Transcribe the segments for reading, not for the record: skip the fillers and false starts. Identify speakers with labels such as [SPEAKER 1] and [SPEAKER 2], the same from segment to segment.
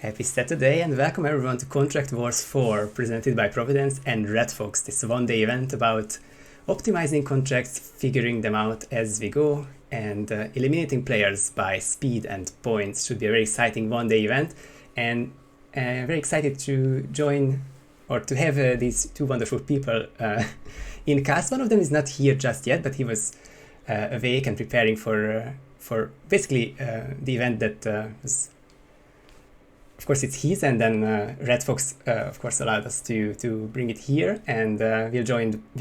[SPEAKER 1] Happy Saturday and welcome everyone to Contract Wars 4, presented by Providence and Redfox. This one-day event about optimizing contracts, figuring them out as we go, and eliminating players by speed and points. Should be a very exciting one-day event, and very excited to join or to have these two wonderful people in cast. One of them is not here just yet, but he was awake and preparing for basically the event that was. Of course, it's his, and then Redfox, of course, allowed us to bring it here, and we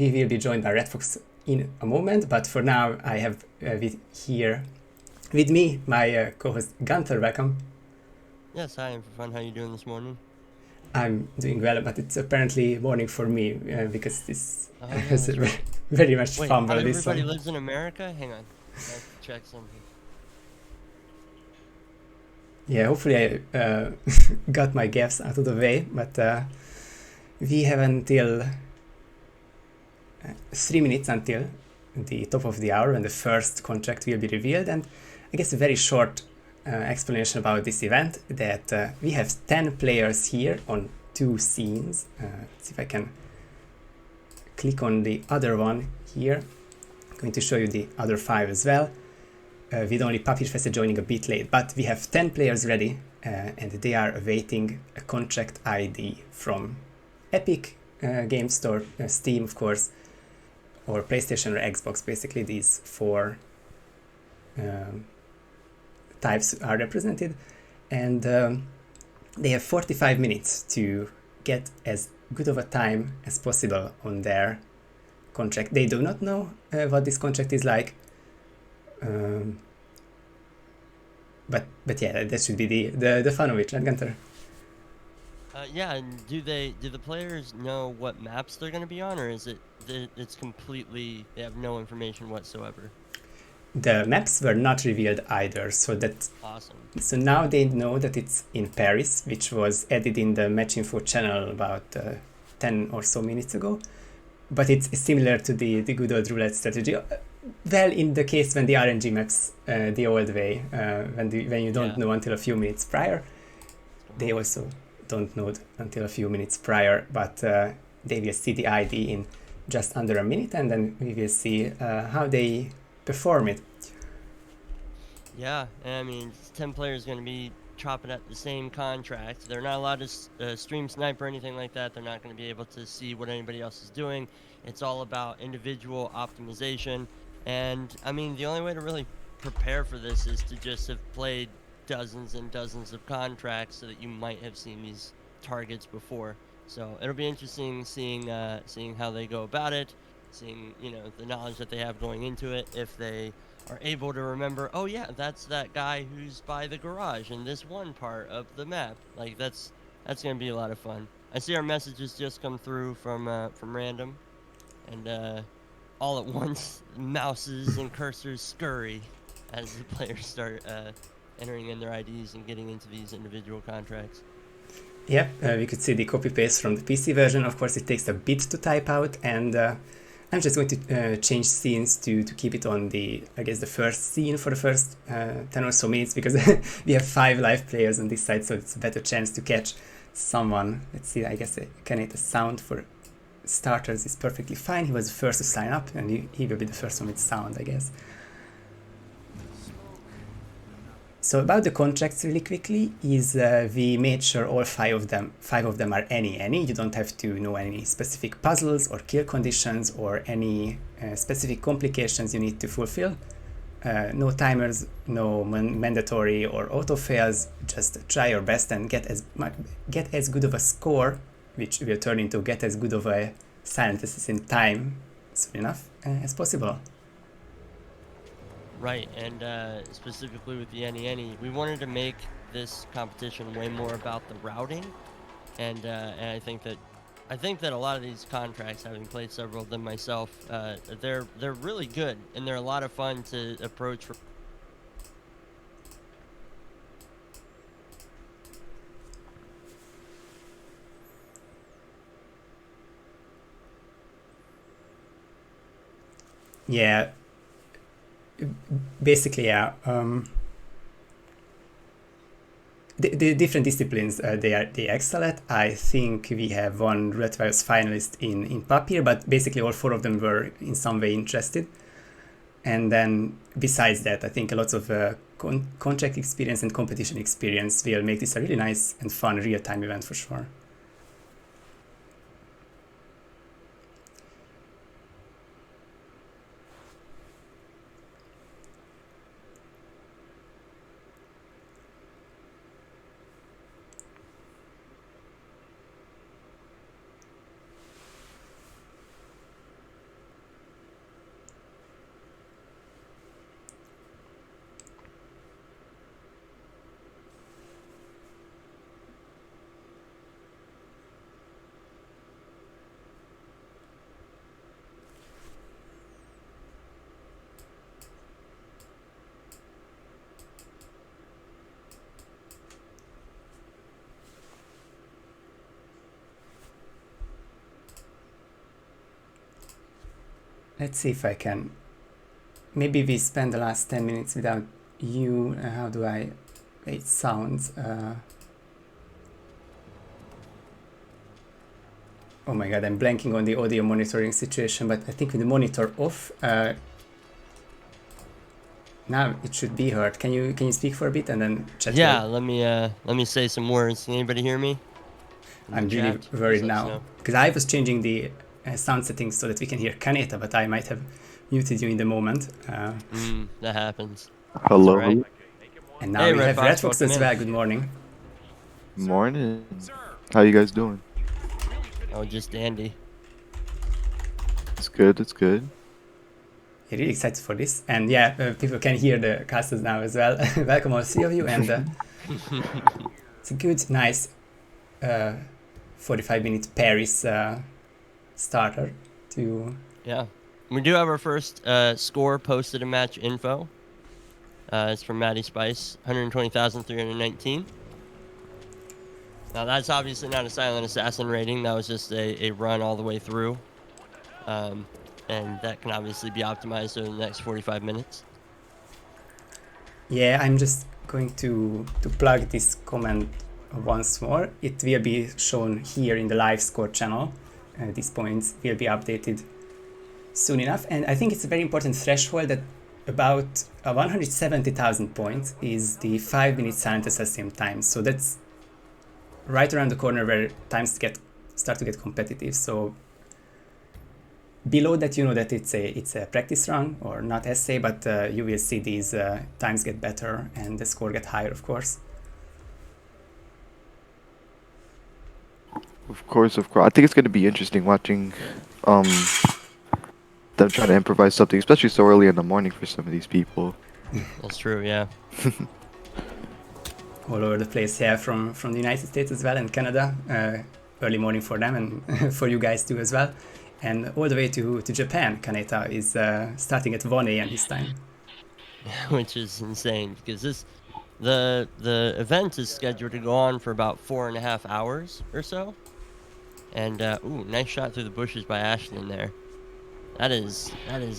[SPEAKER 1] will be joined by Redfox in a moment. But for now, I have here with me my co-host Gunther. Welcome.
[SPEAKER 2] Yes, hi, I'm for fun. How you doing this morning?
[SPEAKER 1] I'm doing well, but it's apparently morning for me because this
[SPEAKER 2] Oh, yeah,
[SPEAKER 1] is
[SPEAKER 2] that's right.
[SPEAKER 1] very much
[SPEAKER 2] Wait,
[SPEAKER 1] fumble. This
[SPEAKER 2] everybody
[SPEAKER 1] one.
[SPEAKER 2] lives in America? Hang on. I have to check something.
[SPEAKER 1] Yeah, hopefully I got my gaps out of the way, but we have until 3 minutes until the top of the hour when the first contract will be revealed, and I guess a very short explanation about this event that we have 10 players here on 2 scenes. Let's see if I can click on the other one here. I'm going to show you the other 5 as well. With only Papierfeste joining a bit late, but we have 10 players ready and they are awaiting a contract ID from Epic Game Store, Steam of course, or PlayStation or Xbox. Basically these 4 types are represented, and they have 45 minutes to get as good of a time as possible on their contract. They do not know what this contract is like. But yeah, that should be the fun of it, right, Gunther?
[SPEAKER 2] Yeah, and do the players know what maps they're going to be on, or is it's completely they have no information whatsoever?
[SPEAKER 1] The maps were not revealed either,
[SPEAKER 2] Awesome.
[SPEAKER 1] so now they know that it's in Paris, which was added in the match info channel about 10 or so minutes ago. But it's similar to the good old roulette strategy. Well, in the case when the RNG maps the old way, when you don't know until a few minutes prior, they also don't know until a few minutes prior, but they will see the ID in just under a minute, and then we will see how they perform it.
[SPEAKER 2] Yeah, and I mean, 10 players going to be chopping at the same contract. They're not allowed to stream snipe or anything like that. They're not going to be able to see what anybody else is doing. It's all about individual optimization. And I mean, the only way to really prepare for this is to just have played dozens and dozens of contracts so that you might have seen these targets before. So it'll be interesting seeing how they go about it, seeing the knowledge that they have going into it, if they are able to remember, oh yeah, that's that guy who's by the garage in this one part of the map. Like that's gonna be a lot of fun. I see our messages just come through from random, and all at once, mouses and cursors scurry as the players start entering in their IDs and getting into these individual contracts.
[SPEAKER 1] Yep, we could see the copy paste from the PC version. Of course, it takes a bit to type out, and I'm just going to change scenes to keep it on the first scene for the first 10 or so minutes, because we have 5 live players on this side, so it's a better chance to catch someone. Let's see, I guess the sound for starters is perfectly fine. He was the first to sign up, and he will be the first one with sound, I guess. So about the contracts really quickly is we made sure all 5 of them are any. You don't have to know any specific puzzles or kill conditions or any specific complications you need to fulfill. No timers, no mandatory or auto fails. Just try your best and get as good of a score, which will turn into get as good of a silent assassin time soon enough as possible.
[SPEAKER 2] Right, and specifically with the Any, we wanted to make this competition way more about the routing, and I think that a lot of these contracts, having played several of them myself, they're really good, and they're a lot of fun to approach.
[SPEAKER 1] Yeah, basically, yeah. the different disciplines they excel at. I think we have one Redfox finalist in Papier, but basically all 4 of them were in some way interested. And then besides that, I think a lot of contract experience and competition experience will make this a really nice and fun real-time event for sure. Let's see if I can. Maybe we spend the last 10 minutes without you. How do I? Wait, sounds. Oh my god, I'm blanking on the audio monitoring situation, but I think with the monitor off, now it should be heard. Can you speak for a bit and then chat?
[SPEAKER 2] Yeah, let me say some words. Can anybody hear me?
[SPEAKER 1] I'm really worried now because I was changing the sound settings so that we can hear Kaneta, but I might have muted you in the moment.
[SPEAKER 2] That happens.
[SPEAKER 3] Hello.
[SPEAKER 2] Right.
[SPEAKER 1] And now we have Redfox as well. Good morning.
[SPEAKER 3] Morning. How you guys doing?
[SPEAKER 2] Oh, just dandy.
[SPEAKER 3] It's good. It's good.
[SPEAKER 1] You're really excited for this, and yeah, people can hear the casters now as well. Welcome all 3 of you, and it's a good, nice 45-minute Paris starter to.
[SPEAKER 2] Yeah, we do have our first score posted in match info. It's from Maddie Spice, 120,319. Now that's obviously not a silent assassin rating. That was just a run all the way through, and that can obviously be optimized over the next 45 minutes.
[SPEAKER 1] Yeah, I'm just going to plug this comment once more. It will be shown here in the live score channel. These points will be updated soon enough, and I think it's a very important threshold that about 170,000 points is the 5-minute silent assassin time. So that's right around the corner where times start to get competitive. So below that, you know that it's a practice run or not essay, but you will see these times get better and the score get higher, of course.
[SPEAKER 3] Of course. I think it's going to be interesting watching them trying to improvise something, especially so early in the morning for some of these people.
[SPEAKER 2] That's true, yeah.
[SPEAKER 1] All over the place, yeah, from the United States as well and Canada. Early morning for them and for you guys too as well. And all the way to Japan, Kaneta is starting at 1 a.m. his time.
[SPEAKER 2] Which is insane because the event is scheduled to go on for about 4.5 hours or so. And ooh, nice shot through the bushes by Ashlyn there. That is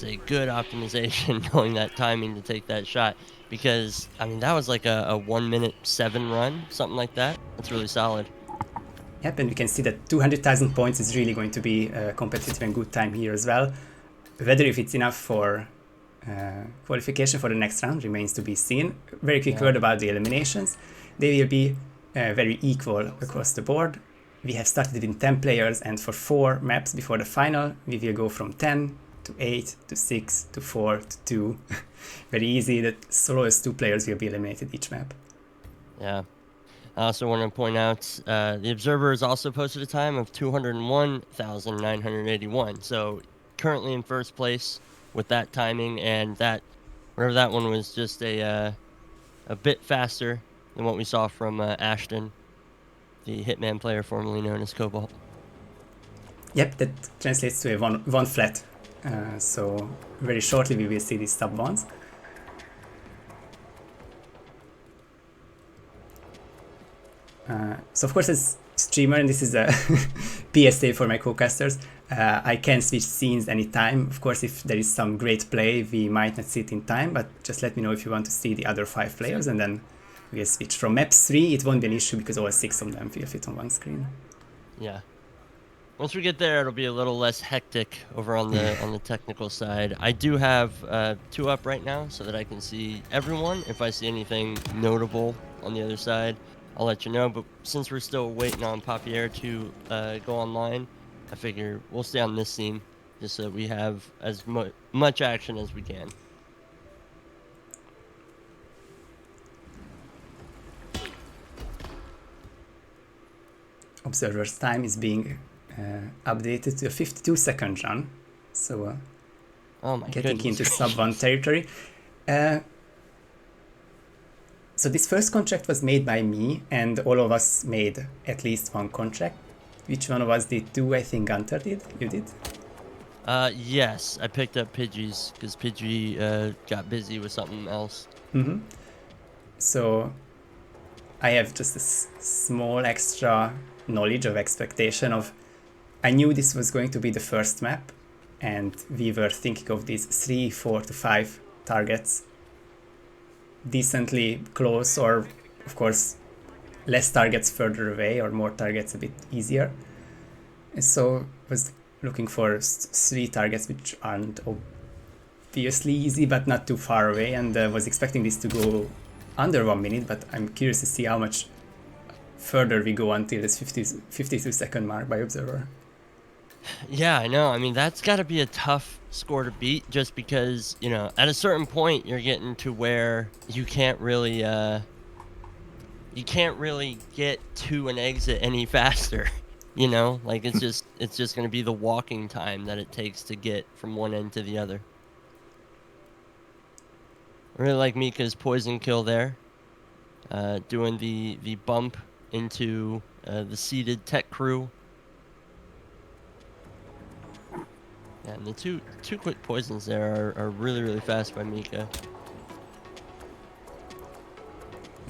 [SPEAKER 2] a good optimization, knowing that timing to take that shot, because I mean that was like a 1:07 run, something like that. That's really solid.
[SPEAKER 1] Yep, and we can see that 200,000 points is really going to be a competitive and good time here as well. Whether if it's enough for qualification for the next round remains to be seen. Very quick word about the eliminations. They will be very equal across the board. We have started with 10 players, and for 4 maps before the final, we will go from 10 to 8 to 6 to 4 to 2. Very easy. The slowest 2 players will be eliminated each map.
[SPEAKER 2] Yeah. I also want to point out the Observer has also posted a time of 201,981. So currently in first place with that timing, and that whatever that one was just a bit faster than what we saw from Ashton, the Hitman player formerly known as Cobalt.
[SPEAKER 1] Yep, that translates to a one flat. So very shortly we will see these sub ones. So of course as streamer, and this is a PSA for my co-casters, I can switch scenes anytime. Of course, if there is some great play, we might not see it in time, but just let me know if you want to see the other 5 players, and then we'll switch. From map 3, it won't be an issue because all 6 of them will fit on one screen.
[SPEAKER 2] Yeah. Once we get there, it'll be a little less hectic over on the technical side. I do have 2 up right now so that I can see everyone. If I see anything notable on the other side, I'll let you know. But since we're still waiting on Papier to go online, I figure we'll stay on this scene just so that we have as much action as we can.
[SPEAKER 1] Observer's time is being updated to a 52-second run, so
[SPEAKER 2] Oh my
[SPEAKER 1] getting
[SPEAKER 2] goodness
[SPEAKER 1] into sub-1 territory. So this first contract was made by me, and all of us made at least 1 contract. Which one of us did 2? I think Gunther did. You did?
[SPEAKER 2] Yes, I picked up Pidgey's because Pidgey got busy with something else.
[SPEAKER 1] Mm-hmm. So I have just a small extra knowledge of expectation of... I knew this was going to be the first map, and we were thinking of these 3, 4 to 5 targets decently close, or of course less targets further away, or more targets a bit easier. And so I was looking for 3 targets which aren't obviously easy but not too far away, and was expecting this to go under 1 minute, but I'm curious to see how much further we go until this 52-second mark by Observer.
[SPEAKER 2] Yeah, I know. I mean, that's got to be a tough score to beat just because, you know, at a certain point you're getting to where you can't really get to an exit any faster, you know? Like it's just going to be the walking time that it takes to get from one end to the other. I really like Mika's poison kill there. Doing the bump into the seated tech crew. And the two quick poisons there are really, really fast by Mika.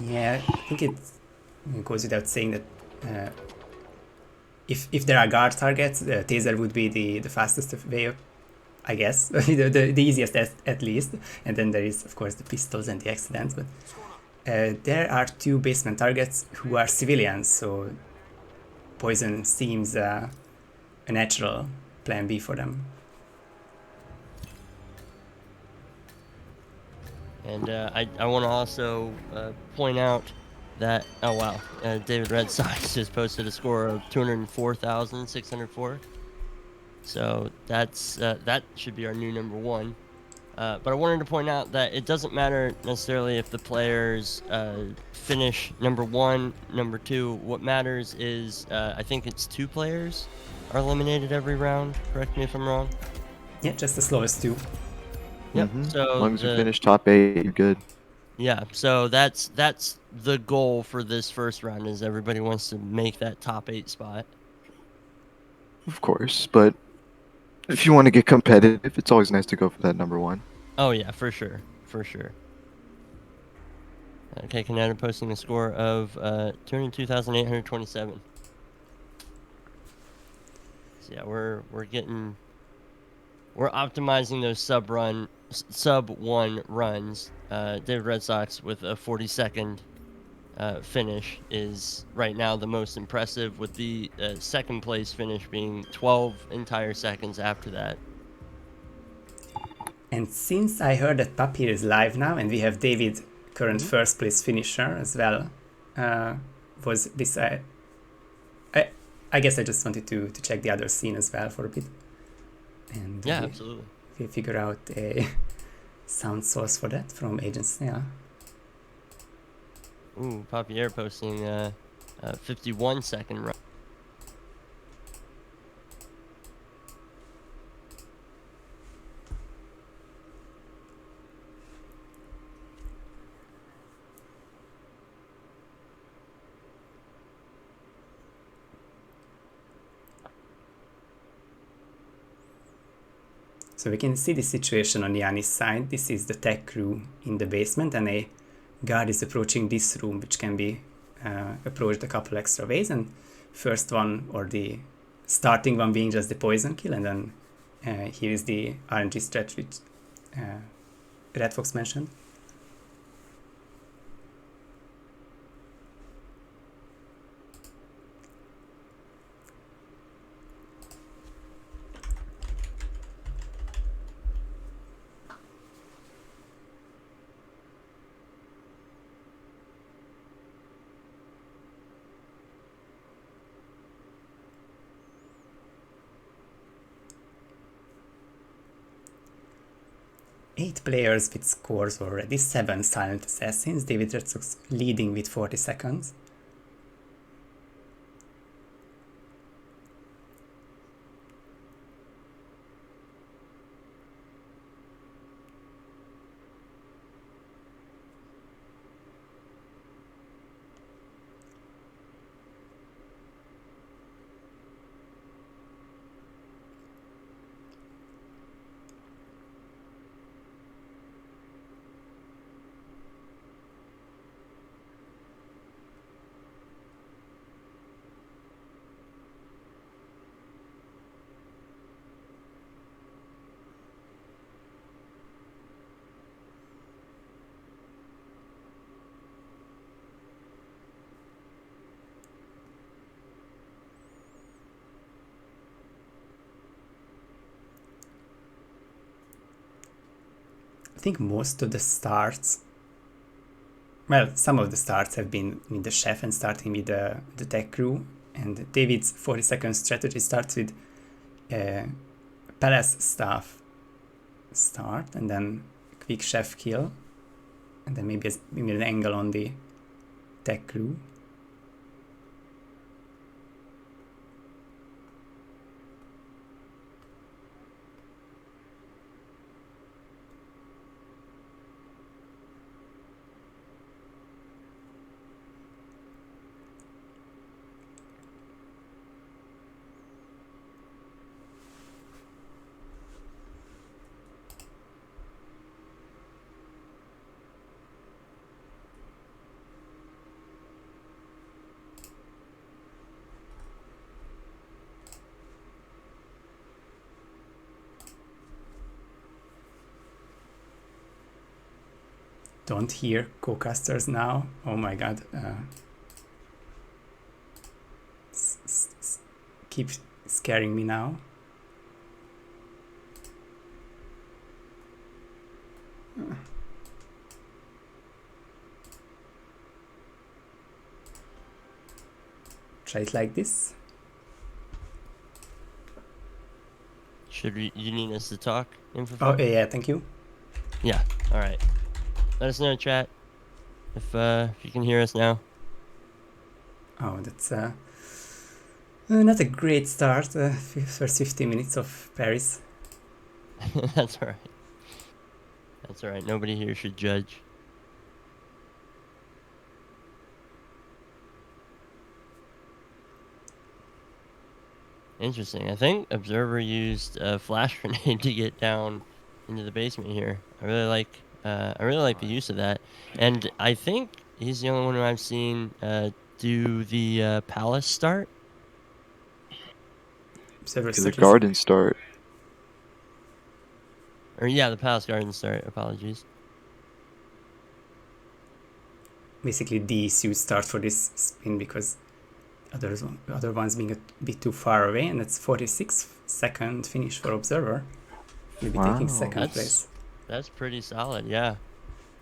[SPEAKER 1] Yeah, I think it goes without saying that if there are guard targets, the taser would be the fastest way, I guess, the easiest at least. And then there is, of course, the pistols and the accidents. But there are 2 basement targets who are civilians, so poison seems a natural plan B for them.
[SPEAKER 2] And I want to also point out that, oh wow, David Red Sox just posted a score of 204,604. So that's that should be our new number 1. But I wanted to point out that it doesn't matter necessarily if the players finish number 1, number 2. What matters is I think it's 2 players are eliminated every round. Correct me if I'm wrong.
[SPEAKER 1] Yeah, just the slowest 2.
[SPEAKER 2] Yep.
[SPEAKER 3] Mm-hmm.
[SPEAKER 2] So
[SPEAKER 3] as long as you finish top 8, you're good.
[SPEAKER 2] Yeah. So that's the goal for this first round. Is everybody wants to make that top 8 spot.
[SPEAKER 3] Of course, but if you want to get competitive, it's always nice to go for that number 1.
[SPEAKER 2] Oh yeah, for sure, for sure. Okay, Canada posting a score of 202,827. So yeah, we're optimizing those sub 1 runs. David Red Sox with a 40-second finish is right now the most impressive, with the second place finish being 12 entire seconds after that.
[SPEAKER 1] And since I heard that Papier is live now, and we have David, current first place finisher as well, was this... I guess I just wanted to check the other scene as well for a bit. And
[SPEAKER 2] yeah, absolutely.
[SPEAKER 1] We figure out a sound source for that from Agent Snail.
[SPEAKER 2] Ooh, Papier posting a 51-second run.
[SPEAKER 1] So we can see the situation on Yanni's side. This is the tech crew in the basement, and a guard is approaching this room, which can be approached a couple extra ways. And first one, or the starting one, being just the poison kill, and then here is the RNG stretch, which Redfox mentioned. 8 players with scores already, 7 silent assassins, David Redfox leading with 40 seconds. I think most of the starts, well, some of the starts have been with the chef and starting with the tech crew, and David's 40-second strategy starts with palace staff start, and then quick chef kill, and then maybe an angle on the tech crew. Don't hear co-casters now. Oh my god. Keep scaring me now. Try it like this.
[SPEAKER 2] You need us to talk?
[SPEAKER 1] Oh, yeah, thank you.
[SPEAKER 2] Yeah, alright. Let us know in chat if you can hear us now.
[SPEAKER 1] Oh, that's not a great start. First 15 minutes of Paris.
[SPEAKER 2] That's alright. That's alright. Nobody here should judge. Interesting. I think Observer used a flash grenade to get down into the basement here. I really like the use of that, and I think he's the only one who I've seen do the palace start.
[SPEAKER 1] Observer
[SPEAKER 3] The garden start.
[SPEAKER 2] Or yeah, the palace garden start. Apologies.
[SPEAKER 1] Basically, the suit start for this spin because other ones being a bit too far away, and it's 46-second finish for Observer. He'll be taking second place.
[SPEAKER 2] That's pretty solid, yeah.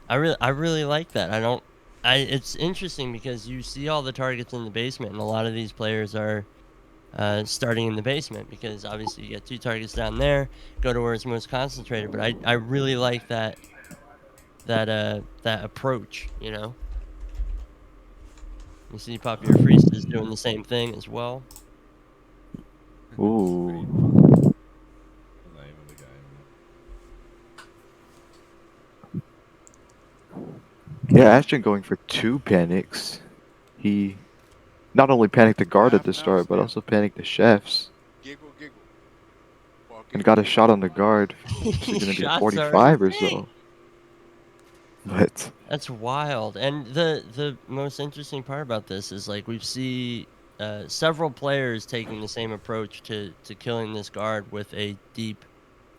[SPEAKER 2] I really like that. It's interesting because you see all the targets in the basement, and a lot of these players are starting in the basement because obviously you get 2 targets down there, go to where it's most concentrated. But I really like that approach, you know. You see Popular Priest is doing the same thing as well.
[SPEAKER 3] Ooh. Yeah, Ashton going for 2 panics. He not only panicked the guard at the start, but also panicked the chefs. And got a shot on the guard. It's going to be 45 or so. But
[SPEAKER 2] that's wild. And the most interesting part about this is like we see several players taking the same approach to killing this guard with a deep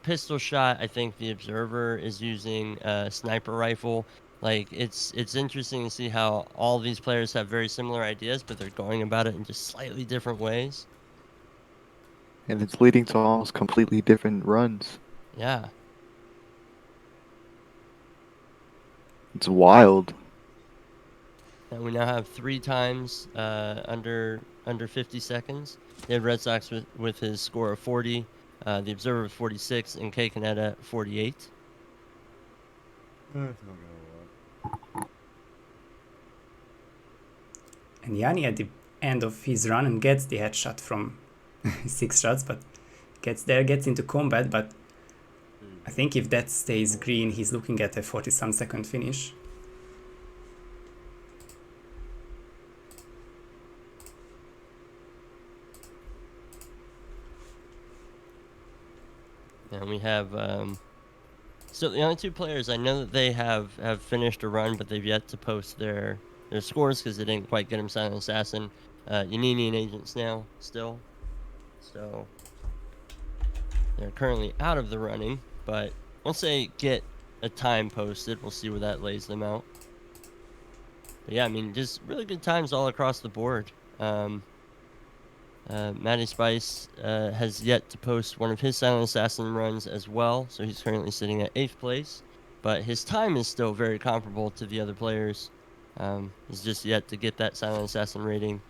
[SPEAKER 2] pistol shot. I think the Observer is using a sniper rifle. Like it's interesting to see how all these players have very similar ideas, but they're going about it in just slightly different ways.
[SPEAKER 3] And it's leading to almost completely different runs.
[SPEAKER 2] Yeah.
[SPEAKER 3] It's wild.
[SPEAKER 2] And we now have 3 times under 50 seconds. They had Red Sox with his score of 40, the Observer with 46, and K Canetta 48.
[SPEAKER 1] And Yanni at the end of his run and gets the headshot from 6 shots, but gets into combat, but I think if that stays green, he's looking at a 40-some second finish.
[SPEAKER 2] And we have, so the only 2 players, I know that they have finished a run, but they've yet to post their scores because they didn't quite get him Silent Assassin. Yanini and Agent Snail still. So they're currently out of the running, but once they get a time posted, we'll see where that lays them out. But yeah, I mean, just really good times all across the board. Matty Spice has yet to post one of his Silent Assassin runs as well, so he's currently sitting at 8th place, but his time is still very comparable to the other players. He's just yet to get that Silent Assassin rating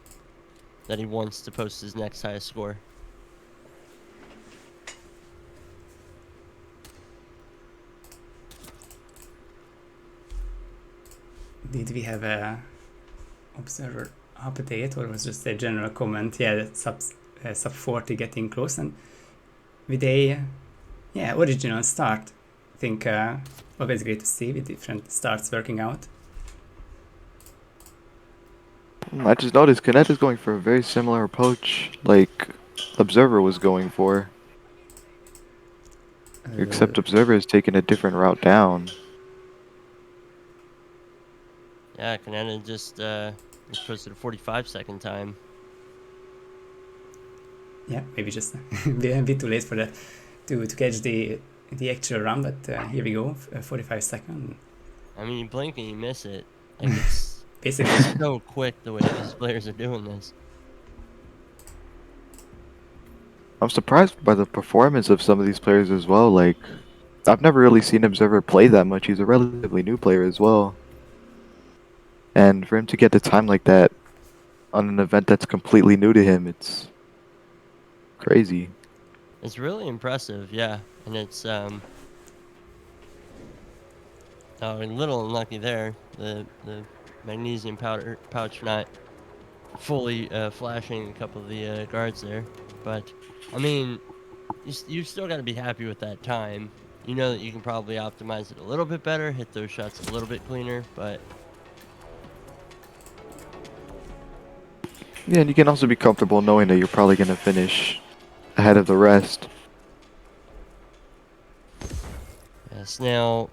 [SPEAKER 2] that he wants to post his next highest score.
[SPEAKER 1] Did we have a observer update, or was just a general comment? Yeah, that sub 40 getting close, and with a original start. I think always great to see with different starts working out.
[SPEAKER 3] I just noticed Kinet is going for a very similar approach like Observer was going for. Except Observer is taking a different route down.
[SPEAKER 2] Yeah, Kaneda just posted a 45-second time.
[SPEAKER 1] Yeah, maybe just a bit too late for that to catch the actual run, but here we go, 45 seconds.
[SPEAKER 2] I mean, you blink and you miss it. Like, it's
[SPEAKER 1] basically
[SPEAKER 2] so quick the way these players are doing this.
[SPEAKER 3] I'm surprised by the performance of some of these players as well. Like, I've never really seen Observer play that much. He's a relatively new player as well. And for him to get the time like that on an event that's completely new to him, it's crazy.
[SPEAKER 2] It's really impressive, yeah. And it's a little unlucky there. The magnesium pouch not fully flashing a couple of the guards there. But I mean, you still got to be happy with that time. You know that you can probably optimize it a little bit better, hit those shots a little bit cleaner, but
[SPEAKER 3] Yeah, and you can also be comfortable knowing that you're probably going to finish ahead of the rest.
[SPEAKER 2] Snail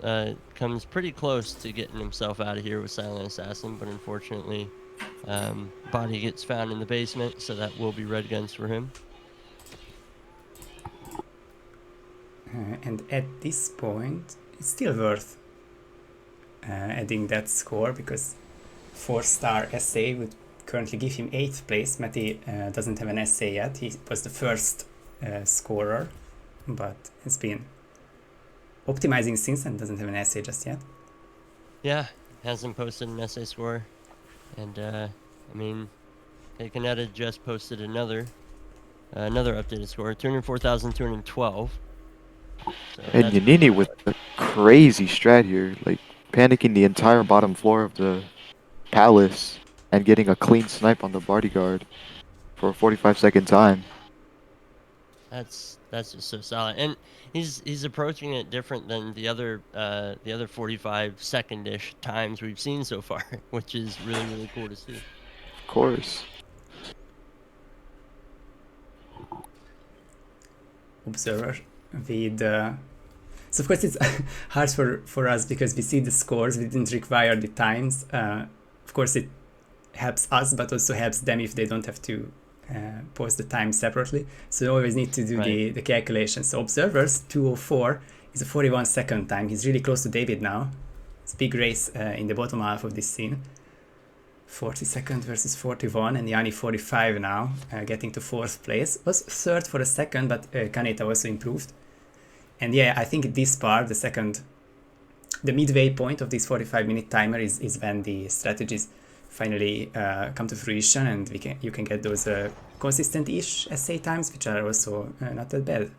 [SPEAKER 2] comes pretty close to getting himself out of here with Silent Assassin, but unfortunately, body gets found in the basement, so that will be red guns for him.
[SPEAKER 1] And at this point, it's still worth adding that score, because 4-star SA would currently give him 8th place. Matty doesn't have an SA yet. He was the first scorer, but has been optimizing since and doesn't have an SA just yet.
[SPEAKER 2] Yeah, hasn't posted an SA score. And, I mean, Kaneda just posted another updated score, 204,212. So
[SPEAKER 3] And Yanini with a crazy strat here, like panicking the entire bottom floor of the palace and getting a clean snipe on the bodyguard for a 45-second time.
[SPEAKER 2] That's just so solid, and he's approaching it different than the other 45-second-ish times we've seen so far, which is really cool to see.
[SPEAKER 3] Of course.
[SPEAKER 1] Observer with so of course it's hard for us because we see the scores, we didn't require the times. Of course it helps us, but also helps them if they don't have to post the time separately, so you always need to do the calculation. So Observer's 204 is a 41-second time. He's really close to David now. It's a big race in the bottom half of this scene. 40 seconds versus 41, and Yanni 45 now, getting to 4th place. Was 3rd for a second, but Kaneta also improved. And yeah, I think this part, the midway point of this 45-minute timer is when the strategies finally come to fruition, and you can get those consistent-ish SA times, which are also not that bad.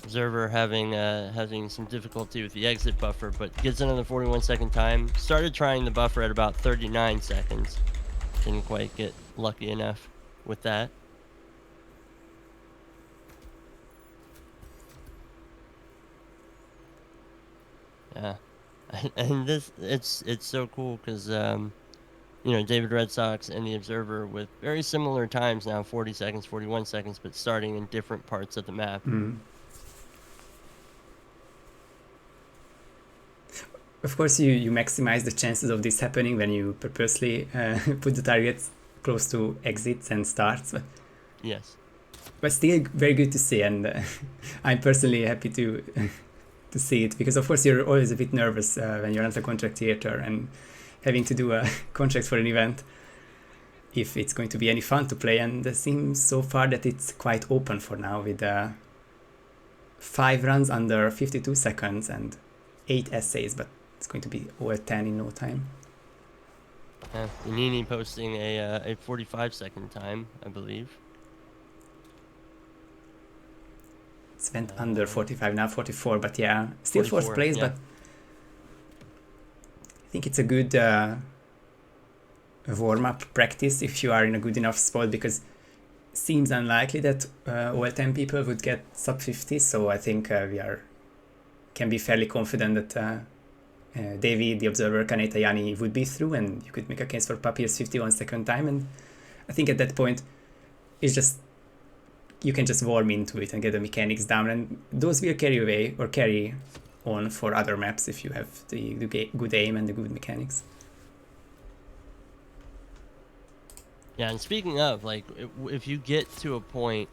[SPEAKER 2] Observer having some difficulty with the exit buffer, but gets another 41-second time. Started trying the buffer at about 39 seconds. Didn't quite get lucky enough with that. Yeah, and it's so cool because you know, David Redfox and the Observer with very similar times now, 40 seconds, 41 seconds, but starting in different parts of the map.
[SPEAKER 1] Of course, you maximize the chances of this happening when you purposely put the targets close to exits and starts.
[SPEAKER 2] Yes.
[SPEAKER 1] But still very good to see, and I'm personally happy to to see it, because of course you're always a bit nervous when you're at a contract theater and having to do a contract for an event, if it's going to be any fun to play. And it seems so far that it's quite open for now, with 5 runs under 52 seconds and 8 essays, but it's going to be over 10 in no time.
[SPEAKER 2] Nini posting a 45-second time, I believe.
[SPEAKER 1] It's went under 45 now, 44, but yeah, still
[SPEAKER 2] 44,
[SPEAKER 1] fourth place.
[SPEAKER 2] yeah.
[SPEAKER 1] But I think it's a good warm-up practice if you are in a good enough spot, because it seems unlikely that all 10 people would get sub 50. So I think we can be fairly confident that David, the Observer, Kaneta, Yanni would be through, and you could make a case for Papyr's 51-second time. And I think at that point, it's just, you can just warm into it and get the mechanics down, and those will carry on for other maps if you have the good aim and the good mechanics.
[SPEAKER 2] Yeah, and speaking of, like, if you get to a point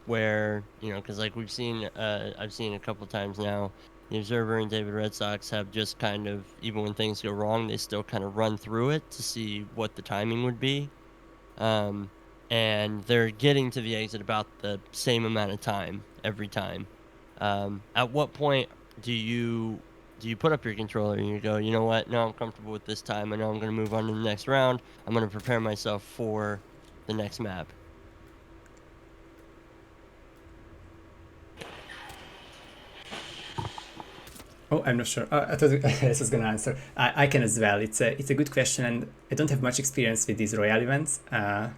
[SPEAKER 2] where, you know, because like I've seen a couple times now, the Observer and David Redfox have just kind of, even when things go wrong, they still kind of run through it to see what the timing would be. And they're getting to the exit about the same amount of time every time. At what point do you put up your controller and you go, you know what, now I'm comfortable with this time, I know I'm going to move on to the next round, I'm going to prepare myself for the next map?
[SPEAKER 1] Oh, I'm not sure. I thought this was gonna answer. I can as well. It's a good question, and I don't have much experience with these Royale events. I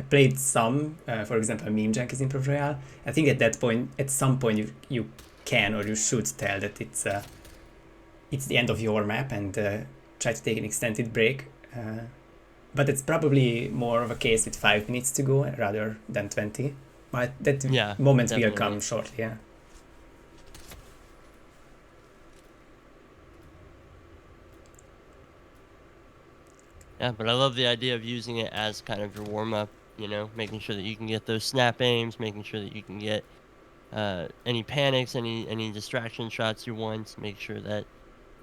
[SPEAKER 1] played some, for example, Meme Junkies Improv Royale. I think at some point, you can or you should tell that it's the end of your map, and try to take an extended break. But it's probably more of a case with 5 minutes to go rather than 20. But that moment will come shortly. Yeah.
[SPEAKER 2] Yeah, but I love the idea of using it as kind of your warm-up, you know, making sure that you can get those snap aims, making sure that you can get any panics, any distraction shots you want, make sure that,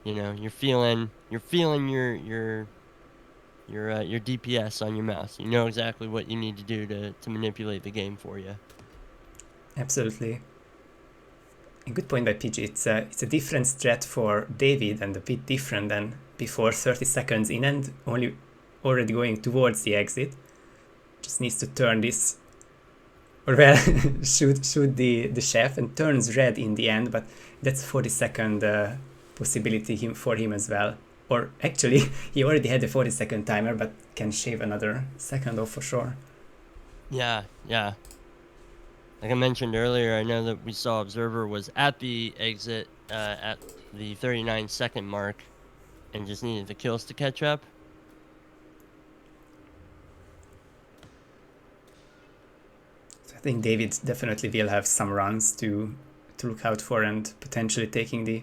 [SPEAKER 2] you know, you're feeling your DPS on your mouse. You know exactly what you need to do to manipulate the game for you.
[SPEAKER 1] Absolutely. A good point by PG. It's a different strat for David, and a bit different than before. 30 seconds in and already going towards the exit. Just needs to turn this, or well, shoot the chef, and turns red in the end. But that's 40-second possibility for him as well. Or actually, he already had a 40-second timer, but can shave another second off for sure.
[SPEAKER 2] Yeah. Like I mentioned earlier, I know that we saw Observer was at the exit at the 39-second mark and just needed the kills to catch up.
[SPEAKER 1] So I think David definitely will have some runs to look out for, and potentially taking the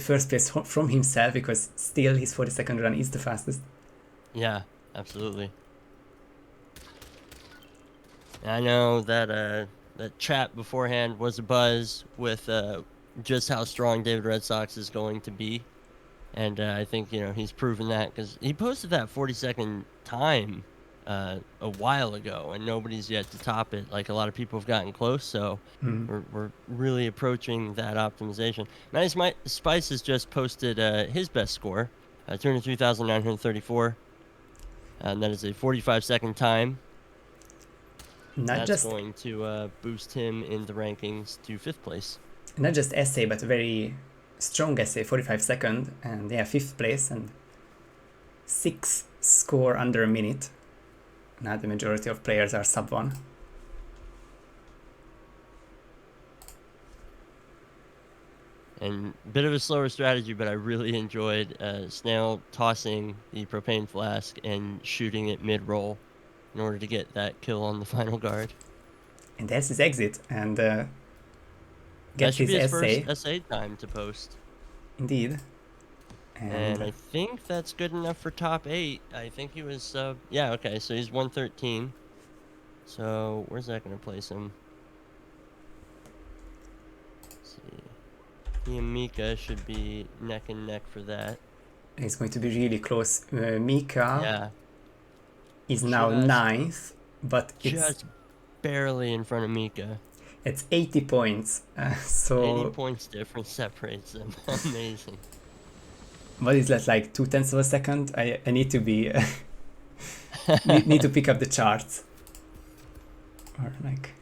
[SPEAKER 1] first place from himself, because still his 40-second run is the fastest.
[SPEAKER 2] Yeah, absolutely. I know that that chat beforehand was a buzz with just how strong David Redfox is going to be, and I think, you know, he's proven that, because he posted that 40-second time a while ago, and nobody's yet to top it. Like, a lot of people have gotten close, so we're really approaching that optimization. Matty Spice has just posted his best score, 203,934, and that is a 45-second time.
[SPEAKER 1] Not
[SPEAKER 2] That's
[SPEAKER 1] just
[SPEAKER 2] going to boost him in the rankings to 5th place.
[SPEAKER 1] not just essay, but a very strong essay, 45 second, and yeah, 5th place and 6 score under a minute. Now the majority of players are sub 1.
[SPEAKER 2] And a bit of a slower strategy, but I really enjoyed Snail tossing the propane flask and shooting it mid-roll in order to get that kill on the final guard.
[SPEAKER 1] And that's his exit, and
[SPEAKER 2] That
[SPEAKER 1] gets
[SPEAKER 2] should
[SPEAKER 1] his
[SPEAKER 2] be his
[SPEAKER 1] essay.
[SPEAKER 2] first SA time to post.
[SPEAKER 1] Indeed.
[SPEAKER 2] And I think that's good enough for top 8. I think he was, yeah, okay, so he's 113. So where's that going to place him? Let's see. He and Mika should be neck and neck for that.
[SPEAKER 1] It's going to be really close. Mika is now
[SPEAKER 2] Just
[SPEAKER 1] 9th, but it's
[SPEAKER 2] just barely in front of Mika.
[SPEAKER 1] it's 80 points. So
[SPEAKER 2] 80 points difference separates them. Amazing.
[SPEAKER 1] what is that, like 0.2 of a second? I need to be need to pick up the charts. Or like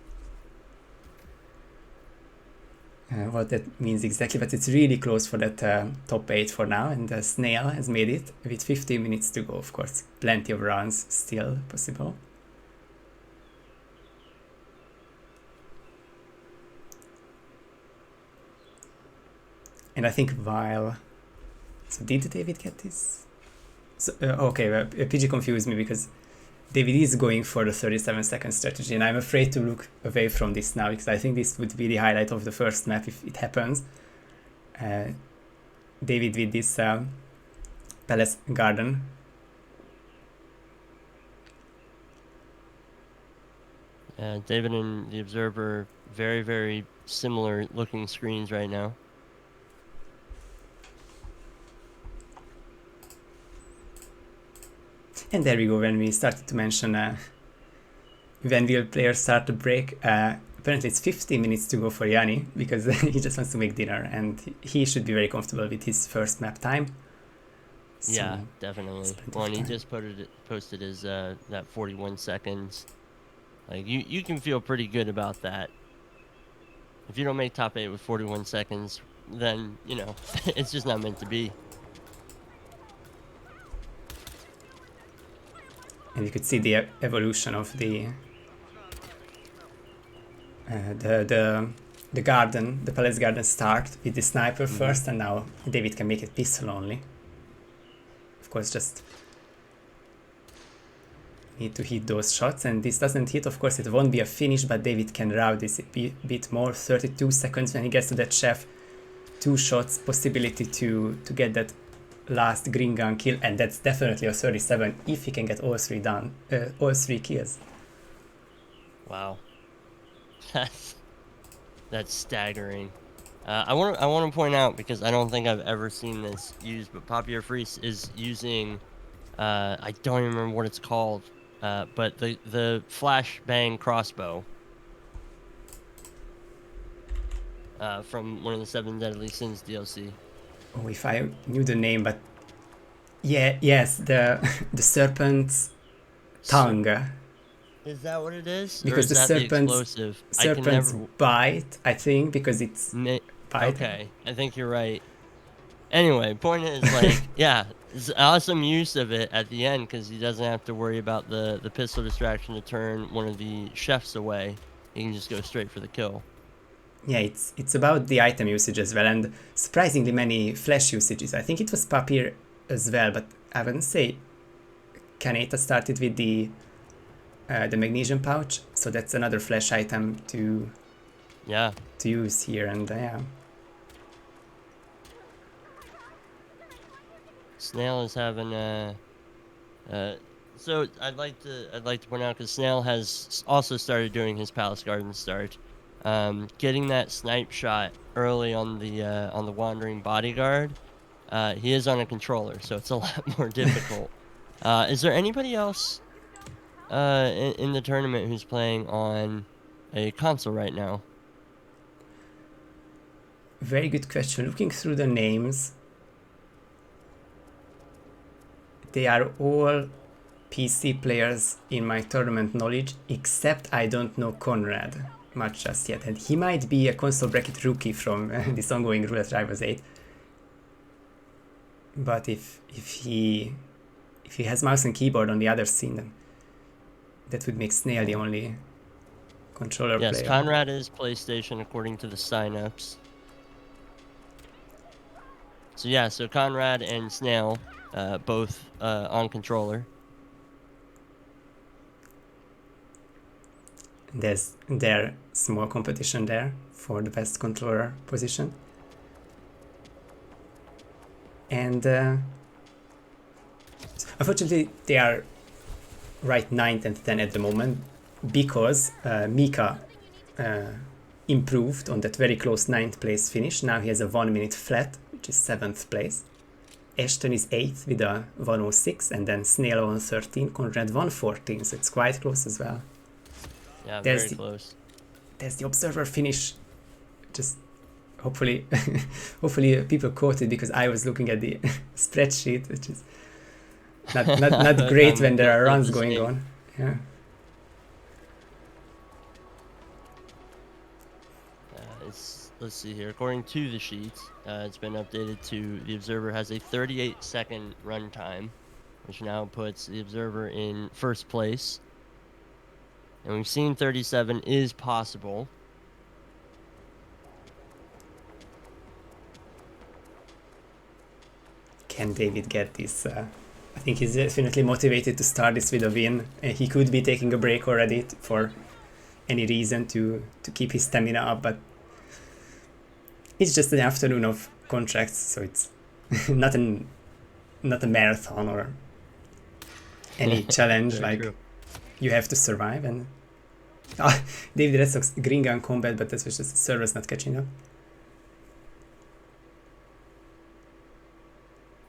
[SPEAKER 1] what that means exactly, but it's really close for that top 8 for now, and Snail has made it with 15 minutes to go, of course. Plenty of runs still possible. And I think while... So did David get this? So, okay, PG confused me because David is going for the 37-second strategy, and I'm afraid to look away from this now because I think this would be the highlight of the first map if it happens. David with this Palace Garden.
[SPEAKER 2] David and the Observer, very, very similar looking screens right now.
[SPEAKER 1] And there we go, when we started to mention when will players start to break. Apparently it's 15 minutes to go for Yanni because he just wants to make dinner, and he should be very comfortable with his first map time. So
[SPEAKER 2] Yeah, definitely. Well, and he just posted his that 41 seconds. Like you can feel pretty good about that. If you don't make top 8 with 41 seconds, then you know it's just not meant to be.
[SPEAKER 1] And you could see the evolution of the garden, the palace garden start with the sniper first, and now David can make it pistol only. Of course, just need to hit those shots, and this doesn't hit, of course it won't be a finish, but David can route this a bit more. 32 seconds when he gets to that chef, 2 shots, possibility to get that last green gun kill, and that's definitely a 37 if he can get all 3 done, all 3 kills.
[SPEAKER 2] Wow, that's staggering. I want to point out, because I don't think I've ever seen this used, but Papier Freeze is using I don't even remember what it's called, but the flashbang crossbow from one of the 7 Deadly Sins DLC.
[SPEAKER 1] Oh, if I knew the name, but yes, the serpent's tongue.
[SPEAKER 2] Is that what it is?
[SPEAKER 1] Because
[SPEAKER 2] or is
[SPEAKER 1] the
[SPEAKER 2] that the explosive?
[SPEAKER 1] serpent's bite, I think, because it's bite.
[SPEAKER 2] Okay, I think you're right. Anyway, point is, like, yeah, it's awesome use of it at the end because he doesn't have to worry about the pistol distraction to turn one of the chefs away. He can just go straight for the kill.
[SPEAKER 1] Yeah, it's about the item usage as well, and surprisingly many flash usages. I think it was Papier as well, but I wouldn't say Kaneta started with the magnesium pouch, so that's another flash item to use here, and yeah.
[SPEAKER 2] Snail is having so I'd like to point out, because Snail has also started doing his Palace Garden start, getting that snipe shot early on the wandering bodyguard. He is on a controller, so it's a lot more difficult. Is there anybody else in the tournament who's playing on a console right now?
[SPEAKER 1] Very good question. Looking through the names, they are all PC players in my tournament knowledge, except I don't know Conrad much just yet, and he might be a console bracket rookie from this ongoing Roulette Rivals 8. But if he has mouse and keyboard on the other scene, then that would make Snail the only controller player.
[SPEAKER 2] Yes, Conrad is PlayStation according to the signups. So yeah, so Conrad and Snail, both on controller.
[SPEAKER 1] There's small competition there for the best controller position. And unfortunately, they are right 9th and 10th at the moment because Mika improved on that very close 9th place finish. Now he has a 1 minute flat, which is 7th place. Ashton is 8th with a 106, and then Snail 113, Conrad 114, so it's quite close as well.
[SPEAKER 2] Yeah, very close.
[SPEAKER 1] There's the observer finish. Just hopefully hopefully people caught it, because I was looking at the spreadsheet, which is not great when there are runs going on. Yeah.
[SPEAKER 2] Let's see here. According to the sheet, it's been updated to the observer has a 38-second run time, which now puts the observer in first place. And we've seen 37 is possible.
[SPEAKER 1] Can David get this? I think he's definitely motivated to start this with a win. He could be taking a break already for any reason to keep his stamina up, but it's just an afternoon of contracts, so it's not a marathon or any challenge. Like true. You have to survive. And David Redfox green gun combat, but that's just the server's not catching up.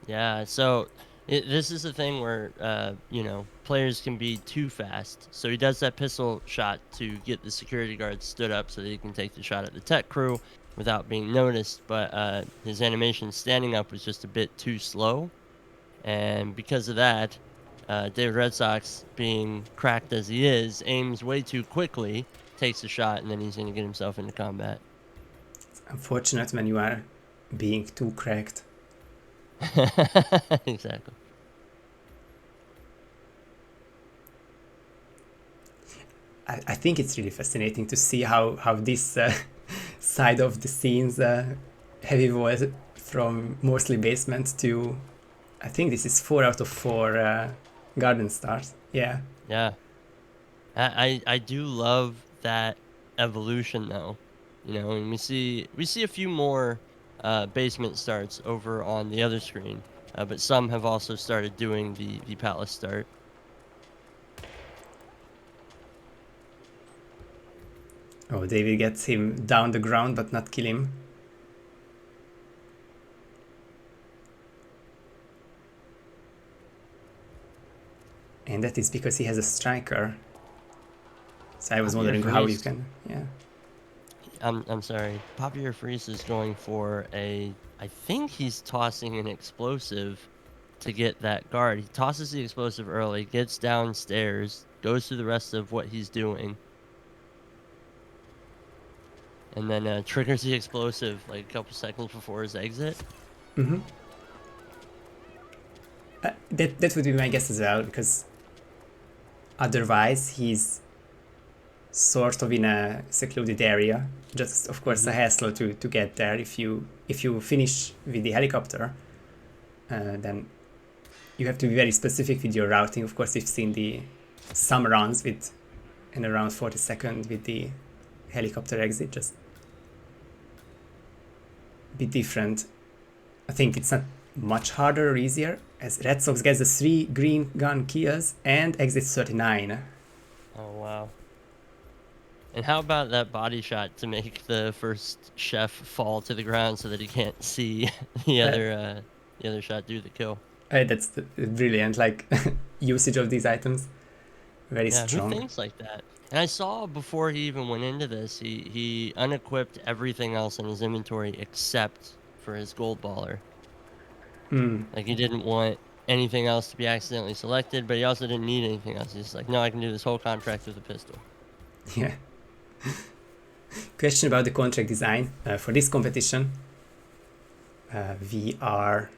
[SPEAKER 2] Yeah, so this is the thing where players can be too fast. So he does that pistol shot to get the security guard stood up so that he can take the shot at the tech crew without being noticed, but his animation standing up was just a bit too slow, and because of that, David Redfox, being cracked as he is, aims way too quickly, takes a shot, and then he's going to get himself into combat.
[SPEAKER 1] It's unfortunate when you are being too cracked.
[SPEAKER 2] Exactly.
[SPEAKER 1] I think it's really fascinating to see how this side of the scenes have evolved from mostly basement to, I think this is 4 out of 4 garden stars. Yeah.
[SPEAKER 2] Yeah. I do love that evolution though. And we see a few more basement starts over on the other screen, but some have also started doing the palace start.
[SPEAKER 1] Oh, David gets him down the ground but not kill him. And that is because he has a striker. So I was wondering how you can... Yeah.
[SPEAKER 2] I'm sorry. Papier Freeze is going for I think he's tossing an explosive to get that guard. He tosses the explosive early, gets downstairs, goes through the rest of what he's doing, and then triggers the explosive like a couple seconds before his exit.
[SPEAKER 1] Mm-hmm. That would be my guess as well, because otherwise he's sort of in a secluded area. Just of course a hassle to get there. If you finish with the helicopter, then you have to be very specific with your routing. Of course, you've seen some runs with in around 40 seconds with the helicopter exit, just a bit different. I think it's not much harder or easier, as Redfox gets the 3 green gun kills and exits 39.
[SPEAKER 2] Oh wow. And how about that body shot to make the first chef fall to the ground so that he can't see the other shot do the kill?
[SPEAKER 1] That's brilliant, like usage of these items. Very strong.
[SPEAKER 2] Who thinks like that? And I saw before he even went into this, he unequipped everything else in his inventory except for his gold baller. Like he didn't want anything else to be accidentally selected, but he also didn't need anything else. He's just like, no, I can do this whole contract with a pistol.
[SPEAKER 1] Yeah. Question about the contract design. For this competition, we are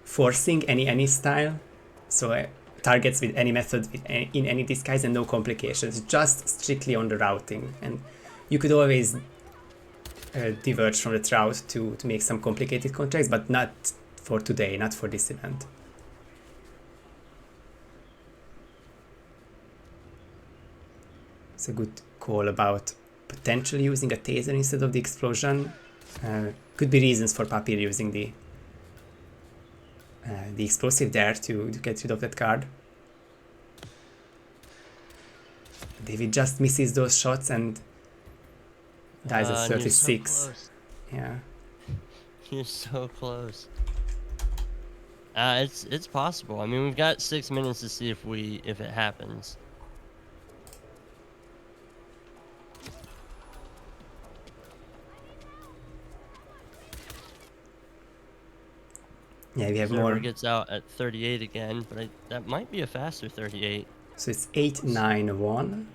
[SPEAKER 1] forcing any style, so targets with any method in any disguise and no complications, just strictly on the routing. And you could always diverge from the route to make some complicated contracts, but not for today, not for this event. It's a good call about potentially using a taser instead of the explosion. Could be reasons for Papir using the explosive there to get rid of that card. David just misses those shots and dies at 36.
[SPEAKER 2] So close.
[SPEAKER 1] Yeah.
[SPEAKER 2] You're so close. It's possible. I mean, we've got 6 minutes to see if it happens.
[SPEAKER 1] Yeah, we have
[SPEAKER 2] Server
[SPEAKER 1] more.
[SPEAKER 2] Gets out at 38 again, but that might be a faster 38.
[SPEAKER 1] So it's 8-9-1.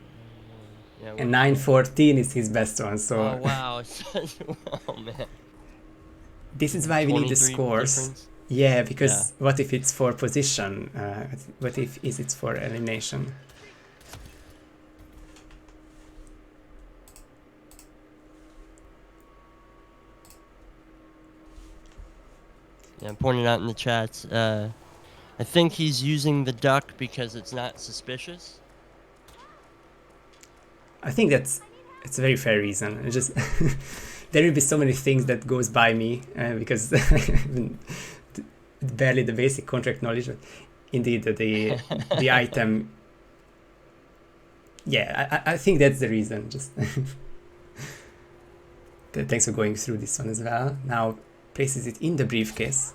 [SPEAKER 2] Yeah,
[SPEAKER 1] And 9-14 is his best one, so...
[SPEAKER 2] Oh, wow. Oh, man.
[SPEAKER 1] This is why we need the scores.
[SPEAKER 2] Difference?
[SPEAKER 1] Yeah, because what if it's for position? What if it's for elimination?
[SPEAKER 2] Yeah, I'm pointing out in the chats. I think he's using the duck because it's not suspicious.
[SPEAKER 1] I think it's a very fair reason. It's just there will be so many things that goes by me because barely the basic contract knowledge. But indeed, the item. Yeah, I think that's the reason. Just thanks for going through this one as well. Now places it in the briefcase.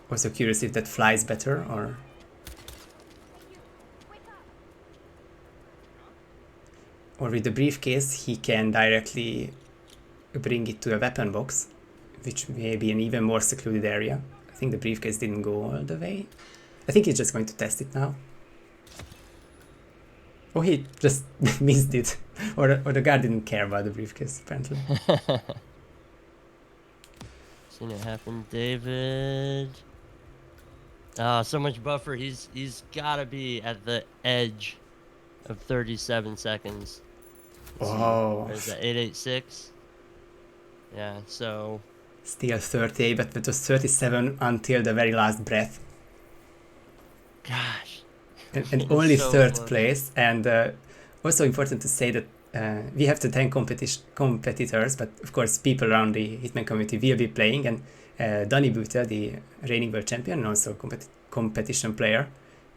[SPEAKER 1] Also curious if that flies better or. Or with the briefcase, he can directly bring it to a weapon box, which may be an even more secluded area. I think the briefcase didn't go all the way. I think he's just going to test it now. Oh, he just missed it. Or the guard didn't care about the briefcase, apparently.
[SPEAKER 2] Seen it happen, David. Ah, so much buffer. He's gotta be at the edge of 37 seconds.
[SPEAKER 1] Oh.
[SPEAKER 2] Is that 886? Yeah, so...
[SPEAKER 1] Still 38, but it was 37 until the very last breath.
[SPEAKER 2] Gosh.
[SPEAKER 1] And only
[SPEAKER 2] so
[SPEAKER 1] third
[SPEAKER 2] close.
[SPEAKER 1] place. And also important to say that we have to thank competitors, but of course people around the Hitman community will be playing. And Danny Buta, the reigning world champion and also competition player,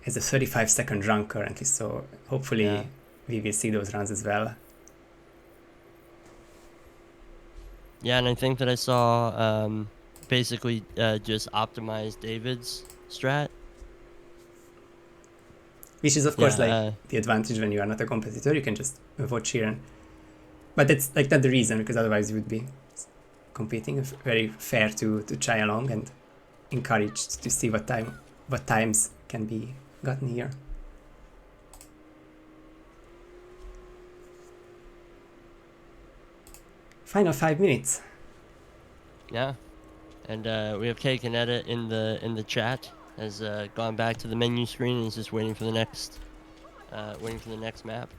[SPEAKER 1] has a 35-second run currently. So hopefully we will see those runs as well.
[SPEAKER 2] Yeah, and I think that I saw basically just optimize David's strat.
[SPEAKER 1] Which is of course like the advantage when you are not a competitor. You can just watch here. But that's like not the reason, because otherwise you would be competing. Very fair to try along and encouraged to see what times can be gotten here. Final 5 minutes.
[SPEAKER 2] Yeah, and we have Cake and Edit in the chat. Has gone back to the menu screen and is just waiting for the next map.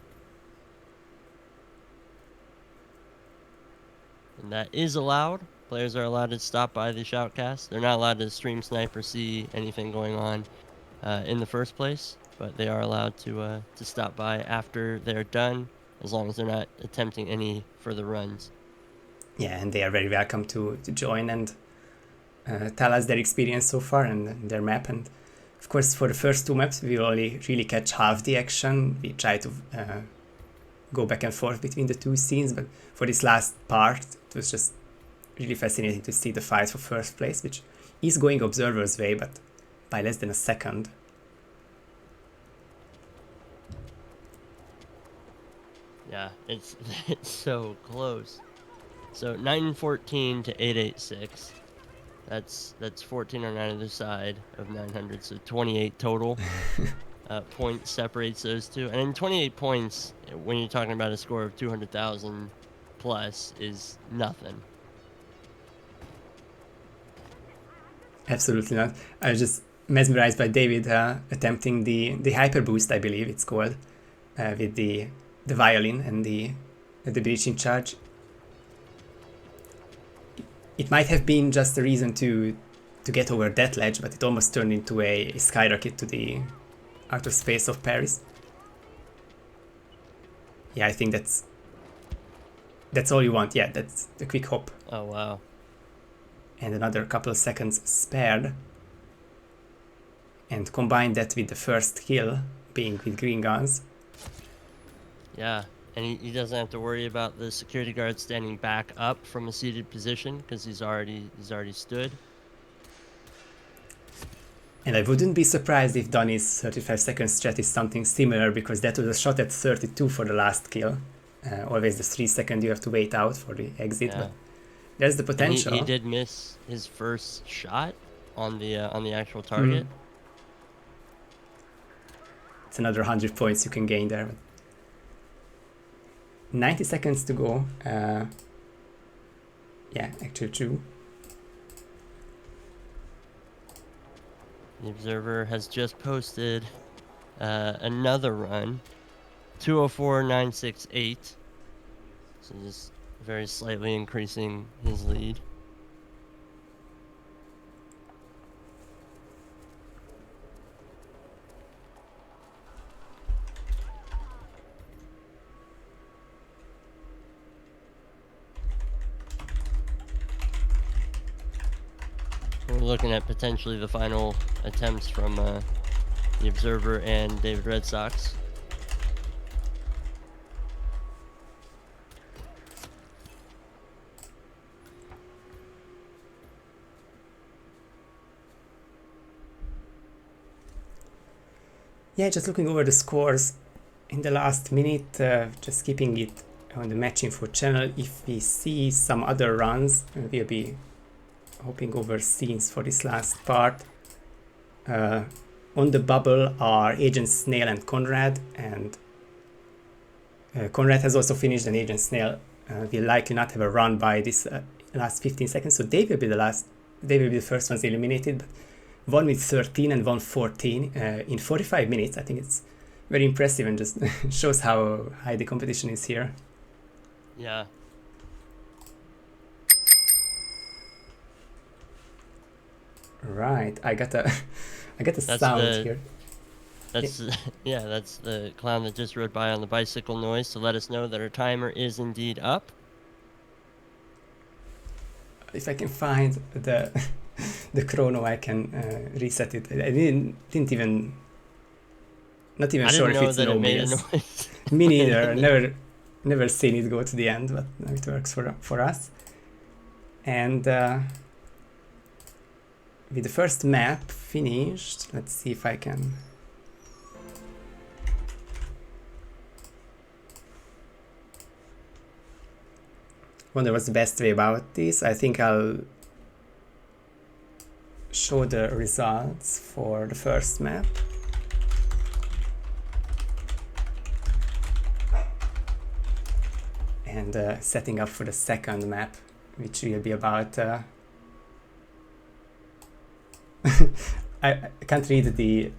[SPEAKER 2] And that is allowed. Players are allowed to stop by the Shoutcast. They're not allowed to stream snipe or see anything going on in the first place, but they are allowed to stop by after they're done, as long as they're not attempting any further runs.
[SPEAKER 1] Yeah, and they are very welcome to join and tell us their experience so far and their map. And of course, for the first 2 maps, we only really catch half the action. We try to go back and forth between the 2 scenes, but for this last part, it was just really fascinating to see the fight for first place, which is going Observer's way, but by less than a second.
[SPEAKER 2] Yeah, it's so close. So 914 to 886. That's 14 on either side of 900, so 28 total. Point separates those two, and in 28 points, when you're talking about a score of 200,000 plus, is nothing.
[SPEAKER 1] Absolutely not. I was just mesmerized by David attempting the hyper boost, I believe it's called, with the violin and the breaching charge. It might have been just a reason to get over that ledge, but it almost turned into a skyrocket to the outer space of Paris. Yeah, I think that's all you want. Yeah, that's a quick hop.
[SPEAKER 2] Oh, wow.
[SPEAKER 1] And another couple of seconds spared. And combine that with the first kill being with green guns.
[SPEAKER 2] Yeah, and he doesn't have to worry about the security guard standing back up from a seated position because he's already stood.
[SPEAKER 1] And I wouldn't be surprised if Donny's 35-second strat is something similar, because that was a shot at 32 for the last kill. Always the 3 seconds you have to wait out for the exit, but there's the potential.
[SPEAKER 2] He did miss his first shot on the actual target.
[SPEAKER 1] It's another 100 points you can gain there. But 90 seconds to go. Yeah, actually true.
[SPEAKER 2] The Observer has just posted another run, 204.968. So just very slightly increasing his lead. We're looking at potentially the final attempts from the Observer and David Redfox.
[SPEAKER 1] Yeah, just looking over the scores in the last minute, just keeping it on the match info channel. If we see some other runs, we'll be hopping over scenes for this last part. On the bubble are Agent Snail and Conrad, and Conrad has also finished, and Agent Snail will likely not have a run by this last 15 seconds, so they will be the first ones eliminated. But one with 13 and one 14 in 45 minutes. I think it's very impressive and just shows how high the competition is here.
[SPEAKER 2] Yeah.
[SPEAKER 1] Right, I got a sound here.
[SPEAKER 2] That's that's the clown that just rode by on the bicycle noise to let us know that our timer is indeed up.
[SPEAKER 1] If I can find the chrono, I can reset it. I didn't even not even sure if it's an OBS. Me neither. Never seen it go to the end, but now it works for us. And with the first map finished, let's see if I can. Wonder what's the best way about this. I think I'll show the results for the first map. And setting up for the second map, which will be about I can't read the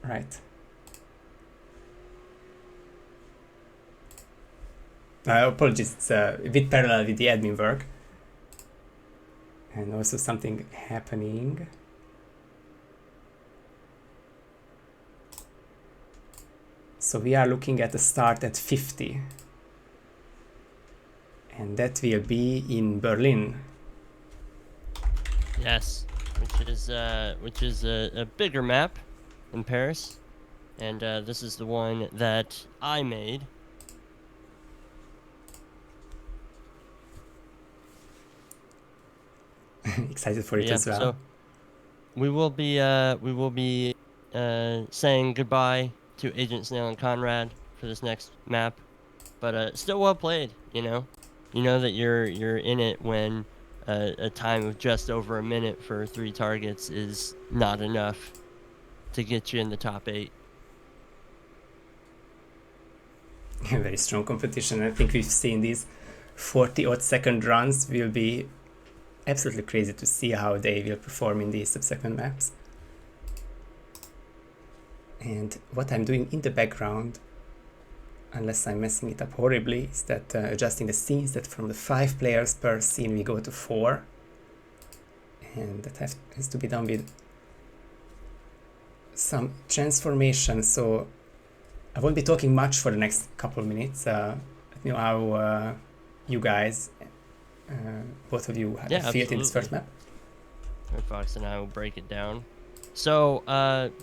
[SPEAKER 1] right. Apologies, it's a bit parallel with the admin work, and also something happening. So we are looking at a start at 50, and that will be in Berlin.
[SPEAKER 2] Yes, which is a bigger map in Paris, and this is the one that I made.
[SPEAKER 1] Excited for it as well.
[SPEAKER 2] So we will be saying goodbye to Agent Snail and Conrad for this next map, but still well played. You know that you're in it when a time of just over a minute for 3 targets is not enough to get you in the top 8.
[SPEAKER 1] Very strong competition. I think we've seen these 40-odd second runs. Will be absolutely crazy to see how they will perform in these subsequent maps. And what I'm doing in the background, unless I'm messing it up horribly, is that adjusting the scenes, that from the 5 players per scene we go to 4. And that has to be done with some transformation, so I won't be talking much for the next couple of minutes. Let me know how you guys, both of you, feel in this first map.
[SPEAKER 2] Redfox and I will break it down. So,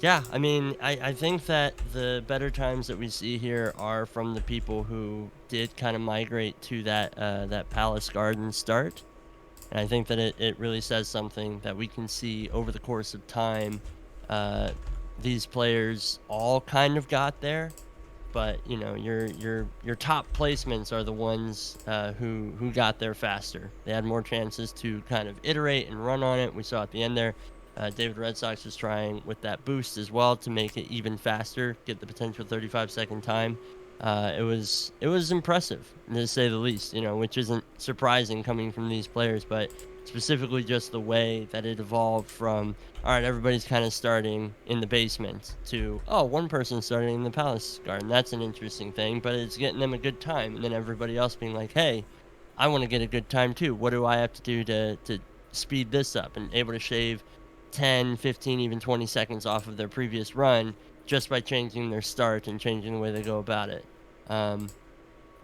[SPEAKER 2] yeah, I mean, I think that the better times that we see here are from the people who did kind of migrate to that Palace Garden start. And I think that it really says something that we can see over the course of time. These players all kind of got there, but you know, your top placements are the ones who got there faster. They had more chances to kind of iterate and run on it. We saw at the end there, David Red Sox was trying with that boost as well to make it even faster, get the potential 35-second time. It was impressive, to say the least, you know, which isn't surprising coming from these players, but specifically just the way that it evolved from, all right, everybody's kind of starting in the basement to, oh, one person's starting in the Palace Garden. That's an interesting thing, but it's getting them a good time. And then everybody else being like, hey, I want to get a good time too. What do I have to do to speed this up? And able to shave 10, 15, even 20 seconds off of their previous run just by changing their start and changing the way they go about it.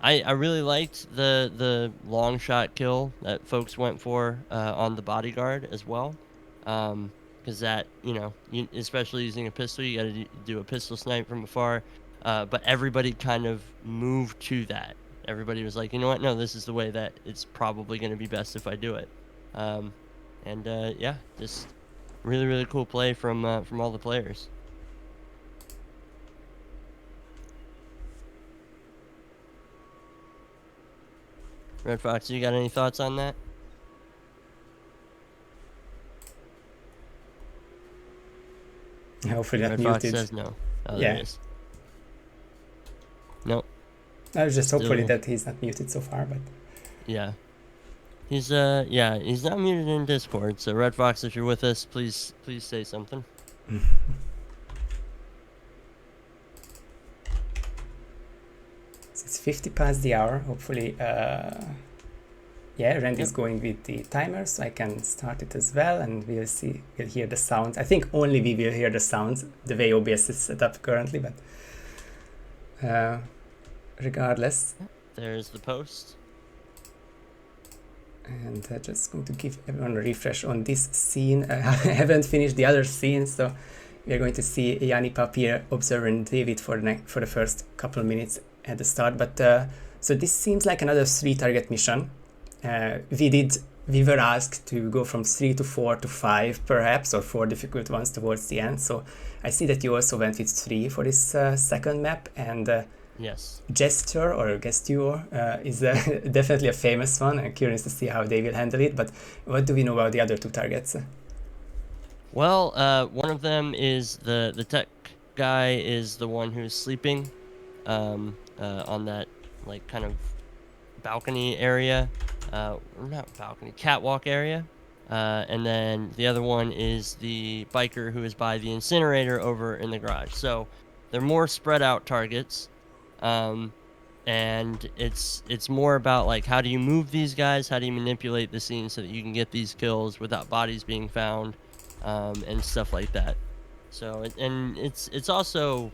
[SPEAKER 2] I really liked the long shot kill that folks went for on the bodyguard as well, because that, you know, especially using a pistol, you got to do a pistol snipe from afar, but everybody kind of moved to that. Everybody was like, you know what, no, this is the way that it's probably going to be best if I do it. Yeah, just really cool play from all the players. Redfox, you got any thoughts on that?
[SPEAKER 1] Hopefully not
[SPEAKER 2] Redfox
[SPEAKER 1] muted.
[SPEAKER 2] says no. Oh,
[SPEAKER 1] yeah.
[SPEAKER 2] There it is. Nope.
[SPEAKER 1] I was just hopefully that he's not muted so far, but
[SPEAKER 2] yeah, he's he's not muted in Discord. So Redfox, if you're with us, please say something.
[SPEAKER 1] So it's 50 past the hour. Hopefully, yeah, Randy's going with the timer, so I can start it as well, and we'll hear the sounds. I think only we will hear the sounds the way OBS is set up currently, but regardless.
[SPEAKER 2] There's the post.
[SPEAKER 1] And just going to give everyone a refresh on this scene. I haven't finished the other scene, so we are going to see Yanni Papier observing David for the first couple of minutes at the start. But so this seems like another 3-target mission. We were asked to go from 3 to 4 to 5 perhaps, or 4 difficult ones towards the end. So I see that you also went with 3 for this second map, and
[SPEAKER 2] yes,
[SPEAKER 1] Gesture or Gesture is definitely a famous one. I'm curious to see how they will handle it, but what do we know about the other 2 targets?
[SPEAKER 2] Well, one of them is the tech guy is the one who's sleeping on that, like, kind of balcony area, not balcony, catwalk area, and then the other one is the biker who is by the incinerator over in the garage. So they're more spread out targets, and it's more about, like, how do you move these guys, how do you manipulate the scene so that you can get these kills without bodies being found, and stuff like that. So it's also,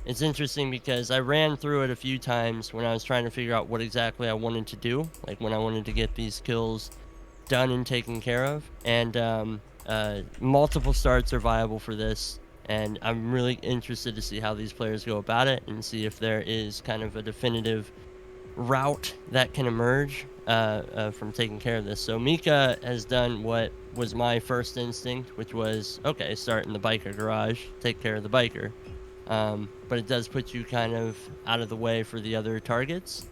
[SPEAKER 2] it's interesting because I ran through it a few times when I was trying to figure out what exactly I wanted to do, like when I wanted to get these kills done and taken care of. And multiple starts are viable for this, and I'm really interested to see how these players go about it and see if there is kind of a definitive route that can emerge from taking care of this. So Mika has done what was my first instinct, which was, okay, start in the biker garage, take care of the biker. But it does put you kind of out of the way for the other targets.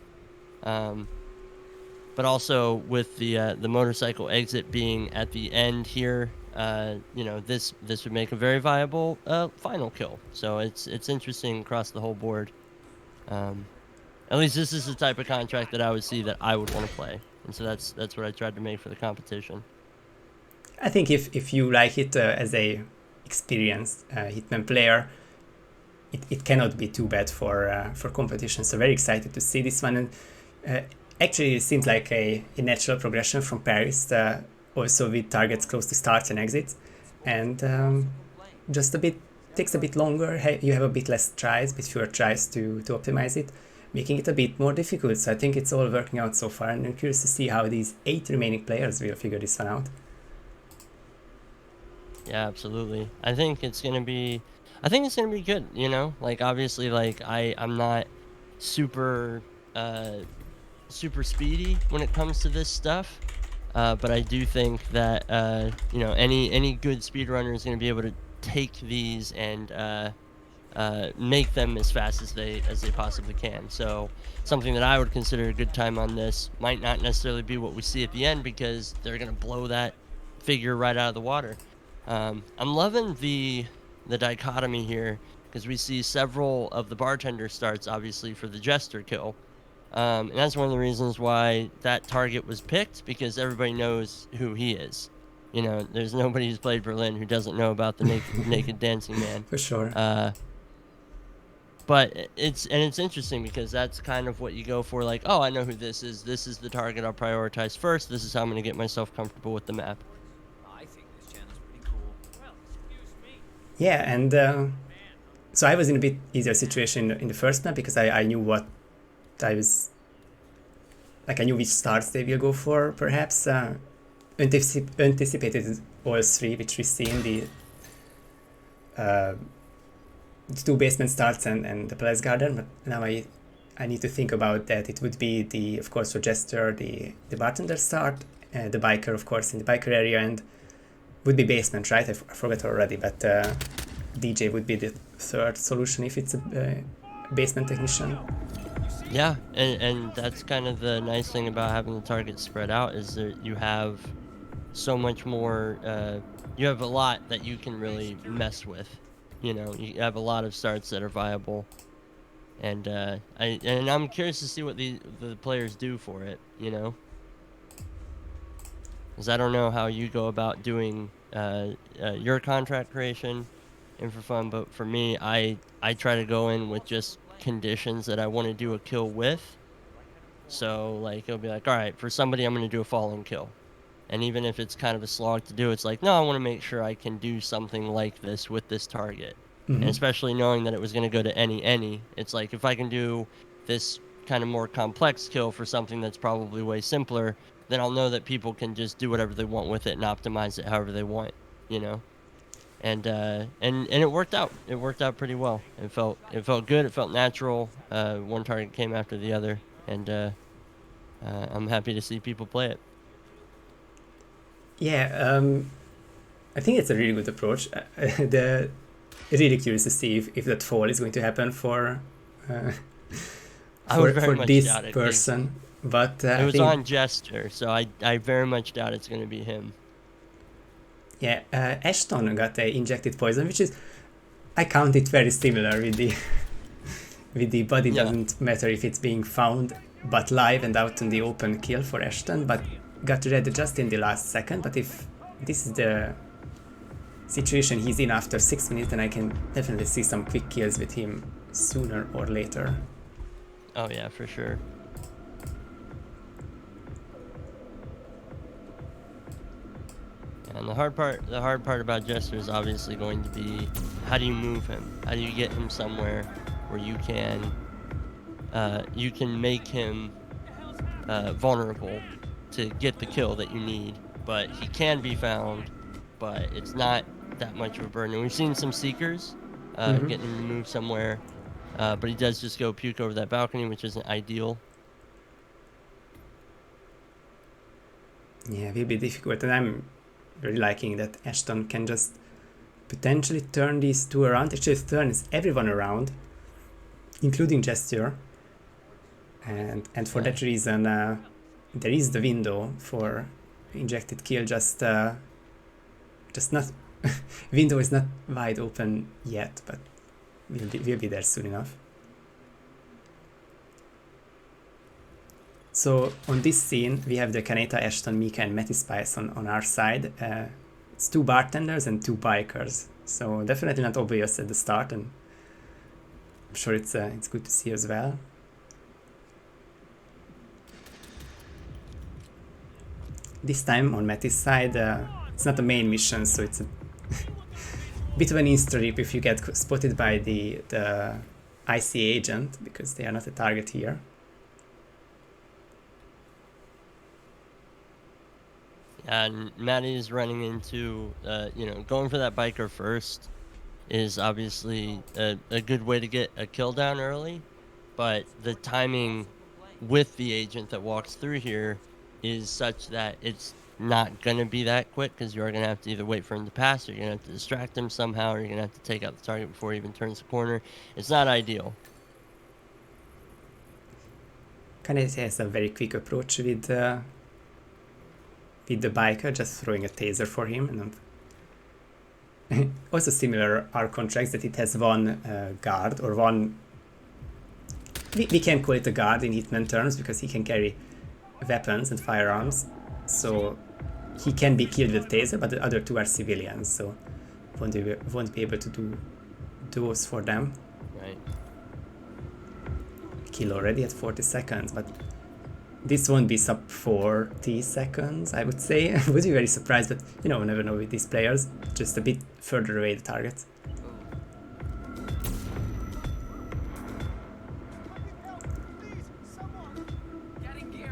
[SPEAKER 2] but also with the motorcycle exit being at the end here, this would make a very viable final kill. So it's interesting across the whole board. At least this is the type of contract that I would see that I would want to play, and so that's what I tried to make for the competition.
[SPEAKER 1] I think if you like it as a experienced Hitman player, it cannot be too bad for competition. So very excited to see this one, and actually it seems like a natural progression from Paris, also with targets close to starts and exits, and just takes a bit longer. You have a bit less tries, bit fewer tries to optimize it, making it a bit more difficult. So I think it's all working out so far, and I'm curious to see how these 8 remaining players will figure this one out.
[SPEAKER 2] Yeah, absolutely. I think it's gonna be good. Like obviously, like I'm not super super speedy when it comes to this stuff, but I do think that any good speedrunner is gonna be able to take these and make them as fast as they possibly can. So something that I would consider a good time on this might not necessarily be what we see at the end, because they're gonna blow that figure right out of the water. I'm loving the dichotomy here, because we see several of the bartender starts obviously for the jester kill, and that's one of the reasons why that target was picked, because everybody knows who he is. There's nobody who's played Berlin who doesn't know about the naked dancing man.
[SPEAKER 1] For sure.
[SPEAKER 2] But it's interesting, because that's kind of what you go for. Like, oh, I know who this is. This is the target I'll prioritize first. This is how I'm going to get myself comfortable with the map.
[SPEAKER 4] I think this channel's pretty cool. Well, excuse me.
[SPEAKER 1] Yeah, and so I was in a bit easier situation in the first map, because I knew what I was... Like, I knew which starts they will go for, perhaps. Anticipated all 3, which we see in the 2 basement starts and the Palace Garden, but now I need to think about that. It would be of course, for Jester, the bartender start, the biker, of course, in the biker area, and would be basement, right? I forgot already, but DJ would be the third solution if it's a basement technician.
[SPEAKER 2] Yeah, and that's kind of the nice thing about having the targets spread out, is that you have so much more, you have a lot that you can really mess with. You have a lot of starts that are viable, and I'm curious to see what the players do for it. Because I don't know how you go about doing your contract creation and for fun, but for me, I try to go in with just conditions that I want to do a kill with. So like it'll be like, all right, for somebody I'm going to do a falling kill, and even if it's kind of a slog to do, it's like, no, I want to make sure I can do something like this with this target. And especially knowing that it was going to go to any, it's like, if I can do this kind of more complex kill for something that's probably way simpler, then I'll know that people can just do whatever they want with it and optimize it however they want, and it worked out. It worked out pretty well. It felt good. It felt natural. One target came after the other, and I'm happy to see people play it.
[SPEAKER 1] Yeah, I think it's a really good approach. Really curious to see if that fall is going to happen for this person. But
[SPEAKER 2] it was on Jester, so I very much doubt it's going to be him.
[SPEAKER 1] Yeah, Ashton got injected poison, which is, I count it very similar with the body. Yeah. Doesn't matter if it's being found, but live and out in the open kill for Ashton, but got red just in the last second. But if this is the situation he's in after 6 minutes, then I can definitely see some quick kills with him sooner or later.
[SPEAKER 2] Oh yeah, for sure. And the hard part about Jester is obviously going to be, how do you move him? How do you get him somewhere where you can make him vulnerable to get the kill that you need, but he can be found, but it's not that much of a burden. And we've seen some Seekers getting him to move somewhere, but he does just go puke over that balcony, which isn't ideal.
[SPEAKER 1] Yeah, it will be difficult, and I'm really liking that Ashton can just potentially turn these 2 around. Actually, turns everyone around, including Gesture, and for that reason there is the window for injected kill, just not window is not wide open yet, but we'll be there soon enough. So on this scene we have the Kanata, Ashton, Mika and Matty Spice on our side. It's 2 bartenders and 2 bikers, so definitely not obvious at the start, and I'm sure it's good to see as well. This time on Matty's side, it's not a main mission, so it's a bit of an Easter egg if you get spotted by the IC agent, because they are not a target here.
[SPEAKER 2] And Maddie's running into, going for that biker first is obviously a good way to get a kill down early, but the timing with the agent that walks through here is such that it's not going to be that quick, because you're going to have to either wait for him to pass, or you're going to have to distract him somehow, or you're going to have to take out the target before he even turns the corner. It's not ideal.
[SPEAKER 1] Kanata has a very quick approach with the biker, just throwing a taser for him. And also similar are contracts that it has one guard, or one, we can call it a guard in Hitman terms, because he can carry weapons and firearms, so he can be killed with a taser, but the other 2 are civilians, so won't be able to do those for them.
[SPEAKER 2] Right.
[SPEAKER 1] Kill already at 40 seconds, but this won't be sub 40 seconds, I would say. I would be very surprised, but you know, never know with these players. Just a bit further away the target.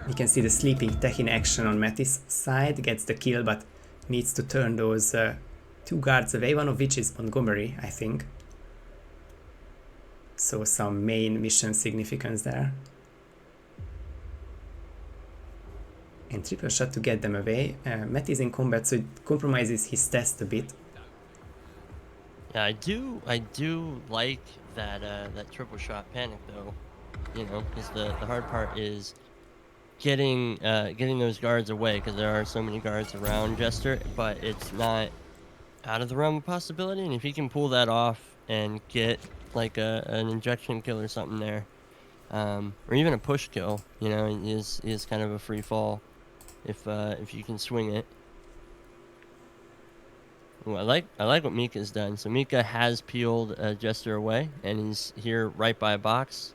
[SPEAKER 1] You can see the sleeping tech in action on Matty's side, gets the kill, but needs to turn those 2 guards away, one of which is Montgomery, I think. So some main mission significance there. And triple shot to get them away. Matt is in combat, so it compromises his test a bit.
[SPEAKER 2] Yeah, I do like that that triple shot panic though, because the hard part is getting those guards away, because there are so many guards around Jester, but it's not out of the realm of possibility. And if he can pull that off and get like an injection kill or something there, or even a push kill, is kind of a free fall if you can swing it. Ooh, I like what Mika's done. So Mika has peeled Jester away, and he's here right by a box.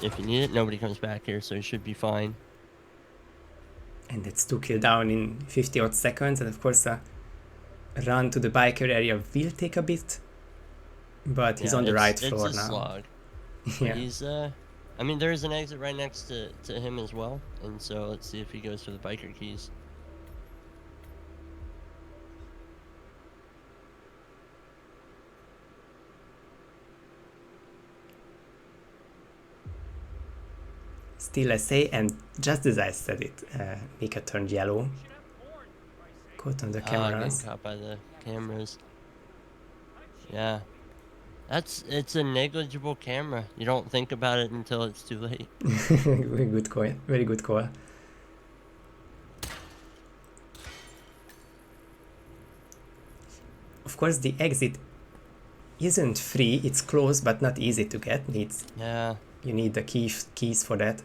[SPEAKER 2] If you need it, nobody comes back here, so he should be fine.
[SPEAKER 1] And that's 2 kill down in 50 odd seconds, and of course a run to the biker area will take a bit, but he's on the right floor
[SPEAKER 2] it's a
[SPEAKER 1] now.
[SPEAKER 2] Slog.
[SPEAKER 1] Yeah.
[SPEAKER 2] He's there is an exit right next to him as well, and so let's see if he goes for the biker keys.
[SPEAKER 1] Still SA, and just as I said it, Mika turned yellow. Caught on the cameras.
[SPEAKER 2] Caught by the cameras. Yeah. It's a negligible camera. You don't think about it until it's too late.
[SPEAKER 1] Very good call. Very good call. Of course, the exit isn't free. It's close, but not easy to get. You need the keys for that.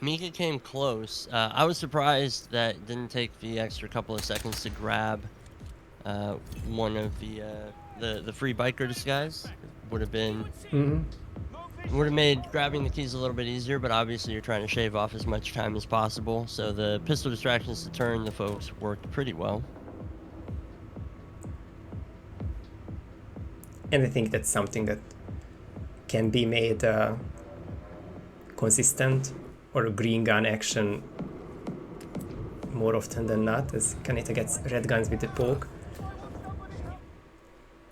[SPEAKER 2] Mika came close. I was surprised that it didn't take the extra couple of seconds to grab one of the free biker disguise. Would have made grabbing the keys a little bit easier, but obviously you're trying to shave off as much time as possible. So the pistol distractions to turn the folks worked pretty well.
[SPEAKER 1] And I think that's something that can be made consistent, or a green gun action more often than not, as Kanata gets red guns with the poke.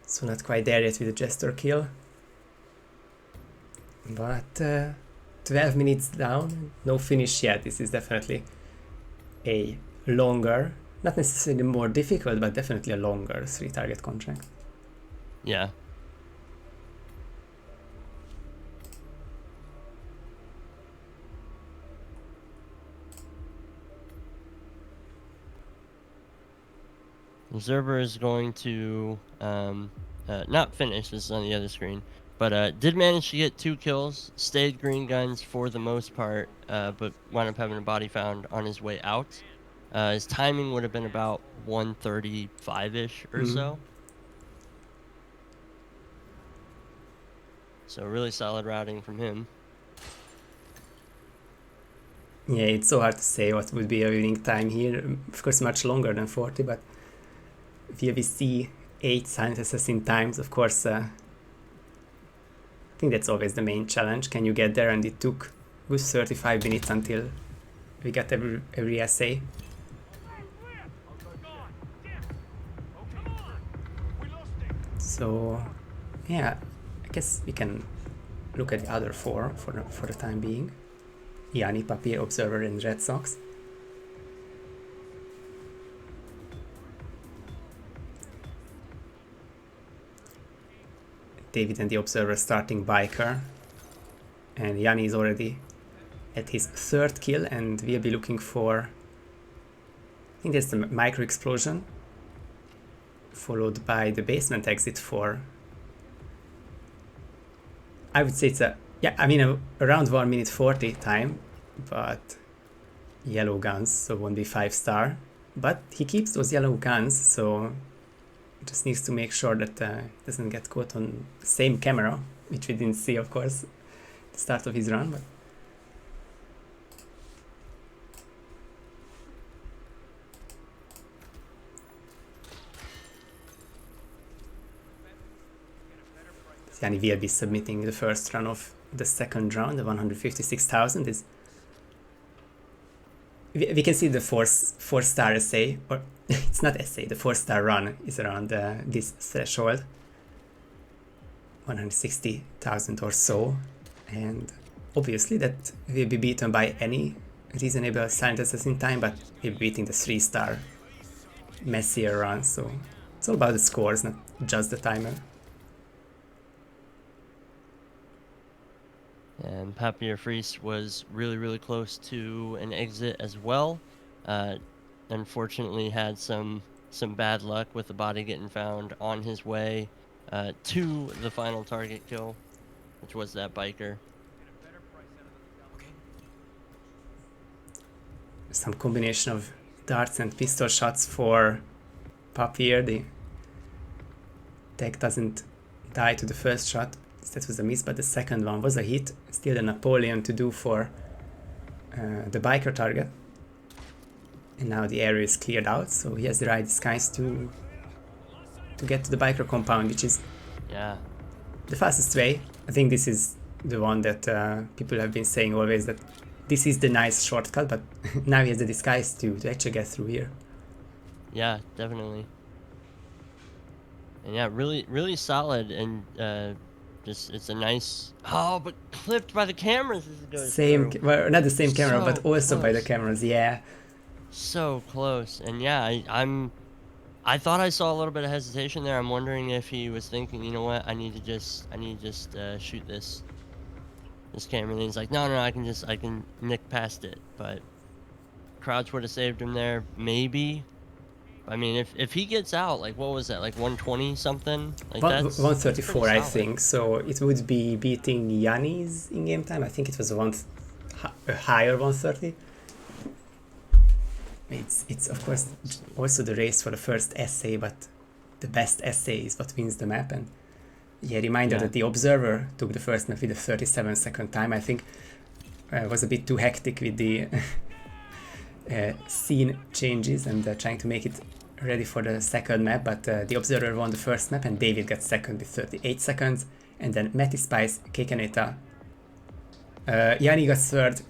[SPEAKER 1] So not quite there yet with the Jester kill. But 12 minutes down, no finish yet. This is definitely a longer, not necessarily more difficult, but definitely a longer 3-target contract.
[SPEAKER 2] Yeah. Observer is going to not finish. This is on the other screen, but did manage to get 2 kills. Stayed green guns for the most part, but wound up having a body found on his way out. His timing would have been about 135-ish or so. So really solid routing from him.
[SPEAKER 1] Yeah, it's so hard to say what would be a winning time here. Of course, much longer than 40, but here we see 8 silent assassin times. Of course, I think that's always the main challenge. Can you get there? And it took good 35 minutes until we got every essay. So, yeah, I guess we can look at the other 4 for the time being. Yanni, Papier, Observer, and Red Sox. David and the Observer starting Biker. And Yanni is already at his 3rd kill, and we'll be looking for... I think that's the micro explosion, followed by the basement exit for... I would say it's a... Yeah, I mean, around 1 minute 40 time, but yellow guns, so won't be 5-star. But he keeps those yellow guns, so just needs to make sure that it doesn't get caught on the same camera, which we didn't see, of course, at the start of his run. But Yanni will be submitting the first run of the second round. The 156,000 is... We can see the 4-star essay, or it's not essay, the 4-star run is around this threshold, 160,000 or so, and obviously that will be beaten by any reasonable silent assassin time, but we'll be beating the 3-star messier run, so it's all about the scores, not just the timer.
[SPEAKER 2] And Papier Fries was really, really close to an exit as well. Unfortunately had some bad luck with the body getting found on his way to the final target kill, which was that biker.
[SPEAKER 1] Some combination of darts and pistol shots for Papier. The tech doesn't die to the first shot. That was a miss, but the second one was a hit. Still a Napoleon to do for the biker target. And now the area is cleared out, so he has the right disguise to get to the biker compound, which is the fastest way. I think this is the one that people have been saying always, that this is the nice shortcut, but now he has the disguise to actually get through here.
[SPEAKER 2] Yeah, definitely. And yeah, really, really solid, and just it's a nice... Oh, but clipped by the cameras as it goes
[SPEAKER 1] Same,
[SPEAKER 2] through.
[SPEAKER 1] well, not the same camera,
[SPEAKER 2] So
[SPEAKER 1] but also by the
[SPEAKER 2] close.
[SPEAKER 1] cameras, yeah.
[SPEAKER 2] So close. And yeah, I thought I saw a little bit of hesitation there. I'm wondering if he was thinking, you know what, I need to just shoot this camera. And he's like, no, I can nick past it. But Crouch would have saved him there, maybe. I mean, if he gets out, like, what was that, like 120 something? Like that's
[SPEAKER 1] 134, I
[SPEAKER 2] solid.
[SPEAKER 1] think. So it would be beating Yanni's in-game time. I think it was a higher 130. It's of course also the race for the first essay, but the best essay is what wins the map. And yeah, reminder that the Observer took the first map with a 37-second time. I think was a bit too hectic with the scene changes and trying to make it ready for the second map, but the Observer won the first map and David got second with 38 seconds, and then Matty Spice, Kekaneta, Yanni got third,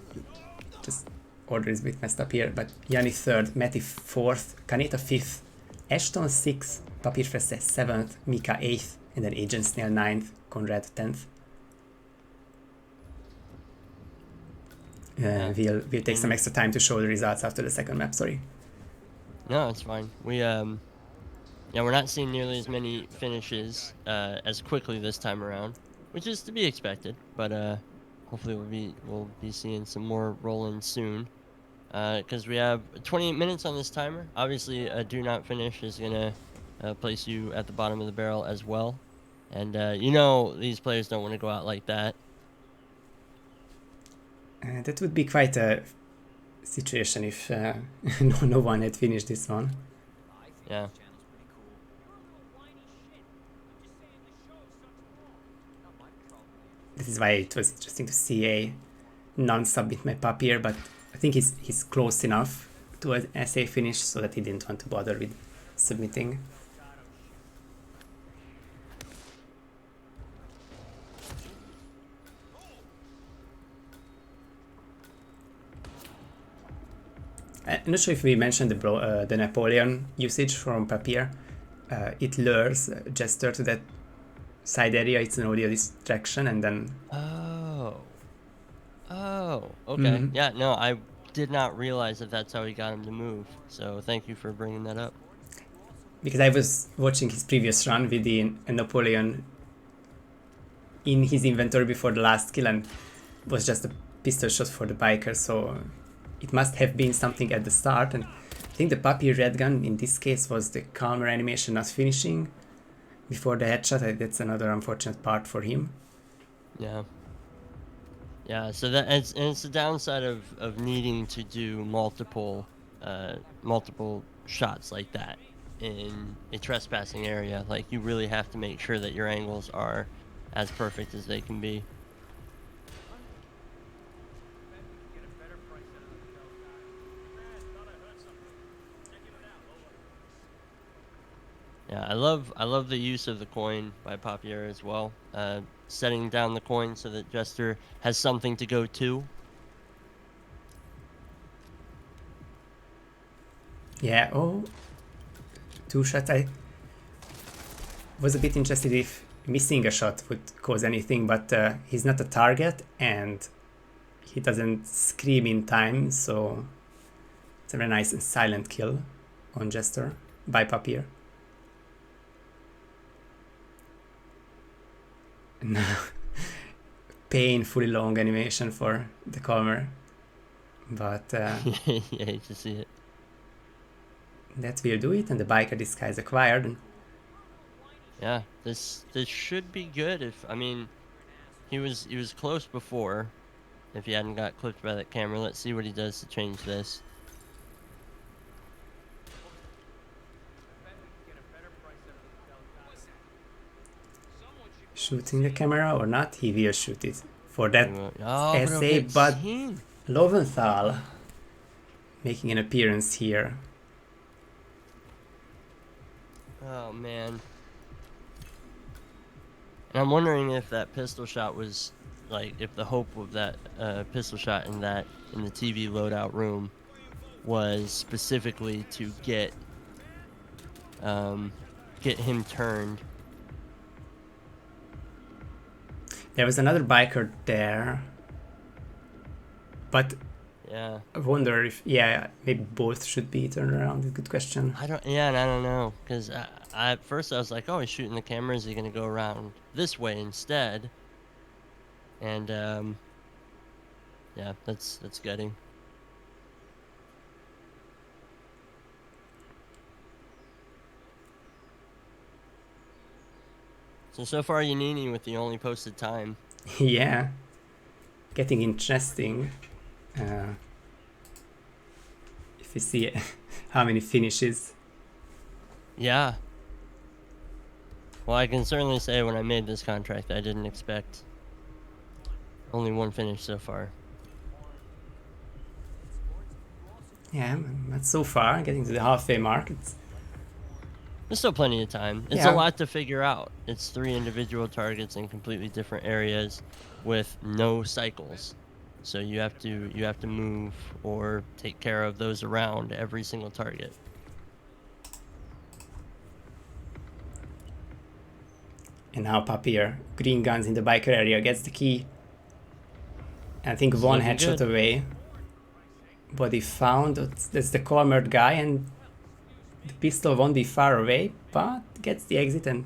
[SPEAKER 1] just order is a bit messed up here, but Yanni third, Matty fourth, Kaneta fifth, Ashton sixth, Papir Feste seventh, Mika eighth, and then Agent Snail ninth, Conrad 10th. We'll take some extra time to show the results after the second map, sorry.
[SPEAKER 2] No, it's fine. We yeah, we're not seeing nearly as many finishes as quickly this time around, which is to be expected. But hopefully we'll be seeing some more rolling soon. because we have 28 minutes on this timer. Obviously, a do not finish is going to place you at the bottom of the barrel as well. And you know these players don't want to go out like that.
[SPEAKER 1] That would be quite a situation if no one had finished this one.
[SPEAKER 4] I think
[SPEAKER 2] Yeah.
[SPEAKER 4] this channel's pretty cool. Not my problem.
[SPEAKER 1] This is why it was interesting to see a non-submit my papier, but I think he's close enough to an essay finish so that he didn't want to bother with submitting. I'm not sure if we mentioned the Napoleon usage from Papier. It lures Jester to that side area. It's an audio distraction, and then
[SPEAKER 2] Oh, okay. Yeah, no, I did not realize that that's how he got him to move. So thank you for bringing that up.
[SPEAKER 1] because I was watching his previous run with the Napoleon in his inventory before the last kill, and it was just a pistol shot for the biker, so it must have been something at the start. And I think the Papier red gun in this case was the calmer animation not finishing before the headshot. That's another unfortunate part for him.
[SPEAKER 2] Yeah. Yeah, so it's the downside of needing to do multiple shots like that in a trespassing area. Like, you really have to make sure that your angles are as perfect as they can be. Yeah, I love the use of the coin by Papier as well. Setting down the coin so that Jester has something to go to.
[SPEAKER 1] Yeah, oh, 2 shots. I was a bit interested if missing a shot would cause anything, but he's not a target and he doesn't scream in time, so it's a very nice and silent kill on Jester by Papier. Now, painfully long animation for the calmer, but
[SPEAKER 2] Yeah, you to see it.
[SPEAKER 1] that will do it, and the biker disguise acquired.
[SPEAKER 2] Yeah, this should be good. If I mean, he was close before. If he hadn't got clipped by that camera, let's see what he does to change this.
[SPEAKER 1] Shooting the camera or not, he will shoot it for that
[SPEAKER 2] Oh,
[SPEAKER 1] essay, but
[SPEAKER 2] 15.
[SPEAKER 1] Loventhal making an appearance here.
[SPEAKER 2] Oh man. And I'm wondering if that pistol shot was like, if the hope of that pistol shot in the TV loadout room was specifically to get him turned.
[SPEAKER 1] There was another biker there, but
[SPEAKER 2] Yeah.
[SPEAKER 1] I wonder if, yeah, maybe both should be turned around. Good question.
[SPEAKER 2] I don't know, because at first I was like, oh, he's shooting the camera. Is he going to go around this way instead? And yeah, that's gutting. So far, Yanini with the only posted time.
[SPEAKER 1] Yeah, getting interesting. If you see how many finishes.
[SPEAKER 2] Yeah. Well, I can certainly say when I made this contract, I didn't expect only one finish so far.
[SPEAKER 1] Yeah, but so far, getting to the halfway mark,
[SPEAKER 2] There's still plenty of time. It's
[SPEAKER 1] Yeah.
[SPEAKER 2] a lot to figure out. It's 3 individual targets in completely different areas with no cycles. So you have to move or take care of those around every single target.
[SPEAKER 1] and now Papier, green guns in the biker area, gets the key. I think
[SPEAKER 2] It's
[SPEAKER 1] one
[SPEAKER 2] looking
[SPEAKER 1] headshot
[SPEAKER 2] good.
[SPEAKER 1] away. Body found, that's the cornered guy, and the pistol won't be far away, but gets the exit, and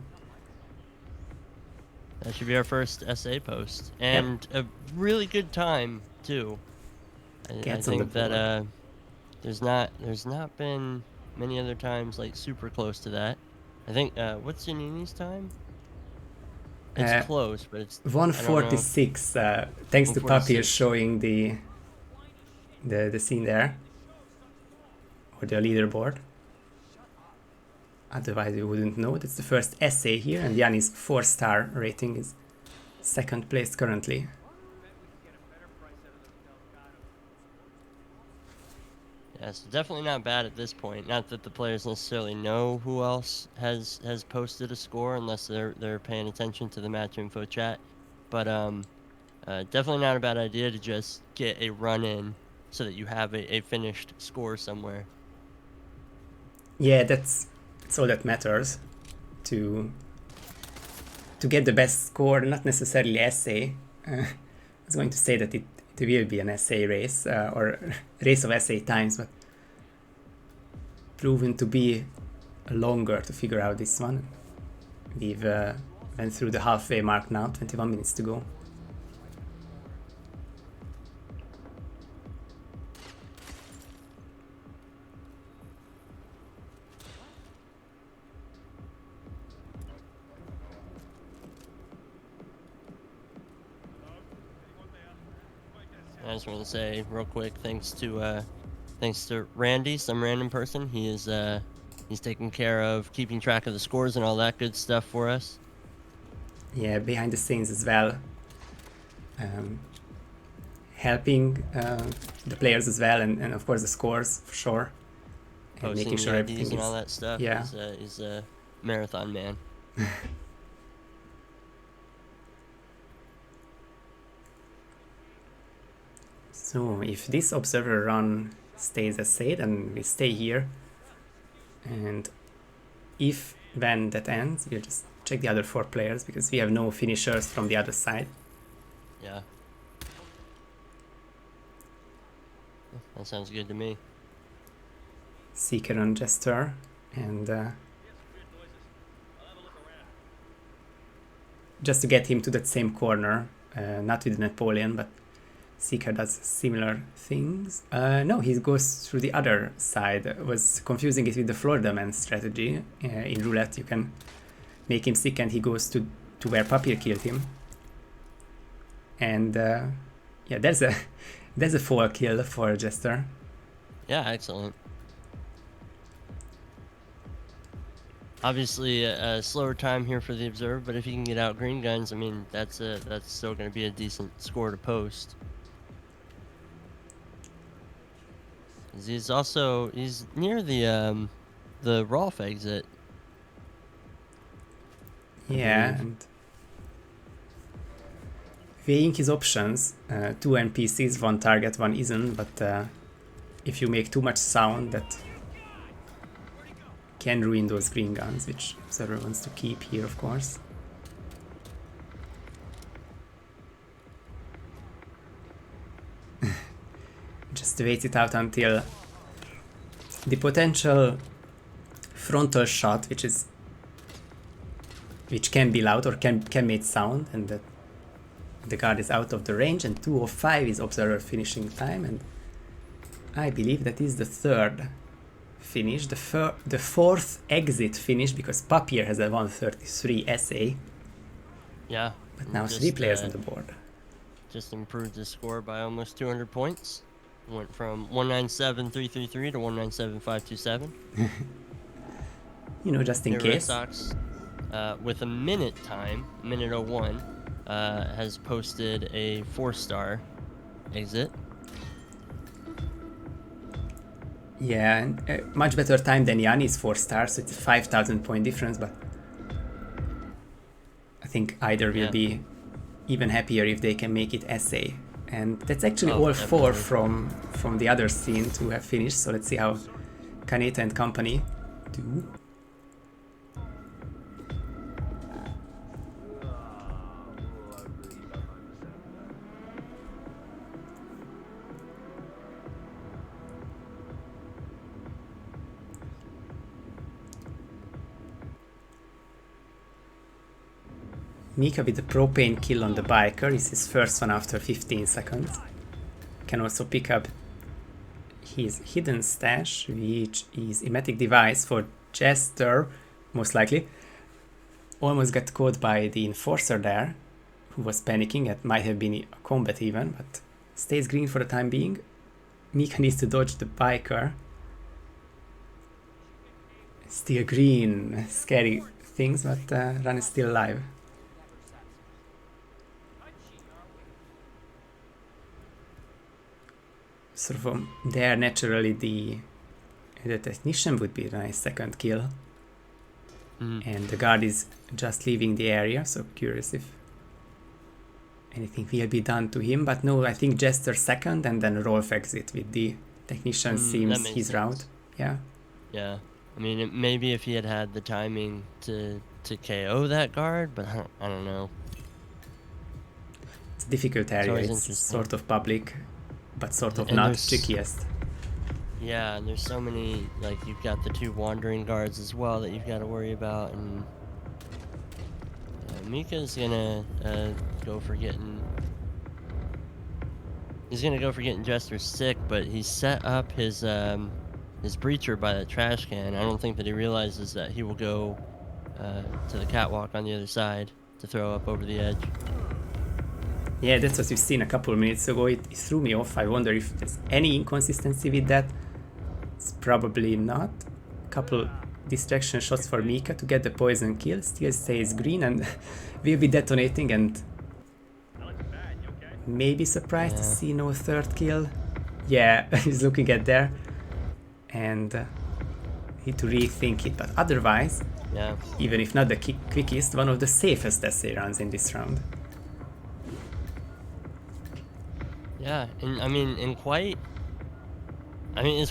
[SPEAKER 2] That should be our first SA post, and a really good time too. I
[SPEAKER 1] Gets on the
[SPEAKER 2] think that
[SPEAKER 1] board.
[SPEAKER 2] There's not been many other times like super close to that. I think what's Yanini's time? It's
[SPEAKER 1] Uh,
[SPEAKER 2] close, but it's I don't know.
[SPEAKER 1] 146. Thanks to Papier
[SPEAKER 2] 146.
[SPEAKER 1] showing the scene there, or the leaderboard. Otherwise, you wouldn't know. That's the first essay here, and Yanni's 4-star rating is second place currently.
[SPEAKER 2] Yeah, so definitely not bad at this point. Not that the players necessarily know who else has posted a score unless they're paying attention to the match info chat. But definitely not a bad idea to just get a run in so that you have a finished score somewhere.
[SPEAKER 1] Yeah, that's all that matters. To get the best score, not necessarily essay. I was going to say that it will be an essay race, or race of essay times, but proven to be longer to figure out this one. We've went through the halfway mark now, 21 minutes to go.
[SPEAKER 2] I just want to say real quick, thanks to Randy, some random person. He is he's taking care of keeping track of the scores and all that good stuff for us.
[SPEAKER 1] Yeah, behind the scenes as well, helping the players as well, and of course the scores for sure, and
[SPEAKER 2] Posting
[SPEAKER 1] making sure
[SPEAKER 2] the
[SPEAKER 1] everything
[SPEAKER 2] IDs and
[SPEAKER 1] is
[SPEAKER 2] all that stuff.
[SPEAKER 1] yeah.
[SPEAKER 2] He's a marathon man.
[SPEAKER 1] So if this observer run stays as said, then we stay here, and if when that ends, we'll just check the other 4 players because we have no finishers from the other side.
[SPEAKER 2] Yeah. That sounds good to me.
[SPEAKER 1] Seeker on Jester, and just to get him to that same corner, not with Napoleon, but Seeker does similar things. No, he goes through the other side. I was confusing it with the Florida Man strategy. In roulette, you can make him sick and he goes to where Papier killed him. And yeah, there's a 4 kill for Jester.
[SPEAKER 2] Yeah, excellent. Obviously, a slower time here for the Observer, but if he can get out green guns, I mean, that's still going to be a decent score to post. He's near the Rolf exit.
[SPEAKER 1] Yeah, and weighing his options, 2 NPCs, 1 target, 1 isn't, but if you make too much sound, that can ruin those green guns, which Observer wants to keep here, of course. Just wait it out until the potential frontal shot, which can be loud or can make sound, and that the guard is out of the range, and 2:05 is Observer finishing time, and I believe that is the 3rd finish, the 4th exit finish, because Papier has a 133 SA.
[SPEAKER 2] Yeah.
[SPEAKER 1] But now 3 players on the board.
[SPEAKER 2] Just improved his score by almost 200 points. Went from 197,333 to 197,527.
[SPEAKER 1] You know, just in case.
[SPEAKER 2] Redfox, with a minute time, minute 01, has posted a 4-star exit.
[SPEAKER 1] Yeah, and much better time than Yanni's 4 stars, so it's a 5,000 point difference, but I think either will be even happier if they can make it essay. And that's actually all
[SPEAKER 2] definitely.
[SPEAKER 1] 4 from the other scene to have finished, so let's see how Kaneta and company do. Mika with the propane kill on the biker is his first one after 15 seconds. Can also pick up his hidden stash, which is emetic device for Jester, most likely. Almost got caught by the enforcer there, who was panicking. It might have been a combat even, but stays green for the time being. Mika needs to dodge the biker. Still green, scary things, but Ran is still alive. So from there, naturally, the technician would be a nice second kill. And the guard is just leaving the area, so curious if anything will be done to him. But no, I think Jester second, and then Rolf exit with the technician seems his route. Yeah.
[SPEAKER 2] Yeah. I mean, maybe if he had the timing to KO that guard, but I don't know.
[SPEAKER 1] It's a difficult area. It's sort of public, but sort of not trickiest.
[SPEAKER 2] Yeah, and there's so many, like, you've got the 2 wandering guards as well that you've got to worry about, and Mika's gonna go for getting... He's gonna go for getting Jester sick, but he set up his breacher by the trash can. I don't think that he realizes that he will go to the catwalk on the other side to throw up over the edge.
[SPEAKER 1] Yeah, that's what we've seen a couple of minutes ago. It threw me off. I wonder if there's any inconsistency with that. It's probably not. Couple distraction shots for Mika to get the poison kill. Still stays green and will be detonating, and maybe surprised to see no third kill. Yeah, he's looking at there and need to rethink it. But otherwise, even if not the quickest, one of the safest essay runs in this round.
[SPEAKER 2] Yeah, and I mean, it's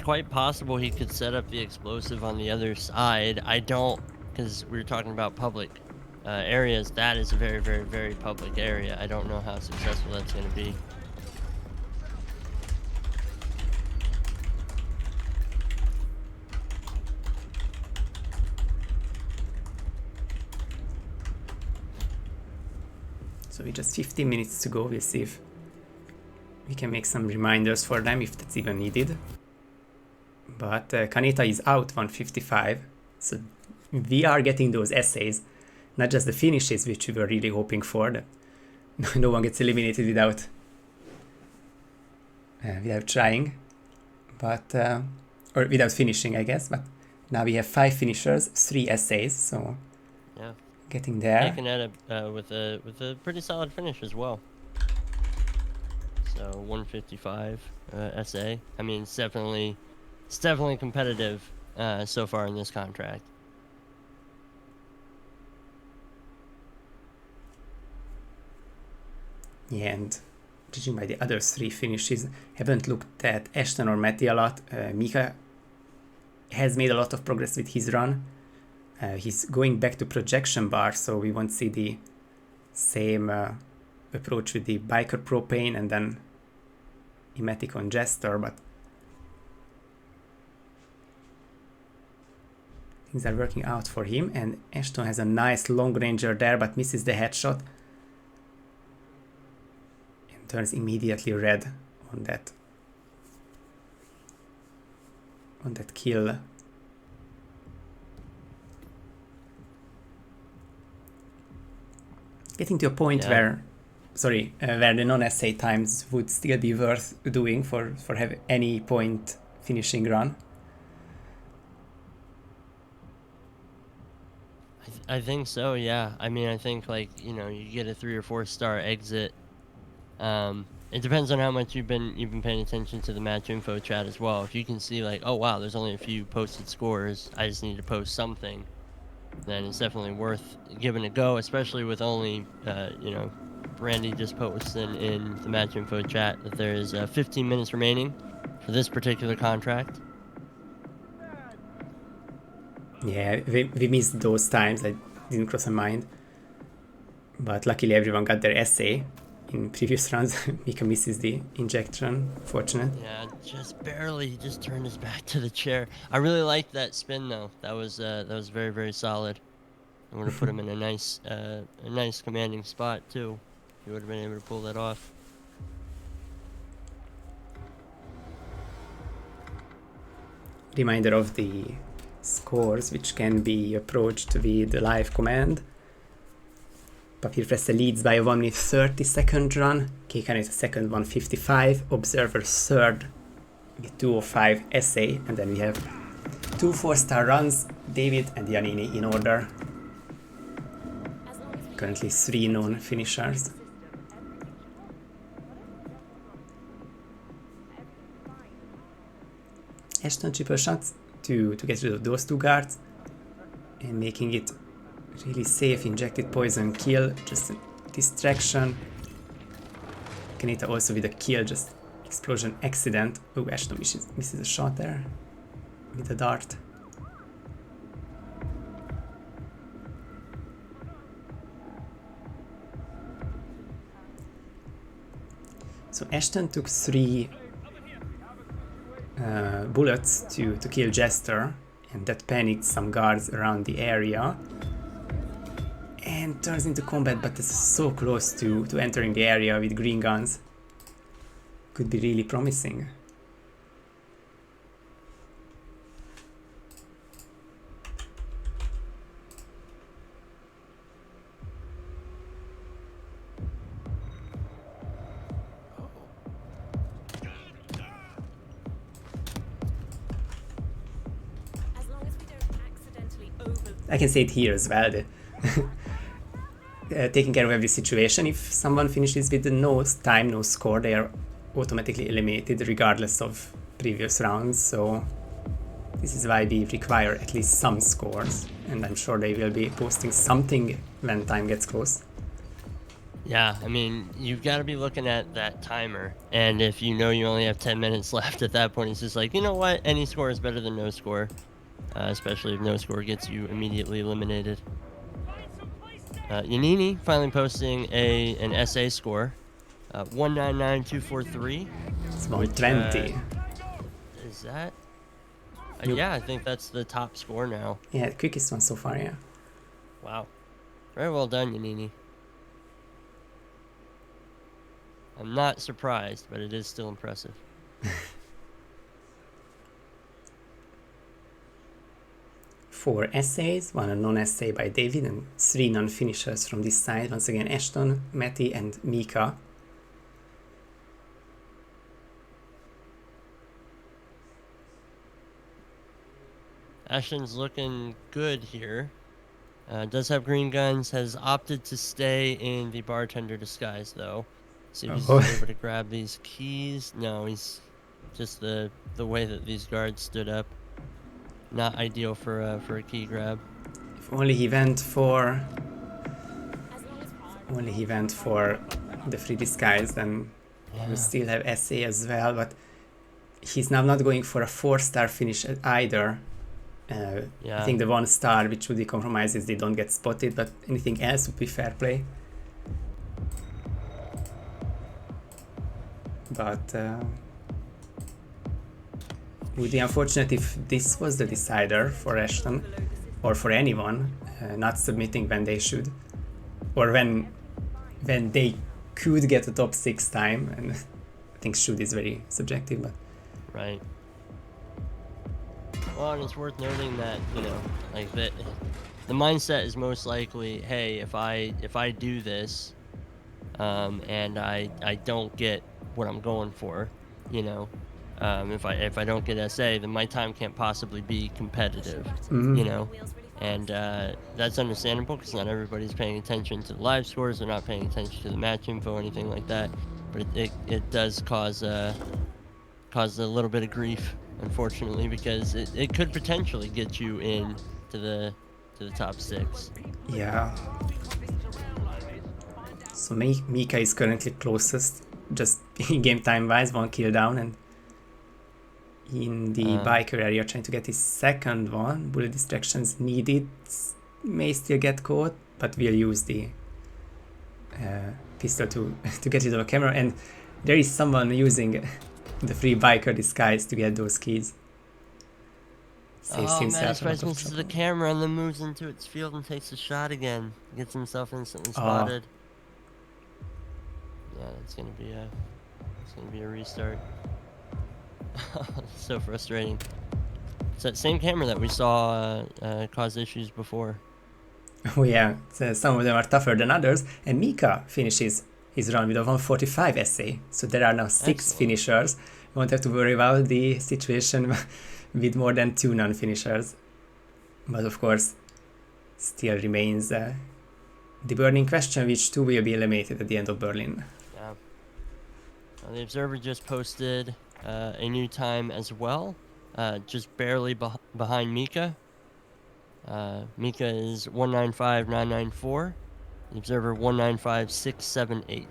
[SPEAKER 2] quite possible he could set up the explosive on the other side. I don't, because we were talking about public areas. That is a very, very, very public area. I don't know how successful that's going to be.
[SPEAKER 1] So with just 15 minutes to go, we'll see if we can make some reminders for them, if that's even needed. But Kaneta is out 155, so we are getting those essays, not just the finishes, which we were really hoping for, that no one gets eliminated without trying, but or without finishing, I guess. But now we have 5 finishers, 3 essays, so
[SPEAKER 2] yeah,
[SPEAKER 1] getting there.
[SPEAKER 2] Taking that with a pretty solid finish as well. So 155 SA. I mean, it's definitely competitive so far in this contract.
[SPEAKER 1] Yeah, and judging by the other 3 finishes, haven't looked at Ashton or Matty a lot. Mika has made a lot of progress with his run. He's going back to projection bar, so we won't see the same approach with the biker propane and then emetic on Jester, but things are working out for him. And Ashton has a nice long ranger there, but misses the headshot and turns immediately red on that kill. Getting to a point where the non-essay times would still be worth doing for have any point finishing run.
[SPEAKER 2] I think so, yeah. I mean, I think, like, you know, you get a 3 or 4 star exit. It depends on how much you've been paying attention to the match info chat as well. If you can see, like, oh wow, there's only a few posted scores, I just need to post something, then it's definitely worth giving a go, especially with only, you know, Brandy just posted in the match info chat that there is 15 minutes remaining for this particular contract.
[SPEAKER 1] Yeah, we missed those times. I didn't cross my mind. But luckily everyone got their essay in previous rounds. Mika misses the injection, fortunate.
[SPEAKER 2] Yeah, just barely. He just turned his back to the chair. I really liked that spin though. That was very, very solid. I'm gonna put him in a nice commanding spot too. He would have been able to pull that off.
[SPEAKER 1] reminder of the scores, which can be approached with the live command. Papir Presse leads by a 1 minute 30 second run, Keikan is a second 1:55, Observer third with 2:05 essay, and then we have 2 4-star runs, David and Janini in order. Currently 3 known finishers. Ashton triple shots to get rid of those 2 guards and making it really safe. Injected poison kill, just a distraction. Kanita also with a kill, just explosion accident. Oh, Ashton misses a shot there with a dart. So Ashton took 3 bullets to kill Jester, and that panicked some guards around the area and turns into combat, but it's so close to entering the area with green guns. Could be really promising. I can say it here as well. Taking care of every situation. If someone finishes with no time, no score, they are automatically eliminated regardless of previous rounds. So this is why we require at least some scores, and I'm sure they will be posting something when time gets close.
[SPEAKER 2] Yeah, I mean, you've got to be looking at that timer, and if you know you only have 10 minutes left at that point, it's just like, you know what, any score is better than no score. Especially if no score gets you immediately eliminated. Yanini finally posting an SA score, 199,243.
[SPEAKER 1] It's 120.
[SPEAKER 2] Is that? Yeah, I think that's the top score now.
[SPEAKER 1] Yeah, the quickest one so far, yeah.
[SPEAKER 2] Wow. Very well done, Yanini. I'm not surprised, but it is still impressive.
[SPEAKER 1] 4 essays, 1 a non-essay by David, and 3 non-finishers from this side. Once again, Ashton, Matty, and Mika.
[SPEAKER 2] Ashton's looking good here. Does have green guns, has opted to stay in the bartender disguise though. See if he's able to grab these keys. No, he's just the way that these guards stood up. Not ideal for a key grab.
[SPEAKER 1] If only he went for the free disguise, then he would still have SA as well, but he's now not going for a 4-star finish either. I think the 1-star, which would be compromised, is they don't get spotted, but anything else would be fair play. But would be unfortunate if this was the decider for Ashton, or for anyone, not submitting when they should, or when they could get a top 6 time, and I think should is very subjective, but...
[SPEAKER 2] Right. Well, and it's worth noting that, you know, like that, the mindset is most likely, hey, if I do this, and I don't get what I'm going for, you know, if I don't get SA, then my time can't possibly be competitive, you know, and that's understandable because not everybody's paying attention to the live scores, they're not paying attention to the match info, anything like that, but it does cause a little bit of grief, unfortunately, because it could potentially get you in to the top 6.
[SPEAKER 1] Yeah. So Mika is currently closest, just game time wise, 1 kill down, and in the biker area trying to get his second one. Bullet distractions needed, may still get caught, but we'll use the pistol to get rid of a camera, and there is someone using the free biker disguise to get those keys. Saves himself a lot of
[SPEAKER 2] misses the camera and then moves into its field and takes a shot again. Gets himself instantly spotted. Yeah, it's gonna be a restart. So frustrating. It's that same camera that we saw cause issues before.
[SPEAKER 1] Oh yeah, so some of them are tougher than others, and Mika finishes his run with a 145 essay, so there are now 6
[SPEAKER 2] Excellent.
[SPEAKER 1] finishers. You won't have to worry about the situation with more than 2 non-finishers. But of course, still remains the burning question, which 2 will be eliminated at the end of Berlin.
[SPEAKER 2] Yeah. The Observer just posted a new time as well, just barely behind Mika. Mika is 195.994. The Observer 195.678.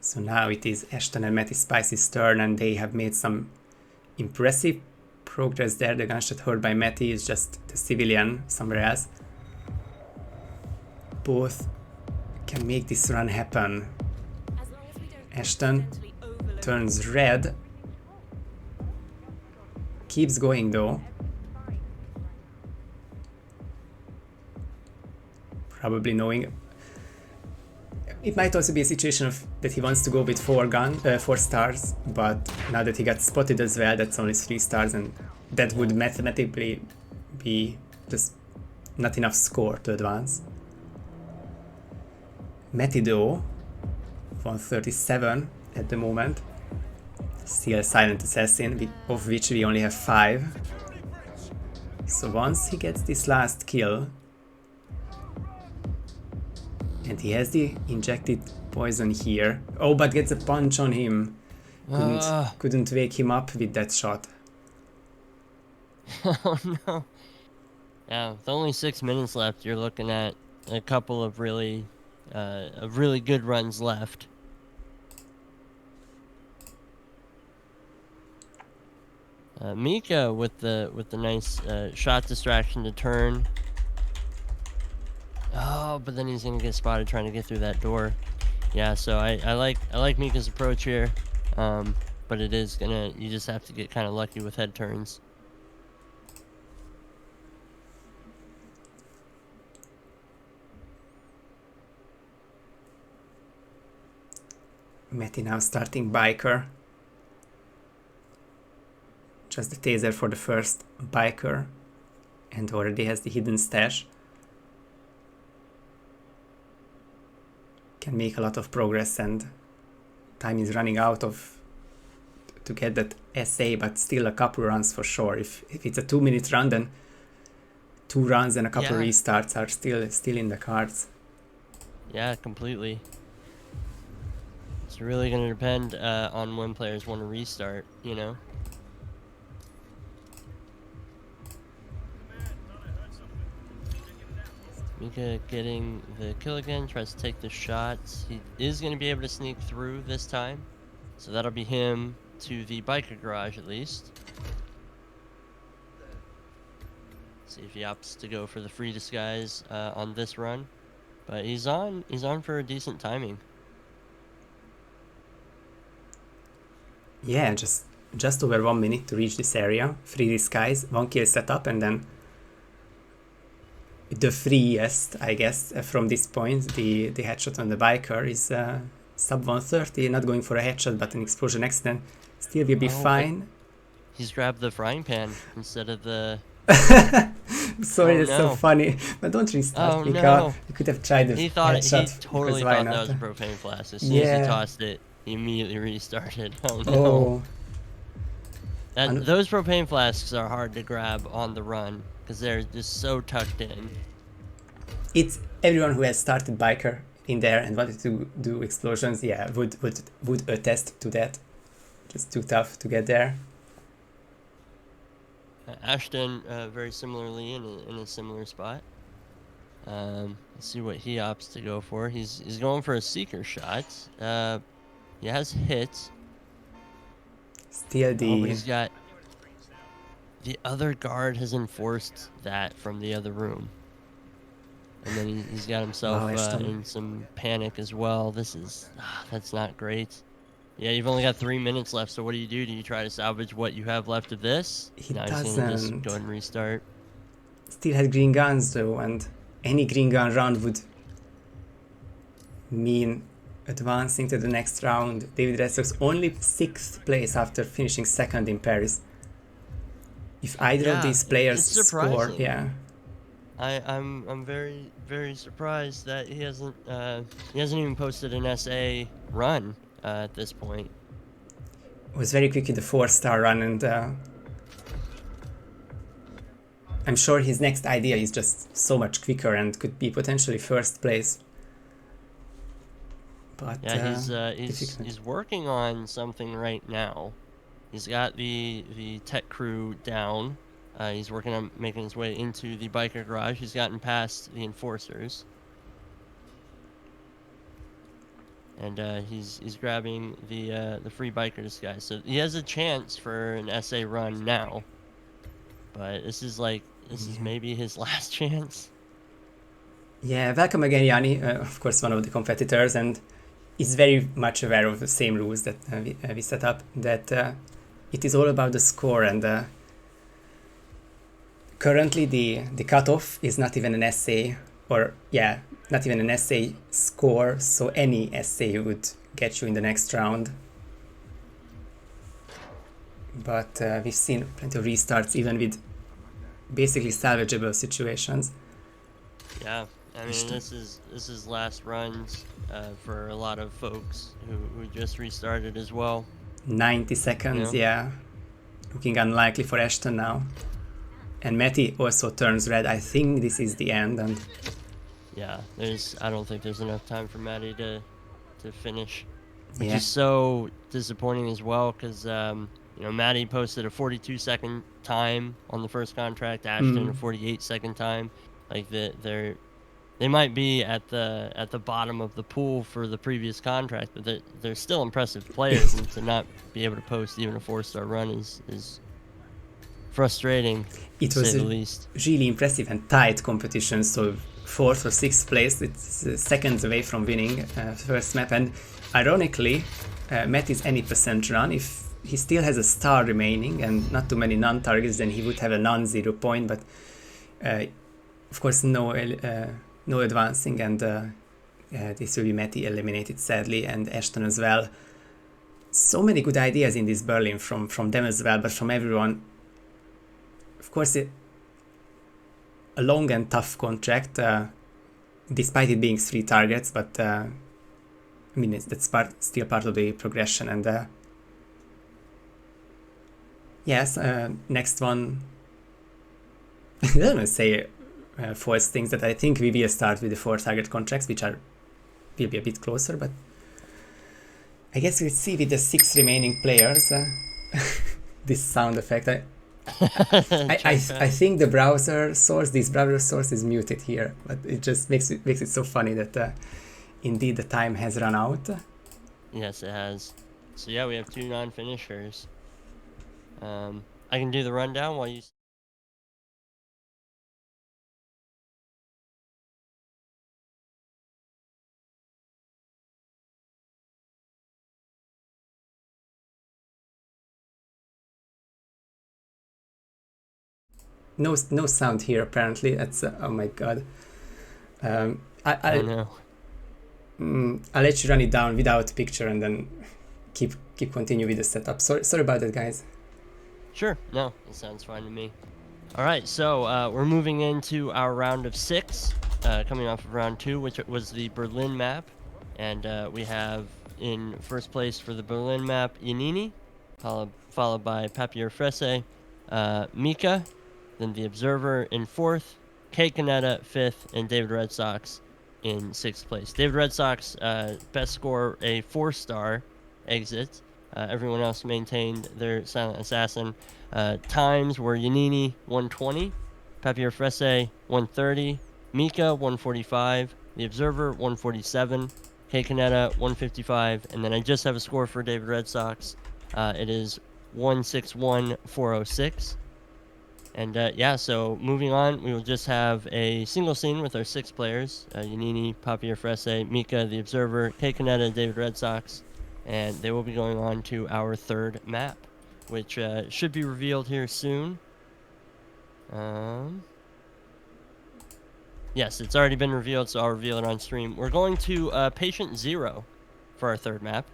[SPEAKER 1] So now it is Ashton and Matty Spice's turn, and they have made some impressive progress there. The gunshot heard by Matty is just the civilian somewhere else. Both can make this run happen. Ashton turns red. Keeps going though. Probably knowing. It might also be a situation of that he wants to go with 4 stars, but now that he got spotted as well, that's only 3 stars, and that would mathematically be just not enough score to advance. Matty though, 137 at the moment, still a silent assassin, of which we only have 5. So once he gets this last kill, and he has the injected poison here. Oh, but gets a punch on him. Couldn't wake him up with that shot.
[SPEAKER 2] Oh no. Yeah, with only 6 minutes left, you're looking at a couple of really good runs left. Mika with the nice shot distraction to turn. Oh, but then he's gonna get spotted trying to get through that door. Yeah, so I like Mika's approach here, but it is you just have to get kind of lucky with head turns.
[SPEAKER 1] Matty now starting biker. Just the taser for the first biker, and already has the hidden stash. Can make a lot of progress, and time is running out to get that SA, but still a couple runs for sure. If it's a 2-minute run, then 2 runs and a couple restarts are still in the cards.
[SPEAKER 2] Yeah, completely. It's really going to depend on when players want to restart, you know. Mika getting the kill again, tries to take the shots. He is going to be able to sneak through this time. So that'll be him to the biker garage at least. See if he opts to go for the free disguise on this run. But he's on for a decent timing.
[SPEAKER 1] Yeah, just over 1 minute to reach this area. Free disguise, 1 kill setup, and then the freest, I guess, from this point, the headshot on the biker is sub 130, not going for a headshot, but an explosion accident. Still will be fine.
[SPEAKER 2] He's grabbed the frying pan instead of the...
[SPEAKER 1] Sorry, that's so funny. But don't restart, Mika.
[SPEAKER 2] No.
[SPEAKER 1] You could have tried the headshot.
[SPEAKER 2] He totally thought that was a propane flask. As soon as he tossed it, he immediately restarted. Oh no. Those propane flasks are hard to grab on the run, because they're just so tucked in. It's
[SPEAKER 1] everyone who has started biker in there and wanted to do explosions, yeah, would attest to that. Just too tough to get there.
[SPEAKER 2] Ashton, very similarly in a similar spot. Let's see what he opts to go for. He's going for a seeker shot. He has hit.
[SPEAKER 1] Still
[SPEAKER 2] but he's got... The other guard has enforced that from the other room. And then he's got himself in some panic as well. That's not great. Yeah, you've only got 3 minutes left, so what do? Do you try to salvage what you have left of this?
[SPEAKER 1] He
[SPEAKER 2] doesn't.
[SPEAKER 1] He's
[SPEAKER 2] gonna just go ahead and restart.
[SPEAKER 1] Still has green guns though, and any green gun round would mean advancing to the next round. David Redfox only 6th place after finishing 2nd in Paris. If either of these players
[SPEAKER 2] it's
[SPEAKER 1] score,
[SPEAKER 2] surprising.
[SPEAKER 1] yeah.
[SPEAKER 2] I'm very surprised that he hasn't even posted an SA run at this point.
[SPEAKER 1] Was very quick in the 4-star run, and I'm sure his next idea is just so much quicker and could be potentially 1st place. But
[SPEAKER 2] yeah, he's working on something right now. He's got the tech crew down. He's working on making his way into the biker garage. He's gotten past the enforcers. And he's grabbing the free biker disguise. So he has a chance for an SA run now. But this is maybe his last chance.
[SPEAKER 1] Yeah, welcome again, Yanni. Of course, one of the competitors, and is very much aware of the same rules that we set up. That it is all about the score, and currently the cutoff is not even an SA, or yeah, not even an SA score. So any SA would get you in the next round. But we've seen plenty of restarts, even with basically salvageable situations.
[SPEAKER 2] Yeah, I mean this is last runs for a lot of folks who just restarted as well.
[SPEAKER 1] 90 seconds, yeah. Looking unlikely for Ashton now. And Matty also turns red. I think this is the end. And
[SPEAKER 2] yeah, I don't think there's enough time for Matty to finish, which is so disappointing as well, because Matty posted a 42-second time on the first contract, Ashton a 48-second time. Like they might be at the bottom of the pool for the previous contract, but they're still impressive players, and to not be able to post even a 4-star run is frustrating.
[SPEAKER 1] It
[SPEAKER 2] to
[SPEAKER 1] was
[SPEAKER 2] say the least.
[SPEAKER 1] Really impressive and tight competition. So 4th or 6th place, it's seconds away from winning first map. And ironically, Matty's any percent run, if he still has a star remaining and not too many non-targets, then he would have a non-zero point. But of course, no advancing, and this will be Matty eliminated sadly, and Ashton as well. So many good ideas in this Berlin from them as well, but from everyone. Of course, a long and tough contract, despite it being 3 targets, but I mean that's still part of the progression. And yes, next one. I don't want to say false things, that I think we will start with the 4 target contracts, which will be a bit closer, but I guess we'll see with the 6 remaining players. This sound effect. I think the browser source is muted here, but it just makes it so funny that indeed the time has run out.
[SPEAKER 2] Yes, it has. So yeah, we have 2 non-finishers. I can do the rundown while you.
[SPEAKER 1] No sound here apparently. That's oh my god.
[SPEAKER 2] I know.
[SPEAKER 1] I'll let you run it down without picture and then keep continue with the setup. Sorry about that, guys.
[SPEAKER 2] Sure. No, it sounds fine to me. All right, so we're moving into our round of 6, coming off of round 2, which was the Berlin map, and we have in first place for the Berlin map Yanini, followed by Papier Fresse, Mika, then the Observer in 4th, K Canetta 5th, and David Red Sox in 6th place. David Red Sox best score a 4-star exit. Everyone else maintained their Silent Assassin. Times were Yanini 120, Papier Fresse 130, Mika 145, the Observer 147, K Canetta 155, and then I just have a score for David Red Sox. It is 161,406. And yeah, so moving on, we will just have a single scene with our 6 players, Yanini, Papier Fresse, Mika, the Observer, K Canetta, David Red Sox, and they will be going on to our 3rd map, which should be revealed here soon. Yes, it's already been revealed, so I'll reveal it on stream. We're going to Patient Zero. for our third map.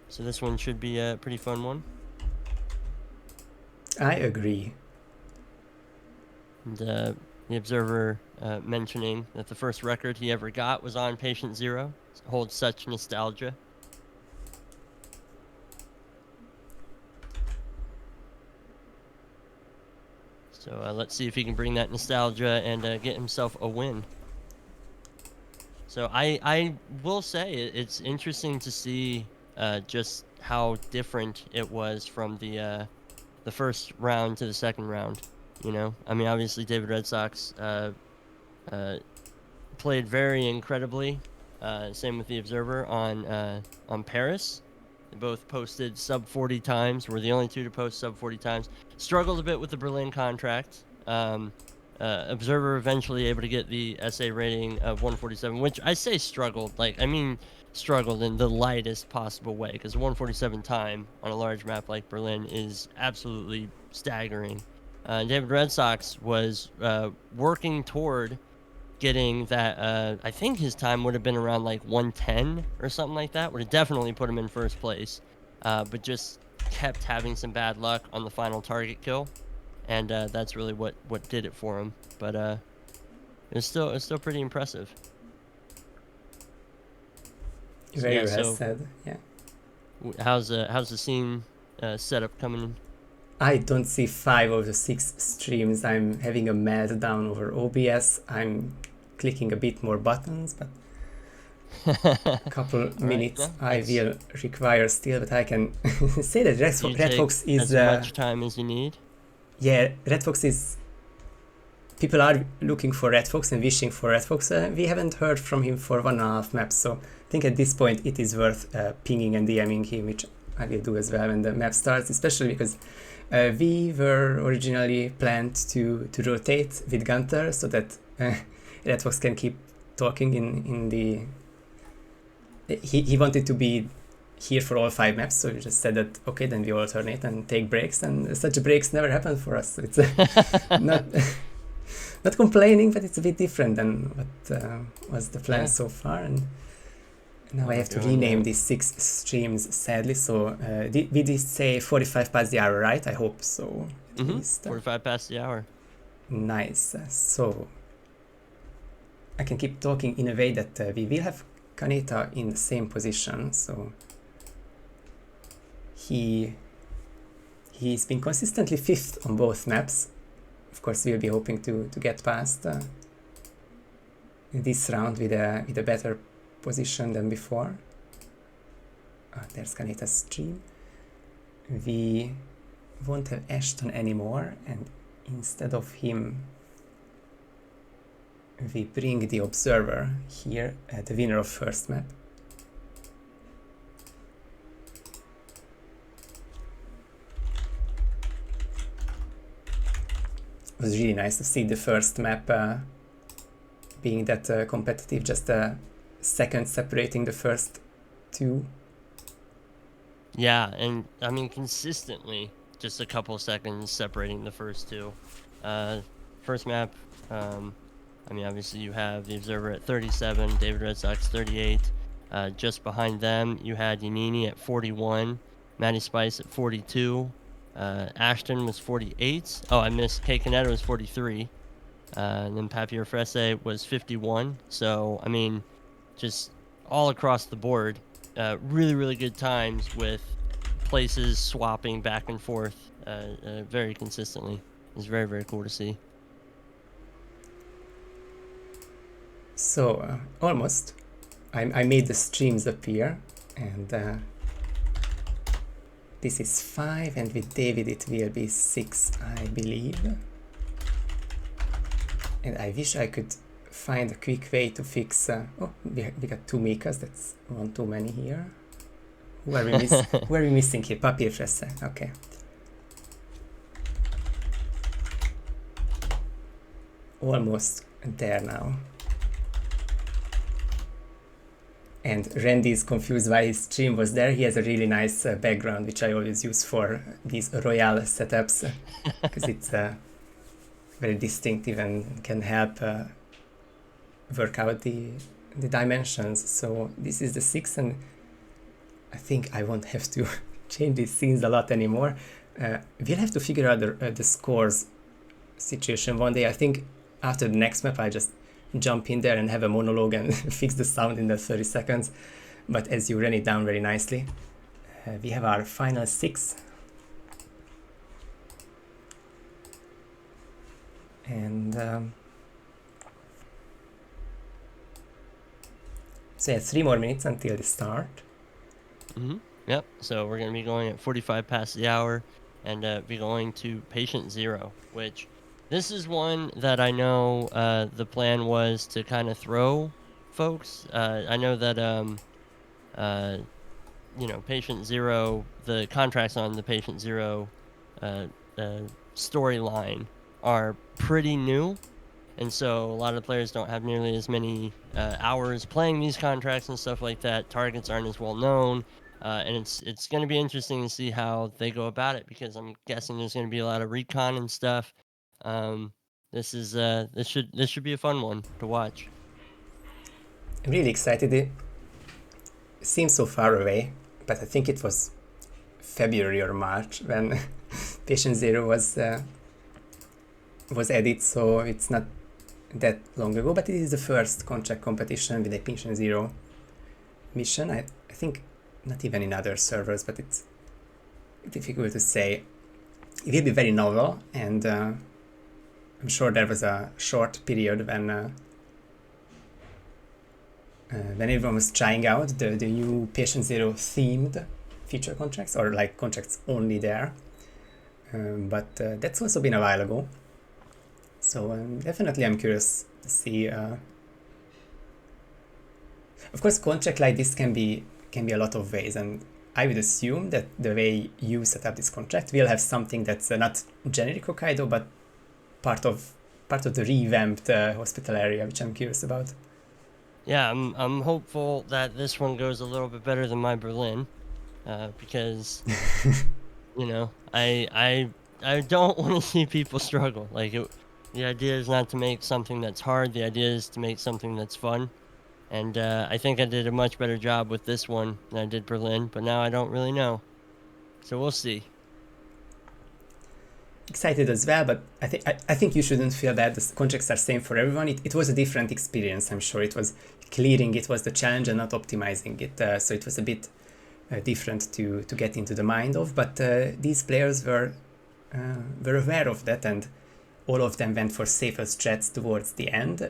[SPEAKER 2] So this one should be a pretty fun one.
[SPEAKER 1] I agree.
[SPEAKER 2] And the observer mentioning that the first record he ever got was on Patient Zero. Holds such nostalgia. So let's see if he can bring that nostalgia and get himself a win. So I will say it's interesting to see just how different it was from the first round to the second round. You know, I mean, obviously David Redfox played very incredibly. Same with the Observer on Paris. They both posted sub 40 times. We're the only two to post sub 40 times. Struggled a bit with the Berlin contract. Observer eventually able to get the SA rating of 147, which I say struggled. Like, I mean, struggled in the lightest possible way, because 147 time on a large map like Berlin is absolutely staggering. David Red Sox was working toward getting that. I think his time would have been around like 110 or something like that. Would have definitely put him in first place, but just kept having some bad luck on the final target kill, and that's really what did it for him. But it's still pretty impressive.
[SPEAKER 1] Very
[SPEAKER 2] yeah,
[SPEAKER 1] well
[SPEAKER 2] so
[SPEAKER 1] said. Yeah.
[SPEAKER 2] How's the scene setup coming in?
[SPEAKER 1] I don't see 5 of the 6 streams. I'm having a meltdown over OBS. I'm clicking a bit more buttons, but a couple minutes I will require still. But I can say that Redfox is
[SPEAKER 2] as much time as you need.
[SPEAKER 1] Yeah, Redfox is. People are looking for Redfox and wishing for Redfox. We haven't heard from him for 1.5 maps, so I think at this point it is worth pinging and DMing him, which I will do as well when the map starts, especially because we were originally planned to rotate with Gunther so that Redfox can keep talking in the... He wanted to be here for all 5 maps, so we just said that, okay, then we alternate and take breaks, and such breaks never happen for us. So it's not complaining, but it's a bit different than what was the plan so far. And now I have to rename these 6 streams, sadly. So we did say 45 past the hour, right? I hope so. At least.
[SPEAKER 2] 45 past the hour.
[SPEAKER 1] Nice. So I can keep talking in a way that we will have Kaneta in the same position. So he's been consistently 5th on both maps. Of course, we'll be hoping to get past this round with a better position than before. There's Kaneta's stream. We won't have Ashton anymore, and instead of him, we bring the Observer here, the winner of first map. It was really nice to see the first map being that competitive, just a second separating the first 2.
[SPEAKER 2] Yeah, and I mean consistently just a couple seconds separating the first 2. First map, I mean obviously you have the Observer at 37, David Red Sox 38. Just behind them you had Yanini at 41, Matty Spice at 42. Ashton was 48. Oh, I missed. K Kaneta was 43. And then Papier Fresse was 51. So, I mean, just all across the board, really, really good times with places swapping back and forth very consistently. It's very, very cool to see.
[SPEAKER 1] So, almost. I made the streams appear, and this is 5, and with David it will be 6, I believe. And I wish I could find a quick way to fix... oh, we got 2 Mikas, that's one too many here. Who are we missing here? Papier Fresse, okay. Almost there now. And Randy is confused why his stream was there. He has a really nice background, which I always use for these royale setups, because it's very distinctive and can help work out the the dimensions. So this is the 6, and I think I won't have to change these scenes a lot anymore. We'll have to figure out the scores situation one day. I think after the next map I just jump in there and have a monologue and fix the sound in the 30 seconds. But as you ran it down very nicely, we have our final 6. And so yeah, 3 more minutes until the start.
[SPEAKER 2] Yep. So we're going to be going at 45 past the hour, and be going to patient 0, which this is one that I know the plan was to kind of throw folks. I know that patient 0, the contracts on the patient 0 storyline are pretty new. And so a lot of players don't have nearly as many hours playing these contracts and stuff like that. Targets aren't as well known, and it's going to be interesting to see how they go about it, because I'm guessing there's going to be a lot of recon and stuff. This should be a fun one to watch.
[SPEAKER 1] I'm really excited. It seems so far away, but I think it was February or March when Patient Zero was added, so it's not that long ago, but it is the first contract competition with a Patient Zero mission. I think not even in other servers, but it's difficult to say. It will be very novel, and I'm sure there was a short period when everyone was trying out the new Patient Zero themed feature contracts, or like contracts only there. But that's also been a while ago. So definitely I'm curious to see. Of course, contract like this can be a lot of ways, and I would assume that the way you set up this contract will have something that's not generic Hokkaido, but part of the revamped hospital area, which I'm curious about.
[SPEAKER 2] Yeah, I'm hopeful that this one goes a little bit better than my Berlin, because I don't want to see people struggle. Like the idea is not to make something that's hard. The idea is to make something that's fun. And I think I did a much better job with this one than I did Berlin, but now I don't really know. So we'll see.
[SPEAKER 1] Excited as well, but I think you shouldn't feel bad. The contracts are same for everyone. It was a different experience. I'm sure it was clearing. It was the challenge and not optimizing it. So it was a bit different to get into the mind of. But these players were aware of that, and all of them went for safer strats towards the end.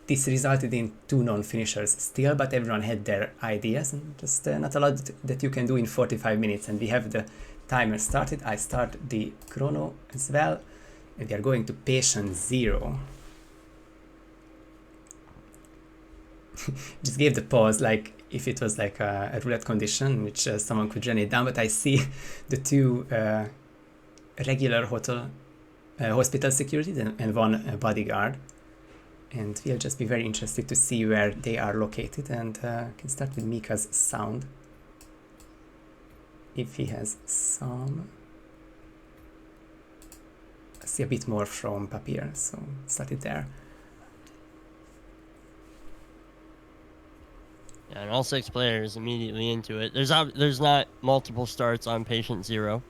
[SPEAKER 1] This resulted in 2 non-finishers still, but everyone had their ideas, and just not a lot that you can do in 45 minutes. And we have the timer started. I start the chrono as well, and we are going to patient 0. Just gave the pause like if it was like a roulette condition, which someone could run it down, but I see the 2 regular hospital securities and 1 bodyguard, and we'll just be very interested to see where they are located, and can start with Mika's sound if he has some. I see a bit more from Papier, so start it there.
[SPEAKER 2] Yeah, and all 6 players immediately into it. There's not multiple starts on patient 0,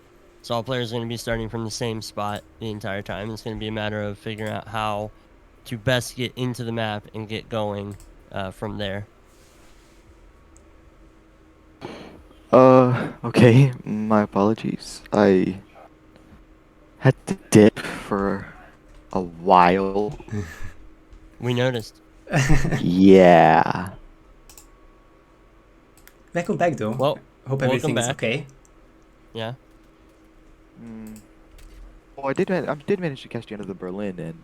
[SPEAKER 2] so all players are going to be starting from the same spot the entire time. It's going to be a matter of figuring out how to best get into the map and get going from there.
[SPEAKER 3] Okay, my apologies. I had to dip for a while.
[SPEAKER 2] We noticed.
[SPEAKER 3] Yeah.
[SPEAKER 1] Welcome back though.
[SPEAKER 2] Well,
[SPEAKER 1] hope
[SPEAKER 2] welcome
[SPEAKER 1] everything is
[SPEAKER 2] back.
[SPEAKER 1] okay.
[SPEAKER 2] Yeah.
[SPEAKER 3] Well, I did manage to catch the end of the Berlin, and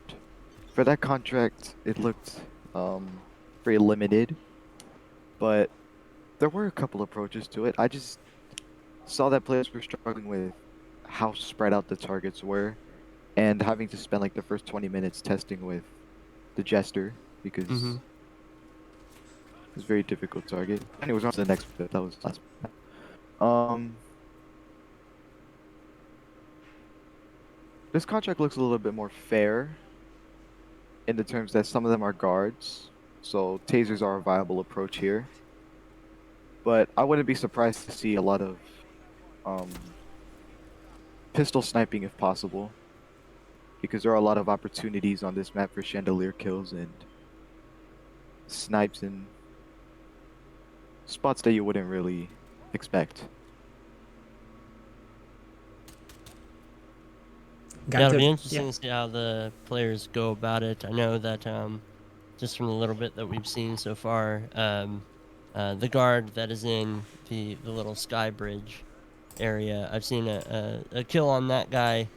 [SPEAKER 3] for that contract, it looked very limited, but there were a couple approaches to it. I just saw that players were struggling with how spread out the targets were, and having to spend like the first 20 minutes testing with the Jester, because it's a very difficult target. Anyways, on to the next bit. That was last. This contract looks a little bit more fair in the terms that some of them are guards, so tasers are a viable approach here. But I wouldn't be surprised to see a lot of um, pistol sniping if possible, because there are a lot of opportunities on this map for chandelier kills and snipes in spots that you wouldn't really expect.
[SPEAKER 2] Yeah, it'll
[SPEAKER 1] Gunther,
[SPEAKER 2] be
[SPEAKER 1] yeah.
[SPEAKER 2] interesting to see how the players go about it. I know that just from the little bit that we've seen so far, the guard that is in the little sky bridge area, I've seen a kill on that guy.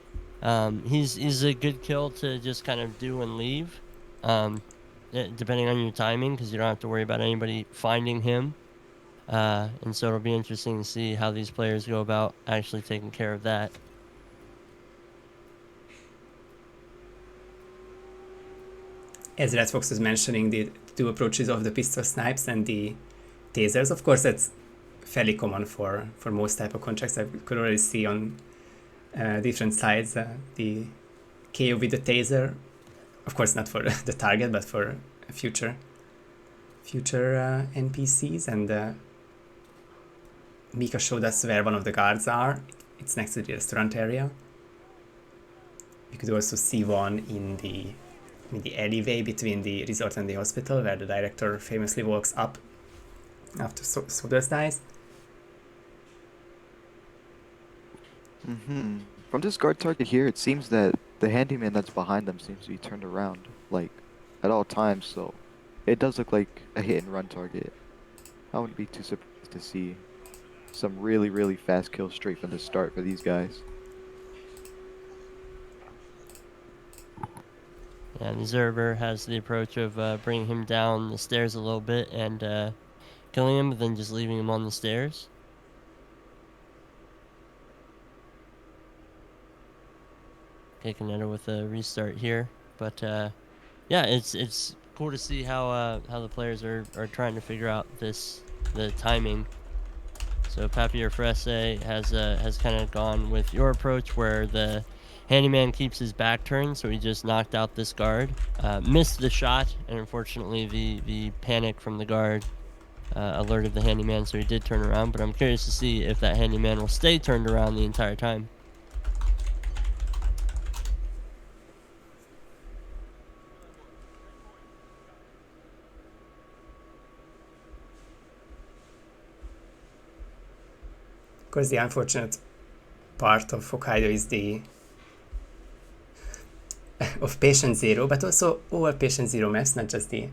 [SPEAKER 2] He's a good kill to just kind of do and leave, depending on your timing, because you don't have to worry about anybody finding him. And so it'll be interesting to see how these players go about actually taking care of that.
[SPEAKER 1] As Redfox was mentioning, the two approaches of the pistol snipes and the tasers. Of course, that's fairly common for most type of contracts. I could already see on different sides the KO with the taser. Of course, not for the target, but for future NPCs. And Mika showed us where one of the guards are. It's next to the restaurant area. You could also see one in the alleyway between the resort and the hospital, where the director famously walks up after Sodas dies.
[SPEAKER 3] From this guard target here, it seems that the handyman that's behind them seems to be turned around, like, at all times, so it does look like a hit and run target. I wouldn't be too surprised to see some really, really fast kills straight from the start for these guys.
[SPEAKER 2] Yeah, the observer has the approach of bringing him down the stairs a little bit and killing him, but then just leaving him on the stairs. Taking it with a restart here, but yeah, it's cool to see how the players are trying to figure out the timing. So Papier Fresse has kind of gone with your approach, where the handyman keeps his back turned, so he just knocked out this guard, missed the shot, and unfortunately the panic from the guard alerted the handyman, so he did turn around. But I'm curious to see if that handyman will stay turned around the entire time.
[SPEAKER 1] Of course, the unfortunate part of Hokkaido is the of Patient Zero, but also all Patient Zero maps, not just the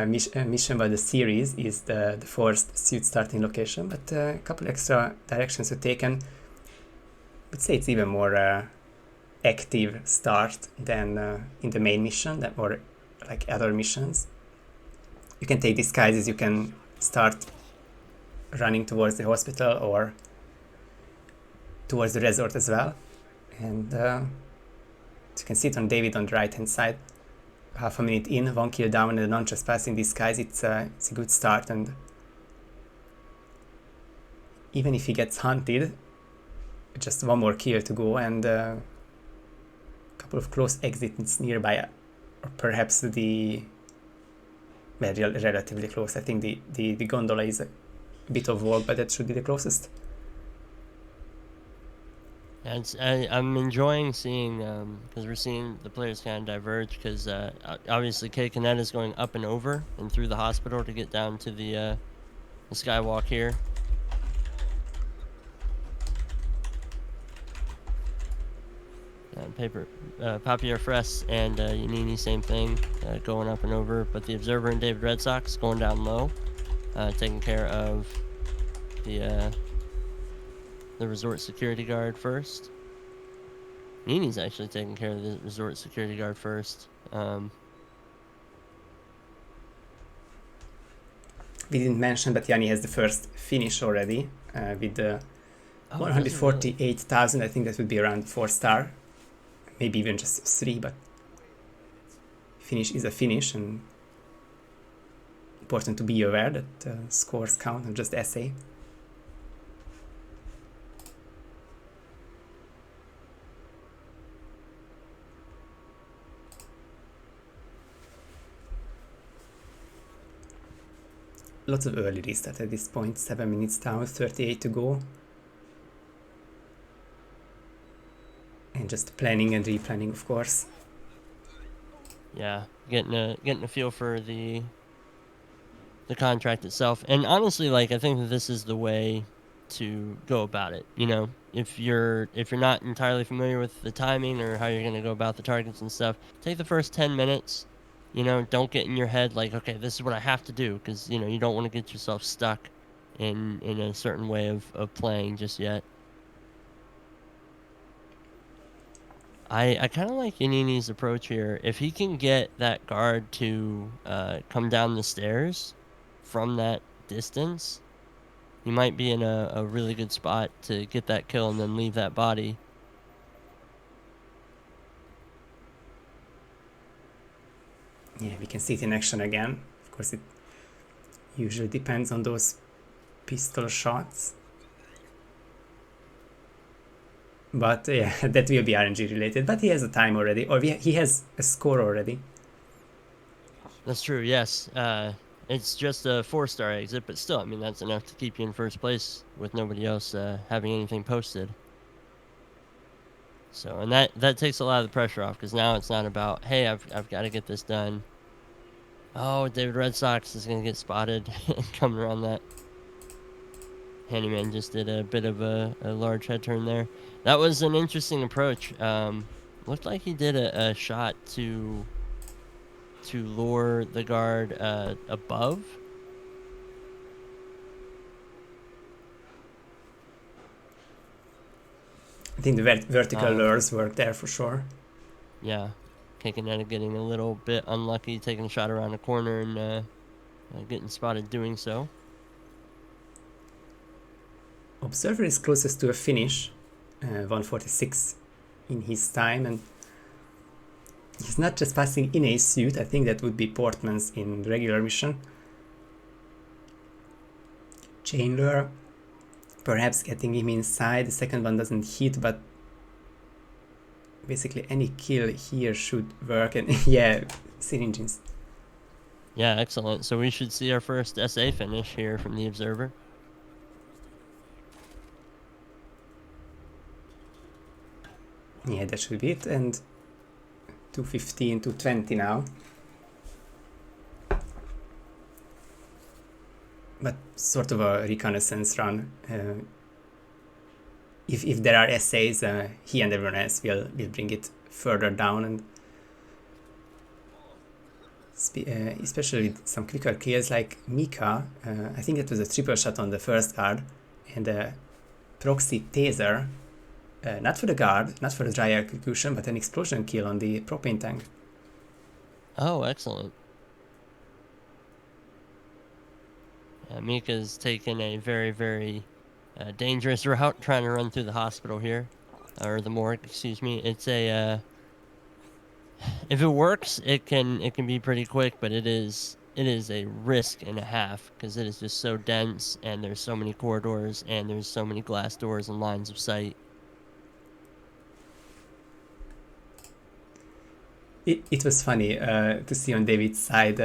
[SPEAKER 1] mission, but the series is the forced suit starting location. But a couple extra directions were taken. I would say it's even more active start than in the main mission, or like other missions. You can take disguises, you can start running towards the hospital or towards the resort as well. And you can see it on David on the right hand side. Half a minute in, 1 kill down, and a non-trespassing disguise. It's a good start, and even if he gets hunted, just one more kill to go, and a couple of close exits nearby, or perhaps relatively close. I think the gondola is a bit of walk, but that should be the closest.
[SPEAKER 2] Yeah, I'm enjoying seeing, because we're seeing the players kind of diverge, because obviously K Kinet is going up and over and through the hospital to get down to the skywalk here. Papier Fress and Yanini, same thing, going up and over, but the Observer and David Red Sox going down low, taking care of the resort security guard first. Nini's actually taking care of the resort security guard first.
[SPEAKER 1] We didn't mention, but Yanni has the first finish already with the 148,000. I think that would be around 4-star, maybe even just 3, but finish is a finish, and important to be aware that scores count, not just essay. lots of early restart at this point. 7 minutes down, 38 to go. And just planning and replanning, of course.
[SPEAKER 2] Yeah, getting a feel for the contract itself. And honestly, like, I think that this is the way to go about it. You know, if you're not entirely familiar with the timing or how you're going to go about the targets and stuff, take the first 10 minutes. You know, don't get in your head like, okay, this is what I have to do, because, you know, you don't want to get yourself stuck in a certain way of playing just yet. I kind of like Yanini's approach here. If he can get that guard to come down the stairs from that distance, he might be in a really good spot to get that kill and then leave that body.
[SPEAKER 1] Yeah, we can see it in action again. Of course, it usually depends on those pistol shots. But yeah, that will be RNG related. But he has a time already, or he has a score already.
[SPEAKER 2] That's true, yes. It's just a 4-star exit, but still, I mean, that's enough to keep you in first place with nobody else having anything posted. So, and that takes a lot of the pressure off, because now it's not about, hey, I've got to get this done. Oh, David Red Sox is going to get spotted coming around that. Handyman just did a bit of a large head turn there. That was an interesting approach. Looked like he did a shot to lure the guard above.
[SPEAKER 1] I think the vertical lures work there for sure.
[SPEAKER 2] Yeah, Kinkinetta getting a little bit unlucky, taking a shot around the corner and getting spotted doing so.
[SPEAKER 1] Observer is closest to a finish, 146 in his time, and he's not just passing in a suit. I think that would be Portman's in regular mission. Chain lure, perhaps getting him inside. The second one doesn't hit, but basically any kill here should work. And yeah, syringes.
[SPEAKER 2] Yeah, excellent. So we should see our first SA finish here from the Observer.
[SPEAKER 1] Yeah, that should be it. And 215 to 20 now. But sort of a reconnaissance run. If there are SAs, he and everyone else will bring it further down, and especially some quicker kills like Mika. I think it was a triple shot on the first guard and a proxy taser. Not for the guard, not for the dry execution, but an explosion kill on the propane tank.
[SPEAKER 2] Oh, excellent. Mika's taken a very, very dangerous route trying to run through the hospital here, or the morgue, excuse me. It's a if it works, it can be pretty quick, but it is a risk and a half, because it is just so dense and there's so many corridors and there's so many glass doors and lines of sight.
[SPEAKER 1] It was funny to see on David's side,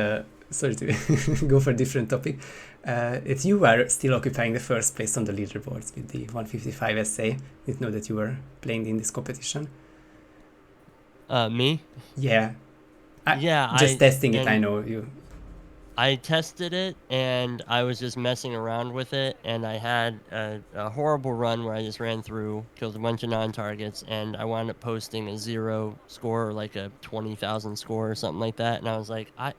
[SPEAKER 1] sorry to go for a different topic, that you were still occupying the first place on the leaderboards with the 155 SA. Didn't know that you were playing in this competition.
[SPEAKER 2] Me?
[SPEAKER 1] Yeah.
[SPEAKER 2] Yeah,
[SPEAKER 1] just testing it, I know you.
[SPEAKER 2] I tested it, and I was just messing around with it, and I had a horrible run where I just ran through, killed a bunch of non-targets, and I wound up posting a 0 score, or like a 20,000 score or something like that, and I was like, I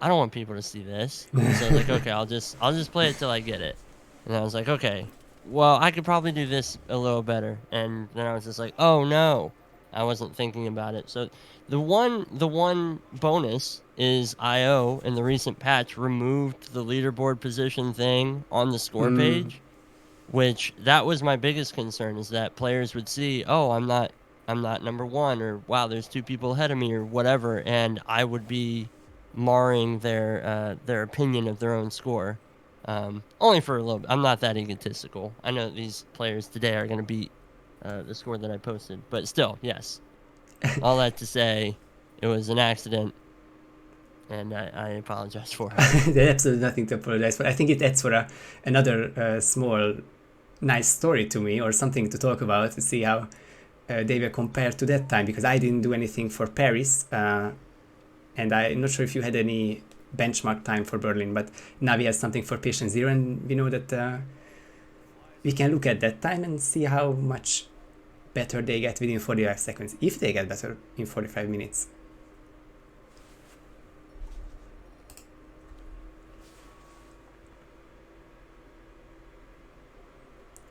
[SPEAKER 2] don't want people to see this. So I was like, okay, I'll just play it till I get it. And I was like, okay, well, I could probably do this a little better. And then I was just like, oh no, I wasn't thinking about it. So the one bonus is IO in the recent patch removed the leaderboard position thing on the score page, which that was my biggest concern, is that players would see, oh, I'm not number 1, or wow, there's 2 people ahead of me, or whatever, and I would be marring their opinion of their own score. Only for a little bit. I'm not that egotistical. I know that these players today are going to beat the score that I posted, but still, yes. All that to say, it was an accident. and I apologize for it.
[SPEAKER 1] There's absolutely nothing to apologize for. I think it adds for another small, nice story to me, or something to talk about, to see how they were compared to that time, because I didn't do anything for Paris, and I'm not sure if you had any benchmark time for Berlin, but now we have something for patient zero, and we know that we can look at that time and see how much better they get within 45 seconds, if they get better in 45 minutes.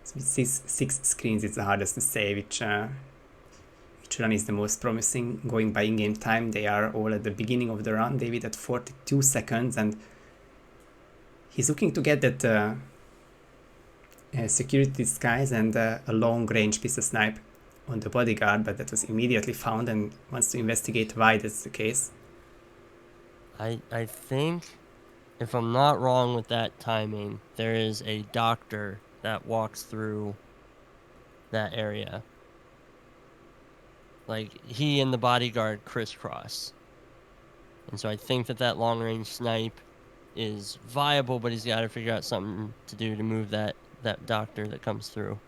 [SPEAKER 1] So with six screens, it's the hardest to say which run is the most promising. Going by in-game time, they are all at the beginning of the run. David at 42 seconds, and he's looking to get that security disguise and a long-range pistol snipe on the bodyguard, but that was immediately found, and wants to investigate why that's the case.
[SPEAKER 2] I think, if I'm not wrong with that timing, there is a doctor that walks through that area. Like, he and the bodyguard crisscross. And so I think that long-range snipe is viable, but he's got to figure out something to do to move that doctor that comes through.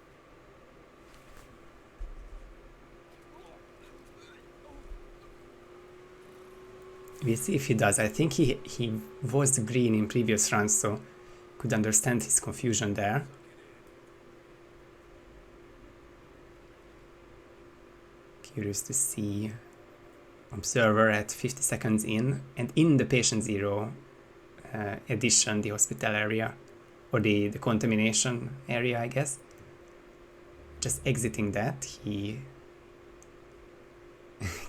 [SPEAKER 1] We'll see if he does. I think he was green in previous runs, so could understand his confusion there. Curious to see observer at 50 seconds in, and in the patient zero edition, the hospital area, or the contamination area, I guess. Just exiting that, he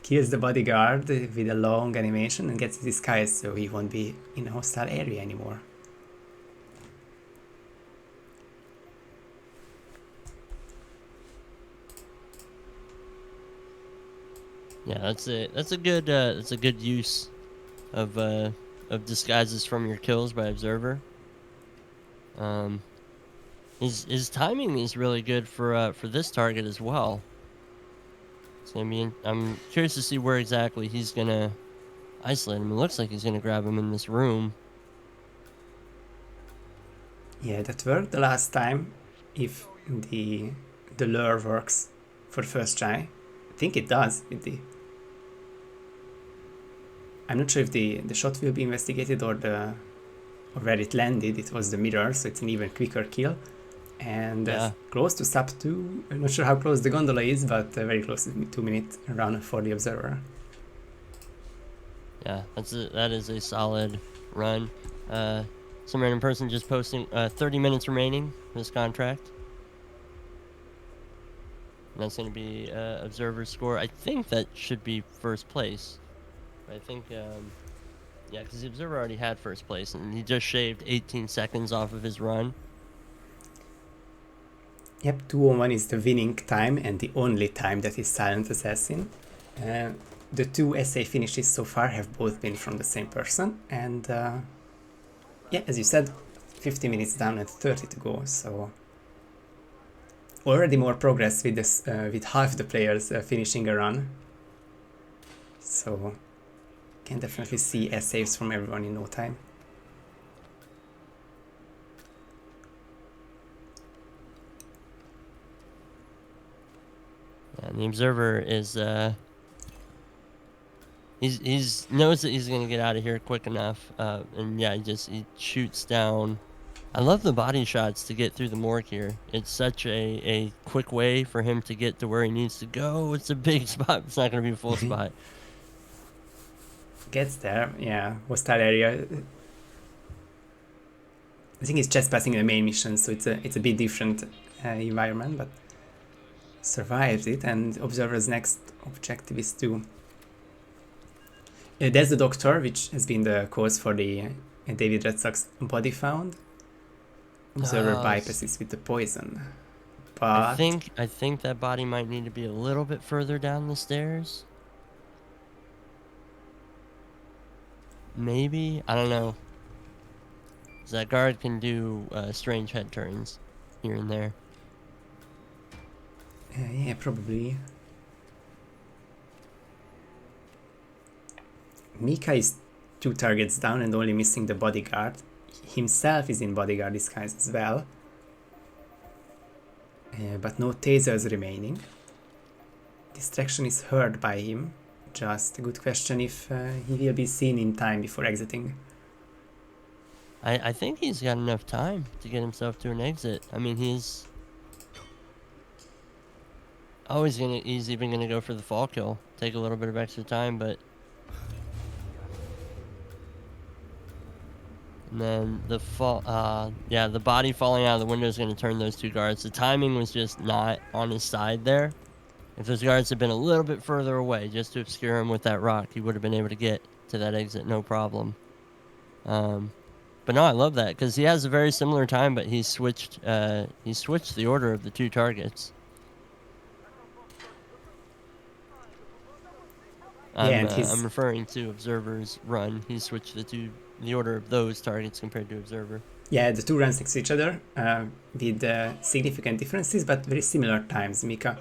[SPEAKER 1] kills the bodyguard with a long animation and gets disguised, so he won't be in a hostile area anymore.
[SPEAKER 2] Yeah, that's a good use of disguises from your kills by observer. His timing is really good for this target as well. So I mean, I'm curious to see where exactly he's gonna isolate him. It looks like he's gonna grab him in this room.
[SPEAKER 1] Yeah, that worked the last time. If the lure works for the first try, I think it does. I'm not sure if the shot will be investigated or where it landed. It was the mirror, so it's an even quicker kill. And close to sub 2. I'm not sure how close the gondola is, but very close to 2-minute run for the observer.
[SPEAKER 2] Yeah, that is a solid run. Some random person just posting 30 minutes remaining for this contract. And that's going to be observer score. I think that should be first place. I think, yeah, because the observer already had first place, and he just shaved 18 seconds off of his run.
[SPEAKER 1] Yep, 2:01 is the winning time and the only time that is Silent Assassin. The two essay finishes so far have both been from the same person, and yeah, as you said, 50 minutes down and 30 to go, so already more progress with this, with half the players finishing a run. So can definitely see essays from everyone in no time.
[SPEAKER 2] And the observer is he's knows that he's gonna get out of here quick enough, and yeah, he shoots down. I love the body shots to get through the morgue here. It's such a quick way for him to get to where he needs to go. It's a big spot. It's not gonna be a full spot.
[SPEAKER 1] Gets there, yeah. Hostile area. I think it's just passing the main mission, so it's a bit different environment, but survives it. And observer's next objective is to there's the doctor, which has been the cause for the David Redfox body found. Observer bypasses with the poison, but
[SPEAKER 2] I think that body might need to be a little bit further down the stairs. Maybe, I don't know. That guard can do strange head turns here and there.
[SPEAKER 1] Yeah, probably. Mika is 2 targets down and only missing the bodyguard. Himself is in bodyguard disguise as well. But no tasers remaining. Distraction is heard by him. Just a good question if he will be seen in time before exiting.
[SPEAKER 2] I think he's got enough time to get himself to an exit. I mean, he's even gonna go for the fall kill. Take a little bit of extra time, but and then the the body falling out of the window is gonna turn those 2 guards. The timing was just not on his side there. If those guards had been a little bit further away, just to obscure him with that rock, he would have been able to get to that exit, no problem. But no, I love that because he has a very similar time, but he switched the order of the 2 targets. I'm referring to Observer's run. He switched the order of those targets compared to Observer.
[SPEAKER 1] Yeah, the 2 runs next to each other with significant differences, but very similar times. Mika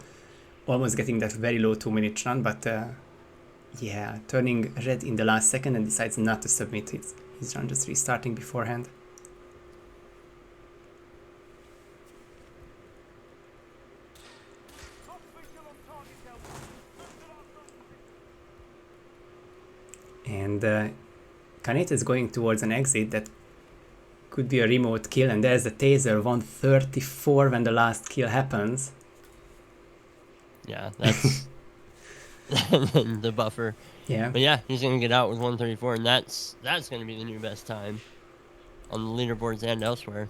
[SPEAKER 1] almost getting that very low 2-minute run, but yeah, turning red in the last second and decides not to submit his run, just restarting beforehand. And Kaneta is going towards an exit that could be a remote kill, and there's a taser 134 when the last kill happens.
[SPEAKER 2] Yeah, that's the buffer.
[SPEAKER 1] Yeah.
[SPEAKER 2] But yeah, he's gonna get out with 134, and that's gonna be the new best time on the leaderboards and elsewhere.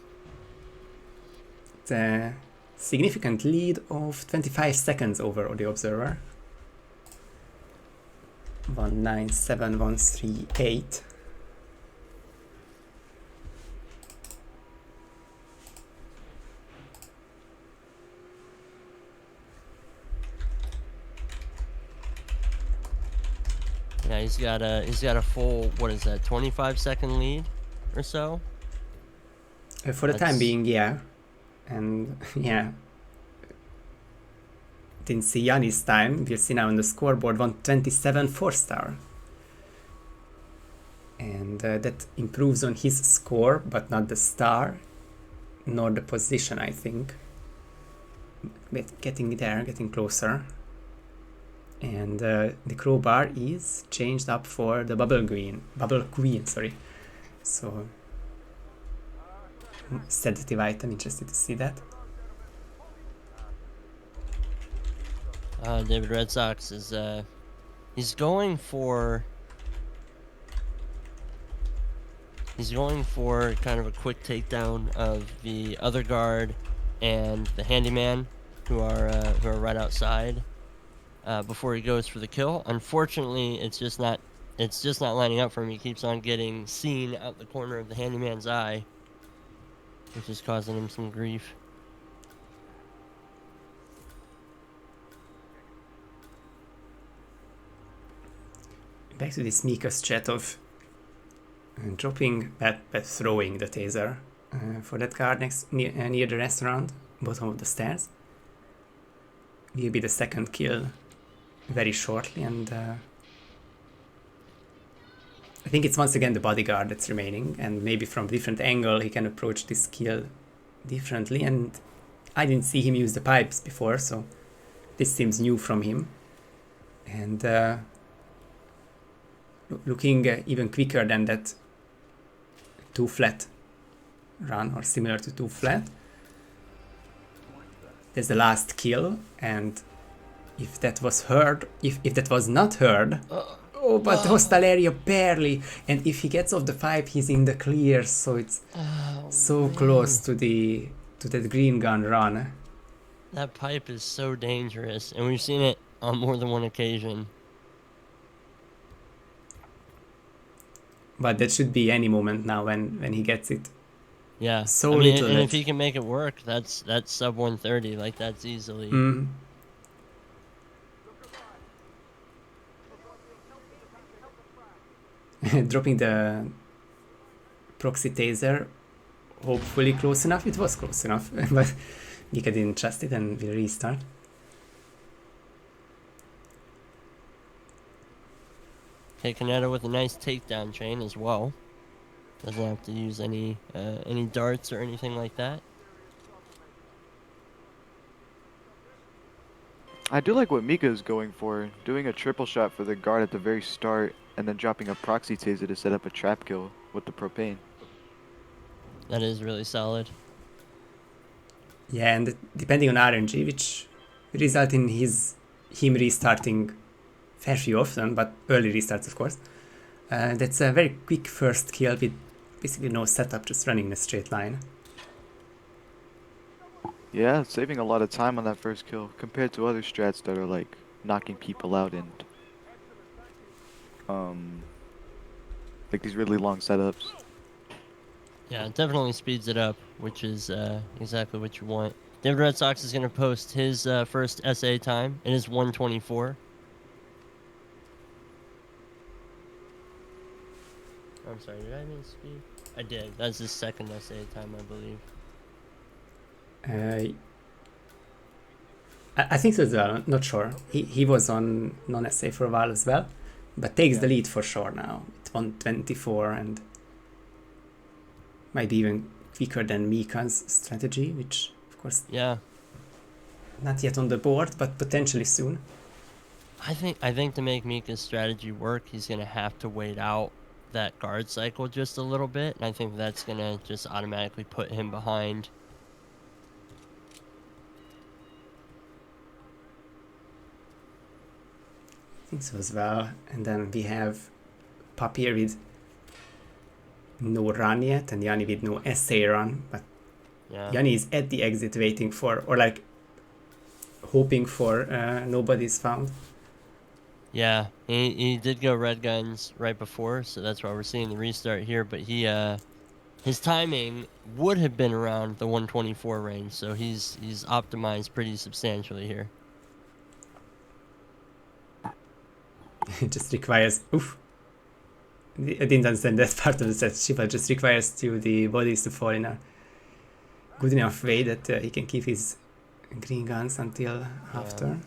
[SPEAKER 1] It's a significant lead of 25 seconds over the Observer. 197,138.
[SPEAKER 2] Yeah, he's got a full, what is that, 25-second lead or so?
[SPEAKER 1] For the time being, yeah. And yeah. Didn't see Yanni's time. We'll see now on the scoreboard 127 4-star. And that improves on his score, but not the star, nor the position, I think. But getting there, getting closer. And the crowbar is changed up for the bubble queen, sorry. So sedative item, interested to see that.
[SPEAKER 2] David Red Sox is he's going for kind of a quick takedown of the other guard and the handyman who are right outside before he goes for the kill. Unfortunately, it's just not lining up for him. He keeps on getting seen out the corner of the handyman's eye, which is causing him some grief.
[SPEAKER 1] Back to this Mika's chat of dropping but throwing the taser for that guard near the restaurant, bottom of the stairs. Will be the second kill very shortly, and I think it's once again the bodyguard that's remaining, and maybe from a different angle he can approach this kill differently, and I didn't see him use the pipes before, so this seems new from him. And looking even quicker than that 2 flat run, or similar to 2 flat. There's the last kill, and if that was heard, if that was not heard, but hostile area barely, and if he gets off the pipe, he's in the clear, so it's close to that green gun run.
[SPEAKER 2] That pipe is so dangerous, and we've seen it on more than one occasion.
[SPEAKER 1] But that should be any moment now when he gets it.
[SPEAKER 2] Yeah.
[SPEAKER 1] So
[SPEAKER 2] I mean,
[SPEAKER 1] little.
[SPEAKER 2] And if he can make it work, that's sub 130. Like, that's easily.
[SPEAKER 1] Dropping the proxy taser, hopefully close enough. It was close enough, but Mika didn't trust it and will restart.
[SPEAKER 2] Okay, Kaneda with a nice takedown chain as well. Doesn't have to use any darts or anything like that.
[SPEAKER 3] I do like what Mika is going for, doing a triple shot for the guard at the very start, and then dropping a proxy taser to set up a trap kill with the propane.
[SPEAKER 2] That is really solid.
[SPEAKER 1] Yeah, and depending on RNG, which result in him restarting fairly often, but early restarts, of course. That's a very quick first kill with basically no setup, just running in a straight line.
[SPEAKER 3] Yeah, saving a lot of time on that first kill compared to other strats that are like knocking people out and like these really long setups.
[SPEAKER 2] Yeah, it definitely speeds it up, which is exactly what you want. David Red Sox is going to post his first SA time. It is 1:24. I'm sorry, did I misspeak? I did. That's his second SA time, I believe.
[SPEAKER 1] I think so as well, I'm not sure. He was on non-SA for a while as well, but takes the lead for sure now. It's 124 and might be even quicker than Mika's strategy, which of course not yet on the board, but potentially soon.
[SPEAKER 2] I think to make Mika's strategy work, he's gonna have to wait out that guard cycle just a little bit, and I think that's gonna just automatically put him behind.
[SPEAKER 1] I think so as well. And then we have Papier with no run yet, and Yanni with no SA run, but Yanni is at the exit waiting for, or like hoping for nobody's found.
[SPEAKER 2] Yeah, he did go red guns right before, so that's why we're seeing the restart here, but his timing would have been around the 124 range, so he's optimized pretty substantially here.
[SPEAKER 1] It just requires, I didn't understand that part of the set. Shiva just requires the bodies to fall in a good enough way that he can keep his green guns until after.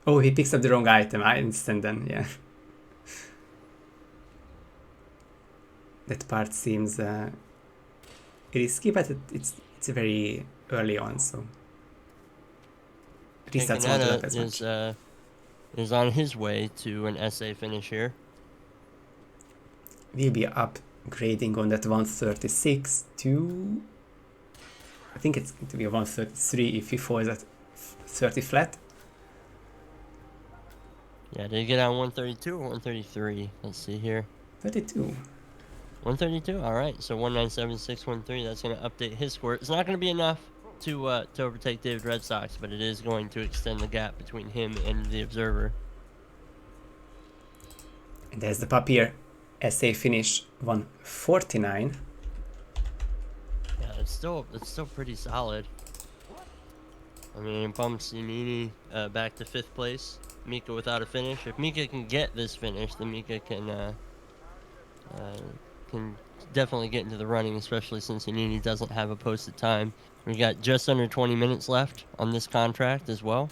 [SPEAKER 1] Oh, he picks up the wrong item. I understand then, yeah. That part seems risky, but it's very early on, so restarts won't help as much.
[SPEAKER 2] Is on his way to an SA finish here.
[SPEAKER 1] We'll be upgrading on that 136 to, I think it's going to be a 133 if he falls at 30 flat.
[SPEAKER 2] Yeah, did he get on 132 or 133? Let's see here.
[SPEAKER 1] 32.
[SPEAKER 2] 132? Alright, so 197613, that's going to update his score. It's not going to be enough to overtake David Red Sox, but it is going to extend the gap between him and the Observer.
[SPEAKER 1] And there's the Papier SA finish 149.
[SPEAKER 2] Yeah, it's still pretty solid. I mean, it bumps Inini back to 5th place. Mika without a finish. If Mika can get this finish, then Mika can definitely get into the running, especially since Inini doesn't have a posted time. We got just under 20 minutes left on this contract as well.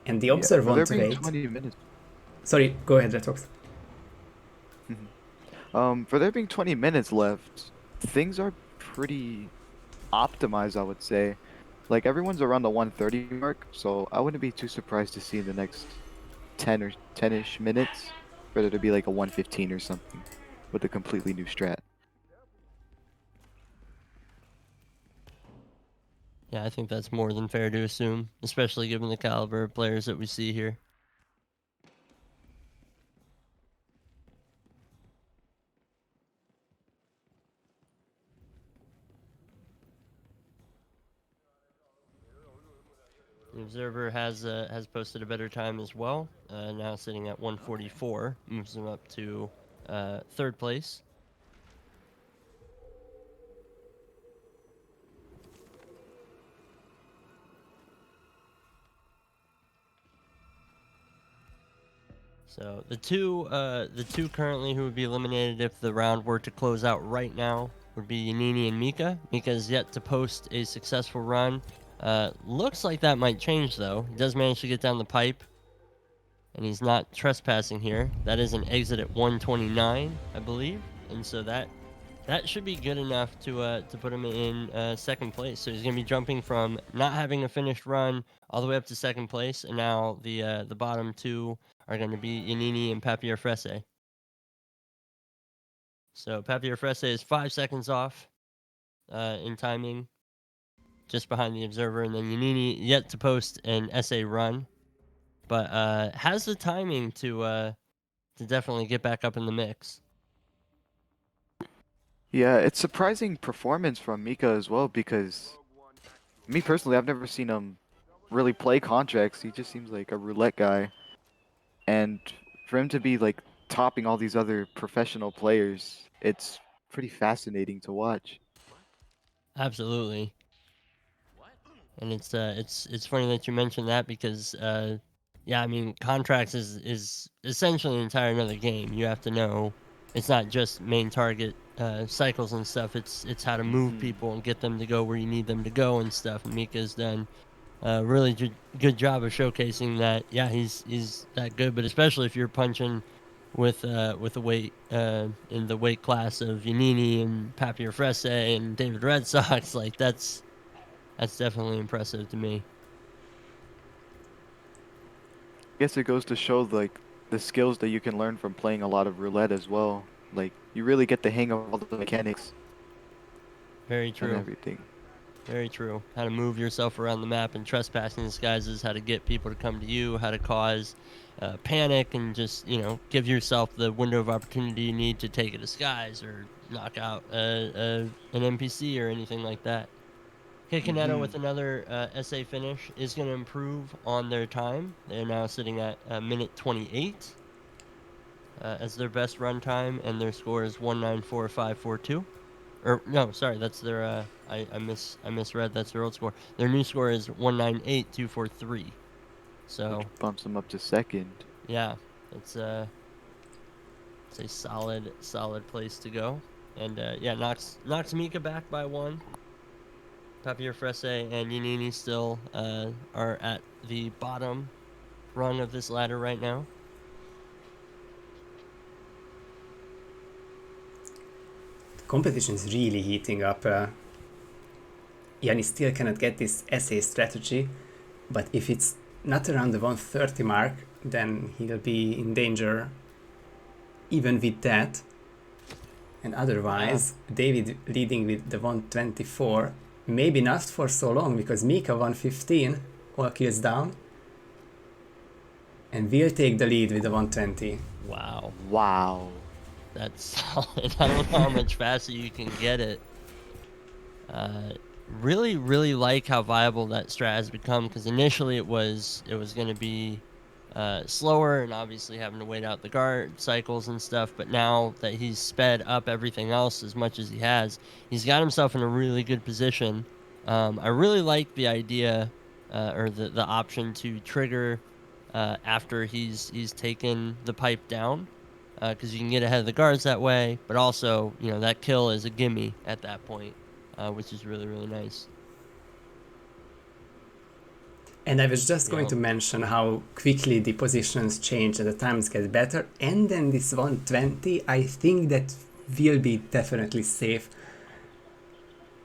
[SPEAKER 1] And the Observer won't wait.
[SPEAKER 3] 20 minutes.
[SPEAKER 1] Sorry, go ahead, Redfox.
[SPEAKER 3] For there being 20 minutes left, things are pretty optimized, I would say. Like, everyone's around the 130 mark, so I wouldn't be too surprised to see in the next 10 or 10-ish minutes for there to be like a 115 or something with a completely new strat.
[SPEAKER 2] Yeah, I think that's more than fair to assume, especially given the caliber of players that we see here. The Observer has posted a better time as well. Now sitting at 144, moves him up to 3rd place. So the two currently who would be eliminated if the round were to close out right now would be Yanini and Mika. Mika is yet to post a successful run. Looks like that might change though. He does manage to get down the pipe. and he's not trespassing here. That is an exit at 129, I believe, and so that should be good enough to put him in second place. So he's gonna be jumping from not having a finished run all the way up to second place, and now the bottom two are going to be Yanini and Papier Fresse. So Papier Fresse is 5 seconds off in timing, just behind the observer, and then Yanini yet to post an SA run, but has the timing to definitely get back up in the mix.
[SPEAKER 3] Yeah, it's surprising performance from Mika as well, because me personally, I've never seen him really play contracts. He just seems like a roulette guy. And for him to be like topping all these other professional players, it's pretty fascinating to watch.
[SPEAKER 2] Absolutely. And it's funny that you mentioned that, because yeah, I mean, contracts is essentially an entire another game. You have to know it's not just main target cycles and stuff. It's how to move people and get them to go where you need them to go and stuff. And Mika's done a really good job of showcasing that. Yeah, he's that good. But especially if you're punching with the weight in the weight class of Yanini and Papier Fresse and David Red Sox, like that's definitely impressive to me.
[SPEAKER 3] I guess it goes to show like the skills that you can learn from playing a lot of roulette as well. Like you really get the hang of all the mechanics
[SPEAKER 2] Very
[SPEAKER 3] and
[SPEAKER 2] true.
[SPEAKER 3] everything.
[SPEAKER 2] Very true. How to move yourself around the map, and trespassing disguises, how to get people to come to you, how to cause panic, and just, give yourself the window of opportunity you need to take a disguise or knock out an NPC or anything like that. Kikanetto with another SA finish is going to improve on their time. They're now sitting at minute 28 as their best run time, and their score is 194.542. Or no, sorry, that's their. I misread. That's their old score. Their new score is 198.243. So
[SPEAKER 3] Which bumps them up to second.
[SPEAKER 2] yeah, it's a solid place to go. And yeah, knocks Mika back by 1. Papier Fresse and Yanini still are at the bottom rung of this ladder right now.
[SPEAKER 1] Competition is really heating up. Yanni still cannot get this SA strategy, but if it's not around the 130 mark, then he'll be in danger even with that. And otherwise, David leading with the 124, maybe not for so long, because Mika 115, all kills down, and will take the lead with the 120.
[SPEAKER 2] Wow.
[SPEAKER 3] Wow.
[SPEAKER 2] That's solid. I don't know how much faster you can get it. Really like how viable that strat has become, because initially it was going to be slower and obviously having to wait out the guard cycles and stuff, but now that he's sped up everything else as much as he has, he's got himself in a really good position. I really like the idea or the option to trigger after he's taken the pipe down, because you can get ahead of the guards that way, but also, that kill is a gimme at that point, which is really nice.
[SPEAKER 1] And I was just going to mention how quickly the positions change and the times get better, and then this 120, I think that will be definitely safe.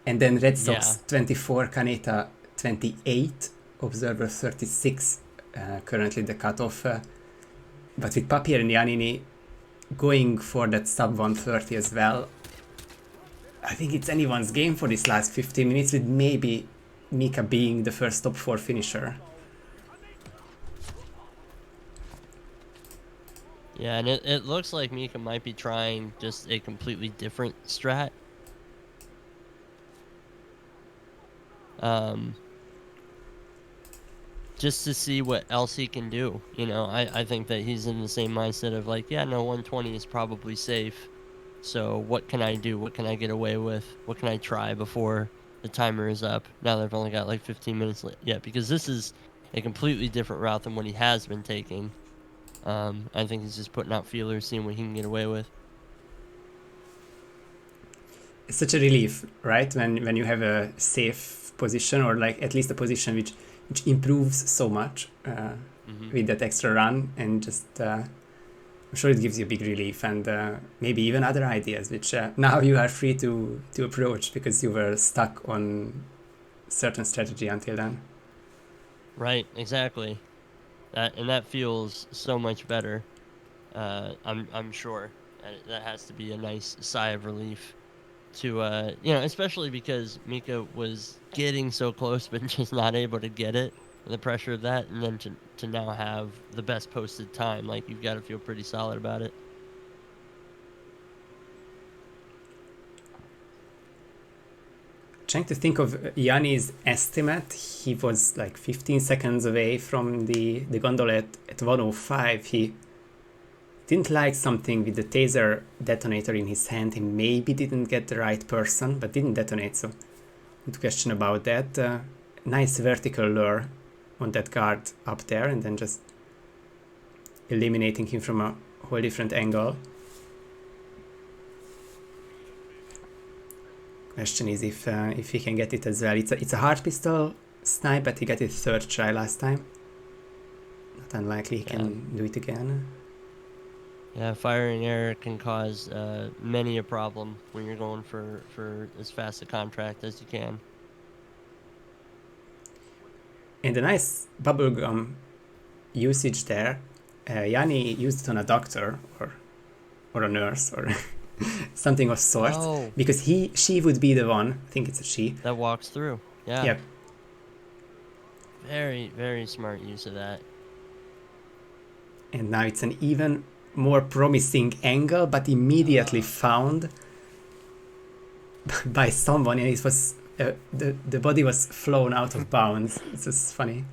[SPEAKER 1] And then Red Sox 24, Kaneta 28, Observer 36, currently the cutoff. But with Papier and Yanini going for that sub 130 as well, I think it's anyone's game for this last 15 minutes, with maybe Mika being the first top 4 finisher.
[SPEAKER 2] Yeah, and it looks like Mika might be trying just a completely different strat. Just to see what else he can do. I think that he's in the same mindset of like, yeah, no, 120 is probably safe. So what can I do? What can I get away with? What can I try before the timer is up? Now they've only got like 15 minutes yet, because this is a completely different route than what he has been taking. I think he's just putting out feelers, seeing what he can get away with.
[SPEAKER 1] It's such a relief, right? When you have a safe position, or like at least a position which improves so much
[SPEAKER 2] Mhm.
[SPEAKER 1] with that extra run, and just I'm sure it gives you a big relief and maybe even other ideas, which now you are free to approach because you were stuck on certain strategy until then.
[SPEAKER 2] Right, exactly. That feels so much better. I'm sure that has to be a nice sigh of relief to especially because Mika was getting so close but just not able to get it. The pressure of that, and then to now have the best posted time, like you've got to feel pretty solid about it.
[SPEAKER 1] Trying to think of Yanni's estimate, he was like 15 seconds away from the gondola at 105. He didn't like something with the taser detonator in his hand. He maybe didn't get the right person, but didn't detonate, so good question about that. Nice vertical lure on that guard up there, and then just eliminating him from a whole different angle. Question is if he can get it as well. It's a hard pistol snipe, but he got it third try last time. Not unlikely he can do it again.
[SPEAKER 2] Yeah, firing error can cause many a problem when you're going for as fast a contract as you can.
[SPEAKER 1] And a nice bubblegum usage there. Yanni used it on a doctor or a nurse or something of sorts,
[SPEAKER 2] Oh,
[SPEAKER 1] because she would be the one. I think it's a she.
[SPEAKER 2] that walks through. Yeah.
[SPEAKER 1] Yep.
[SPEAKER 2] Very, very smart use of that.
[SPEAKER 1] And now it's an even more promising angle, but immediately found by someone, and it was the body was flown out of bounds. It's just funny.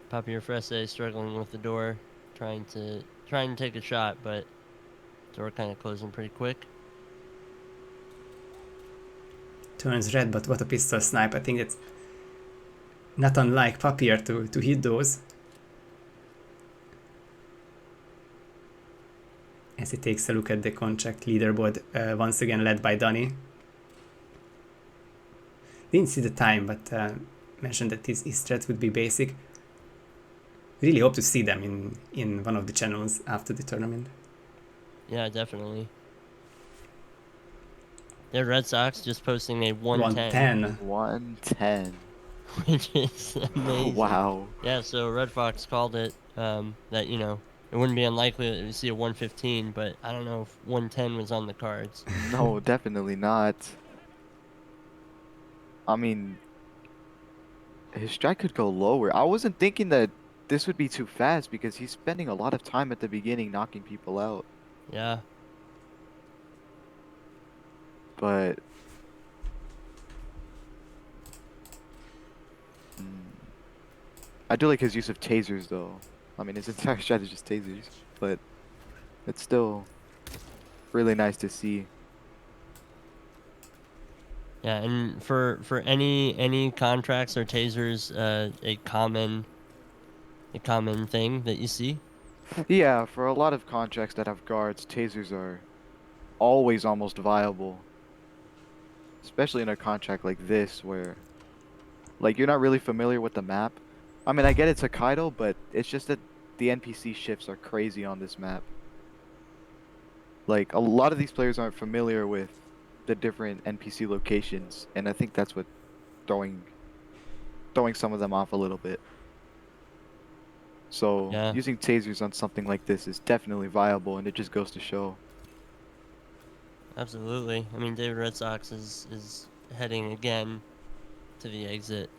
[SPEAKER 2] Papier Fresse struggling with the door, trying to take a shot, but door kind of closing pretty quick.
[SPEAKER 1] Turns red, but what a pistol snipe. I think it's not unlike Papier to hit those. As he takes a look at the contract leaderboard, once again led by Donny. Didn't see the time, but mentioned that his strat would be basic. Really hope to see them in one of the channels after the tournament.
[SPEAKER 2] Yeah, definitely. Their Red Sox just posting a 110.
[SPEAKER 3] 110.
[SPEAKER 2] Which is amazing.
[SPEAKER 3] Wow.
[SPEAKER 2] Yeah, so Redfox called it that, it wouldn't be unlikely that we see a 115, but I don't know if 110 was on the cards.
[SPEAKER 3] No, definitely not. I mean, his strike could go lower. I wasn't thinking that this would be too fast because he's spending a lot of time at the beginning knocking people out.
[SPEAKER 2] Yeah.
[SPEAKER 3] But I do like his use of tasers, though. I mean, his entire strategy is tasers, but it's still really nice to see.
[SPEAKER 2] Yeah, and for any contracts or tasers, a common thing that you see.
[SPEAKER 3] Yeah, for a lot of contracts that have guards, tasers are always almost viable. Especially in a contract like this where, like, you're not really familiar with the map. I mean, I get it's Hokkaido, but it's just that the NPC shifts are crazy on this map. Like, a lot of these players aren't familiar with the different NPC locations, and I think that's what throwing some of them off a little bit. So,
[SPEAKER 2] Yeah.
[SPEAKER 3] using tasers on something like this is definitely viable, and it just goes to show.
[SPEAKER 2] Absolutely. I mean, David Red Sox is heading again to the exit.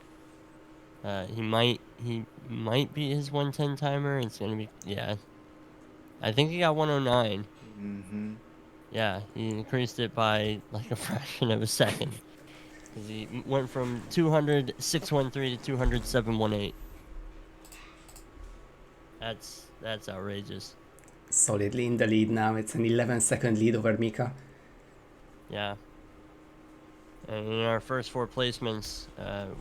[SPEAKER 2] He might beat his 110 timer. It's gonna be, yeah. I think he got 109.
[SPEAKER 3] Mm-hmm.
[SPEAKER 2] Yeah, he increased it by like a fraction of a second. Because he went from 200 613 to 200 718. That's outrageous.
[SPEAKER 1] Solidly in the lead now. It's an 11-second lead over Mika.
[SPEAKER 2] Yeah. And in our first four placements,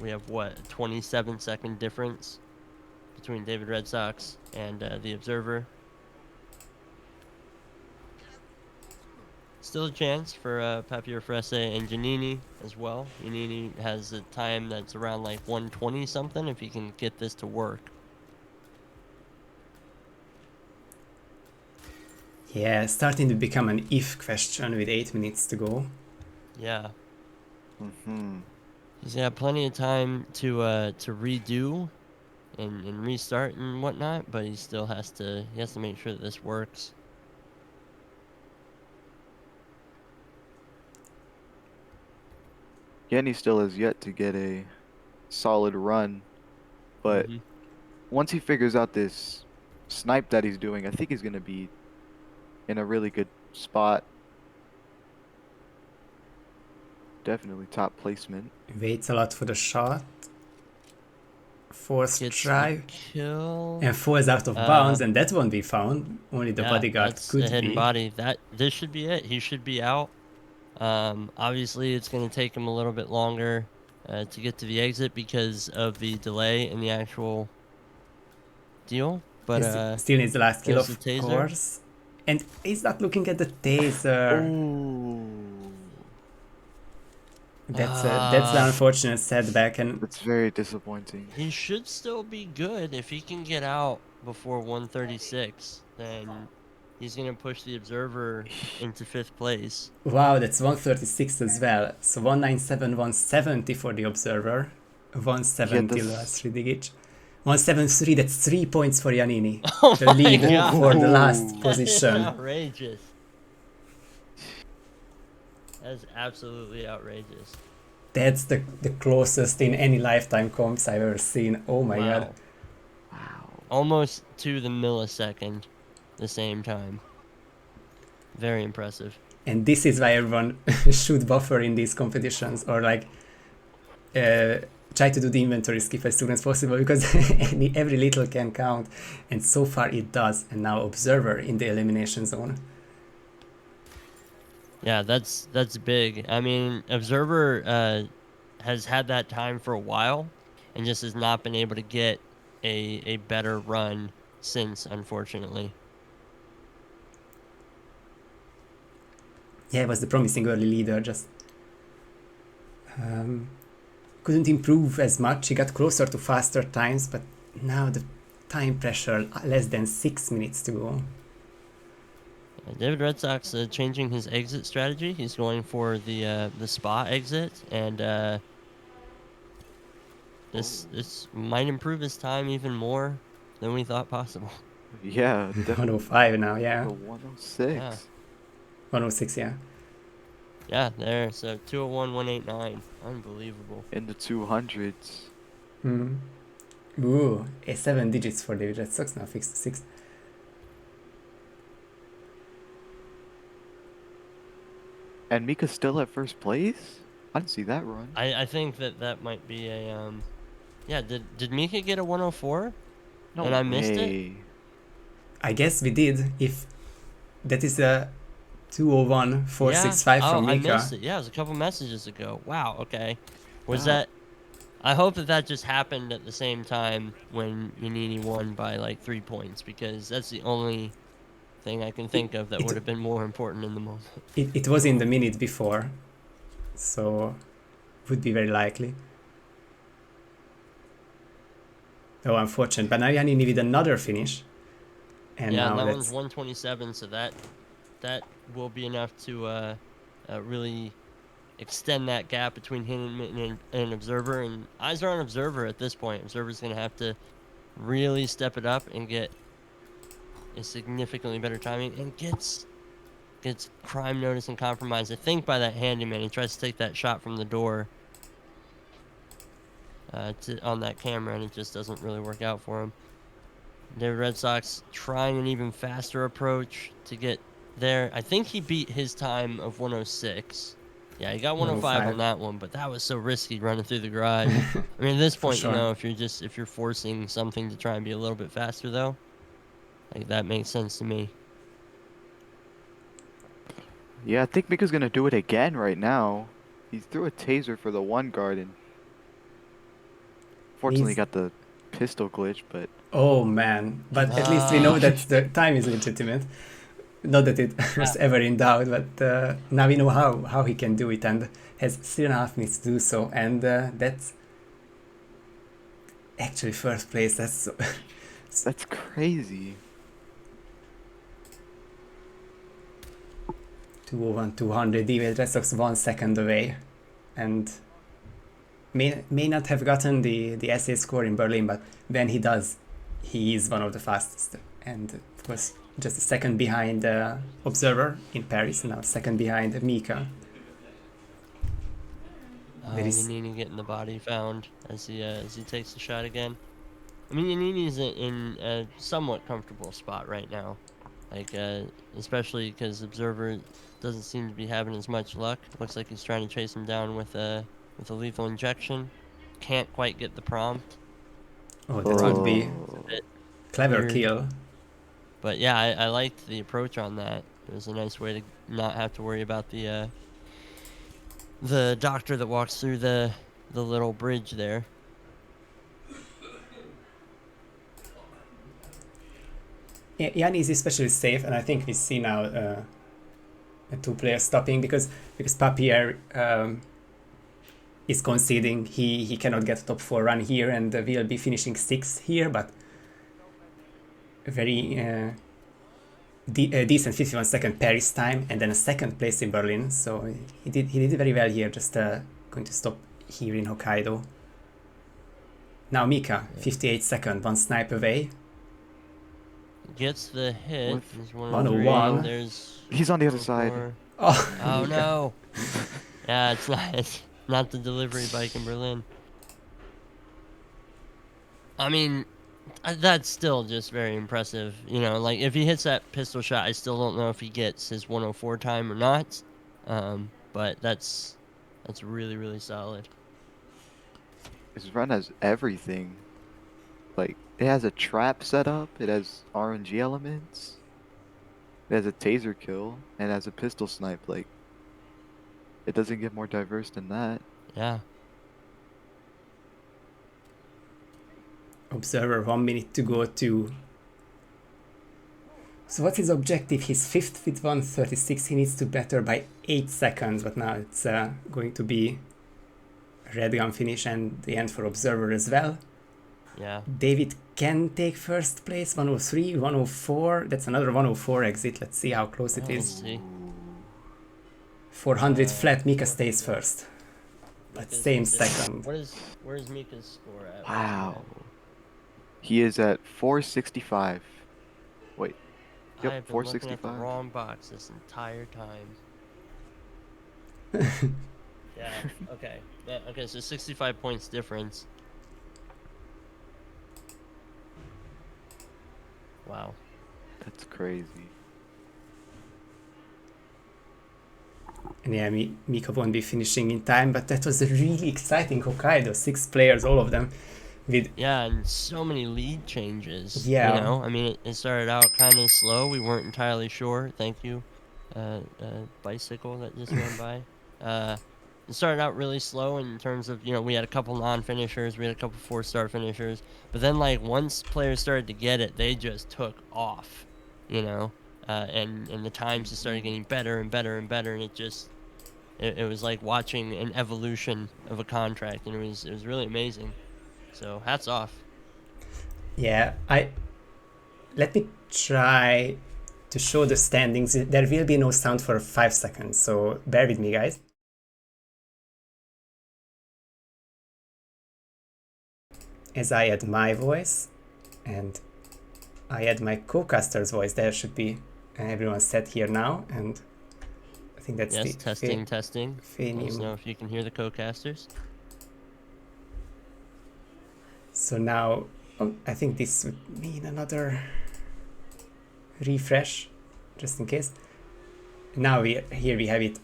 [SPEAKER 2] we have what, 27-second difference between David Red Sox and the Observer. Still a chance for Papier Fresse and Giannini as well. Giannini has a time that's around like 120 something if he can get this to work.
[SPEAKER 1] Yeah, starting to become an if question with 8 minutes to go.
[SPEAKER 2] Yeah.
[SPEAKER 3] Mm-hmm.
[SPEAKER 2] He's got plenty of time to redo and restart and whatnot, but he still has to make sure that this works.
[SPEAKER 3] Yanni still has yet to get a solid run, but
[SPEAKER 2] Mhm.
[SPEAKER 3] once he figures out this snipe that he's doing, I think he's gonna be in a really good spot. Definitely top placement.
[SPEAKER 1] Waits a lot for the shot. Forced
[SPEAKER 2] Gets
[SPEAKER 1] try.
[SPEAKER 2] the kill.
[SPEAKER 1] And falls out of bounds, and that won't be found. Only the
[SPEAKER 2] Yeah,
[SPEAKER 1] bodyguard
[SPEAKER 2] that's
[SPEAKER 1] could
[SPEAKER 2] a hidden
[SPEAKER 1] be.
[SPEAKER 2] body. This should be it. He should be out. Obviously, it's going to take him a little bit longer to get to the exit because of the delay in the actual deal. But
[SPEAKER 1] Still needs the last kill,
[SPEAKER 2] there's
[SPEAKER 1] of
[SPEAKER 2] the taser.
[SPEAKER 1] course. And he's not looking at the taser.
[SPEAKER 3] Ooh.
[SPEAKER 1] That's the unfortunate setback, and
[SPEAKER 3] That's very disappointing.
[SPEAKER 2] He should still be good if he can get out before 136. Then he's going to push the Observer into 5th place.
[SPEAKER 1] wow, that's 136 as well. So 197, 170 for the Observer. 170
[SPEAKER 3] Yeah,
[SPEAKER 1] last Ridigic. 173, that's 3 points for Giannini.
[SPEAKER 2] Oh
[SPEAKER 1] The
[SPEAKER 2] my
[SPEAKER 1] lead
[SPEAKER 2] God.
[SPEAKER 1] for the last
[SPEAKER 2] That is
[SPEAKER 1] position.
[SPEAKER 2] outrageous. That is absolutely outrageous.
[SPEAKER 1] That's the closest in any lifetime comps I've ever seen. Oh my
[SPEAKER 2] Wow.
[SPEAKER 1] god.
[SPEAKER 3] Wow.
[SPEAKER 2] Almost to the millisecond the same time. Very impressive.
[SPEAKER 1] And this is why everyone should buffer in these competitions, or like try to do the inventory skip as soon as possible, because every little can count, and so far it does. And now Observer in the elimination zone.
[SPEAKER 2] Yeah, that's big. I mean, Observer has had that time for a while and just has not been able to get a better run since, unfortunately.
[SPEAKER 1] Yeah, he was the promising early leader, just couldn't improve as much. He got closer to faster times, but now the time pressure, less than 6 minutes to go.
[SPEAKER 2] David Red Sox changing his exit strategy. He's going for the spa exit, and this might improve his time even more than we thought possible.
[SPEAKER 3] Yeah, definitely.
[SPEAKER 1] 105 now, yeah.
[SPEAKER 3] 106.
[SPEAKER 2] Yeah.
[SPEAKER 1] 106, yeah.
[SPEAKER 2] Yeah, there. So 201, 189. Unbelievable.
[SPEAKER 3] In the 200s.
[SPEAKER 1] Mm. Ooh, 7 digits for David Red Sox now, fixed to 6.
[SPEAKER 3] And Mika's still at first place? I didn't see that run.
[SPEAKER 2] I think that might be a yeah. Did Mika get a 104?
[SPEAKER 3] No
[SPEAKER 2] and I missed it?
[SPEAKER 3] way.
[SPEAKER 1] I guess we did. If that is a 201 465
[SPEAKER 2] yeah.
[SPEAKER 1] from Mika.
[SPEAKER 2] I missed it. Yeah, it was a couple messages ago. Wow. Okay. Was
[SPEAKER 3] Wow.
[SPEAKER 2] that? I hope that just happened at the same time when Yanini won by like 3 points, because that's the only thing I can think of that would have been more important in the moment.
[SPEAKER 1] It was in the minute before, so would be very likely. Oh, unfortunate. But now Giannini with another finish. And
[SPEAKER 2] yeah,
[SPEAKER 1] now
[SPEAKER 2] that
[SPEAKER 1] that's
[SPEAKER 2] one's 127, so that will be enough to really extend that gap between him and an Observer. And eyes are on Observer at this point. Observer's going to have to really step it up and get a significantly better timing, and gets crime notice and compromised, I think, by that handyman. He tries to take that shot from the door on that camera, and it just doesn't really work out for him. David Red Sox trying an even faster approach to get there. I think he beat his time of 106. Yeah, he got 105 on that one, but that was so risky running through the garage. I mean, at this point,
[SPEAKER 1] sure.
[SPEAKER 2] you know, if you're forcing something to try and be a little bit faster, though, like, that makes sense to me.
[SPEAKER 3] Yeah, I think Mika's gonna do it again right now. He threw a taser for the one guard and fortunately got the pistol glitch, but
[SPEAKER 1] oh man. But at least we know that the time is legitimate. Not that it was ever in doubt, but now we know how he can do it, and has 3.5 minutes to do so. And that's actually first place. That's so
[SPEAKER 3] that's crazy.
[SPEAKER 1] 201, 200. David Redfox 1 second away, and may not have gotten the essay score in Berlin, but when he does, he is one of the fastest. And of course, just a second behind Observer in Paris, now second behind Mika.
[SPEAKER 2] Yanini getting the body found as he takes the shot again. I mean, Yanini's in a somewhat comfortable spot right now, like especially because Observer doesn't seem to be having as much luck. Looks like he's trying to chase him down with a lethal injection. Can't quite get the prompt.
[SPEAKER 1] Oh, that would be clever
[SPEAKER 2] weird.
[SPEAKER 1] kill.
[SPEAKER 2] But yeah, I liked the approach on that. It was a nice way to not have to worry about the doctor that walks through the little bridge there.
[SPEAKER 1] Yeah, Yanni is especially safe, and I think we see now a 2 players stopping because Papier is conceding. He cannot get a top 4 run here, and will be finishing 6th here, but a very decent 51 second Paris time, and then a 2nd place in Berlin. So he did very well here. Just going to stop here in Hokkaido. Now Mika, 58 second, 1 snipe away.
[SPEAKER 2] Gets the hit.
[SPEAKER 3] What?
[SPEAKER 2] There's
[SPEAKER 1] 101.
[SPEAKER 2] There's
[SPEAKER 3] He's on the other side.
[SPEAKER 2] Oh
[SPEAKER 1] Mika.
[SPEAKER 2] no! Yeah, it's not the delivery bike in Berlin. I mean, that's still just very impressive. You know, like if he hits that pistol shot, I still don't know if he gets his 104 time or not. But that's really, really solid.
[SPEAKER 3] His run has everything. Like, it has a trap set up, it has RNG elements, it has a taser kill, and it has a pistol snipe. Like, it doesn't get more diverse than that.
[SPEAKER 2] Yeah.
[SPEAKER 1] Observer, 1 minute to go to. So what's his objective? He's 5th with 136. He needs to better by 8 seconds, but now it's going to be a red gun finish and the end for Observer as well.
[SPEAKER 2] Yeah.
[SPEAKER 1] David can take first place, 103, 104. That's another 104 exit. Let's see how close it
[SPEAKER 2] Let's
[SPEAKER 1] is.
[SPEAKER 2] see.
[SPEAKER 1] 400 flat, Mika stays first. But
[SPEAKER 2] Mika's
[SPEAKER 1] same
[SPEAKER 2] just-
[SPEAKER 1] second.
[SPEAKER 2] Where's Mika's score at?
[SPEAKER 3] Wow. He is at 465. Wait. Yep,
[SPEAKER 2] I've been looking at the
[SPEAKER 3] 465.
[SPEAKER 2] wrong box this entire time. Yeah. Okay. Yeah, okay. So 65 points difference. Wow.
[SPEAKER 3] That's crazy.
[SPEAKER 1] And yeah, Mika won't be finishing in time, but that was a really exciting Hokkaido. 6 players, all of them. With
[SPEAKER 2] Yeah, and so many lead changes.
[SPEAKER 1] Yeah.
[SPEAKER 2] You know, I mean, it started out kind of slow. We weren't entirely sure. Thank you, bicycle that just went by. It started out really slow in terms of, you know, we had a couple non-finishers, we had a couple 4-star finishers, but then like once players started to get it, they just took off, you know, and the times just started getting better and better and better, and it was like watching an evolution of a contract, and it was really amazing. So hats off.
[SPEAKER 1] yeah, let me try to show the standings. There will be no sound for 5 seconds, so bear with me, guys. As I add my voice and I add my co-caster's voice, there should be everyone set here now, and I think that's
[SPEAKER 2] Yes, testing. Let us
[SPEAKER 1] Fenium.
[SPEAKER 2] know if you can hear the co-casters.
[SPEAKER 1] So now I think this would mean another refresh, just in case. Now here we have it.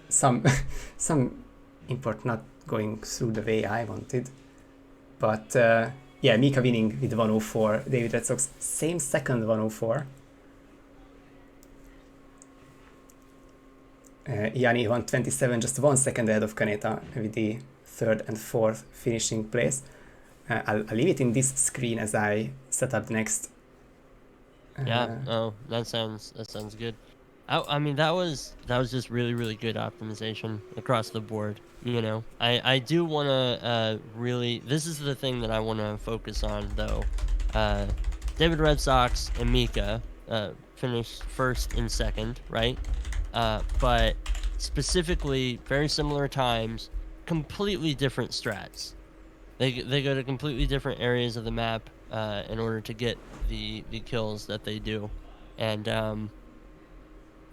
[SPEAKER 1] Some import not going through the way I wanted, but yeah, Mika winning with 104. David Redfox same second 104. Yanni 127, just 1 second ahead of Kaneta with the 3rd and 4th finishing place. I'll leave it in this screen as I set up the next.
[SPEAKER 2] Yeah. Oh, that sounds good. I mean, that was just really, really good optimization across the board. You know, I do want to really. This is the thing that I want to focus on, though. David Red Sox and Mika finished first and second, right? But specifically, very similar times, completely different strats. They go to completely different areas of the map in order to get the kills that they do, and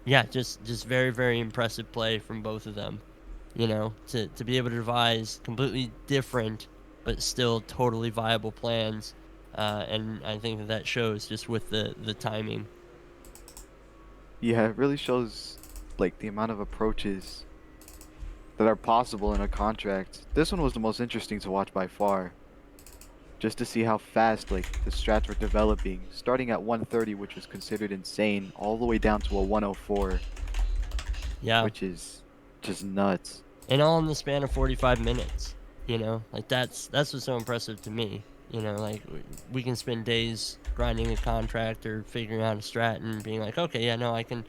[SPEAKER 2] yeah, just very very impressive play from both of them. You know, to be able to devise completely different but still totally viable plans, and I think that shows just with the timing.
[SPEAKER 3] Yeah, it really shows like the amount of approaches that are possible in a contract. This one was the most interesting to watch by far. Just to see how fast like the strats were developing, starting at 130, which was considered insane, all the way down to a 104,
[SPEAKER 2] Yeah,
[SPEAKER 3] which is just nuts.
[SPEAKER 2] and all in the span of 45 minutes. You know, like that's what's so impressive to me. You know, like we can spend days grinding a contract or figuring out a strat and being like, okay, yeah, no, I can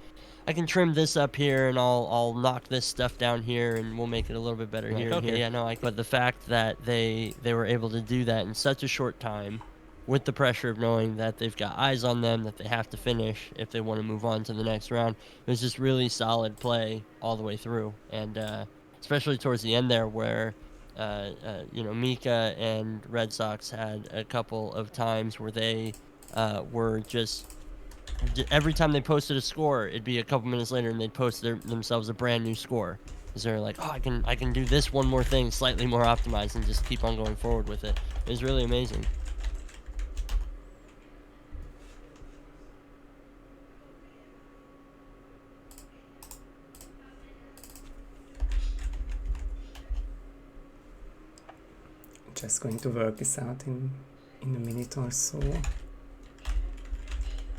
[SPEAKER 2] trim this up here and I'll knock this stuff down here and we'll make it a little bit better here. Okay, yeah, no, I can. But the fact that they were able to do that in such a short time, with the pressure of knowing that they've got eyes on them, that they have to finish if they want to move on to the next round, it was just really solid play all the way through, and especially towards the end there where. You know, Mika and Red Sox had a couple of times where they were just every time they posted a score, it'd be a couple minutes later, and they'd post themselves a brand new score. Because they're like, oh, I can do this one more thing, slightly more optimized, and just keep on going forward with it. It was really amazing.
[SPEAKER 1] Just going to work this out in a minute or so.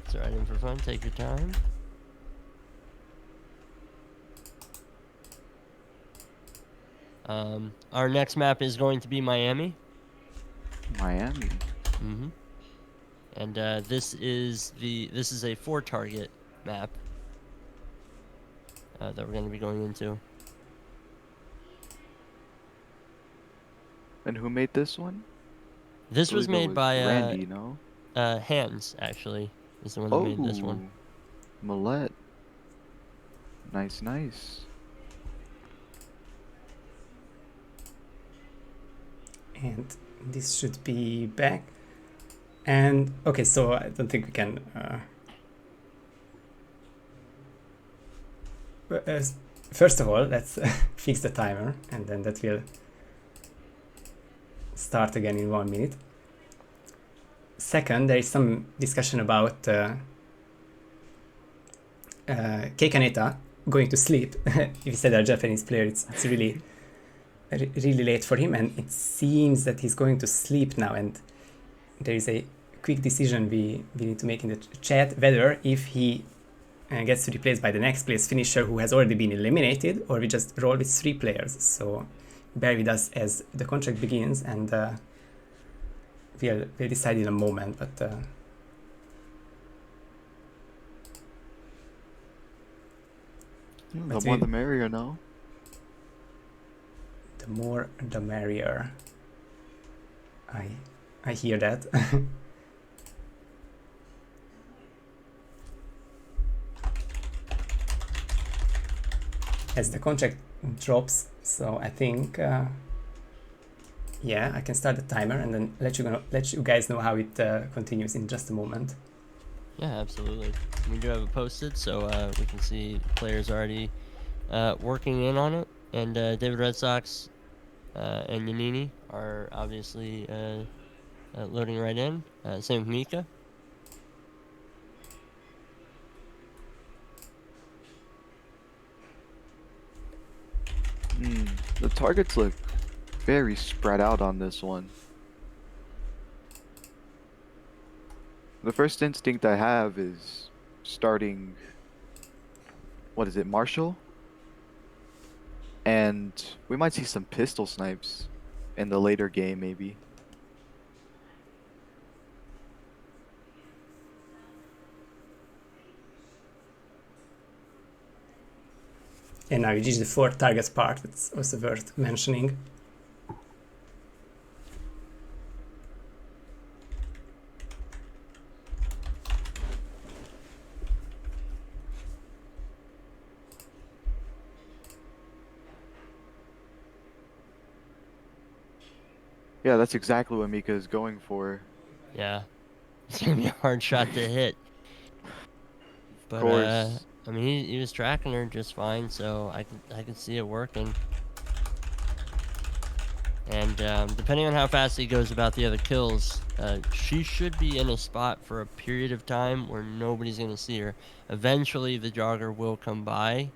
[SPEAKER 2] It's alright in for fun. Take your time. Our next map is going to be Miami.
[SPEAKER 3] Miami.
[SPEAKER 2] Mm-hmm. And this is a 4-target map that we're going to be going into.
[SPEAKER 3] And who made this one?
[SPEAKER 2] This was
[SPEAKER 3] believe it
[SPEAKER 2] made by
[SPEAKER 3] Randy, no?
[SPEAKER 2] Hands, actually, is the one that made this one.
[SPEAKER 3] Millette. Nice, nice.
[SPEAKER 1] And this should be back. And okay, so I don't think we can first of all, let's fix the timer, and then that will start again in 1 minute. Second, there is some discussion about Keikaneta going to sleep. If you said a Japanese player, it's really really late for him, and it seems that he's going to sleep now, and there is a quick decision we need to make in the chat, whether if he gets replaced by the next place finisher who has already been eliminated, or we just roll with 3 players. So bear with us as the contract begins, and we'll decide in a moment, but
[SPEAKER 3] The more the merrier, no?
[SPEAKER 1] The more the merrier. I hear that. As the contract drops, so I think yeah, I can start the timer and then let you guys know how it continues in just a moment.
[SPEAKER 2] Yeah, absolutely. We do have it posted, so we can see players already working in on it. And David Red Sox and Yanini are obviously loading right in. Same with Mika.
[SPEAKER 3] The targets look very spread out on this one. The first instinct I have is starting, what is it, Marshall? And we might see some pistol snipes in the later game, maybe.
[SPEAKER 1] And now we reach the 4 targets part, it's also worth mentioning.
[SPEAKER 3] Yeah, that's exactly what Mika is going for.
[SPEAKER 2] Yeah, it's gonna be a hard shot to hit.
[SPEAKER 3] Of
[SPEAKER 2] But
[SPEAKER 3] course.
[SPEAKER 2] I mean, he was tracking her just fine, so I could see it working. And depending on how fast he goes about the other kills, she should be in a spot for a period of time where nobody's gonna see her. Eventually, the jogger will come by.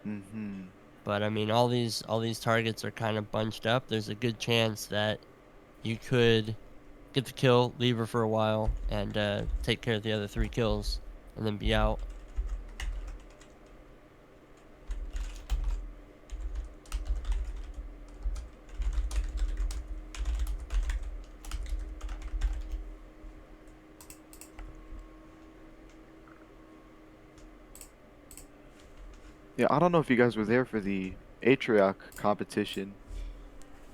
[SPEAKER 3] Mm-hmm.
[SPEAKER 2] But I mean, all these targets are kind of bunched up. There's a good chance that you could get the kill, leave her for a while, and take care of the other 3 kills, and then be out.
[SPEAKER 3] Yeah, I don't know if you guys were there for the Atrioc competition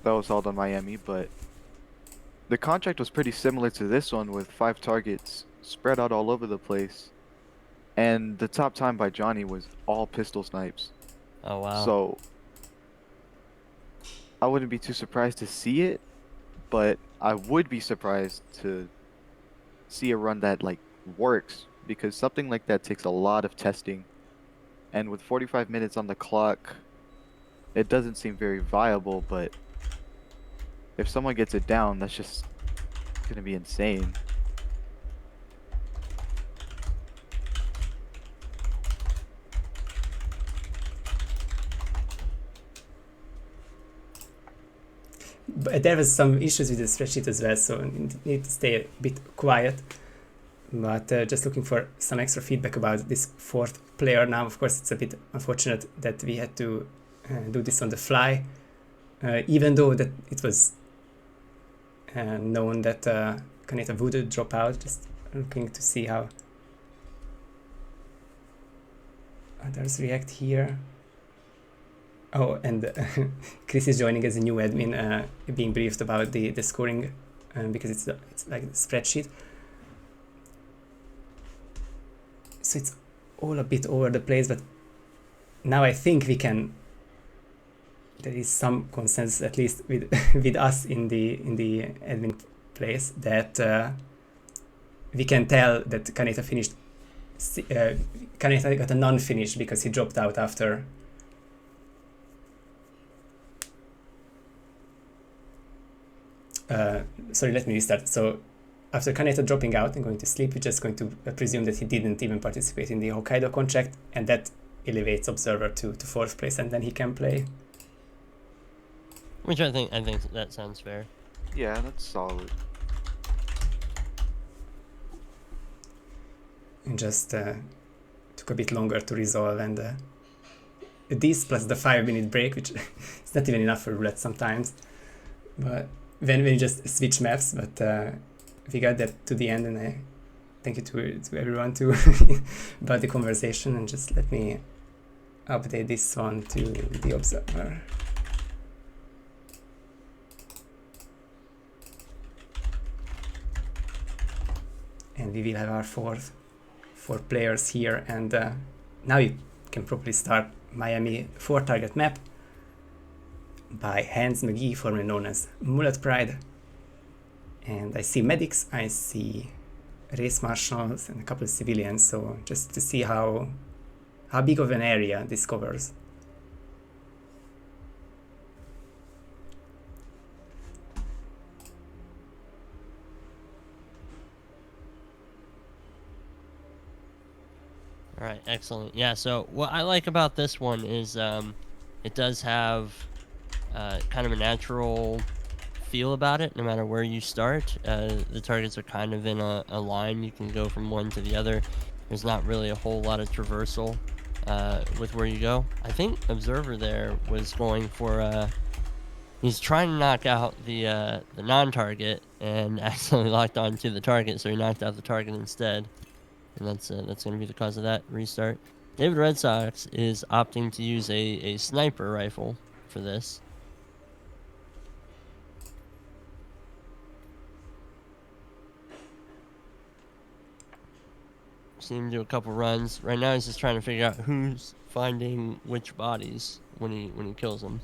[SPEAKER 3] that was held in Miami, but the contract was pretty similar to this one with 5 targets spread out all over the place. And the top time by Johnny was all pistol snipes.
[SPEAKER 2] Oh wow.
[SPEAKER 3] So I wouldn't be too surprised to see it, but I would be surprised to see a run that like works because something like that takes a lot of testing. And with 45 minutes on the clock, it doesn't seem very viable, but if someone gets it down, that's just gonna be insane.
[SPEAKER 1] But there was some issues with the spreadsheet as well, so you need to stay a bit quiet. But just looking for some extra feedback about this 4th player now. Of course, it's a bit unfortunate that we had to do this on the fly, even though that it was known that Kaneta would drop out. Just looking to see how others react here. Oh, and Chris is joining as a new admin, being briefed about the scoring because it's like the spreadsheet. So it's all a bit over the place, but now I think we can. There is some consensus, at least with with us in the admin place, that we can tell that Kaneta finished. Kaneta got a non-finish because he dropped out after. Sorry, let me restart. So after Kaneta dropping out and going to sleep, we're just going to presume that he didn't even participate in the Hokkaido contract, and that elevates Observer to 4th place, and then he can play.
[SPEAKER 2] Which I think that sounds fair.
[SPEAKER 3] Yeah, that's solid.
[SPEAKER 1] And just took a bit longer to resolve, and this plus the 5-minute break, which is not even enough for roulette sometimes. But when we just switch maps, but we got that to the end, and I thank you to everyone too about the conversation. And just let me update this one to the Observer. And we will have our 4 players here, and now you can probably start Miami 4 target map by Hans McGee, formerly known as Mullet Pride. And I see medics, I see race marshals, and a couple of civilians, so just to see how big of an area this covers.
[SPEAKER 2] All right, excellent. Yeah, so what I like about this one is it does have kind of a natural feel about it. No matter where you start, the targets are kind of in a line. You can go from one to the other. There's not really a whole lot of traversal with where you go. I think Observer there was going for he's trying to knock out the non-target and accidentally locked onto the target, so he knocked out the target instead. And that's going to be the cause of that restart. David Red Sox is opting to use a sniper rifle for this. Seen him do a couple runs. Right now he's just trying to figure out who's finding which bodies when he kills them.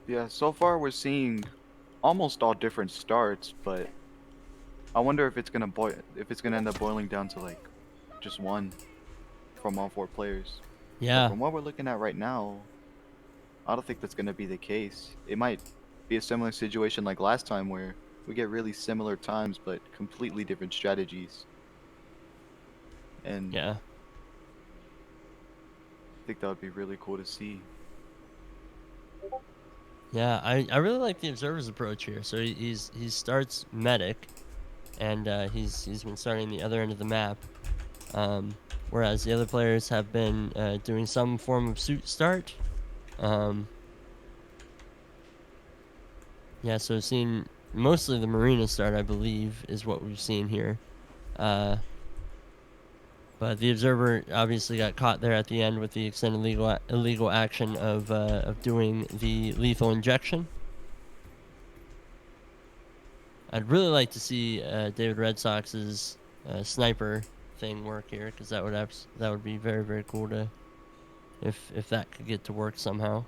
[SPEAKER 3] Yeah, so far we're seeing almost all different starts, but I wonder if it's gonna end up boiling down to like just one from all 4 players. But
[SPEAKER 2] Yeah.
[SPEAKER 3] from what we're looking at right now, I don't think that's gonna be the case. It might be a similar situation like last time where we get really similar times but completely different strategies. And
[SPEAKER 2] Yeah.
[SPEAKER 3] I think that would be really cool to see.
[SPEAKER 2] Yeah, I really like the observer's approach here. So he starts medic, and he's been starting the other end of the map, whereas the other players have been doing some form of suit start. Yeah, so seeing mostly the marina start, I believe, is what we've seen here. But the observer obviously got caught there at the end with the extended illegal action of doing the lethal injection. I'd really like to see David Red Sox's sniper thing work here, because that would be very, very cool to if that could get to work somehow.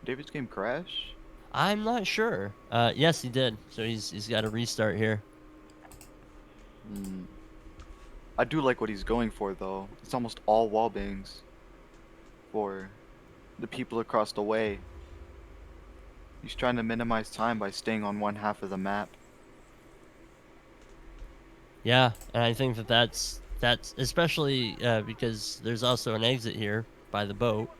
[SPEAKER 3] David's game crash?
[SPEAKER 2] I'm not sure. Yes, he did. So he's got a restart here.
[SPEAKER 3] I do like what he's going for though. It's almost all wall bangs for the people across the way. He's trying to minimize time by staying on one half of the map.
[SPEAKER 2] Yeah, and I think that's especially because there's also an exit here by the boat.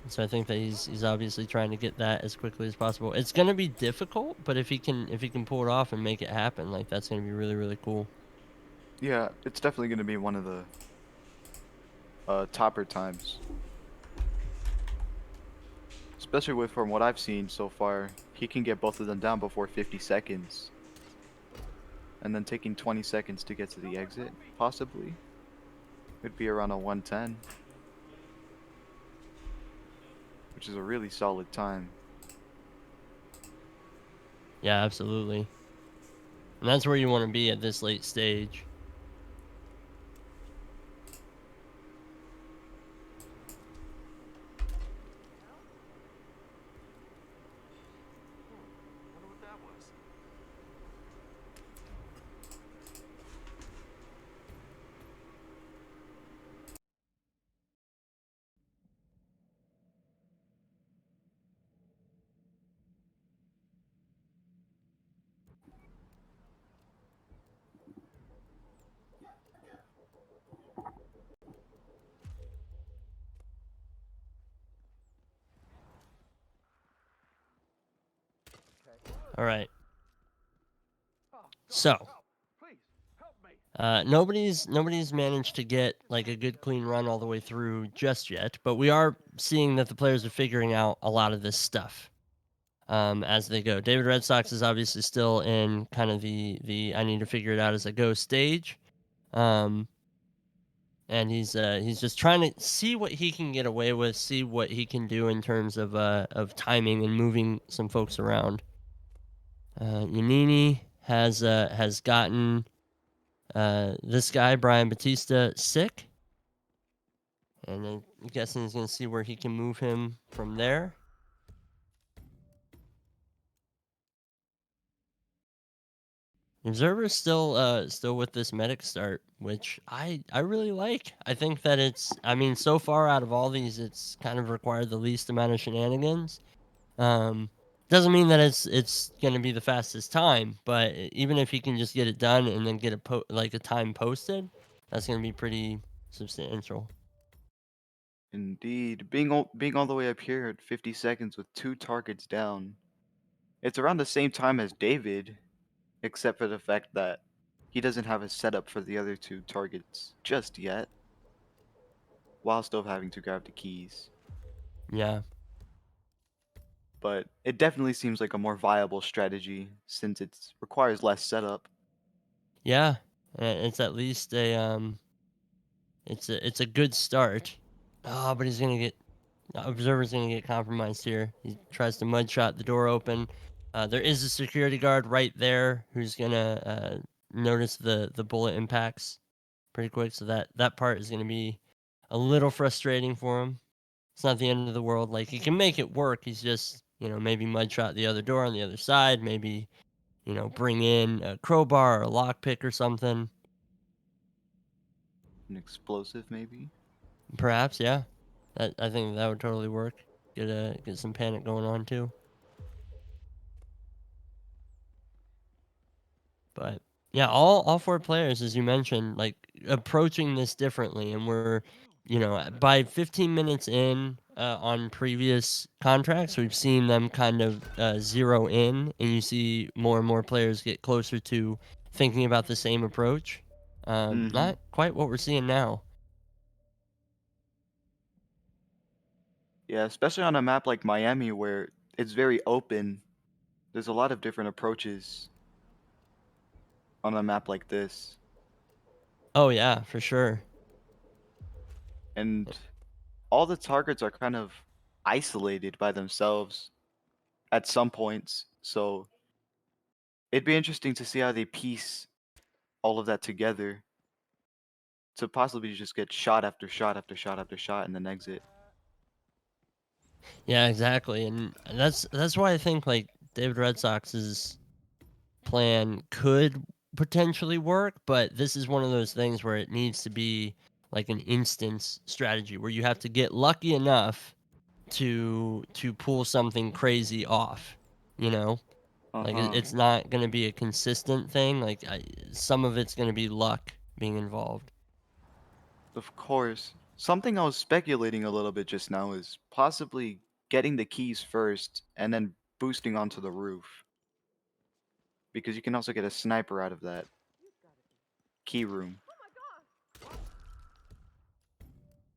[SPEAKER 2] So I think that he's obviously trying to get that as quickly as possible. It's gonna be difficult, but if he can pull it off and make it happen, like that's gonna be really, really cool.
[SPEAKER 3] Yeah, it's definitely going to be one of the topper times. Especially with from what I've seen so far, he can get both of them down before 50 seconds. And then taking 20 seconds to get to the exit, possibly. Would be around a 110. Which is a really solid time.
[SPEAKER 2] Yeah, absolutely. And that's where you want to be at this late stage.
[SPEAKER 4] Wonder what that was.
[SPEAKER 2] All right. So, nobody's managed to get like a good clean run all the way through just yet, but we are seeing that the players are figuring out a lot of this stuff as they go. David Red Sox is obviously still in kind of the I need to figure it out as I go stage, and he's just trying to see what he can get away with, see what he can do in terms of timing and moving some folks around. Yanini has gotten this guy, Brian Batista, sick. And then I'm guessing he's going to see where he can move him from there. Observer's still with this medic start, which I really like. I think that so far out of all these, it's kind of required the least amount of shenanigans. Doesn't mean that it's going to be the fastest time, but even if he can just get it done and then get a time posted, that's going to be pretty substantial.
[SPEAKER 3] Indeed. Being all the way up here at 50 seconds with 2 targets down. It's around the same time as David, except for the fact that he doesn't have a setup for the other 2 targets just yet, while still having to grab the keys.
[SPEAKER 2] Yeah.
[SPEAKER 3] But it definitely seems like a more viable strategy since it requires less setup.
[SPEAKER 2] Yeah. It's at least it's a good start. Oh, but Observer's gonna get compromised here. He tries to mudshot the door open. There is a security guard right there who's gonna notice the bullet impacts pretty quick. So that part is going to be a little frustrating for him. It's not the end of the world. Like, he can make it work. He's just, maybe mudshot the other door on the other side. Maybe, bring in a crowbar or a lockpick or something.
[SPEAKER 3] An explosive, maybe?
[SPEAKER 2] Perhaps, yeah. I think that would totally work. Get some panic going on too. But yeah, all four players, as you mentioned, like approaching this differently, and we're, by 15 minutes in on previous contracts, we've seen them kind of zero in, and you see more and more players get closer to thinking about the same approach. Not quite what we're seeing now.
[SPEAKER 3] Yeah, especially on a map like Miami where it's very open. There's a lot of different approaches on a map like this.
[SPEAKER 2] Oh yeah, for sure.
[SPEAKER 3] And all the targets are kind of isolated by themselves at some points. So it'd be interesting to see how they piece all of that together to possibly just get shot after shot after shot after shot and then exit.
[SPEAKER 2] Yeah, exactly, and that's why I think like David Red Sox's plan could potentially work, but this is one of those things where it needs to be like an instance strategy where you have to get lucky enough to pull something crazy off, you know? Like it's not going to be a consistent thing. Like some of it's going to be luck being involved.
[SPEAKER 3] Of course. Something I was speculating a little bit just now is possibly getting the keys first and then boosting onto the roof. Because you can also get a sniper out of that key room.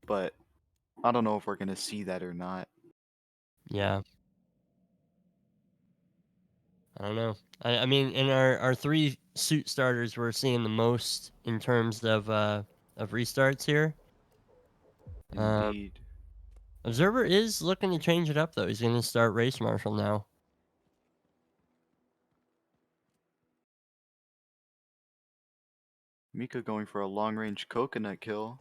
[SPEAKER 3] But I don't know if we're going to see that or not.
[SPEAKER 2] Yeah. I don't know. I mean, in our three suit starters, we're seeing the most in terms of restarts here.
[SPEAKER 3] Indeed.
[SPEAKER 2] Observer is looking to change it up though. He's going to start race marshal now.
[SPEAKER 3] Mika going for a long-range coconut kill.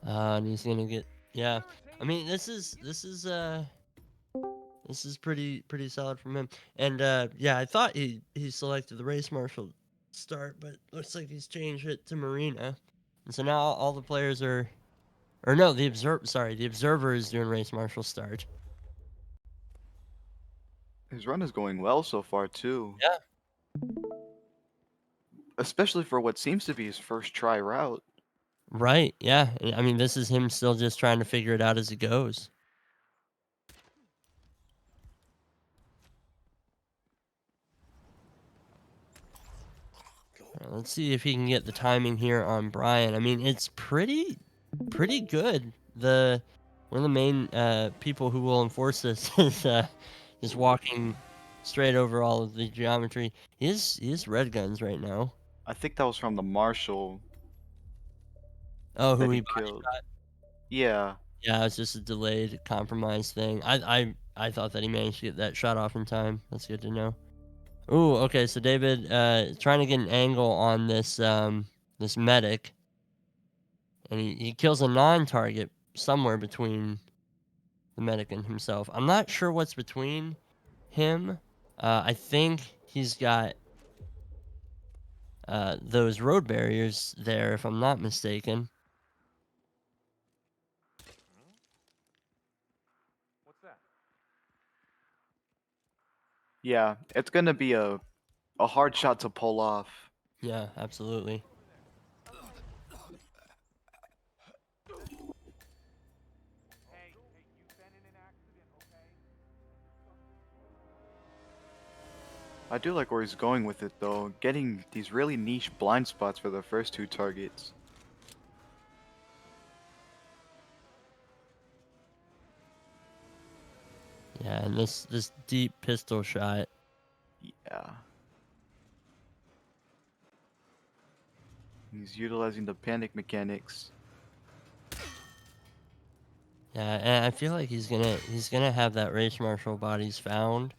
[SPEAKER 2] And he's going to get I mean, this is pretty solid from him. And yeah, I thought he selected the race marshal start, but looks like he's changed it to Marina. And so now all the players are or no, the observer is doing race marshal start.
[SPEAKER 3] His run is going well so far too.
[SPEAKER 2] Yeah.
[SPEAKER 3] Especially for what seems to be his first try route.
[SPEAKER 2] Right. Yeah. I mean, this is him still just trying to figure it out as he goes. Let's see if he can get the timing here on Brian. I mean, it's pretty good. One of the main people who will enforce this is walking straight over all of the geometry. He is red guns right now.
[SPEAKER 3] I think that was from the Marshal
[SPEAKER 2] Oh, who
[SPEAKER 3] that
[SPEAKER 2] he
[SPEAKER 3] he
[SPEAKER 2] body
[SPEAKER 3] killed.
[SPEAKER 2] shot?
[SPEAKER 3] Yeah.
[SPEAKER 2] Yeah, it's just a delayed compromise thing. I thought that he managed to get that shot off in time. That's good to know. Ooh, okay, so David trying to get an angle on this this medic. And he kills a non-target somewhere between the medic and himself. I'm not sure what's between him. I think he's got those road barriers there, if I'm not mistaken.
[SPEAKER 3] Yeah, it's gonna be a hard shot to pull off.
[SPEAKER 2] Yeah, absolutely.
[SPEAKER 3] I do like where he's going with it though, getting these really niche blind spots for the first two targets.
[SPEAKER 2] Yeah, and this deep pistol shot.
[SPEAKER 3] Yeah. He's utilizing the panic mechanics.
[SPEAKER 2] Yeah, and I feel like he's gonna have that race marshal bodies found.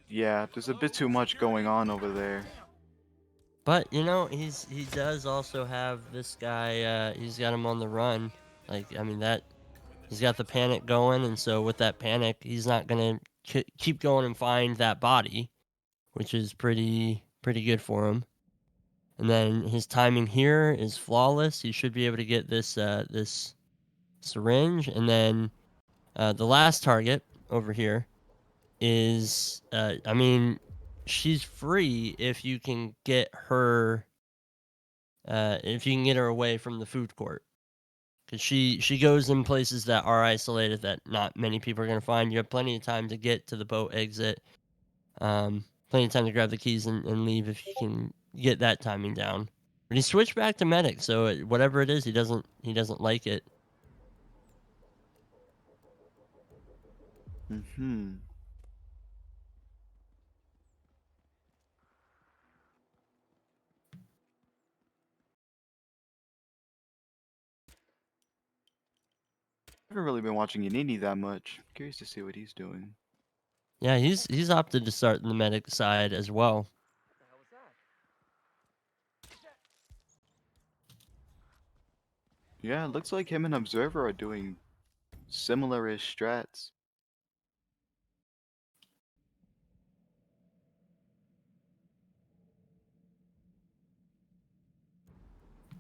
[SPEAKER 3] Yeah, there's a bit too much going on over there.
[SPEAKER 2] But you know, he does also have this guy. He's got him on the run. Like I mean that he's got the panic going, and so with that panic, he's not gonna keep going and find that body, which is pretty good for him. And then his timing here is flawless. He should be able to get this syringe, and then the last target over here is I mean, she's free if you can get her away from the food court, because she goes in places that are isolated that not many people are going to find. You have plenty of time to get to the boat exit, plenty of time to grab the keys and leave if you can get that timing down. But he switched back to medic, so whatever it is, he doesn't like it.
[SPEAKER 3] Mm-hmm. I haven't really been watching Yanini that much. Curious to see what he's doing.
[SPEAKER 2] Yeah, he's opted to start in the medic side as well.
[SPEAKER 3] Yeah, it looks like him and Observer are doing similar-ish strats.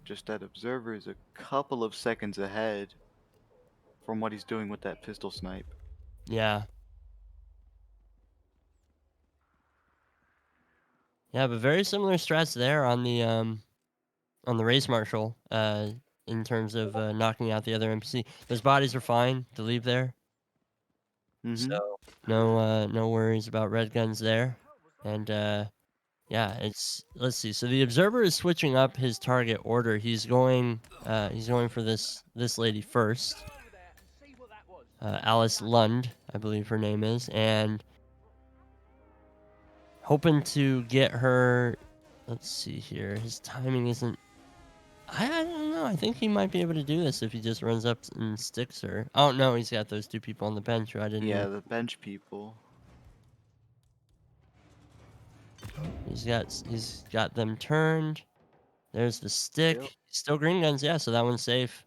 [SPEAKER 3] Just that Observer is a couple of seconds ahead from what he's doing with that pistol snipe.
[SPEAKER 2] Yeah. Yeah, but very similar strats there on the race marshal, in terms of knocking out the other NPC. Those bodies are fine to leave there.
[SPEAKER 3] Mm-hmm.
[SPEAKER 2] So no worries about red guns there. And yeah, let's see. So the observer is switching up his target order. He's going for this lady first. Alice Lund, I believe her name is, and hoping to get her. Let's see here. His timing isn't. I don't know. I think he might be able to do this if he just runs up and sticks her. Oh no, he's got those two people on the bench who I didn't.
[SPEAKER 3] Yeah,
[SPEAKER 2] Even...
[SPEAKER 3] the bench people.
[SPEAKER 2] He's got them turned. There's the stick.
[SPEAKER 3] Yep.
[SPEAKER 2] Still green guns, yeah. So that one's safe.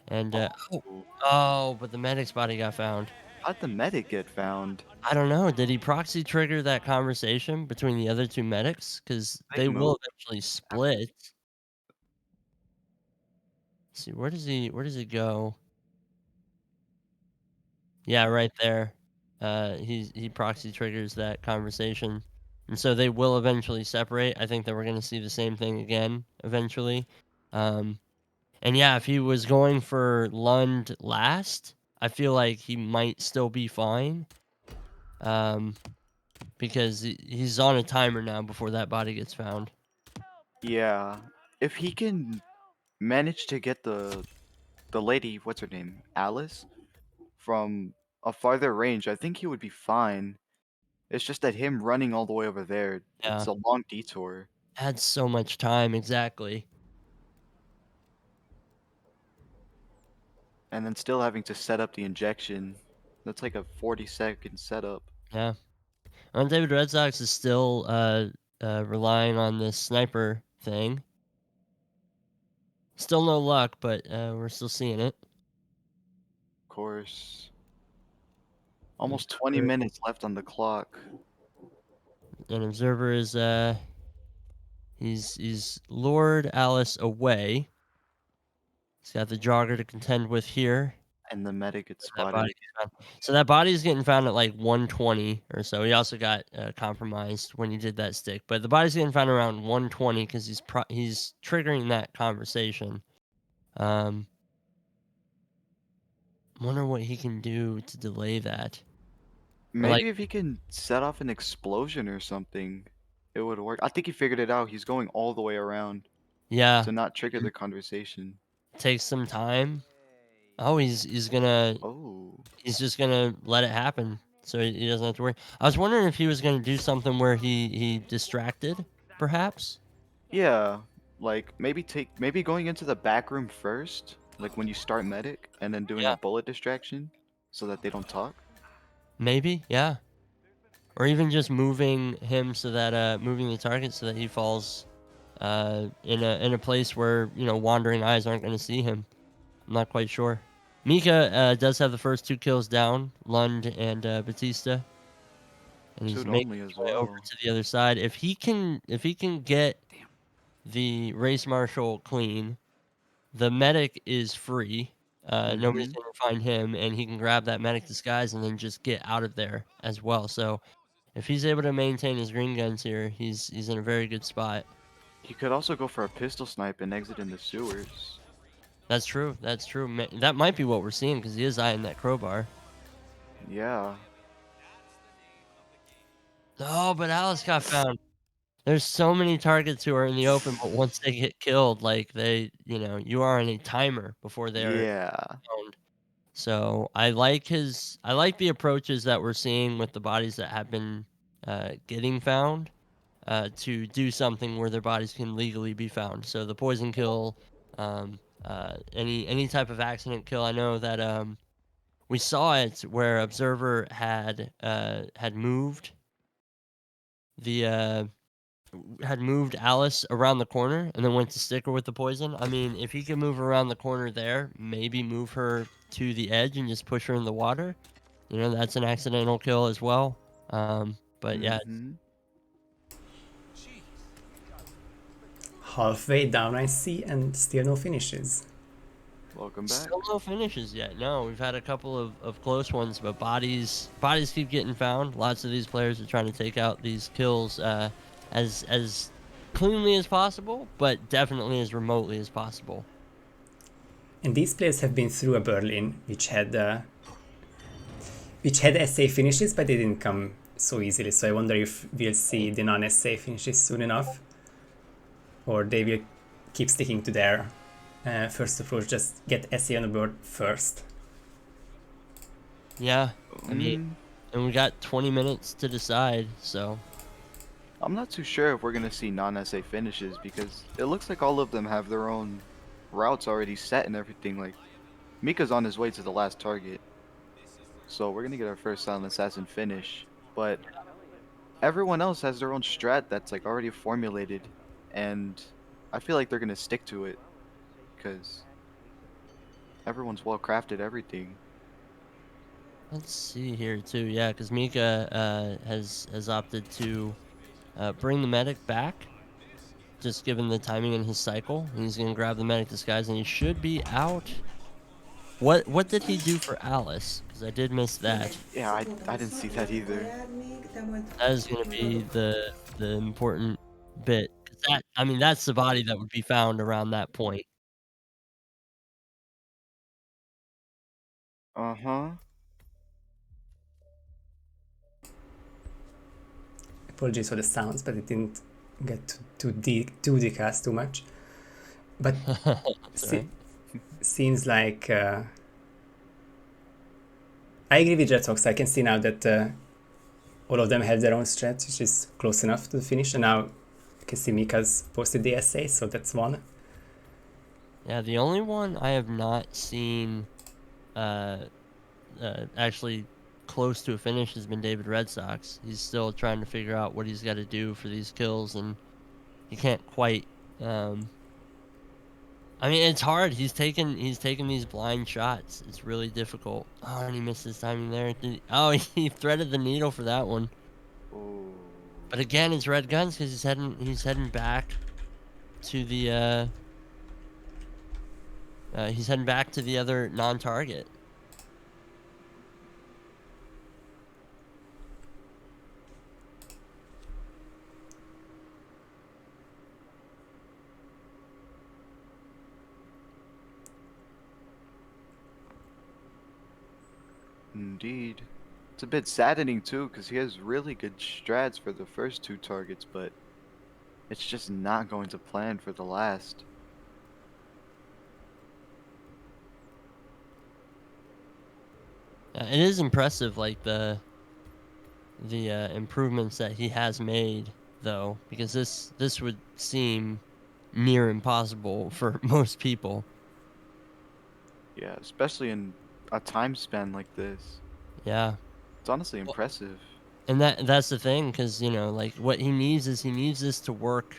[SPEAKER 2] And but the medic's body got found.
[SPEAKER 3] How'd the medic get found?
[SPEAKER 2] I don't know. Did he proxy trigger that conversation between the other two medics? Because they will eventually split. Let's see, where does he go? Yeah, right there. He proxy triggers that conversation, and so they will eventually separate. I think that we're gonna see the same thing again eventually. And yeah, if he was going for Lund last, I feel like he might still be fine. Because he's on a timer now before that body gets found.
[SPEAKER 3] Yeah. If he can manage to get the lady, what's her name? Alice? From a farther range, I think he would be fine. It's just that him running all the way over there,
[SPEAKER 2] Yeah,
[SPEAKER 3] it's a long detour.
[SPEAKER 2] adds so much time, exactly.
[SPEAKER 3] And then still having to set up the injection. That's like a 40-second setup.
[SPEAKER 2] Yeah. And David Red Sox is still relying on this sniper thing. Still no luck, but we're still seeing it.
[SPEAKER 3] Of course. Almost 20 minutes left on the clock.
[SPEAKER 2] An observer is he's lured Alice away. He's got the jogger to contend with here.
[SPEAKER 3] And the medic gets
[SPEAKER 2] That body
[SPEAKER 3] spotted.
[SPEAKER 2] gets found. So that body's getting found at like 120 or so. He also got compromised when he did that stick, but the body's getting found around 120 because he's triggering that conversation. Wonder what he can do to delay that.
[SPEAKER 3] Maybe if he can set off an explosion or something, it would work. I think he figured it out. He's going all the way around
[SPEAKER 2] Yeah,
[SPEAKER 3] to not trigger the conversation.
[SPEAKER 2] takes some time. Oh, he's gonna
[SPEAKER 3] Oh.
[SPEAKER 2] he's just gonna let it happen, so he doesn't have to worry. I was wondering if he was gonna do something where he distracted, perhaps.
[SPEAKER 3] Yeah, like maybe going into the back room first, like when you start medic, and then doing
[SPEAKER 2] Yeah.
[SPEAKER 3] a bullet distraction, so that they don't talk.
[SPEAKER 2] Maybe, yeah. Or even just moving him so that moving the target so that he falls in a place where, you know, wandering eyes aren't going to see him. I'm not quite sure. Mika does have the first 2 kills down, Lund and Batista, and he's
[SPEAKER 3] Shoot
[SPEAKER 2] making
[SPEAKER 3] only
[SPEAKER 2] his
[SPEAKER 3] as
[SPEAKER 2] way over
[SPEAKER 3] well.
[SPEAKER 2] to the other side. If he can get the race marshal clean, the medic is free. Nobody's
[SPEAKER 3] Mm-hmm.
[SPEAKER 2] gonna find him, and he can grab that medic disguise and then just get out of there as well. So if he's able to maintain his green guns here, he's in a very good spot.
[SPEAKER 3] He could also go for a pistol snipe and exit in the sewers.
[SPEAKER 2] That's true. That's true. That might be what we're seeing because he is eyeing that crowbar.
[SPEAKER 3] Yeah.
[SPEAKER 2] Oh, but Alice got found. There's so many targets who are in the open, but once they get killed, like they, you know, you are on a timer before they're
[SPEAKER 3] Yeah.
[SPEAKER 2] found. So I like the approaches that we're seeing with the bodies that have been getting found to do something where their bodies can legally be found. So the poison kill, any type of accident kill. I know that we saw it where Observer had moved the had moved Alice around the corner and then went to stick her with the poison. I mean, if he can move around the corner there, maybe move her to the edge and just push her in the water. You know, that's an accidental kill as well. But yeah,
[SPEAKER 3] Mm-hmm.
[SPEAKER 1] Halfway down I see, and still no finishes.
[SPEAKER 3] Welcome back.
[SPEAKER 2] still no finishes yet. No, we've had a couple of close ones, but bodies keep getting found. Lots of these players are trying to take out these kills as cleanly as possible, but definitely as remotely as possible.
[SPEAKER 1] And these players have been through a Berlin, which had SA finishes, but they didn't come so easily. So I wonder if we'll see the non-SA finishes soon enough, or they will keep sticking to their first approach, just get SA on the board first.
[SPEAKER 2] Yeah, I mean, and we got 20 minutes to decide, so
[SPEAKER 3] I'm not too sure if we're gonna see non-SA finishes because it looks like all of them have their own routes already set and everything. Like Mika's on his way to the last target, so we're gonna get our first Silent Assassin finish. But everyone else has their own strat that's like already formulated, and I feel like they're gonna stick to it because everyone's well crafted everything.
[SPEAKER 2] let's see here too. Yeah, because Mika has opted to bring the medic back, just given the timing in his cycle. And he's gonna grab the medic disguise, and he should be out. What did he do for Alice? Because I did miss that.
[SPEAKER 3] Yeah, I didn't see that either.
[SPEAKER 2] That is gonna be the important bit. 'Cause that, I mean, that's the body that would be found around that point.
[SPEAKER 3] Uh-huh.
[SPEAKER 1] Apologies for the sounds, but it didn't get to decast too much. But
[SPEAKER 2] Sorry.
[SPEAKER 1] seems like I agree with Redfox. I can see now that all of them have their own strat, which is close enough to the finish. And now I can see Mika's posted the SA, so that's one.
[SPEAKER 2] Yeah, the only one I have not seen actually close to a finish has been David Red Sox. He's still trying to figure out what he's got to do for these kills, and he can't quite. I mean, it's hard. He's taking these blind shots. It's really difficult. Oh, and he missed his timing there. Oh, he threaded the needle for that one.
[SPEAKER 3] Oh.
[SPEAKER 2] But again, it's red guns because he's heading back to the he's heading back to the other non-target.
[SPEAKER 3] Indeed. It's a bit saddening too, because he has really good strats for the first 2 targets, but it's just not going to plan for the last.
[SPEAKER 2] It is impressive, like the improvements that he has made, though, because this would seem near impossible for most people.
[SPEAKER 3] Yeah, especially in a time span like this.
[SPEAKER 2] Yeah.
[SPEAKER 3] It's honestly impressive.
[SPEAKER 2] And that's the thing, because you know, like what he needs is he needs this to work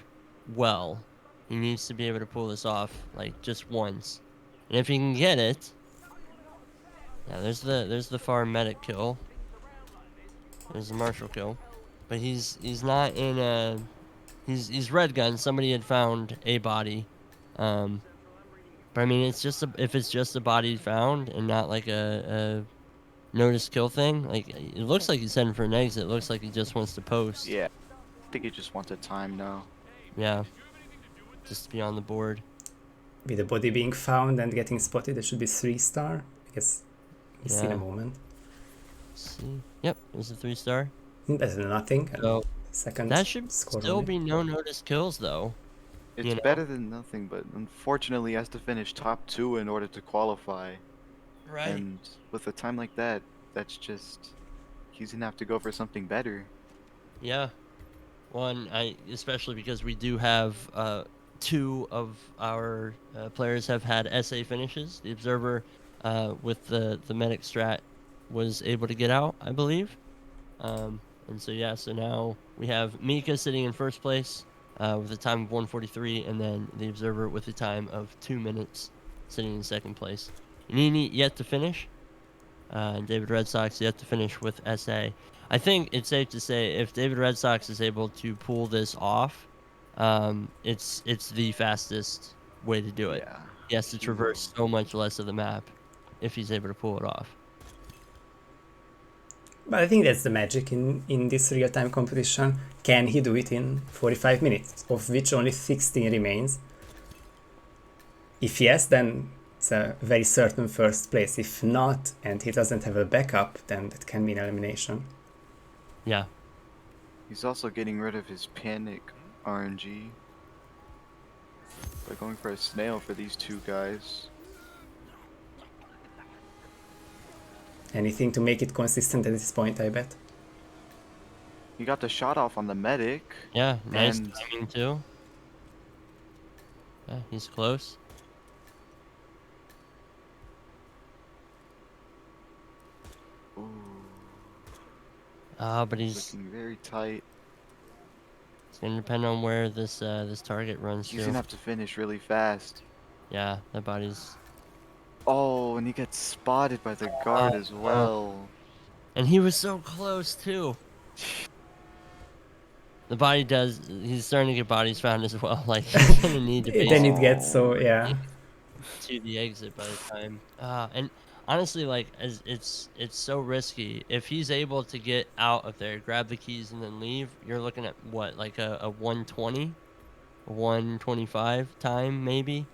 [SPEAKER 2] well. He needs to be able to pull this off like just once, and if he can get it, yeah. There's the farm medic kill. There's the marshal kill, but he's not in a he's red gun. Somebody had found a body, um. But I mean, it's just if it's just a body found and not like a notice kill thing. Like it looks like he's heading for an exit. It looks like he just wants to post.
[SPEAKER 3] Yeah, I think he just wants a time now.
[SPEAKER 2] Yeah. Just to be on the board.
[SPEAKER 1] With the body being found and getting spotted, it should be 3-star. I guess we'll see in a
[SPEAKER 2] Yeah.
[SPEAKER 1] moment.
[SPEAKER 2] See. Yep, it was a 3-star.
[SPEAKER 1] Better than nothing.
[SPEAKER 2] So
[SPEAKER 1] Second
[SPEAKER 2] that should
[SPEAKER 1] score
[SPEAKER 2] still
[SPEAKER 1] only.
[SPEAKER 2] be no notice kills though.
[SPEAKER 3] It's
[SPEAKER 2] You know?
[SPEAKER 3] better than nothing, but unfortunately he has to finish top 2 in order to qualify.
[SPEAKER 2] Right.
[SPEAKER 3] And with a time like that, that's just... He's gonna have to go for something better.
[SPEAKER 2] Yeah. One, especially because we do have 2 of our players have had SA finishes. The observer with the medic strat was able to get out, I believe. And so yeah, so now we have Mika sitting in first place with a time of 1:43, and then the observer with a time of 2 minutes sitting in second place. Nini yet to finish, and David Red Sox yet to finish with SA. I think it's safe to say if David Red Sox is able to pull this off, it's the fastest way to do it.
[SPEAKER 3] Yeah.
[SPEAKER 2] He has to traverse so much less of the map if he's able to pull it off.
[SPEAKER 1] But I think that's the magic in this real-time competition. Can he do it in 45 minutes, of which only 16 remains? If yes, then it's a very certain first place. If not, and he doesn't have a backup, then that can be an elimination.
[SPEAKER 2] Yeah.
[SPEAKER 3] He's also getting rid of his panic RNG by going for a snail for these 2 guys.
[SPEAKER 1] Anything to make it consistent at this point, I bet.
[SPEAKER 3] He got the shot off on the medic.
[SPEAKER 2] Yeah, nice
[SPEAKER 3] And-
[SPEAKER 2] timing too. Yeah, he's close.
[SPEAKER 3] Ooh,
[SPEAKER 2] But he's
[SPEAKER 3] looking very tight.
[SPEAKER 2] it's gonna depend on where this this target runs
[SPEAKER 3] He's
[SPEAKER 2] to.
[SPEAKER 3] gonna have to finish really fast.
[SPEAKER 2] Yeah, that body's
[SPEAKER 3] Oh, and he gets spotted by the guard
[SPEAKER 2] Oh,
[SPEAKER 3] as
[SPEAKER 2] no.
[SPEAKER 3] well.
[SPEAKER 2] and he was so close too. The body does. He's starting to get bodies found as well. Like he's gonna need to
[SPEAKER 1] Then
[SPEAKER 2] basically
[SPEAKER 1] it gets so, yeah.
[SPEAKER 2] to the exit by the time. And honestly, like as it's so risky. If he's able to get out of there, grab the keys, and then leave, you're looking at what, like a 120, 125 time maybe.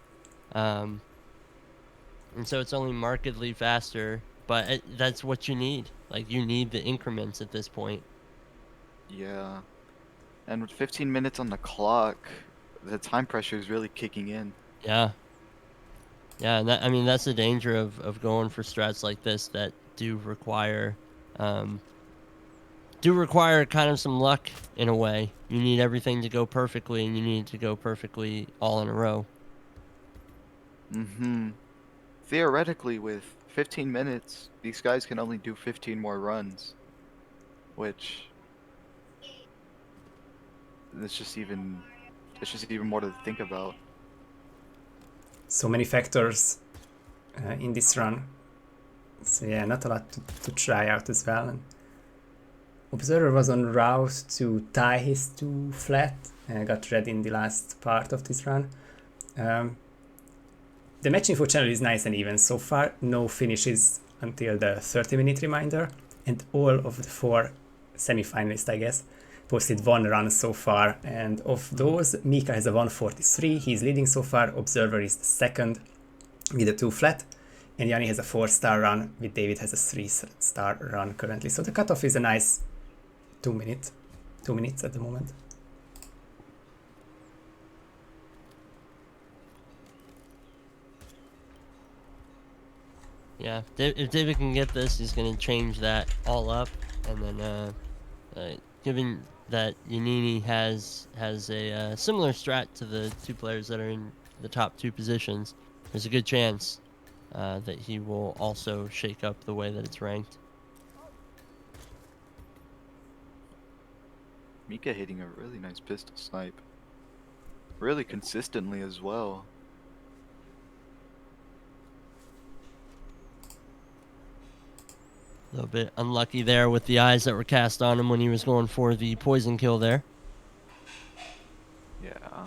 [SPEAKER 2] And so it's only markedly faster, but that's what you need. Like you need the increments at this point.
[SPEAKER 3] Yeah. And with 15 minutes on the clock, the time pressure is really kicking in.
[SPEAKER 2] Yeah. Yeah, and I mean that's the danger of going for strats like this that do require kind of some luck in a way. You need everything to go perfectly, and you need to go perfectly all in a row.
[SPEAKER 3] Mm-hmm. Theoretically, with 15 minutes, these guys can only do 15 more runs. Which... It's just even more to think about.
[SPEAKER 1] So many factors in this run. So yeah, not a lot to try out as well. And Observer was on route to tie his 2 flat and got red in the last part of this run. The match info channel is nice and even so far. No finishes until the 30-minute reminder, and all of the 4 semi-finalists, I guess, posted 1 run so far, and of those, Mika has a 143, he's leading so far. Observer is the second with a 2 flat, and Yanni has a 4-star run, with David has a 3-star run currently. So the cutoff is a nice 2 minutes at the moment.
[SPEAKER 2] Yeah, if David can get this, he's gonna change that all up, and then given that Yanini has a similar strat to the 2 players that are in the top 2 positions, there's a good chance that he will also shake up the way that it's ranked.
[SPEAKER 3] Mika hitting a really nice pistol snipe. Really consistently as well.
[SPEAKER 2] A little bit unlucky there with the eyes that were cast on him when he was going for the poison kill there.
[SPEAKER 3] Yeah.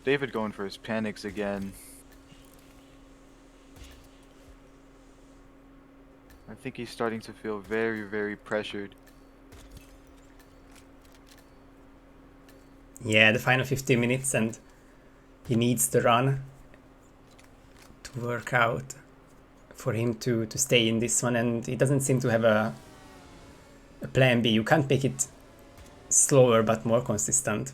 [SPEAKER 3] David going for his panics again. I think he's starting to feel very, very pressured.
[SPEAKER 1] Yeah, the final 15 minutes, and he needs the run to work out for him to stay in this one, and he doesn't seem to have a plan B. You can't make it slower but more consistent.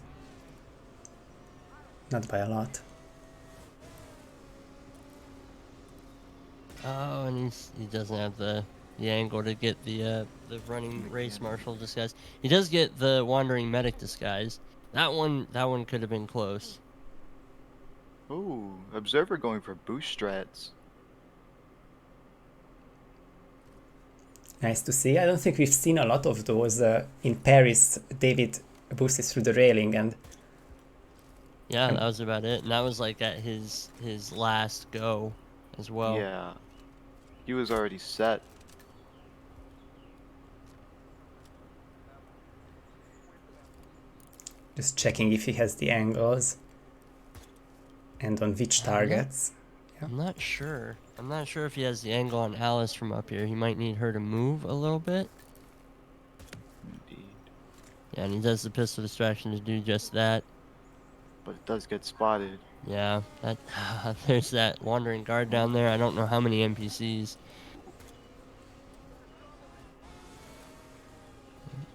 [SPEAKER 1] Not by a lot.
[SPEAKER 2] Oh, and he doesn't have the angle to get the running race marshal disguise. He does get the wandering medic disguise. That one could have been close.
[SPEAKER 3] Ooh, Observer going for boost strats.
[SPEAKER 1] Nice to see. I don't think we've seen a lot of those in Paris. David boosted through the railing, and
[SPEAKER 2] Yeah, that was about it. And that was like at his last go as well.
[SPEAKER 3] Yeah. He was already set.
[SPEAKER 1] just checking if he has the angles and on which targets.
[SPEAKER 2] I'm not sure. I'm not sure if he has the angle on Alice from up here. He might need her to move a little bit.
[SPEAKER 3] Indeed.
[SPEAKER 2] Yeah, and he does the pistol distraction to do just that.
[SPEAKER 3] But it does get spotted.
[SPEAKER 2] Yeah, that there's that wandering guard down there. I don't know how many NPCs.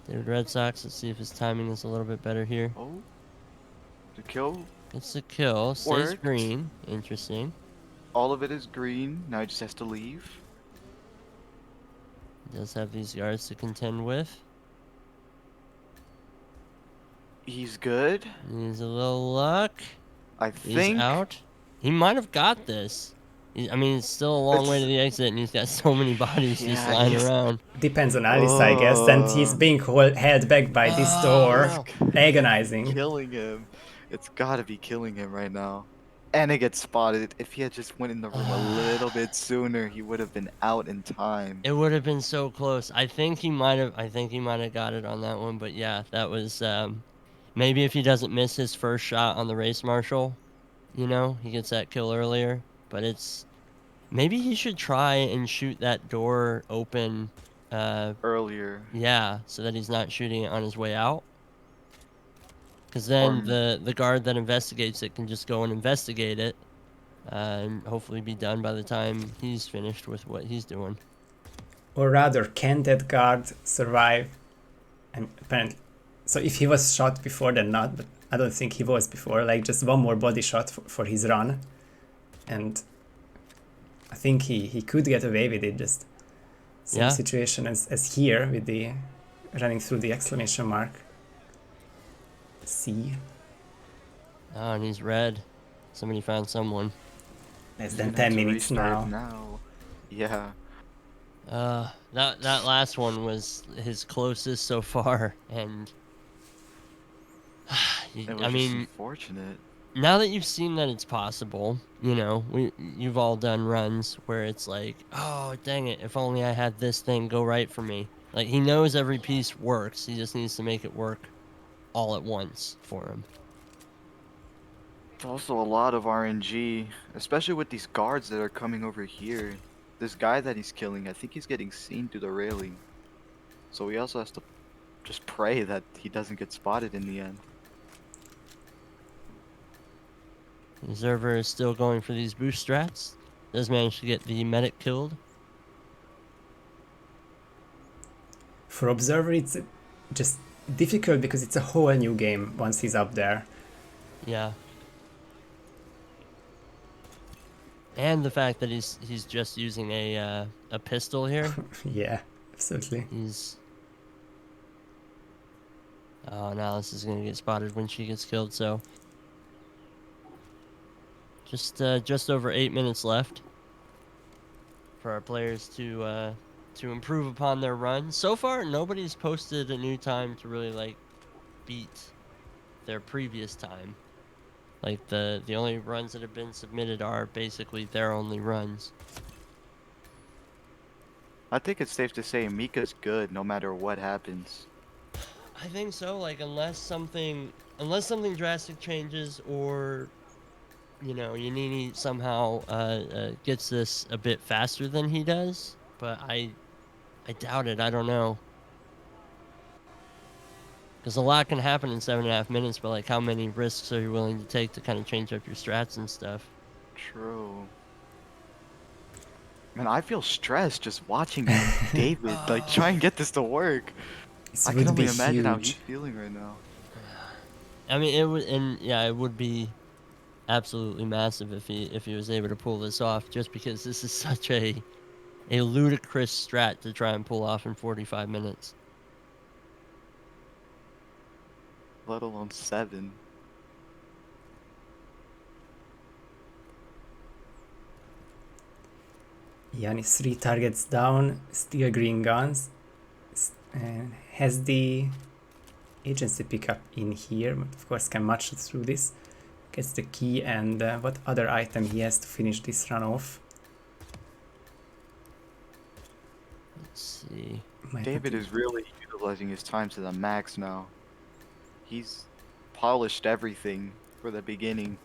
[SPEAKER 2] David Red Sox, let's see if his timing is a little bit better here.
[SPEAKER 3] Oh. The kill.
[SPEAKER 2] It's a kill. Stays
[SPEAKER 3] Worked.
[SPEAKER 2] green. Interesting.
[SPEAKER 3] All of it is green. Now he just has to leave.
[SPEAKER 2] He does have these guards to contend with.
[SPEAKER 3] He's good.
[SPEAKER 2] Needs a little luck.
[SPEAKER 3] I
[SPEAKER 2] He's
[SPEAKER 3] think.
[SPEAKER 2] out. He might have got this. I mean, it's still a long way to the exit, and he's got so many bodies just
[SPEAKER 3] Yeah,
[SPEAKER 2] lying
[SPEAKER 3] he's-
[SPEAKER 2] around.
[SPEAKER 1] Depends on Alice, I guess, and he's being held back by this door, agonizing.
[SPEAKER 3] Killing him. It's gotta be killing him right now. And it gets spotted. If he had just went in the room a little bit sooner, he would have been out in time.
[SPEAKER 2] It would have been so close. I think he might have got it on that one, but yeah, that was maybe if he doesn't miss his first shot on the race marshal, you know, he gets that kill earlier. But it's maybe he should try and shoot that door open
[SPEAKER 3] Earlier.
[SPEAKER 2] yeah, so that he's not shooting it on his way out. Because then the guard that investigates it can just go and investigate it, and hopefully be done by the time he's finished with what he's doing.
[SPEAKER 1] Or rather, can that guard survive? And apparently, so if he was shot before, then not, but I don't think he was before. Like, just one more body shot for his run. And I think he could get away with it, just same situation as here with the running through the exclamation mark. C.
[SPEAKER 2] Oh, and he's red. Somebody found someone.
[SPEAKER 1] Less
[SPEAKER 3] He's
[SPEAKER 1] than
[SPEAKER 3] gonna
[SPEAKER 1] 10
[SPEAKER 3] have to
[SPEAKER 1] minutes
[SPEAKER 3] restart
[SPEAKER 1] now.
[SPEAKER 3] Yeah.
[SPEAKER 2] That last one was his closest so far, and
[SPEAKER 3] It was
[SPEAKER 2] I
[SPEAKER 3] just
[SPEAKER 2] mean,
[SPEAKER 3] unfortunate.
[SPEAKER 2] now that you've seen that it's possible, you know, you've all done runs where it's like, oh dang it, if only I had this thing go right for me. Like, he knows every piece works. He just needs to make it work all at once for him.
[SPEAKER 3] It's also a lot of RNG, especially with these guards that are coming over here. This guy that he's killing, I think he's getting seen through the railing. So he also has to just pray that he doesn't get spotted in the end.
[SPEAKER 2] Observer is still going for these boost strats. Does manage to get the medic killed.
[SPEAKER 1] For Observer, it's just difficult because it's a whole new game once he's up there.
[SPEAKER 2] Yeah. And the fact that he's just using a pistol here.
[SPEAKER 1] Yeah, absolutely.
[SPEAKER 2] He's Oh, and Alice is going to get spotted when she gets killed, so... Just over 8 minutes left for our players to improve upon their run. So far, nobody's posted a new time to really, like, beat their previous time. Like, the only runs that have been submitted are basically their only runs.
[SPEAKER 3] I think it's safe to say Mika's good no matter what happens.
[SPEAKER 2] I think so, like, unless something drastic changes, or, you know, Yanini somehow gets this a bit faster than he does, but I doubt it. I don't know. Because a lot can happen in 7.5 minutes, but, like, how many risks are you willing to take to kind of change up your strats and stuff?
[SPEAKER 3] True. Man, I feel stressed just watching David like try and get this to work.
[SPEAKER 1] This
[SPEAKER 3] I can
[SPEAKER 1] would be
[SPEAKER 3] only imagine how he's
[SPEAKER 1] huge.
[SPEAKER 3] feeling right now.
[SPEAKER 2] I mean, it would, and yeah, it would be absolutely massive if he was able to pull this off, just because this is such a ludicrous strat to try and pull off in 45 minutes.
[SPEAKER 3] Let alone 7.
[SPEAKER 1] Yannis 3 targets down, still green guns, and has the agency pickup in here, but of course can match through this. Gets the key, and what other item he has to finish this run off.
[SPEAKER 2] Let's see.
[SPEAKER 3] David is really utilizing his time to the max now. He's polished everything for the beginning,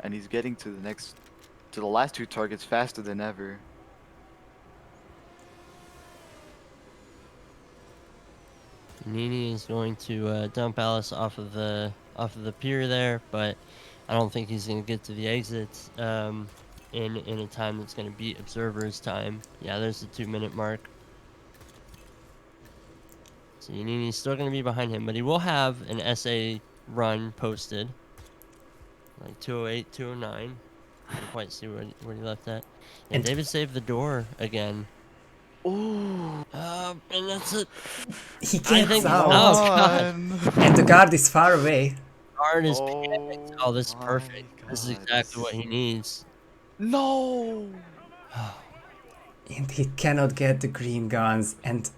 [SPEAKER 3] and he's getting to the last 2 targets faster than ever.
[SPEAKER 2] Nini is going to dump Alice off of the pier there, but I don't think he's going to get to the exit in a time that's going to beat Observer's time. Yeah, there's the 2-minute mark. So Nini's still going to be behind him, but he will have an SA run posted. Like 208, 209. I can't quite see where he left at. And David saved the door again.
[SPEAKER 3] Ooh.
[SPEAKER 2] And that's it.
[SPEAKER 1] He gets
[SPEAKER 2] Oh,
[SPEAKER 1] out,
[SPEAKER 2] God.
[SPEAKER 1] and the guard is far away.
[SPEAKER 2] Guard is
[SPEAKER 3] Oh
[SPEAKER 2] panicked. Oh, this is
[SPEAKER 3] my
[SPEAKER 2] perfect. This is
[SPEAKER 3] God.
[SPEAKER 2] exactly what he needs.
[SPEAKER 3] No!
[SPEAKER 1] And he cannot get the green guns, and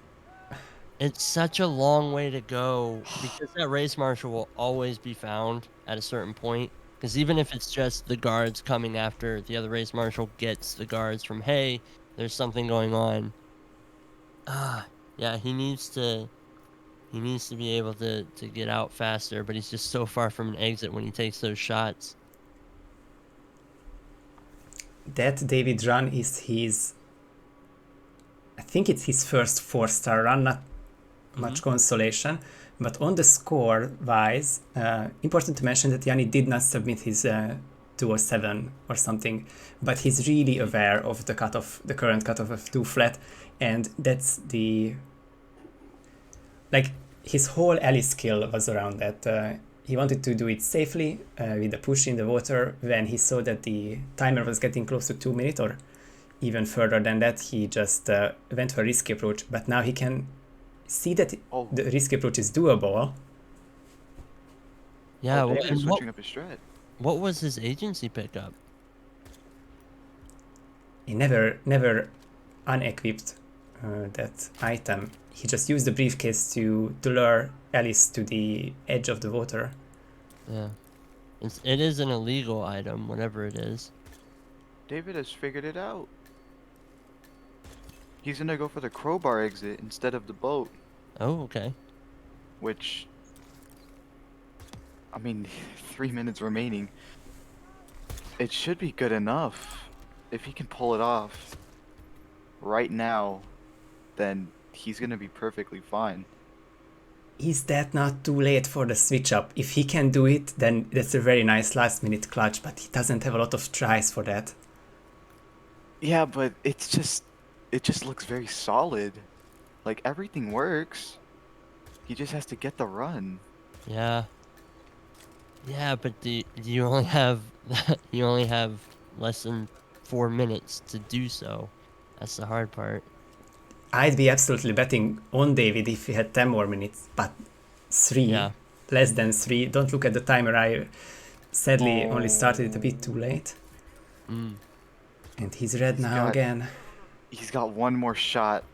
[SPEAKER 2] It's such a long way to go, because that race marshal will always be found at a certain point. Because even if it's just the guards coming after the other race marshal gets the guards from, hey, there's something going on. Yeah, he needs to be able to get out faster, but he's just so far from an exit when he takes those shots.
[SPEAKER 1] that David run is his, I think it's his first 4-star run, not much consolation, but on the score wise, important to mention that Yanni did not submit his 207 or something, but he's really aware of the cutoff, the current cutoff of 2 flat, and that's the, like, his whole alley skill was around that. He wanted to do it safely with the push in the water. When he saw that the timer was getting close to 2 minutes or even further than that, he just went for a risky approach, but now he can see that the risky approach is doable.
[SPEAKER 2] Yeah,
[SPEAKER 3] switching up his strat.
[SPEAKER 2] What was his agency pickup?
[SPEAKER 1] He never unequipped that item. He just used the briefcase to lure Alice to the edge of the water.
[SPEAKER 2] Yeah. It is an illegal item, whatever it is.
[SPEAKER 3] David has figured it out. He's gonna go for the crowbar exit instead of the boat.
[SPEAKER 2] Oh, okay.
[SPEAKER 3] Which, I mean, 3 minutes remaining. It should be good enough. If he can pull it off right now, then he's gonna be perfectly fine.
[SPEAKER 1] Is that not too late for the switch up? If he can do it, then that's a very nice last minute clutch, but he doesn't have a lot of tries for that.
[SPEAKER 3] Yeah, but it just looks very solid. Like, everything works. He just has to get the run.
[SPEAKER 2] Yeah. Yeah, but do you only have less than 4 minutes to do so? That's the hard part.
[SPEAKER 1] I'd be absolutely betting on David if he had 10 more minutes, but 3,
[SPEAKER 2] Yeah.
[SPEAKER 1] less than 3. Don't look at the timer. I sadly only started it a bit too late.
[SPEAKER 2] Mm.
[SPEAKER 1] And he's red
[SPEAKER 3] He's
[SPEAKER 1] now
[SPEAKER 3] got-
[SPEAKER 1] again.
[SPEAKER 3] He's got one more shot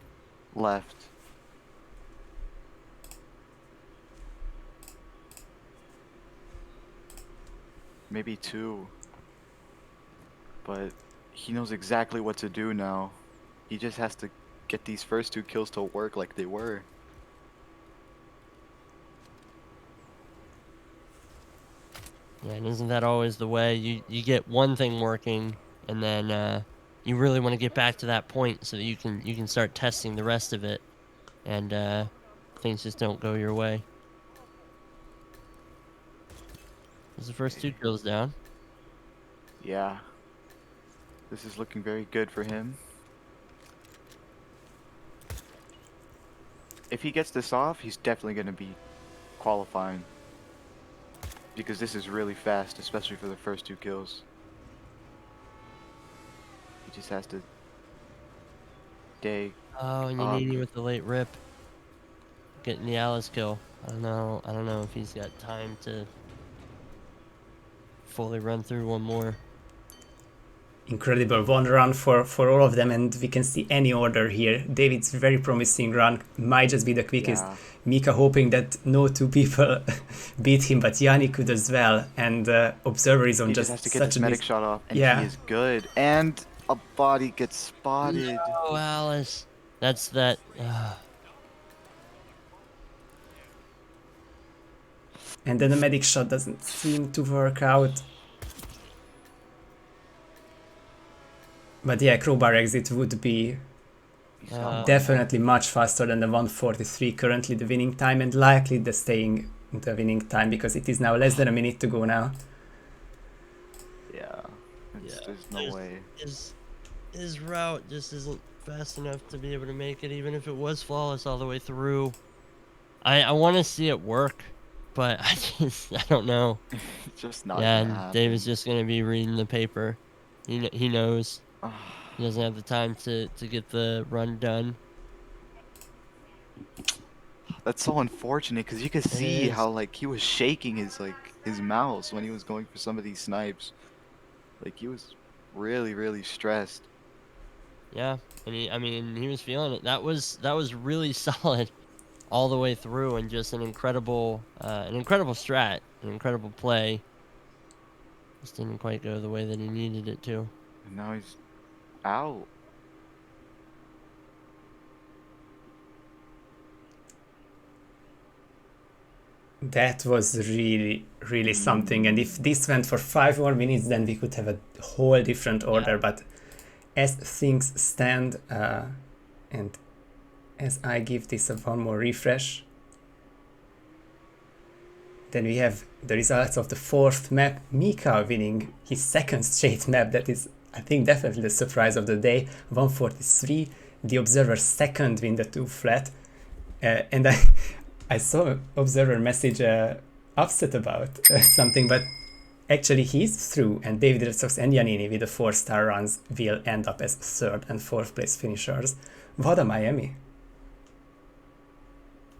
[SPEAKER 3] left. Maybe 2. But he knows exactly what to do now. He just has to get these first 2 kills to work like they were.
[SPEAKER 2] Yeah, and isn't that always the way? You get one thing working, and then you really want to get back to that point so that you can start testing the rest of it, and things just don't go your way. There's the first 2 kills down.
[SPEAKER 3] Yeah. This is looking very good for him. If he gets this off, he's definitely going to be qualifying. Because this is really fast, especially for the first 2 kills. He just has to stay.
[SPEAKER 2] Oh, and you need me with the late rip. Getting the Alice kill. I don't know if he's got time to fully run through one more.
[SPEAKER 1] Incredible. One run for all of them, and we can see any order here. David's very promising run might just be the quickest.
[SPEAKER 3] Yeah.
[SPEAKER 1] Mika hoping that no 2 people beat him, but Yanni could as well. And Observer is on
[SPEAKER 3] He
[SPEAKER 1] just
[SPEAKER 3] just has to get
[SPEAKER 1] such
[SPEAKER 3] his
[SPEAKER 1] a
[SPEAKER 3] medic shot off, and
[SPEAKER 1] Yeah.
[SPEAKER 3] he is good. And a body gets spotted.
[SPEAKER 2] Oh, Alice. That's that.
[SPEAKER 1] And then the medic shot doesn't seem to work out. But yeah, crowbar exit would be
[SPEAKER 3] He's got one
[SPEAKER 1] definitely much faster than the 1:43 currently the winning time, and likely the staying the winning time, because it is now less than a minute to go now.
[SPEAKER 3] more. Yeah. There's no way.
[SPEAKER 2] His route just isn't fast enough to be able to make it, even if it was flawless all the way through. I want to see it work, but I don't know.
[SPEAKER 3] It's just not
[SPEAKER 2] Yeah,
[SPEAKER 3] gonna
[SPEAKER 2] and
[SPEAKER 3] happen.
[SPEAKER 2] David's just gonna be reading the paper. He knows. He doesn't have the time to get the run done.
[SPEAKER 3] That's so unfortunate, because you could see
[SPEAKER 2] is.
[SPEAKER 3] how like he was shaking his mouse when he was going for some of these snipes. Like he was really stressed.
[SPEAKER 2] Yeah, and he was feeling it. That was really solid all the way through, and just an incredible strat, an incredible play. Just didn't quite go the way that he needed it to.
[SPEAKER 3] And now he's out.
[SPEAKER 1] That was really something, and if this went for 5 more minutes, then we could have a whole different order. But as things stand, and as I give this one more refresh, then we have the results of the 4th map. Mika winning his 2nd straight map. That is, I think, definitely the surprise of the day. 143. The Observer 2nd win the 2 flat, and I saw Observer message upset about something, but actually he's through, and David Redfox and Giannini with the 4-star runs will end up as 3rd and 4th place finishers. What a Miami.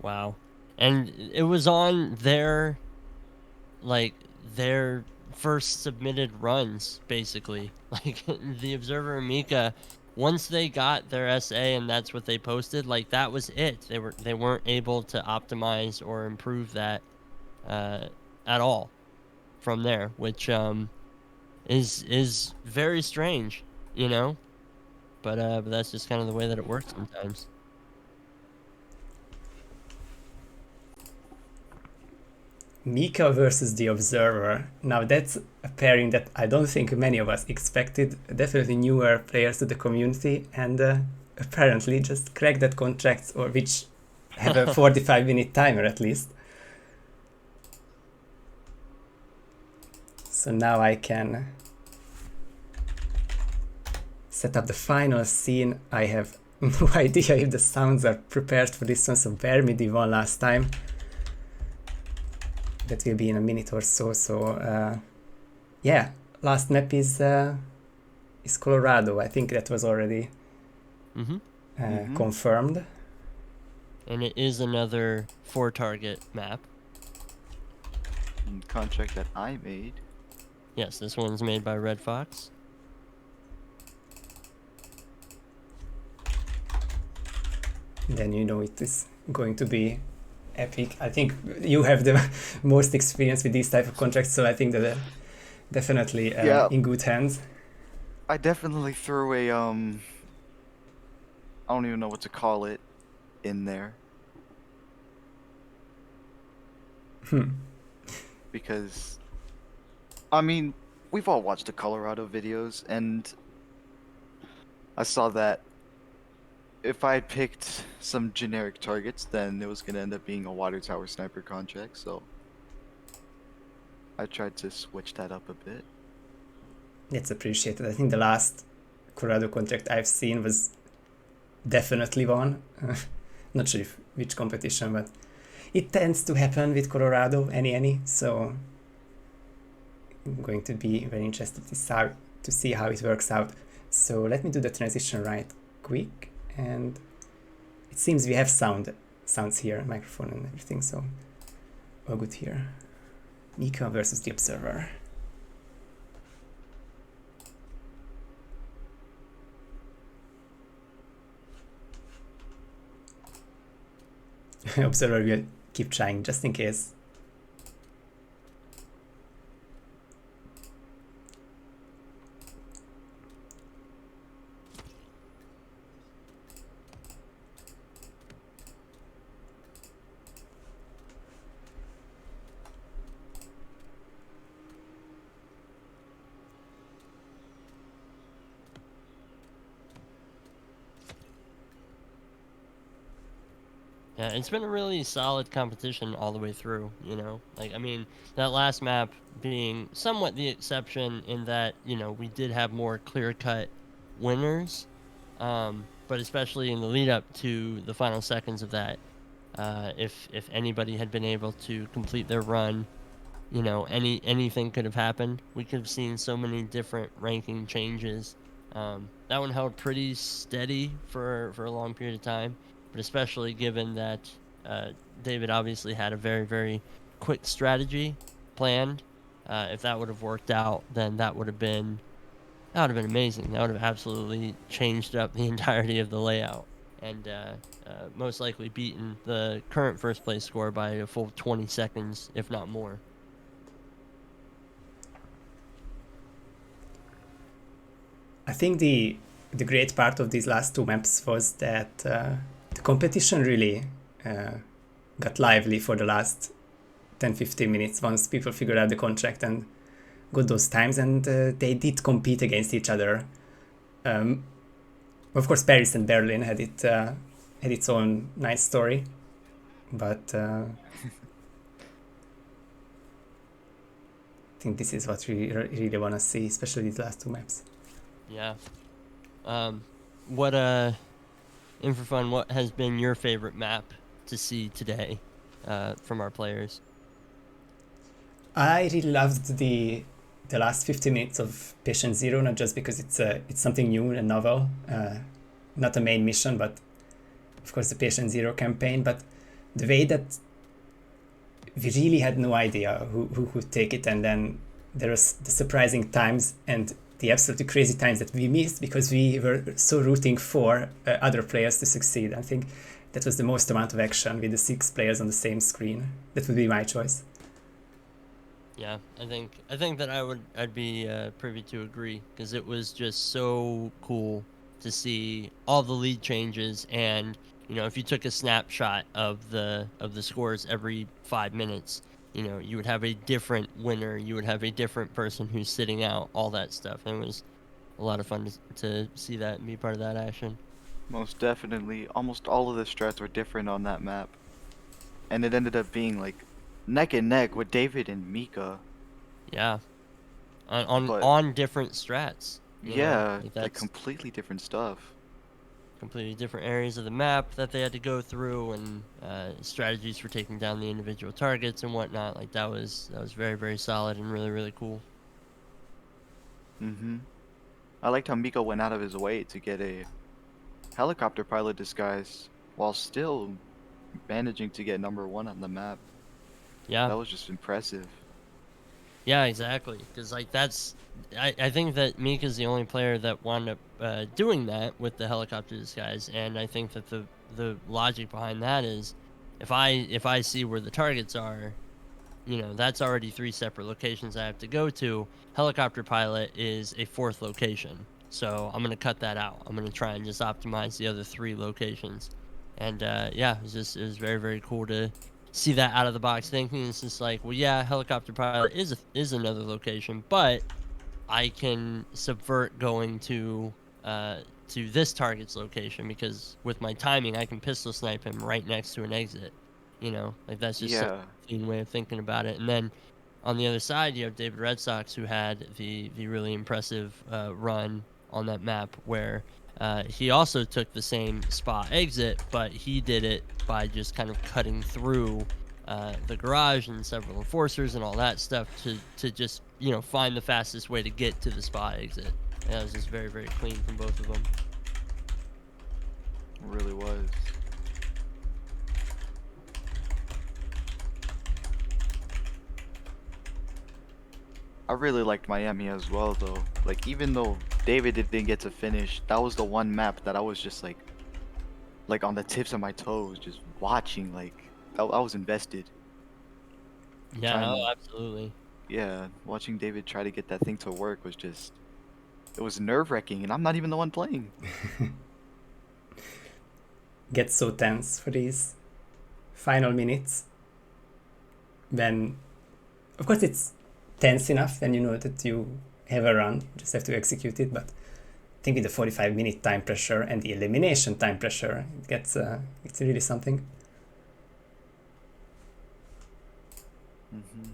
[SPEAKER 2] Wow. And it was on their first submitted runs, basically. Like, the Observer and Mika, once they got their SA and that's what they posted, like, that was it. They weren't able to optimize or improve that at all from there, which is very strange, you know? But that's just kind of the way that it works sometimes.
[SPEAKER 1] Mika versus the Observer. Now that's a pairing that I don't think many of us expected. Definitely newer players to the community, and apparently just cracked that contract, or which have a 45-minute timer at least. So now I can set up the final scene. I have no idea if the sounds are prepared for this one, so bear me the one last time. That will be in a minute or so. So yeah, last map is Colorado. I think that was already confirmed.
[SPEAKER 2] and it is another 4-target map.
[SPEAKER 3] Contract that I made.
[SPEAKER 2] Yes, this one's made by Redfox.
[SPEAKER 1] Then you know it is going to be epic. I think you have the most experience with these type of contracts, so I think that definitely
[SPEAKER 3] Yeah.
[SPEAKER 1] in good hands.
[SPEAKER 3] I definitely threw a I don't even know what to call it in there. Because I mean, we've all watched the Colorado videos, and I saw that if I had picked some generic targets, then it was gonna end up being a water tower sniper contract, so I tried to switch that up a bit.
[SPEAKER 1] That's appreciated. I think the last Colorado contract I've seen was definitely one. Not sure which competition, but it tends to happen with Colorado, any. So I'm going to be very interested to see how it works out. So let me do the transition right quick, and it seems we have sounds here, microphone and everything, so all good here. Mika versus the Observer. Observer will keep trying just in case.
[SPEAKER 2] Yeah, it's been a really solid competition all the way through, you know? Like, I mean, that last map being somewhat the exception in that, you know, we did have more clear-cut winners, but especially in the lead-up to the final seconds of that, if anybody had been able to complete their run, you know, anything could have happened. We could have seen so many different ranking changes. That one held pretty steady for a long period of time, but especially given that David obviously had a very, very quick strategy planned. If that would have worked out, then that would have been amazing. That would have absolutely changed up the entirety of the layout, and most likely beaten the current first place score by a full 20 seconds, if not more.
[SPEAKER 1] I think the great part of these last two maps was that the competition really got lively for the last 10-15 minutes once people figured out the contract and got those times, and they did compete against each other. Of course, Paris and Berlin had its own nice story, but I think this is what we really want to see, especially these last two maps.
[SPEAKER 2] Yeah. What and for fun, what has been your favorite map to see today from our players?
[SPEAKER 1] I really loved the last 50 minutes of Patient Zero, not just because it's something new and novel, not a main mission, but of course the Patient Zero campaign, but the way that we really had no idea who would take it, and then there was the surprising times and the absolutely crazy times that we missed because we were so rooting for other players to succeed. I think that was the most amount of action with the 6 players on the same screen. That would be my choice.
[SPEAKER 2] Yeah, I think that I'd be privy to agree, because it was just so cool to see all the lead changes, and you know, if you took a snapshot of the scores every 5 minutes, you know, you would have a different winner, you would have a different person who's sitting out, all that stuff. And it was a lot of fun to see that and be part of that action.
[SPEAKER 3] Most definitely, almost all of the strats were different on that map. And it ended up being like neck and neck with David and Mika.
[SPEAKER 2] Yeah, on
[SPEAKER 3] But
[SPEAKER 2] different strats. You know,
[SPEAKER 3] yeah,
[SPEAKER 2] like
[SPEAKER 3] like
[SPEAKER 2] that's
[SPEAKER 3] completely different stuff.
[SPEAKER 2] completely different areas of the map that they had to go through, and strategies for taking down the individual targets and whatnot. Like that was very, very solid and really, really cool.
[SPEAKER 3] Mm-hmm. I liked how Mika went out of his way to get a helicopter pilot disguise while still managing to get #1 on the map.
[SPEAKER 2] Yeah.
[SPEAKER 3] That was just impressive.
[SPEAKER 2] Yeah, exactly. Because like I think that Mika's the only player that wound up doing that with the helicopter disguise, and I think that the logic behind that is, if I see where the targets are, that's already 3 separate locations I have to go to. Helicopter pilot is a 4th location, so I'm gonna cut that out. I'm gonna try and just optimize the other 3 locations, and yeah, it was very very cool to see that out of the box thinking. It's just like, well, yeah, helicopter pilot is another location, but I can subvert going to this target's location, because with my timing I can pistol snipe him right next to an exit. Like that's just such
[SPEAKER 3] Yeah.
[SPEAKER 2] a clean way of thinking about it. And then on the other side, you have David Redsox, who had the really impressive run on that map, where he also took the same spot exit, but he did it by just kind of cutting through the garage and several enforcers and all that stuff to just find the fastest way to get to the spot exit. And that was just very very clean from both of them.
[SPEAKER 3] It really was. I really liked Miami as well, though. Like, even though David didn't get to finish, that was the one map that I was just like on the tips of my toes, just watching. Like, I was invested.
[SPEAKER 2] Yeah,
[SPEAKER 3] Trying
[SPEAKER 2] oh,
[SPEAKER 3] to,
[SPEAKER 2] absolutely.
[SPEAKER 3] yeah, watching David try to get that thing to work was just, it was nerve-wracking, and I'm not even the one playing.
[SPEAKER 1] Gets so tense for these final minutes. When, of course, it's tense enough when you know that you have a run, you just have to execute it. But I think with the 45-minute time pressure and the elimination time pressure, it gets it's really something.
[SPEAKER 3] Mm-hmm.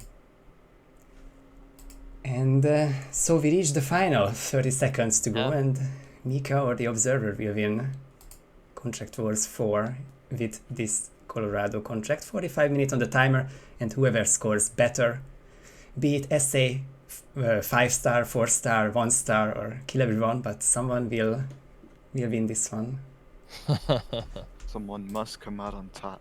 [SPEAKER 1] And so we reach the final, 30 seconds to go,
[SPEAKER 2] Yeah.
[SPEAKER 1] and Mika or the Observer will win Contract Wars 4 with this Colorado contract. 45 minutes on the timer, and whoever scores better, be it SA 5-star, 4-star, 1-star, or kill everyone, but someone will win this one.
[SPEAKER 3] Someone must come out on top.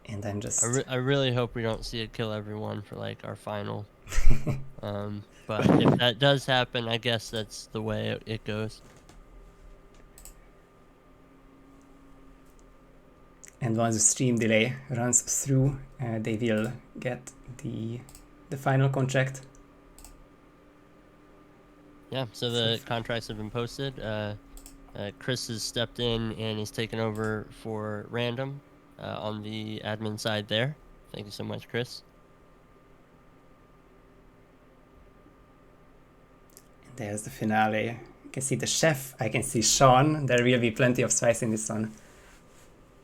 [SPEAKER 1] And I'm just...
[SPEAKER 2] I really hope we don't see it kill everyone for like our final. But if that does happen, I guess that's the way it goes.
[SPEAKER 1] And once the stream delay runs through, they will get the final contract.
[SPEAKER 2] Yeah, so the contracts have been posted. Chris has stepped in and is taken over for Random on the admin side there. Thank you so much, Chris.
[SPEAKER 1] And there's the finale. I can see the chef, I can see Sean. There will be plenty of spice in this one.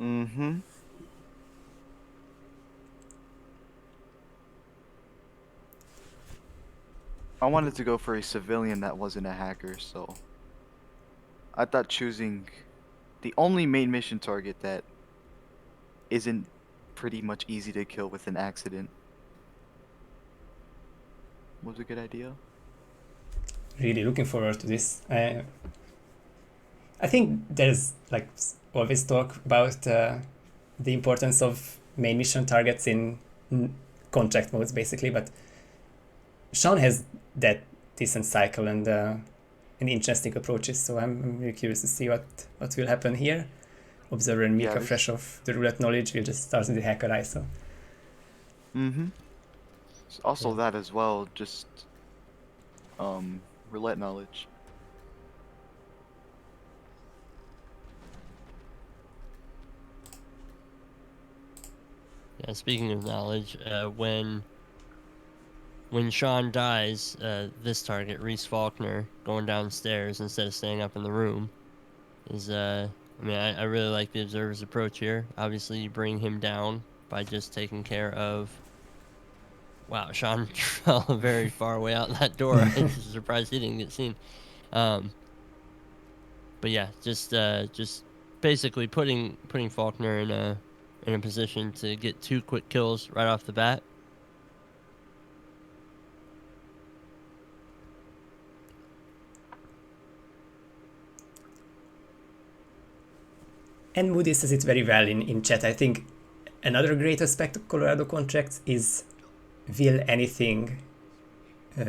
[SPEAKER 3] Mm-hmm. I wanted to go for a civilian that wasn't a hacker, so I thought choosing the only main mission target that isn't pretty much easy to kill with an accident was a good idea.
[SPEAKER 1] Really looking forward to this. I think there's like always talk about the importance of main mission targets in contract modes, basically, but Sean has that decent cycle and interesting approaches, so I'm really curious to see what will happen here. Observer and Mika, fresh off the roulette knowledge, will just start with the hacker eye, so...
[SPEAKER 3] Mm-hmm. Also that as well, just roulette knowledge.
[SPEAKER 2] Yeah, speaking of knowledge, when Sean dies, this target, Reese Faulkner, going downstairs instead of staying up in the room, is I really like the Observer's approach here. Obviously, you bring him down by just taking care of... Wow, Sean fell very far away out that door. I'm just surprised he didn't get seen. But yeah, just basically putting Faulkner in a position to get 2 quick kills right off the bat.
[SPEAKER 1] And Moody says it very well in chat. I think another great aspect of Colorado contracts is will anything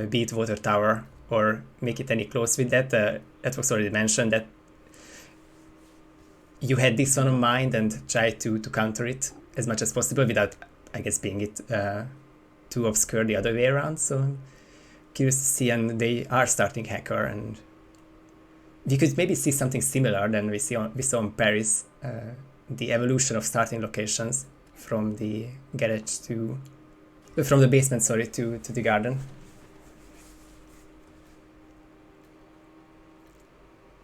[SPEAKER 1] beat Water Tower or make it any close with that. That was already mentioned that you had this one in mind and tried to counter it as much as possible without, I guess, being it too obscure the other way around. So I'm curious to see, and they are starting Hacker, and we could maybe see something similar than we saw in Paris, the evolution of starting locations from the garage from the basement, to the garden.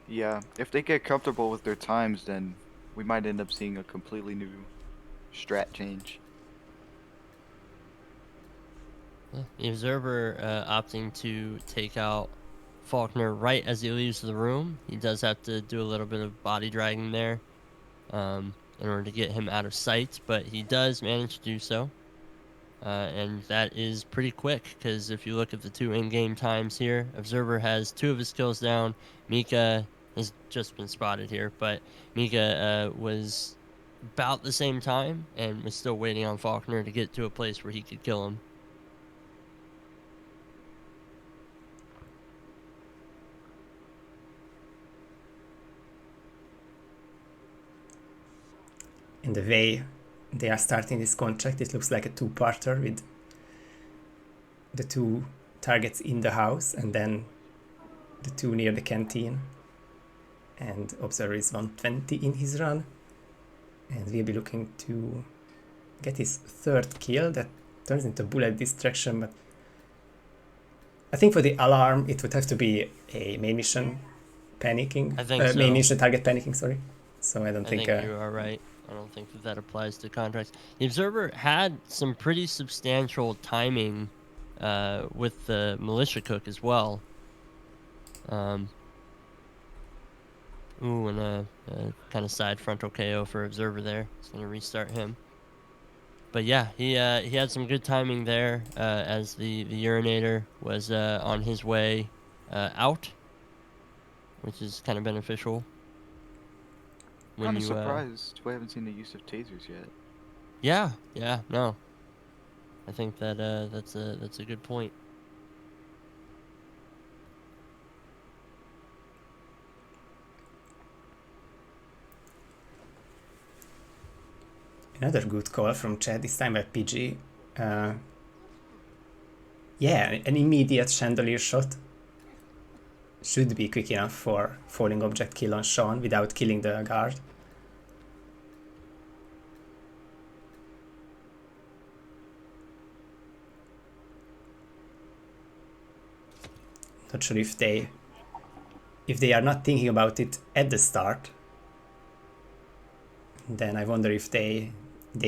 [SPEAKER 3] Yeah, if they get comfortable with their times, then we might end up seeing a completely new strat change.
[SPEAKER 2] The Observer opting to take out Faulkner right as he leaves the room. He does have to do a little bit of body dragging there in order to get him out of sight, but he does manage to do so. And that is pretty quick, because if you look at the two in-game times here, Observer has 2 of his kills down. Mika has just been spotted here, but Mika was about the same time and was still waiting on Faulkner to get to a place where he could kill him.
[SPEAKER 1] In the way they are starting this contract, it looks like a two-parter with the 2 targets in the house and then the 2 near the canteen. And Observer is 120 in his run, and we'll be looking to get his 3rd kill. That turns into bullet distraction, but I think for the alarm it would have to be a main mission panicking.
[SPEAKER 2] I think so.
[SPEAKER 1] Main mission target panicking, sorry. So I think
[SPEAKER 2] you are right. I don't think that applies to contracts. The Observer had some pretty substantial timing with the militia cook as well. And a kind of side frontal KO for Observer there. It's going to restart him. But yeah, he had some good timing there as the urinator was on his way out, which is kind of beneficial.
[SPEAKER 3] I'm surprised we haven't seen the use of tasers yet.
[SPEAKER 2] Yeah, no. I think that that's a good point.
[SPEAKER 1] Another good call from Chad, this time by PG. Yeah, an immediate chandelier shot should be quick enough for falling object kill on Sean without killing the guard. Not sure if they are not thinking about it at the start, then I wonder if they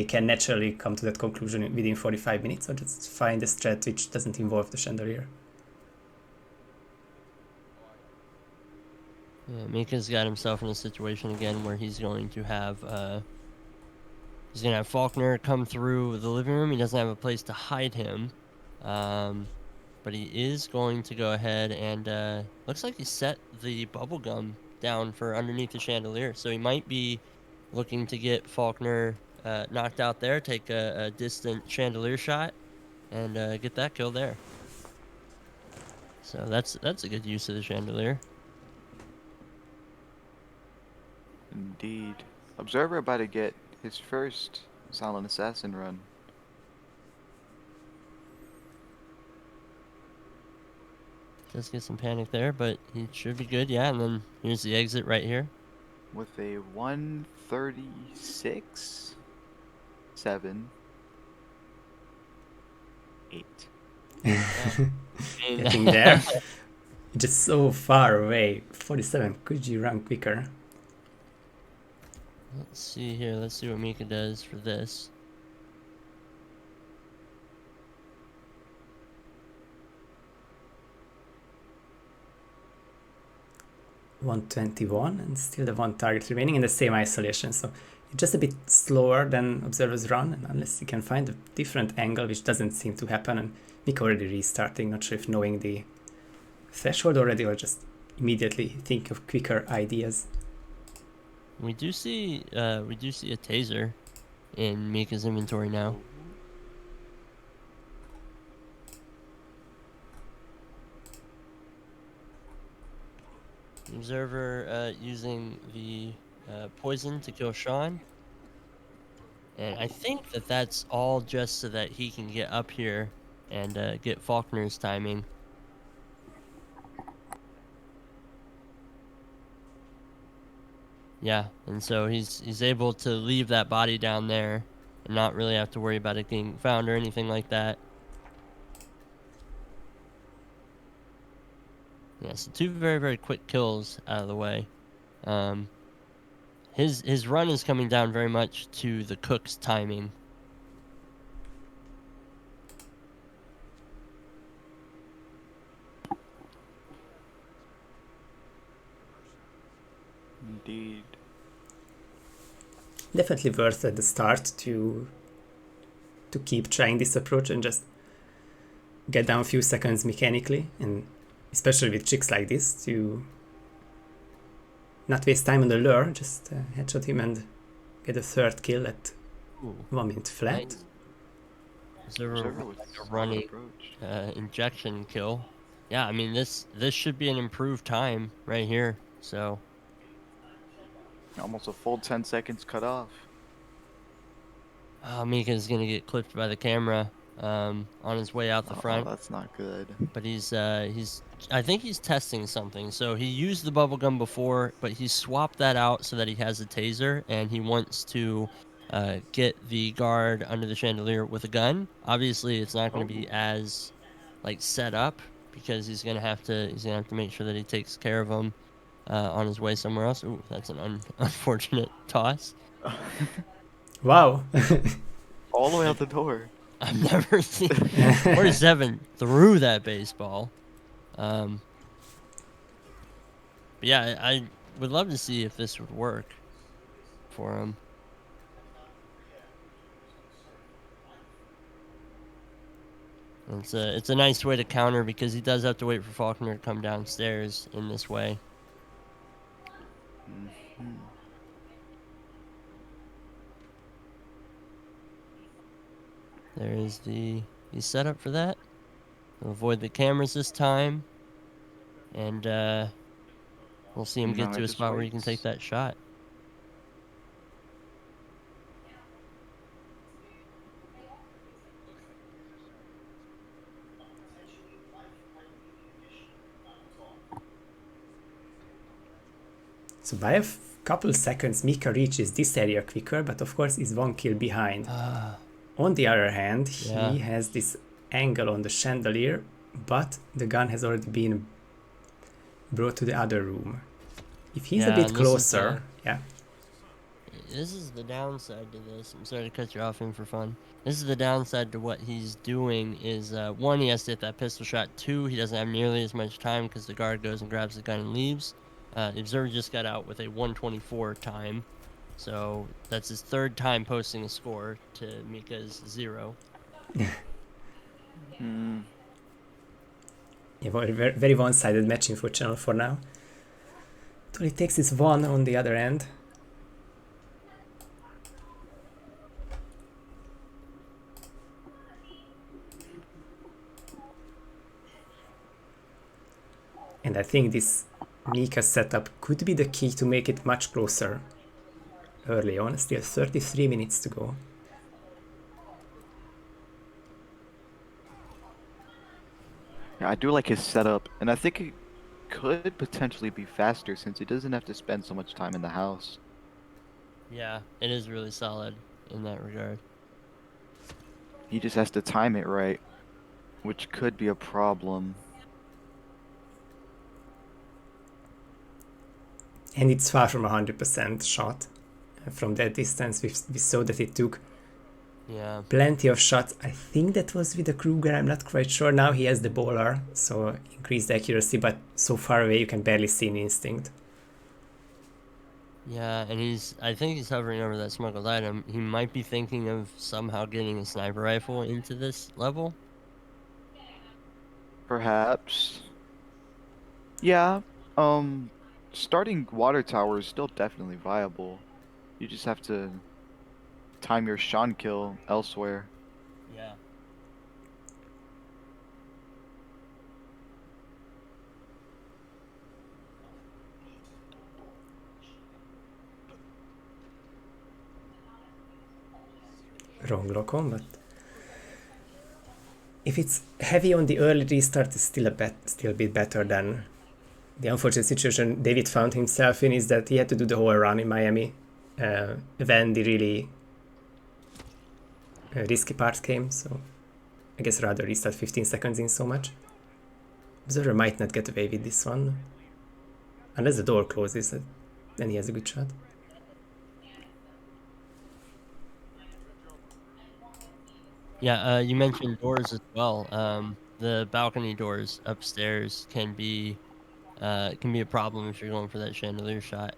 [SPEAKER 1] can naturally come to that conclusion within 45 minutes, or just find a strat which doesn't involve the chandelier.
[SPEAKER 2] Yeah, Mika's got himself in a situation again where he's going to have Faulkner come through the living room. He doesn't have a place to hide him, but he is going to go ahead and looks like he set the bubblegum down for underneath the chandelier, so he might be looking to get Faulkner knocked out there, take a distant chandelier shot, and get that kill there. So that's a good use of the chandelier.
[SPEAKER 3] Indeed. Observer about to get his first Silent Assassin run.
[SPEAKER 2] Does get some panic there, but he should be good. Yeah, and then here's the exit right here.
[SPEAKER 3] With a 136, 7, 8.
[SPEAKER 1] Getting there. Just so far away. 47. Could you run quicker?
[SPEAKER 2] Let's see here. Let's see what Mika does for this.
[SPEAKER 1] .121 and still the 1 target remaining in the same isolation, so it's just a bit slower than Observer's run, and unless you can find a different angle, which doesn't seem to happen, and Mika already restarting, not sure if knowing the threshold already or just immediately think of quicker ideas.
[SPEAKER 2] We do see a taser in Mika's inventory now. Observer using the poison to kill Sean. And I think that that's all just so that he can get up here and get Faulkner's timing. Yeah, and so he's able to leave that body down there and not really have to worry about it getting found or anything like that. Yeah, so 2 very, very quick kills out of the way. His run is coming down very much to the cook's timing.
[SPEAKER 3] Indeed.
[SPEAKER 1] Definitely worth at the start to keep trying this approach and just get down a few seconds mechanically, and especially with tricks like this, to not waste time on the lure, just headshot him and get a 3rd kill at 1 minute flat.
[SPEAKER 2] Nice. Observer with a running injection kill. Yeah, I mean this should be an improved time right here. So
[SPEAKER 3] Almost a full 10 seconds cut off.
[SPEAKER 2] Mika's gonna get clipped by the camera on his way out the front.
[SPEAKER 3] That's not good.
[SPEAKER 2] But I think he's testing something. So he used the bubble gun before, but he swapped that out so that he has a taser, and he wants to get the guard under the chandelier with a gun. Obviously, it's not going to be as like set up because he's gonna have to make sure that he takes care of him on his way somewhere else. Ooh, that's an unfortunate toss.
[SPEAKER 1] Wow.
[SPEAKER 3] All the way out the door.
[SPEAKER 2] I've never seen 47 threw that baseball. But yeah, I would love to see if this would work for him. It's a nice way to counter because he does have to wait for Faulkner to come downstairs in this way.
[SPEAKER 3] Mm-hmm.
[SPEAKER 2] There is the setup for that. He'll avoid the cameras this time, and we'll see him get to a spot where he can take that shot.
[SPEAKER 1] So by a couple seconds, Mika reaches this area quicker, but of course is 1 kill behind. On the other hand, he has this angle on the chandelier, but the gun has already been brought to the other room. If he's a bit closer,
[SPEAKER 2] This is the downside to this. I'm sorry to cut you off in for fun. This is the downside to what he's doing is, 1, he has to hit that pistol shot. 2, he doesn't have nearly as much time because the guard goes and grabs the gun and leaves. The observer just got out with a 1:24 time. So that's his 3rd time posting a score to Mika's 0.
[SPEAKER 1] Yeah, very, very one-sided matching for Channel 4 now. So he takes his 1 on the other end. And I think this Mika setup could be the key to make it much closer early on. Still 33 minutes to go.
[SPEAKER 3] Yeah, I do like his setup, and I think it could potentially be faster since he doesn't have to spend so much time in the house.
[SPEAKER 2] Yeah, it is really solid in that regard.
[SPEAKER 3] He just has to time it right, which could be a problem.
[SPEAKER 1] And it's far from 100% shot. From that distance, we saw that it took plenty of shots. I think that was with the Kruger, I'm not quite sure. Now he has the bowler, so increased accuracy, but so far away you can barely see an instinct.
[SPEAKER 2] Yeah, and I think he's hovering over that smuggled item. He might be thinking of somehow getting a sniper rifle into this level.
[SPEAKER 3] Perhaps. Yeah, starting water tower is still definitely viable. You just have to time your Sean kill elsewhere.
[SPEAKER 2] Yeah.
[SPEAKER 1] Wrong lock on, but if it's heavy on the early restart, it's still still a bit better than the unfortunate situation David found himself in, is that he had to do the whole run in Miami when the really risky part came. So I guess rather restart 15 seconds in so much. Observer might not get away with this one, unless the door closes, then he has a good shot.
[SPEAKER 2] Yeah, you mentioned doors as well. The balcony doors upstairs can be a problem if you're going for that chandelier shot.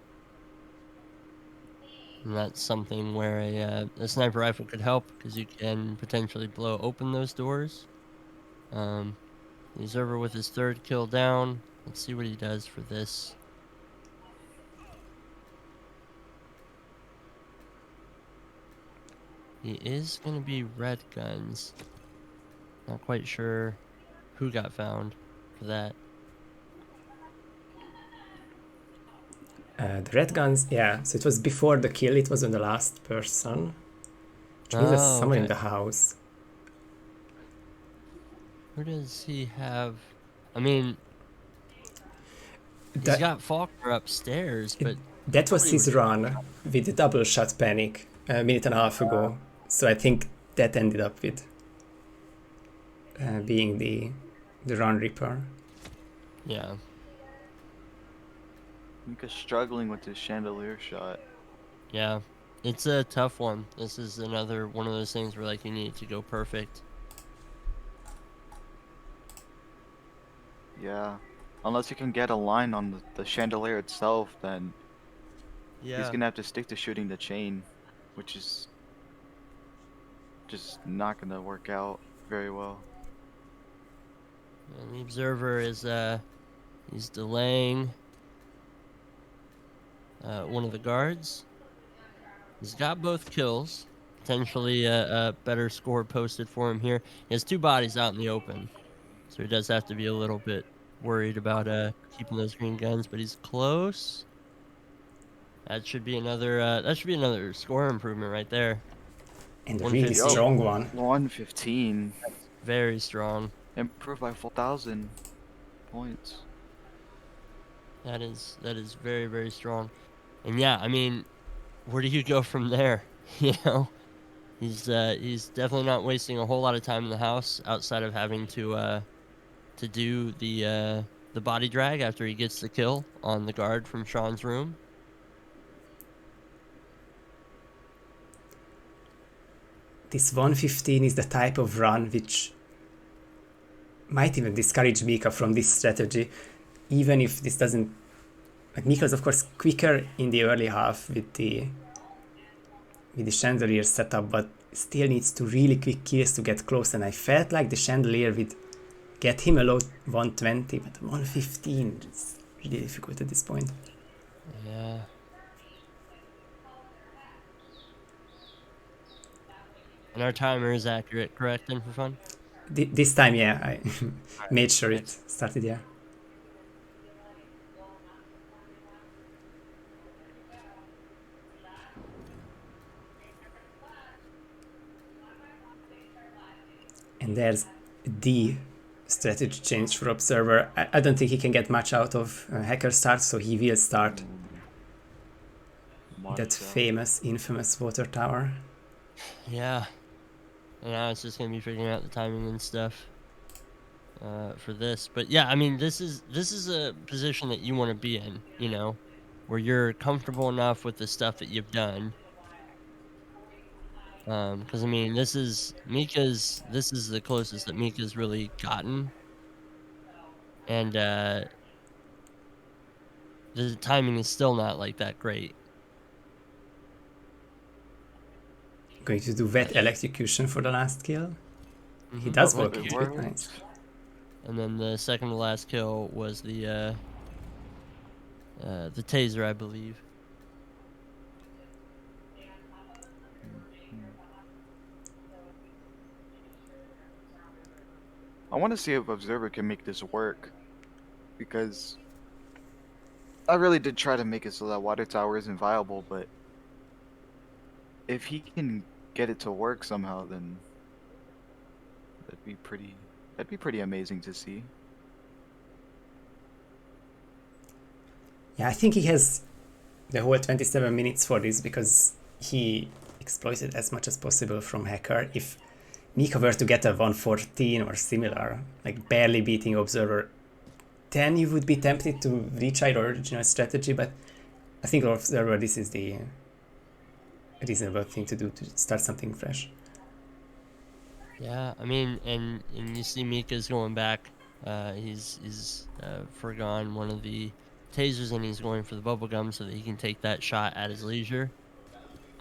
[SPEAKER 2] And that's something where a sniper rifle could help, because you can potentially blow open those doors. The observer with his third kill down. Let's see what he does for this. He is going to be red guns. Not quite sure who got found for that.
[SPEAKER 1] The red guns, yeah, so it was before the kill, it was on the last person. Which means there's someone in the house.
[SPEAKER 2] Who does he have? I mean, he's got Faulkner upstairs, but
[SPEAKER 1] that was his run with the double shot panic a minute and a half ago. So I think that ended up with being the run ripper.
[SPEAKER 2] Yeah.
[SPEAKER 3] Mika's struggling with this chandelier shot.
[SPEAKER 2] Yeah, it's a tough one. This is another one of those things where, like, you need to go perfect.
[SPEAKER 3] Yeah. Unless you can get a line on the chandelier itself, then he's gonna have to stick to shooting the chain, which is just not gonna work out very well.
[SPEAKER 2] And the observer is he's delaying one of the guards. He's got both kills. Potentially a better score posted for him here. He has two bodies out in the open, so he does have to be a little bit worried about keeping those green guns, but he's close. That should be another score improvement right there.
[SPEAKER 1] And a really strong one.
[SPEAKER 3] 115.
[SPEAKER 2] That's very strong.
[SPEAKER 3] Improved by 4,000 points.
[SPEAKER 2] That is very, very strong. And yeah, I mean, where do you go from there? You know, he's definitely not wasting a whole lot of time in the house outside of having to do the body drag after he gets the kill on the guard from Sean's room.
[SPEAKER 1] This 115 is the type of run which might even discourage Mika from this strategy, even if this doesn't... Like, Mika's of course quicker in the early half with the chandelier setup, but still needs to really quick kills to get close, and I felt like the chandelier would get him a low 120, but 115 is really difficult at this point.
[SPEAKER 2] Yeah. And our timer is accurate, correct, then, for fun?
[SPEAKER 1] This time, yeah, I made sure it started, yeah. And there's the strategy change for Observer. I don't think he can get much out of Hacker Start, so he will start that famous, infamous water tower.
[SPEAKER 2] Yeah. And now it's just going to be figuring out the timing and stuff for this. But yeah, I mean, this is a position that you want to be in, you know, where you're comfortable enough with the stuff that you've done. Because I mean, this is the closest that Mika's really gotten, and the timing is still not like that great.
[SPEAKER 1] Going to do wet electrocution for the last kill. He does work it, nice.
[SPEAKER 2] And then the second to last kill was the the taser, I believe.
[SPEAKER 3] I want to see if Observer can make this work, because I really did try to make it so that water tower isn't viable, but if he can get it to work somehow, then that'd be pretty amazing to see.
[SPEAKER 1] Yeah, I think he has the whole 27 minutes for this because he exploited as much as possible from Hacker. If Mika were to get a 114 or similar, like barely beating Observer, then you would be tempted to retry the original strategy, but I think Observer, this is the reasonable thing to do to start something fresh.
[SPEAKER 2] Yeah, I mean, and you see Mika's going back. He's forgone one of the tasers, and he's going for the bubble gum so that he can take that shot at his leisure.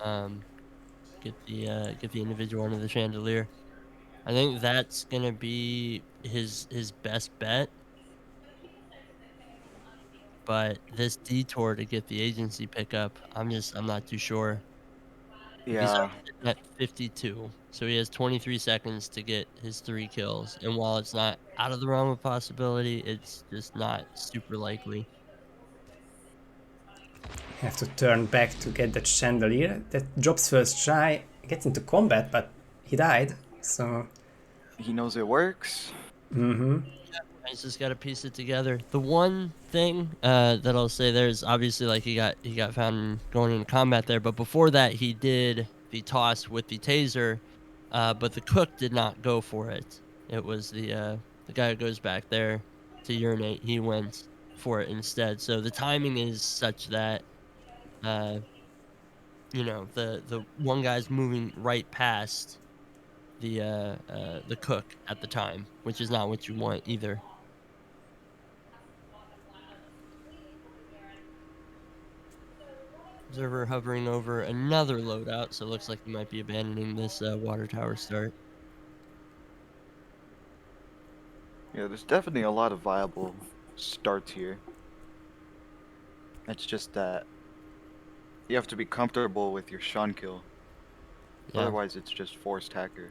[SPEAKER 2] Get the individual under the chandelier. I think that's gonna be his best bet. But this detour to get the agency pickup, I'm not too sure. He's
[SPEAKER 3] Yeah,
[SPEAKER 2] already sitting at 52, so he has 23 seconds to get his 3 kills, and while it's not out of the realm of possibility, it's just not super likely.
[SPEAKER 1] Have to turn back to get that chandelier. That Job's first try gets into combat, but he died. So,
[SPEAKER 3] he knows it works.
[SPEAKER 2] He's just got to piece it together. The one thing that I'll say there is obviously like he got found going into combat there, but before that he did the toss with the taser, but the cook did not go for it. It was the guy who goes back there to urinate. He went for it instead. So the timing is such that the one guy's moving right past the cook at the time, which is not what you want either. Observer hovering over another loadout, so it looks like he might be abandoning this water tower start.
[SPEAKER 3] Yeah, there's definitely a lot of viable starts here. It's just that you have to be comfortable with your Sean kill.
[SPEAKER 2] Yeah.
[SPEAKER 3] Otherwise, it's just forced hacker.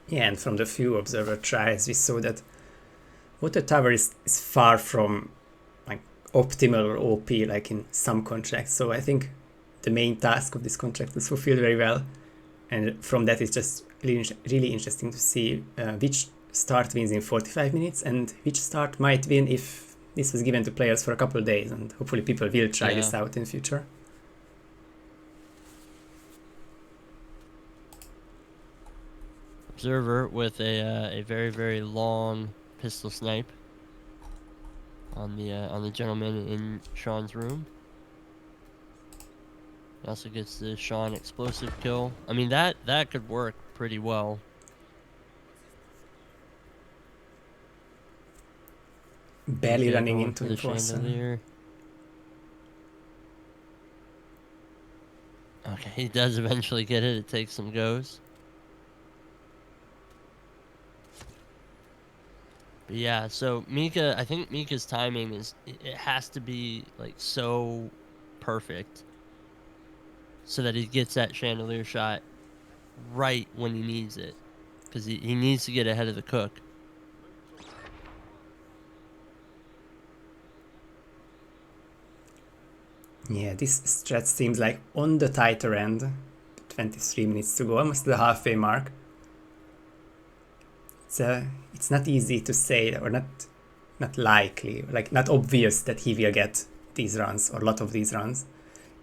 [SPEAKER 1] yeah, and from the few Observer tries, we saw that water tower is far from like optimal or OP like in some contracts. So I think the main task of this contract was fulfilled very well, and from that it's just really interesting to see which start wins in 45 minutes and which start might win if this was given to players for a couple of days, and hopefully people will try this out in future.
[SPEAKER 2] Observer with a very, very long pistol snipe on the gentleman in Sean's room. He also gets the Sean explosive kill. I mean that could work pretty well.
[SPEAKER 1] Barely running into
[SPEAKER 2] the
[SPEAKER 1] Enforcer.
[SPEAKER 2] chandelier. Okay, he does eventually get it. It takes some goes. But yeah, so Mika, I think Mika's timing it has to be like so perfect so that he gets that chandelier shot right when he needs it, because he needs to get ahead of the cook.
[SPEAKER 1] Yeah, this stretch seems like on the tighter end. 23 minutes to go, almost the halfway mark. It's not easy to say, or not likely, like not obvious that he will get these runs or a lot of these runs,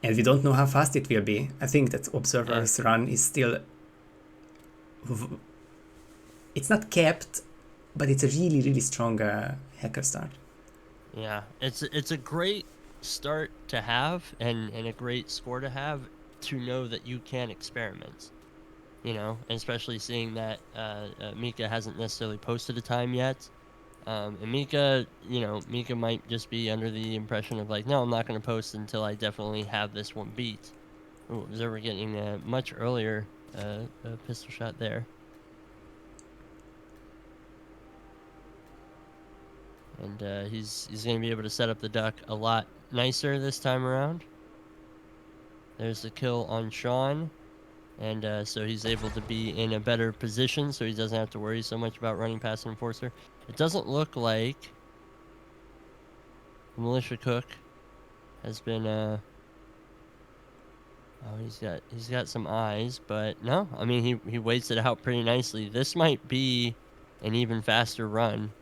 [SPEAKER 1] and we don't know how fast it will be. I think that Observer's run is still, it's not capped, but it's a really strong hacker start.
[SPEAKER 2] Yeah, it's a great start to have and a great score to have, to know that you can experiment. And especially seeing that Mika hasn't necessarily posted a time yet. And Mika might just be under the impression of like, no, I'm not going to post until I definitely have this one beat. Ooh, Observer getting a much earlier pistol shot there. and he's going to be able to set up the duck a lot nicer this time around. There's the kill on Sean, and so he's able to be in a better position, so he doesn't have to worry so much about running past an enforcer. It doesn't look like the militia cook has been oh, he's got some eyes, but no, I mean he waits it out pretty nicely. This might be an even faster run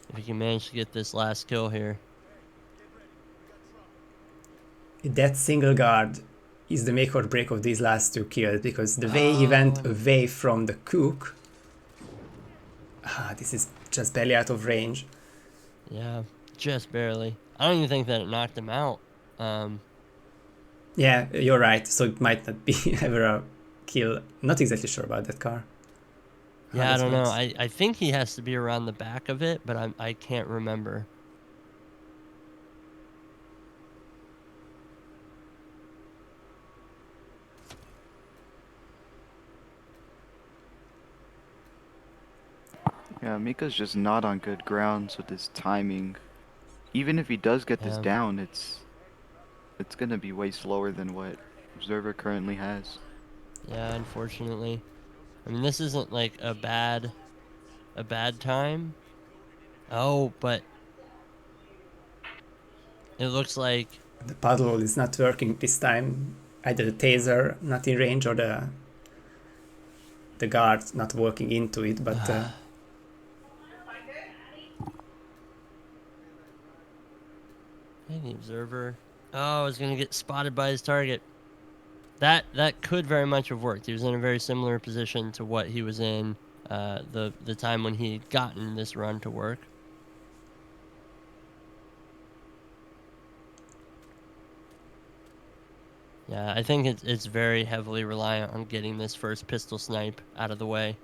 [SPEAKER 2] if he can manage to get this last kill here.
[SPEAKER 1] That single guard is the make or break of these last 2 kills, because the way he went away from the cook, this is just barely out of range.
[SPEAKER 2] Yeah, just barely. I don't even think that it knocked him out.
[SPEAKER 1] Yeah, you're right, so it might not be ever a kill. Not exactly sure about that car.
[SPEAKER 2] Yeah, I don't know.
[SPEAKER 1] Works.
[SPEAKER 2] I think he has to be around the back of it, but I can't remember.
[SPEAKER 3] Yeah, Mika's just not on good grounds with his timing. Even if he does get this down, it's gonna be way slower than what Observer currently has.
[SPEAKER 2] Yeah, unfortunately. I mean, this isn't like a bad time. Oh, but it looks like
[SPEAKER 1] The puddle is not working this time. Either the taser not in range or the guard not working into it, but
[SPEAKER 2] hey, the Observer. Oh, is going to get spotted by his target. That could very much have worked. He was in a very similar position to what he was in the time when he had gotten this run to work. Yeah, I think it's very heavily reliant on getting this first pistol snipe out of the way.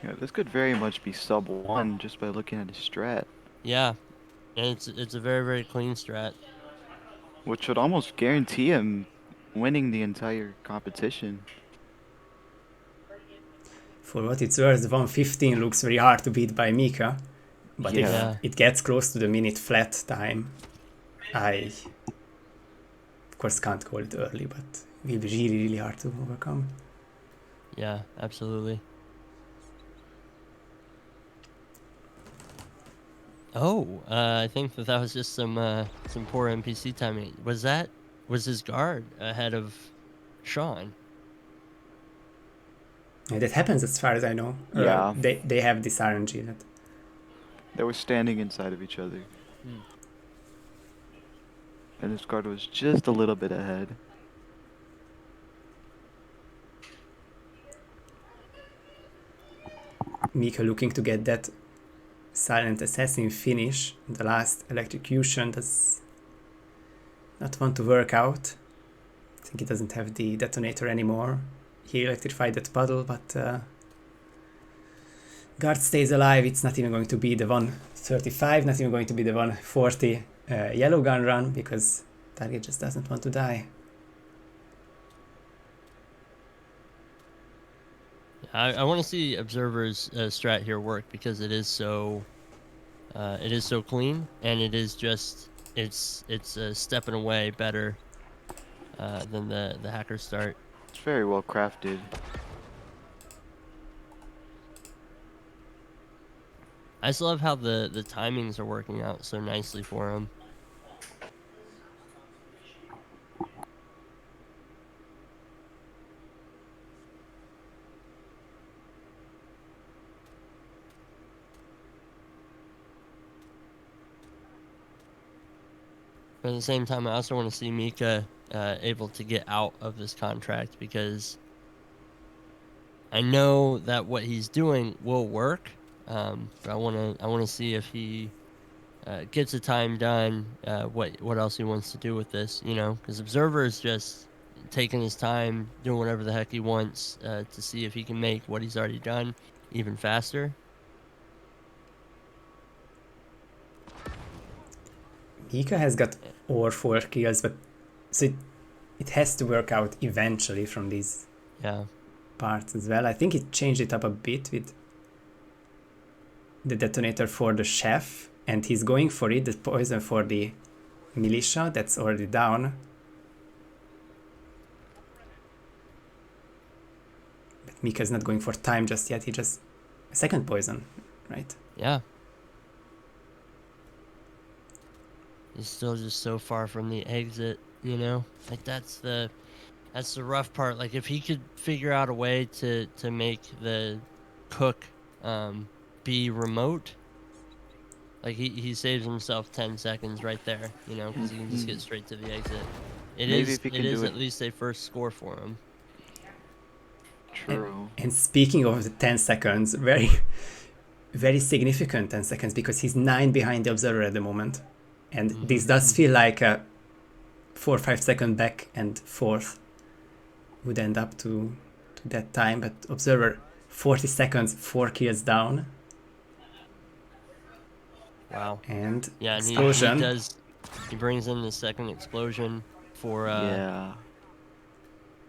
[SPEAKER 3] Yeah, this could very much be sub 1 just by looking at his strat.
[SPEAKER 2] Yeah, and it's a very, very clean strat.
[SPEAKER 3] Which would almost guarantee him winning the entire competition.
[SPEAKER 1] for what it's worth, 1:15 looks very hard to beat by Mika. But
[SPEAKER 3] Yeah.
[SPEAKER 1] if it gets close to the minute flat time, I of course can't call it early, but it will be really, really hard to overcome.
[SPEAKER 2] Yeah, absolutely. Oh, I think that was just some poor NPC timing. Was his guard ahead of Sean?
[SPEAKER 1] And that happens as far as I know.
[SPEAKER 3] Yeah.
[SPEAKER 1] They have this RNG that
[SPEAKER 3] They were standing inside of each other. And his guard was just a little bit ahead.
[SPEAKER 1] Mika looking to get that silent assassin finish, the last electrocution, does not want to work out. I think he doesn't have the detonator anymore. He electrified that puddle, but guard stays alive. It's not even going to be the 135, not even going to be the 140 yellow gun run, because target just doesn't want to die.
[SPEAKER 2] I want to see Observer's strat here work, because it is so clean, and it is just it's stepping away better than the hacker start.
[SPEAKER 3] It's very well crafted.
[SPEAKER 2] I just love how the timings are working out so nicely for him. But at the same time, I also want to see Mika able to get out of this contract, because I know that what he's doing will work. But I want to see if he gets the time done. What else he wants to do with this, because Observer is just taking his time, doing whatever the heck he wants to see if he can make what he's already done even faster.
[SPEAKER 1] Mika has got over 4 kills, but so it has to work out eventually from these.
[SPEAKER 2] Yeah.
[SPEAKER 1] parts as well. I think it changed it up a bit with the detonator for the chef, and he's going for it, the poison for the militia that's already down. But Mika's not going for time just yet, he just... second poison, right?
[SPEAKER 2] Yeah. He's still just so far from the exit, you know? Like, that's the rough part. Like, if he could figure out a way to make the cook be remote, like, he saves himself 10 seconds right there, you know, because he can just get straight to the exit.
[SPEAKER 3] Maybe if he can do it.
[SPEAKER 2] At least a first score for him.
[SPEAKER 3] True.
[SPEAKER 1] And speaking of the 10 seconds, very, very significant 10 seconds, because he's 9 behind the observer at the moment. And this does feel like a 4 or 5 second back and forth would end up to that time. But observer, 40 seconds, 4 kills down.
[SPEAKER 2] Wow.
[SPEAKER 1] And
[SPEAKER 2] Yeah, and
[SPEAKER 1] explosion.
[SPEAKER 2] he brings in the second explosion for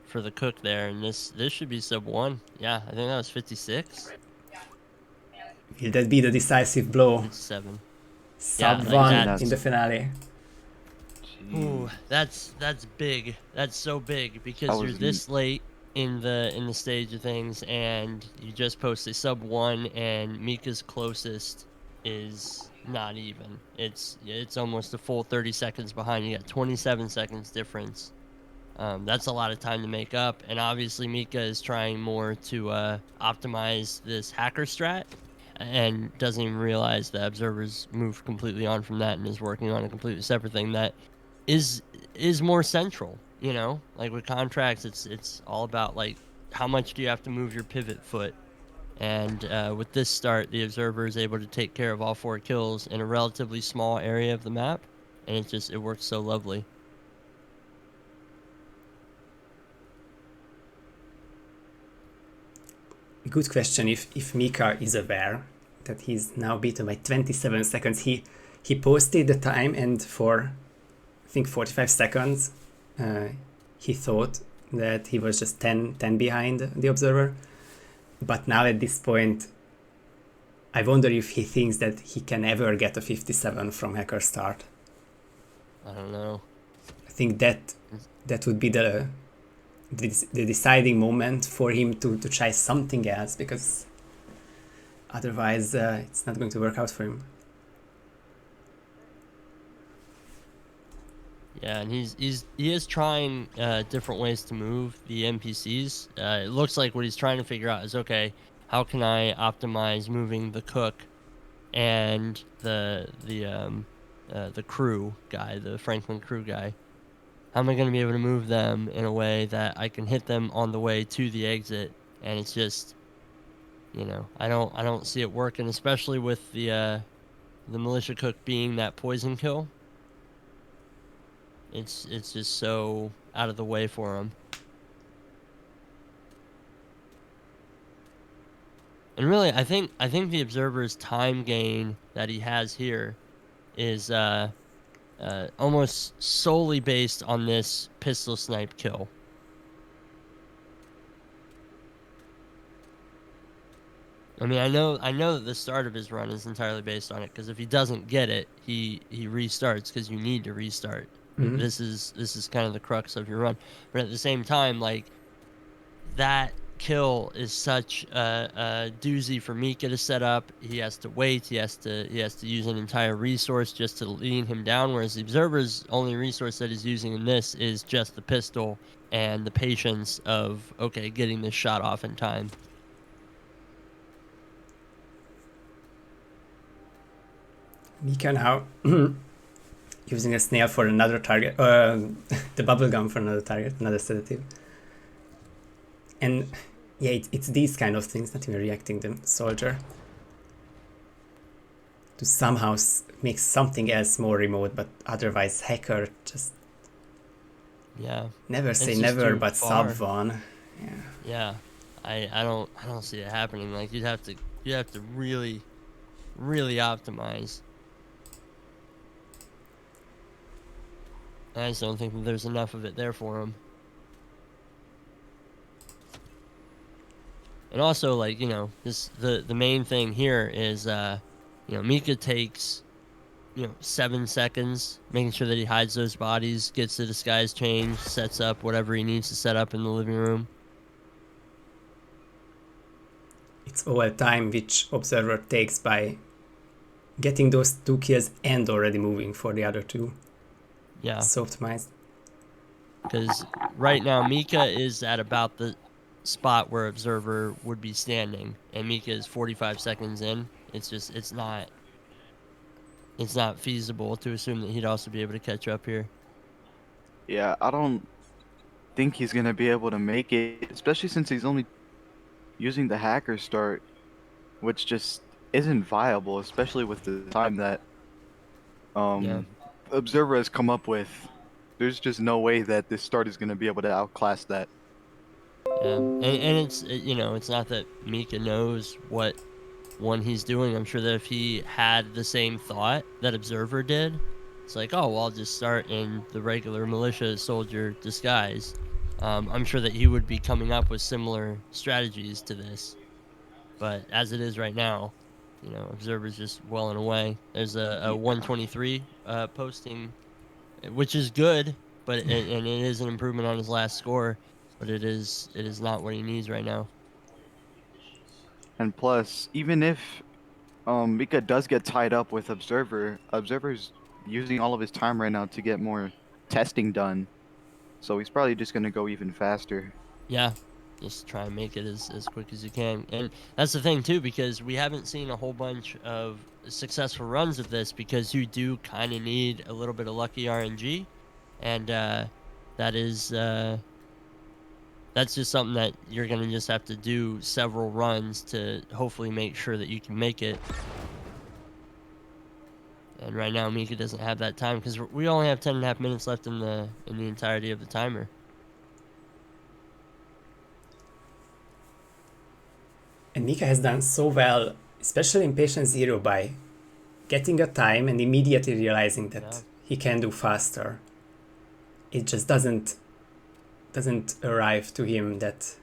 [SPEAKER 2] for the cook there, and this should be sub 1. Yeah, I think that was 56.
[SPEAKER 1] Will that be the decisive blow?
[SPEAKER 2] 57.
[SPEAKER 1] Sub
[SPEAKER 2] Yeah,
[SPEAKER 1] 1
[SPEAKER 2] like
[SPEAKER 1] in the finale.
[SPEAKER 2] Ooh, that's big. That's so big, because you're this late in the stage of things, and you just post a sub 1, and Mika's closest is not even. It's almost a full 30 seconds behind. You got 27 seconds difference. That's a lot of time to make up, and obviously Mika is trying more to optimize this hacker strat, and doesn't even realize that Observer's moved completely on from that and is working on a completely separate thing that is more central, you know? Like, with contracts, it's all about, like, how much do you have to move your pivot foot? And with this start, the Observer is able to take care of all 4 kills in a relatively small area of the map, and it works so lovely.
[SPEAKER 1] Good question. If Mika is aware that he's now beaten by 27 seconds, he posted the time, and for I think 45 seconds he thought that he was just 10 behind the observer. But now at this point, I wonder if he thinks that he can ever get a 57 from hacker start.
[SPEAKER 2] I don't know.
[SPEAKER 1] I think that would be the deciding moment for him to try something else, because otherwise it's not going to work out for him.
[SPEAKER 2] Yeah, and he is trying different ways to move the NPCs. It looks like what he's trying to figure out is, okay, how can I optimize moving the cook and the crew guy, the Franklin crew guy? How am I going to be able to move them in a way that I can hit them on the way to the exit? And it's just, you know, I don't see it working, especially with the militia cook being that poison kill. It's just so out of the way for him. And really, I think the Observer's time gain that he has here is almost solely based on this pistol snipe kill. I mean, I know that the start of his run is entirely based on it, because if he doesn't get it, he restarts, because you need to restart.
[SPEAKER 1] Mm-hmm.
[SPEAKER 2] This is kind of the crux of your run. But at the same time, like, that kill is such a doozy for Mika to set up. He has to wait. He has to use an entire resource just to lean him down. Whereas the Observer's only resource that he's using in this is just the pistol and the patience of, okay, getting this shot off in time.
[SPEAKER 1] Mika now using a snail for another target, the bubblegum for another target, another sedative. And yeah, it's these kind of things, not even reacting the soldier, to somehow make something else more remote, but otherwise hacker just never say never, but
[SPEAKER 2] far.
[SPEAKER 1] sub 1.
[SPEAKER 2] Yeah, I don't see it happening. Like, you'd have to really optimize. I just don't think that there's enough of it there for him. And also, like, the main thing here is, Mika takes, 7 seconds, making sure that he hides those bodies, gets the disguise change, sets up whatever he needs to set up in the living room.
[SPEAKER 1] It's all time which Observer takes by getting those 2 kills and already moving for the other 2.
[SPEAKER 2] Yeah.
[SPEAKER 1] So optimized.
[SPEAKER 2] Because right now Mika is at about the spot where Observer would be standing, and Mika is 45 seconds in. It's not feasible to assume that he'd also be able to catch up here.
[SPEAKER 3] Yeah, I don't think he's gonna be able to make it, especially since he's only using the hacker start, which just isn't viable, especially with the time that
[SPEAKER 2] Yeah.
[SPEAKER 3] Observer has come up with. There's just no way that this start is gonna be able to outclass that.
[SPEAKER 2] Yeah, and it's not that Mika knows what one he's doing. I'm sure that if he had the same thought that Observer did, it's like, oh, well, I'll just start in the regular militia soldier disguise. I'm sure that he would be coming up with similar strategies to this. But as it is right now, Observer's just well and away. There's a 123 posting, which is good, but and it is an improvement on his last score, but it is not what he needs right now.
[SPEAKER 3] And plus, even if Mika does get tied up with Observer, Observer's using all of his time right now to get more testing done. So he's probably just gonna go even faster.
[SPEAKER 2] Yeah, just try and make it as quick as you can. And that's the thing too, because we haven't seen a whole bunch of successful runs of this, because you do kind of need a little bit of lucky RNG, and that is that's just something that you're gonna just have to do several runs to hopefully make sure that you can make it. And right now Mika doesn't have that time, because we only have 10.5 minutes left in the entirety of the timer.
[SPEAKER 1] And Mika has done so well, especially in Patient Zero, by getting a time and immediately realizing that he can do faster. It just doesn't arrive to him that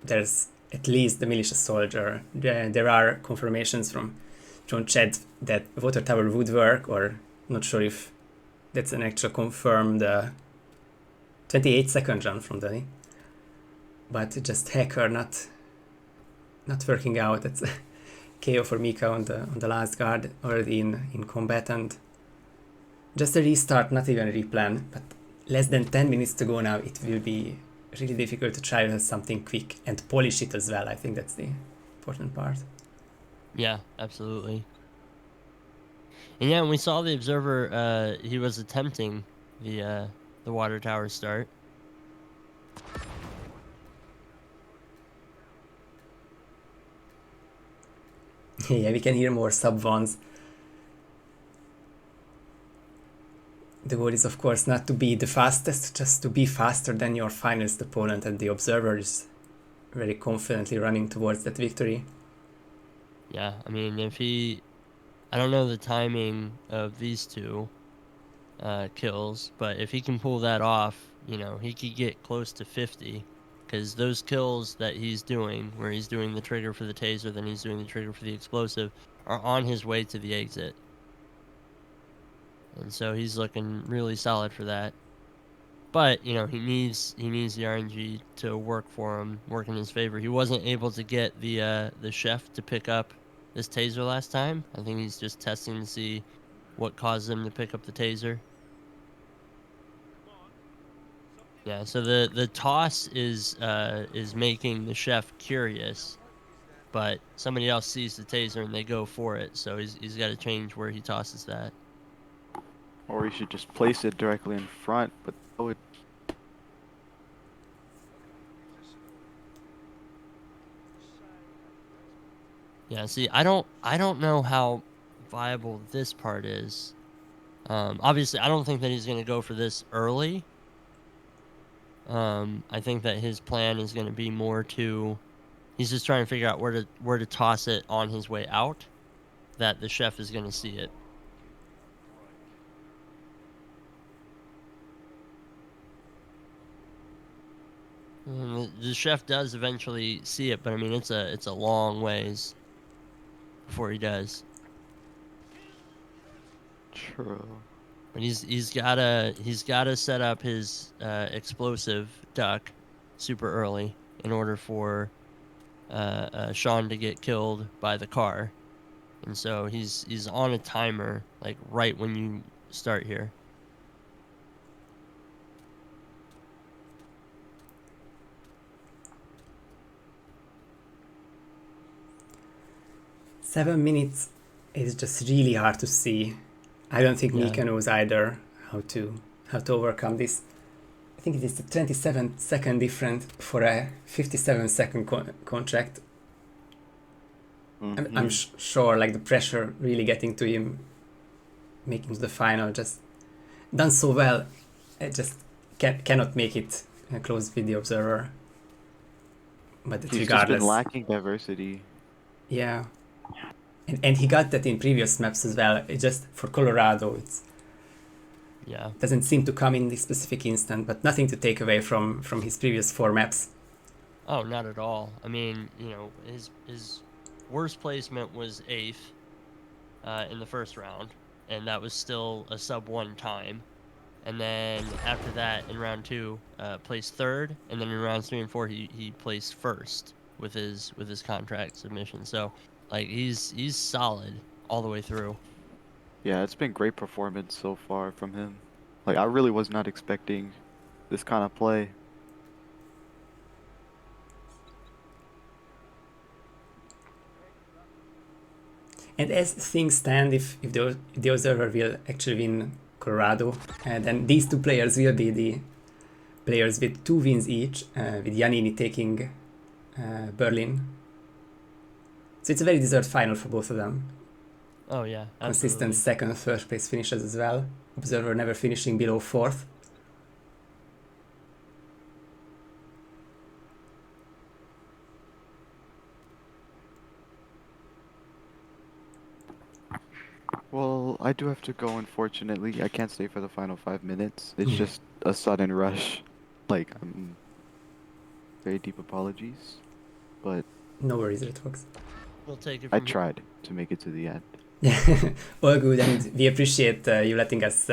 [SPEAKER 1] there's at least the militia soldier. There are confirmations from John Chad that water tower would work, or not sure if that's an actual confirmed 28-second run from Danny. But just hacker not working out. That's a KO for Mika on the last guard, already in combat, and just a restart, not even a replan. But less than 10 minutes to go now. It will be really difficult to try something quick and polish it as well. I think that's the important part.
[SPEAKER 2] Yeah, absolutely. And yeah, when we saw the Observer, he was attempting the water tower start.
[SPEAKER 1] Yeah, we can hear more sub ones. The goal is, of course, not to be the fastest, just to be faster than your finalist opponent, and the Observer is very confidently running towards that victory.
[SPEAKER 2] Yeah, I mean, I don't know the timing of these two kills, but if he can pull that off, he could get close to 50, because those kills that he's doing, where he's doing the trigger for the taser, then he's doing the trigger for the explosive, are on his way to the exit. And so he's looking really solid for that. But, he needs the RNG to work for him, work in his favor. He wasn't able to get the chef to pick up this taser last time. I think he's just testing to see what caused him to pick up the taser. Yeah, so the toss is making the chef curious, but somebody else sees the taser and they go for it. So he's got to change where he tosses that.
[SPEAKER 3] Or he should just place it directly in front, but that would...
[SPEAKER 2] Yeah, see, I don't know how viable this part is. Obviously, I don't think that he's going to go for this early. I think that his plan is going to be more to... He's just trying to figure out where to toss it on his way out, that the chef is going to see it. The chef does eventually see it, but I mean it's a long ways before he does.
[SPEAKER 3] True.
[SPEAKER 2] But he's gotta set up his explosive duck super early in order for Sean to get killed by the car, and so he's on a timer like right when you start here.
[SPEAKER 1] Seven minutes is just really hard to see. I don't think
[SPEAKER 2] Yeah.
[SPEAKER 1] Mika knows either how to overcome this. I think it is the 27-second difference for a 57-second contract. I'm sure like the pressure really getting to him, making to the final, just done so well. I just cannot make it close with the observer. But
[SPEAKER 3] He's
[SPEAKER 1] regardless,
[SPEAKER 3] just been lacking diversity.
[SPEAKER 1] yeah. And he got that in previous maps as well. It just for Colorado, it
[SPEAKER 2] Yeah.
[SPEAKER 1] doesn't seem to come in this specific instant, but nothing to take away from his previous 4 maps.
[SPEAKER 2] Oh, not at all. I mean, his worst placement was 8th in the first round, and that was still a sub-1 time. And then after that, in round 2, placed 3rd, and then in rounds 3 and 4, he placed 1st with his contract submission. So, like, he's solid all the way through.
[SPEAKER 3] Yeah, it's been great performance so far from him. Like, I really was not expecting this kind of play.
[SPEAKER 1] And as things stand, if the observer will actually win Colorado, then these 2 players will be the players with 2 wins each, with Giannini taking Berlin. So it's a very deserved final for both of them.
[SPEAKER 2] Oh yeah,
[SPEAKER 1] Consistent
[SPEAKER 2] absolutely.
[SPEAKER 1] second, third place finishes as well. Observer never finishing below 4th.
[SPEAKER 3] Well, I do have to go, unfortunately. I can't stay for the final 5 minutes. It's
[SPEAKER 1] Hmm.
[SPEAKER 3] just a sudden rush. Like, very deep apologies. But
[SPEAKER 1] No worries, Redfox.
[SPEAKER 2] We'll take it
[SPEAKER 3] I
[SPEAKER 2] from here.
[SPEAKER 3] tried to make it to the end.
[SPEAKER 1] All good, and we appreciate you letting us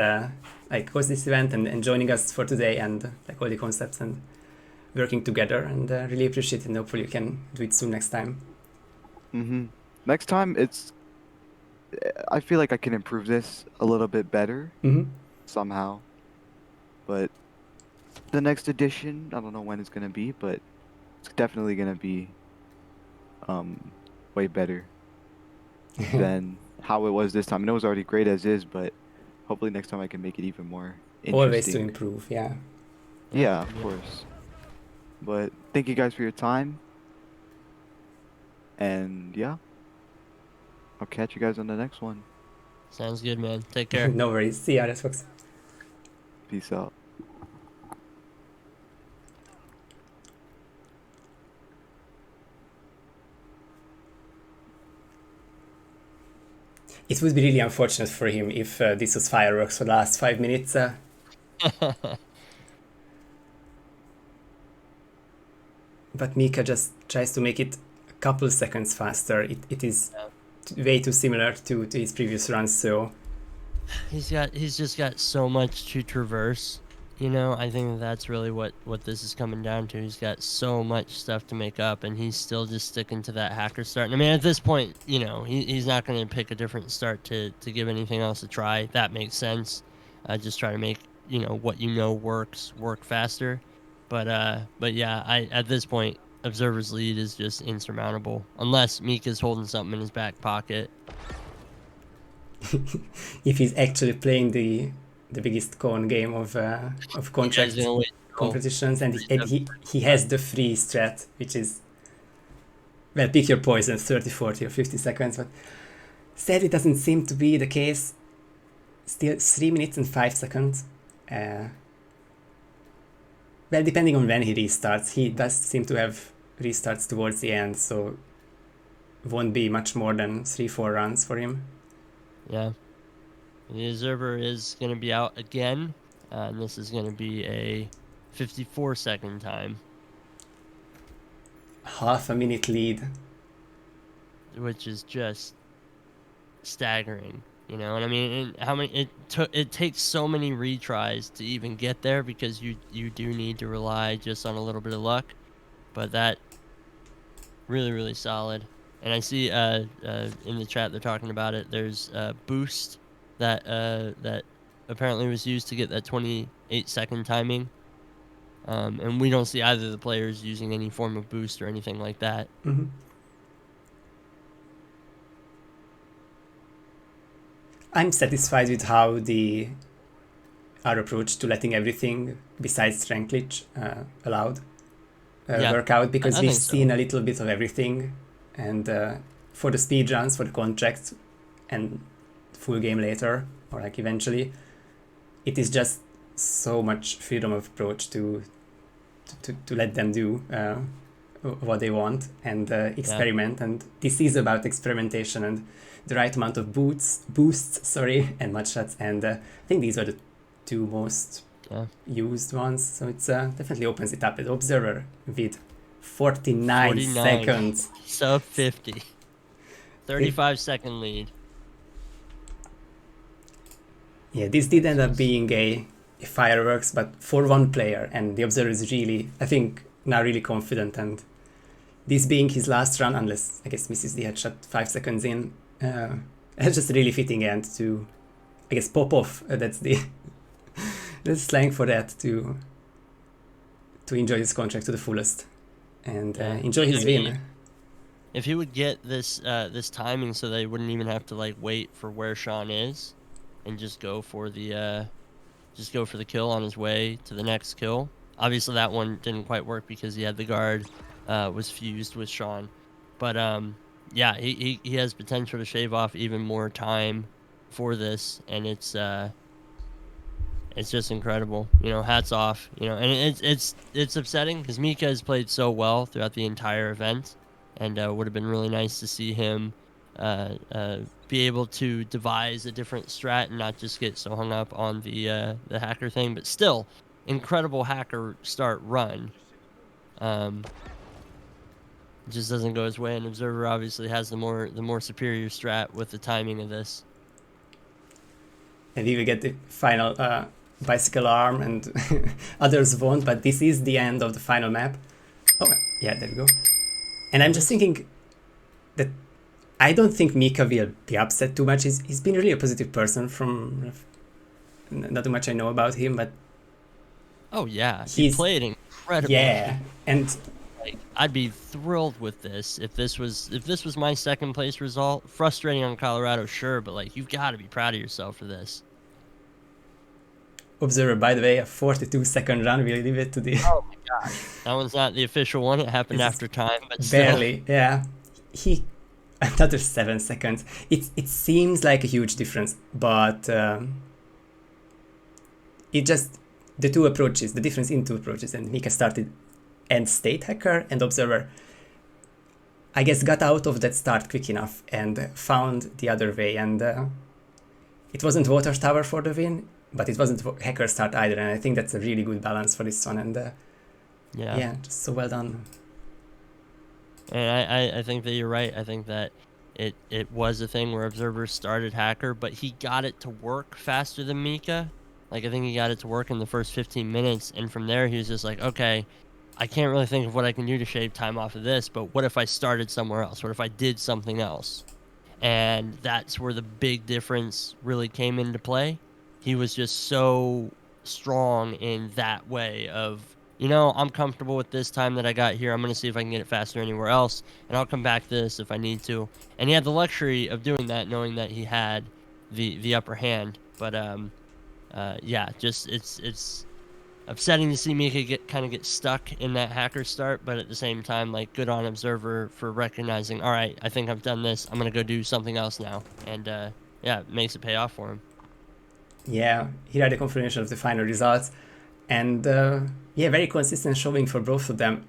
[SPEAKER 1] like host this event and joining us for today, and like all the concepts and working together, and really appreciate it, and hopefully you can do it soon next time.
[SPEAKER 3] Next time, I feel like I can improve this a little bit better somehow. But the next edition, I don't know when it's gonna be, but it's definitely gonna be way better than how it was this time. I know it was already great as is, but hopefully next time I can make it even more
[SPEAKER 1] Always to
[SPEAKER 3] interesting.
[SPEAKER 1] improve, yeah.
[SPEAKER 3] Yeah, of course. But thank you guys for your time. And yeah, I'll catch you guys on the next one.
[SPEAKER 2] Sounds good, man. Take care.
[SPEAKER 1] No worries. See ya, Redfox.
[SPEAKER 3] Peace out.
[SPEAKER 1] It would be really unfortunate for him if this was fireworks for the last 5 minutes. But Mika just tries to make it a couple seconds faster. It is way too similar to his previous runs, so
[SPEAKER 2] He's just got so much to traverse. I think that's really what this is coming down to. He's got so much stuff to make up, and he's still just sticking to that hacker start. And I mean, at this point, he's not going to pick a different start to give anything else a try. That makes sense. Just try to make what work faster. But yeah, at this point, Observer's lead is just insurmountable, unless Mika's holding something in his back pocket.
[SPEAKER 1] if he's actually playing the biggest con game of contract
[SPEAKER 2] He's gonna wait till-
[SPEAKER 1] competitions, and he has the free strat, which is, well, pick your poison, 30, 40 or 50 seconds, but sadly doesn't seem to be the case. Still 3 minutes and 5 seconds. Well, depending on when he restarts, he does seem to have restarts towards the end, so won't be much more than 3-4 runs for him.
[SPEAKER 2] Yeah. The Observer is going to be out again, and this is going to be a 54-second time.
[SPEAKER 1] half a minute lead.
[SPEAKER 2] which is just staggering. You know, and I mean, how many it takes so many retries to even get there, because you do need to rely just on a little bit of luck. But that really solid. And I see in the chat they're talking about it. There's a boost that that apparently was used to get that 28-second timing. And we don't see either of the players using any form of boost or anything like that.
[SPEAKER 1] Mm-hmm. I'm satisfied with how our approach to letting everything besides strength glitch allowed work out, because
[SPEAKER 2] I
[SPEAKER 1] we've
[SPEAKER 2] think so.
[SPEAKER 1] seen a little bit of everything, and for the speed runs, for the contracts, and full game later, or like eventually, it is just so much freedom of approach to let them do what they want and experiment. And this is about experimentation and the right amount of boosts, and mud shots, and I think these are the two most used ones. So it's definitely opens it up. The Observer with 49 seconds.
[SPEAKER 2] Sub 50. 35-second lead.
[SPEAKER 1] Yeah, this did end up being a fireworks, but for one player, and the Observer is really, I think, now really confident, and this being his last run, unless I guess misses the headshot 5 seconds in, it's just a really fitting end to, I guess, pop off. That's the slang for that, to enjoy his contract to the fullest and enjoy his win.
[SPEAKER 2] If he would get this this timing, so they wouldn't even have to like wait for where Sean is, and just go for the kill on his way to the next kill. Obviously that one didn't quite work because he had the guard was fused with Sean, but yeah, he has potential to shave off even more time for this, and it's just incredible. You know, hats off. You know, and it's upsetting because Mika has played so well throughout the entire event, and would have been really nice to see him be able to devise a different strat and not just get so hung up on the hacker thing. But still, incredible hacker start run. It just doesn't go his way, and Observer obviously has the more superior strat with the timing of this.
[SPEAKER 1] And we will get the final bicycle arm, and others won't, but this is the end of the final map. Oh, yeah, there we go. And I'm just thinking that I don't think Mika will be upset too much. He's been really a positive person, from not too much I know about him, but
[SPEAKER 2] oh yeah, he played incredibly.
[SPEAKER 1] Yeah, and
[SPEAKER 2] like, I'd be thrilled with this if this was my second place result. Frustrating on Colorado, sure, but like, you've got to be proud of yourself for this.
[SPEAKER 1] Observer, by the way, a 42-second run. We'll leave it to the.
[SPEAKER 2] Oh my god, that one's not the official one. It happened after time, but
[SPEAKER 1] barely.
[SPEAKER 2] Still.
[SPEAKER 1] Yeah, he another 7 seconds. It seems like a huge difference, but it just the two approaches, the difference in two approaches, and Mika started end state hacker, and Observer, I guess, got out of that start quick enough and found the other way, and it wasn't water tower for the win, but it wasn't hacker start either, and I think that's a really good balance for this one, and yeah, just so well done.
[SPEAKER 2] And I think that you're right. I think that it was a thing where Observer started hacker, but he got it to work faster than Mika. Like, I think he got it to work in the first 15 minutes, and from there he was just like, okay, I can't really think of what I can do to shave time off of this, but what if I started somewhere else? What if I did something else? And that's where the big difference really came into play. He was just so strong in that way of, you know, I'm comfortable with this time that I got here. I'm going to see if I can get it faster anywhere else, and I'll come back to this if I need to. And he had the luxury of doing that, knowing that he had the upper hand. But yeah, just it's upsetting to see Mika get stuck in that hacker start, but at the same time, like, good on Observer for recognizing, all right, I think I've done this. I'm going to go do something else now. And yeah, it makes it pay off for him.
[SPEAKER 1] Yeah, here are the confirmation of the final results. And yeah, very consistent showing for both of them.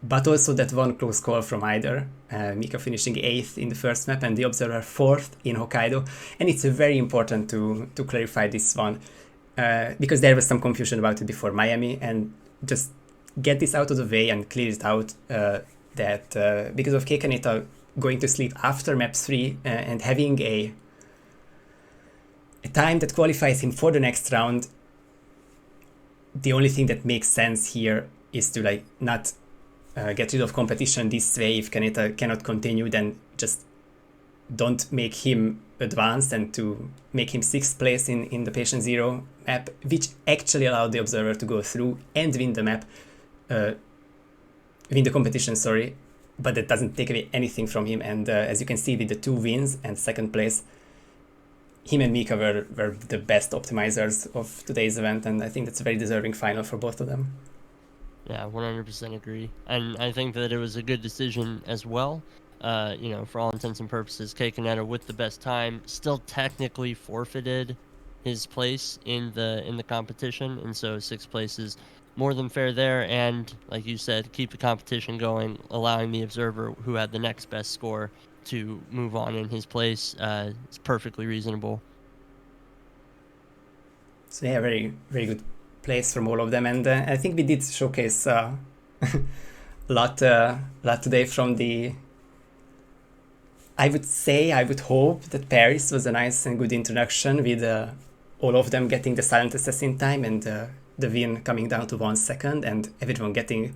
[SPEAKER 1] But also that one close call from either. Mika finishing 8th in the first map and the Observer 4th in Hokkaido. And it's very important to clarify this one. Because there was some confusion about it before Miami, and just get this out of the way and clear it out that because of Kekaneta going to sleep after map 3 and having a time that qualifies him for the next round, the only thing that makes sense here is to like not get rid of competition this way. If Kaneta cannot continue, then just don't make him advance, and to make him 6th place in the patient 0 map, which actually allowed the observer to go through and win the map, win the competition, sorry, but that doesn't take away anything from him. And as you can see with the 2 wins and 2nd place, him and Mika were the best optimizers of today's event, and I think that's a very deserving final for both of them.
[SPEAKER 2] Yeah, 100% agree. And I think that it was a good decision as well. You know, for all intents and purposes, Kekaneta with the best time still technically forfeited his place in the competition, and so 6th place is more than fair there. And like you said, keep the competition going, allowing the observer who had the next best score to move on in his place. It's perfectly reasonable.
[SPEAKER 1] So yeah, very, very good plays from all of them, and I think we did showcase a lot today from the. I would hope that Paris was a nice and good introduction with all of them getting the silent assassin time and the win coming down to 1 second, and everyone getting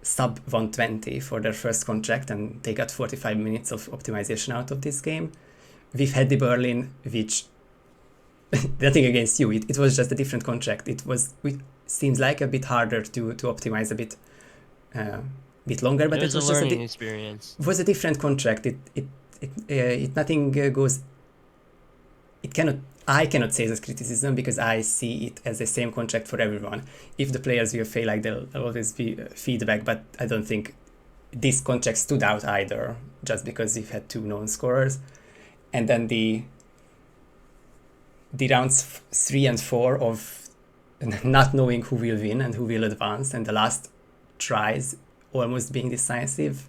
[SPEAKER 1] sub 120 for their first contract, and they got 45 minutes of optimization out of this game. We've had the Berlin, which nothing against you, it was just a different contract. It seems like a bit harder to optimize, a bit longer, but
[SPEAKER 2] it was
[SPEAKER 1] a
[SPEAKER 2] learning experience.
[SPEAKER 1] It was a different contract. It nothing goes. It cannot. I cannot say this criticism because I see it as the same contract for everyone. If the players will fail, like there'll always be feedback, but I don't think this contract stood out either, just because we've had 2 known scorers, and then the rounds 3 and 4 of not knowing who will win and who will advance, and the last tries almost being decisive.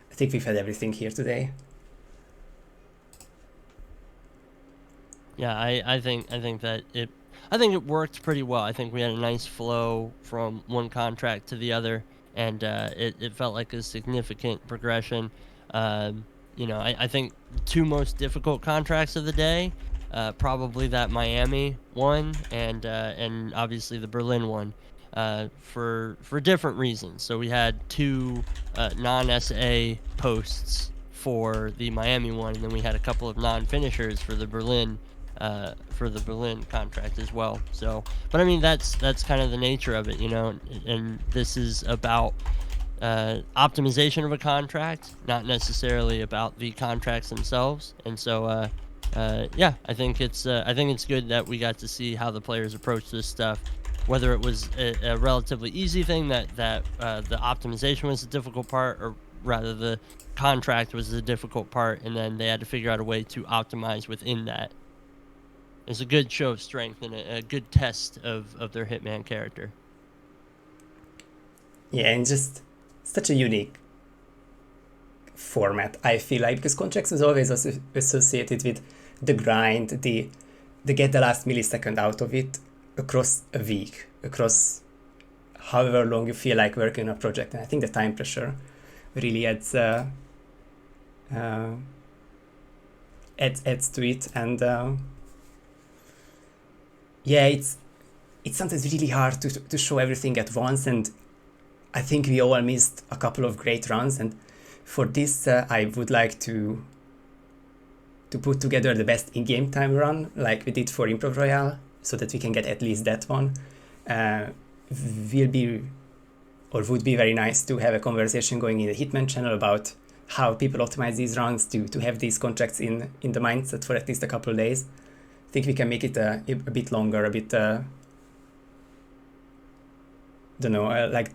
[SPEAKER 1] I think we've had everything here today.
[SPEAKER 2] Yeah, I think that it worked pretty well. I think we had a nice flow from one contract to the other, and it felt like a significant progression. You know, I think 2 most difficult contracts of the day, probably that Miami one and obviously the Berlin one. For different reasons. So we had 2 non-SA posts for the Miami one, and then we had a couple of non-finishers for the Berlin contract as well. So, but I mean that's kind of the nature of it, you know. And this is about optimization of a contract, not necessarily about the contracts themselves. And so, yeah, I think it's good that we got to see how the players approach this stuff. Whether it was a relatively easy thing that the optimization was the difficult part, or rather the contract was the difficult part, and then they had to figure out a way to optimize within that. It's a good show of strength and a good test of their Hitman character.
[SPEAKER 1] Yeah, and just such a unique format, I feel like, because contracts was always associated with the grind, the get the last millisecond out of it across a week, across however long you feel like working on a project. And I think the time pressure really adds to it. And yeah, it's sometimes really hard to show everything at once, and I think we all missed a couple of great runs. And for this, I would like to put together the best in-game time run, like we did for Improv Royale, so that we can get at least that one. Would be very nice to have a conversation going in the HITMAN channel about how people optimize these runs to have these contracts in the mindset for at least a couple of days. I think we can make it a bit longer, a bit, like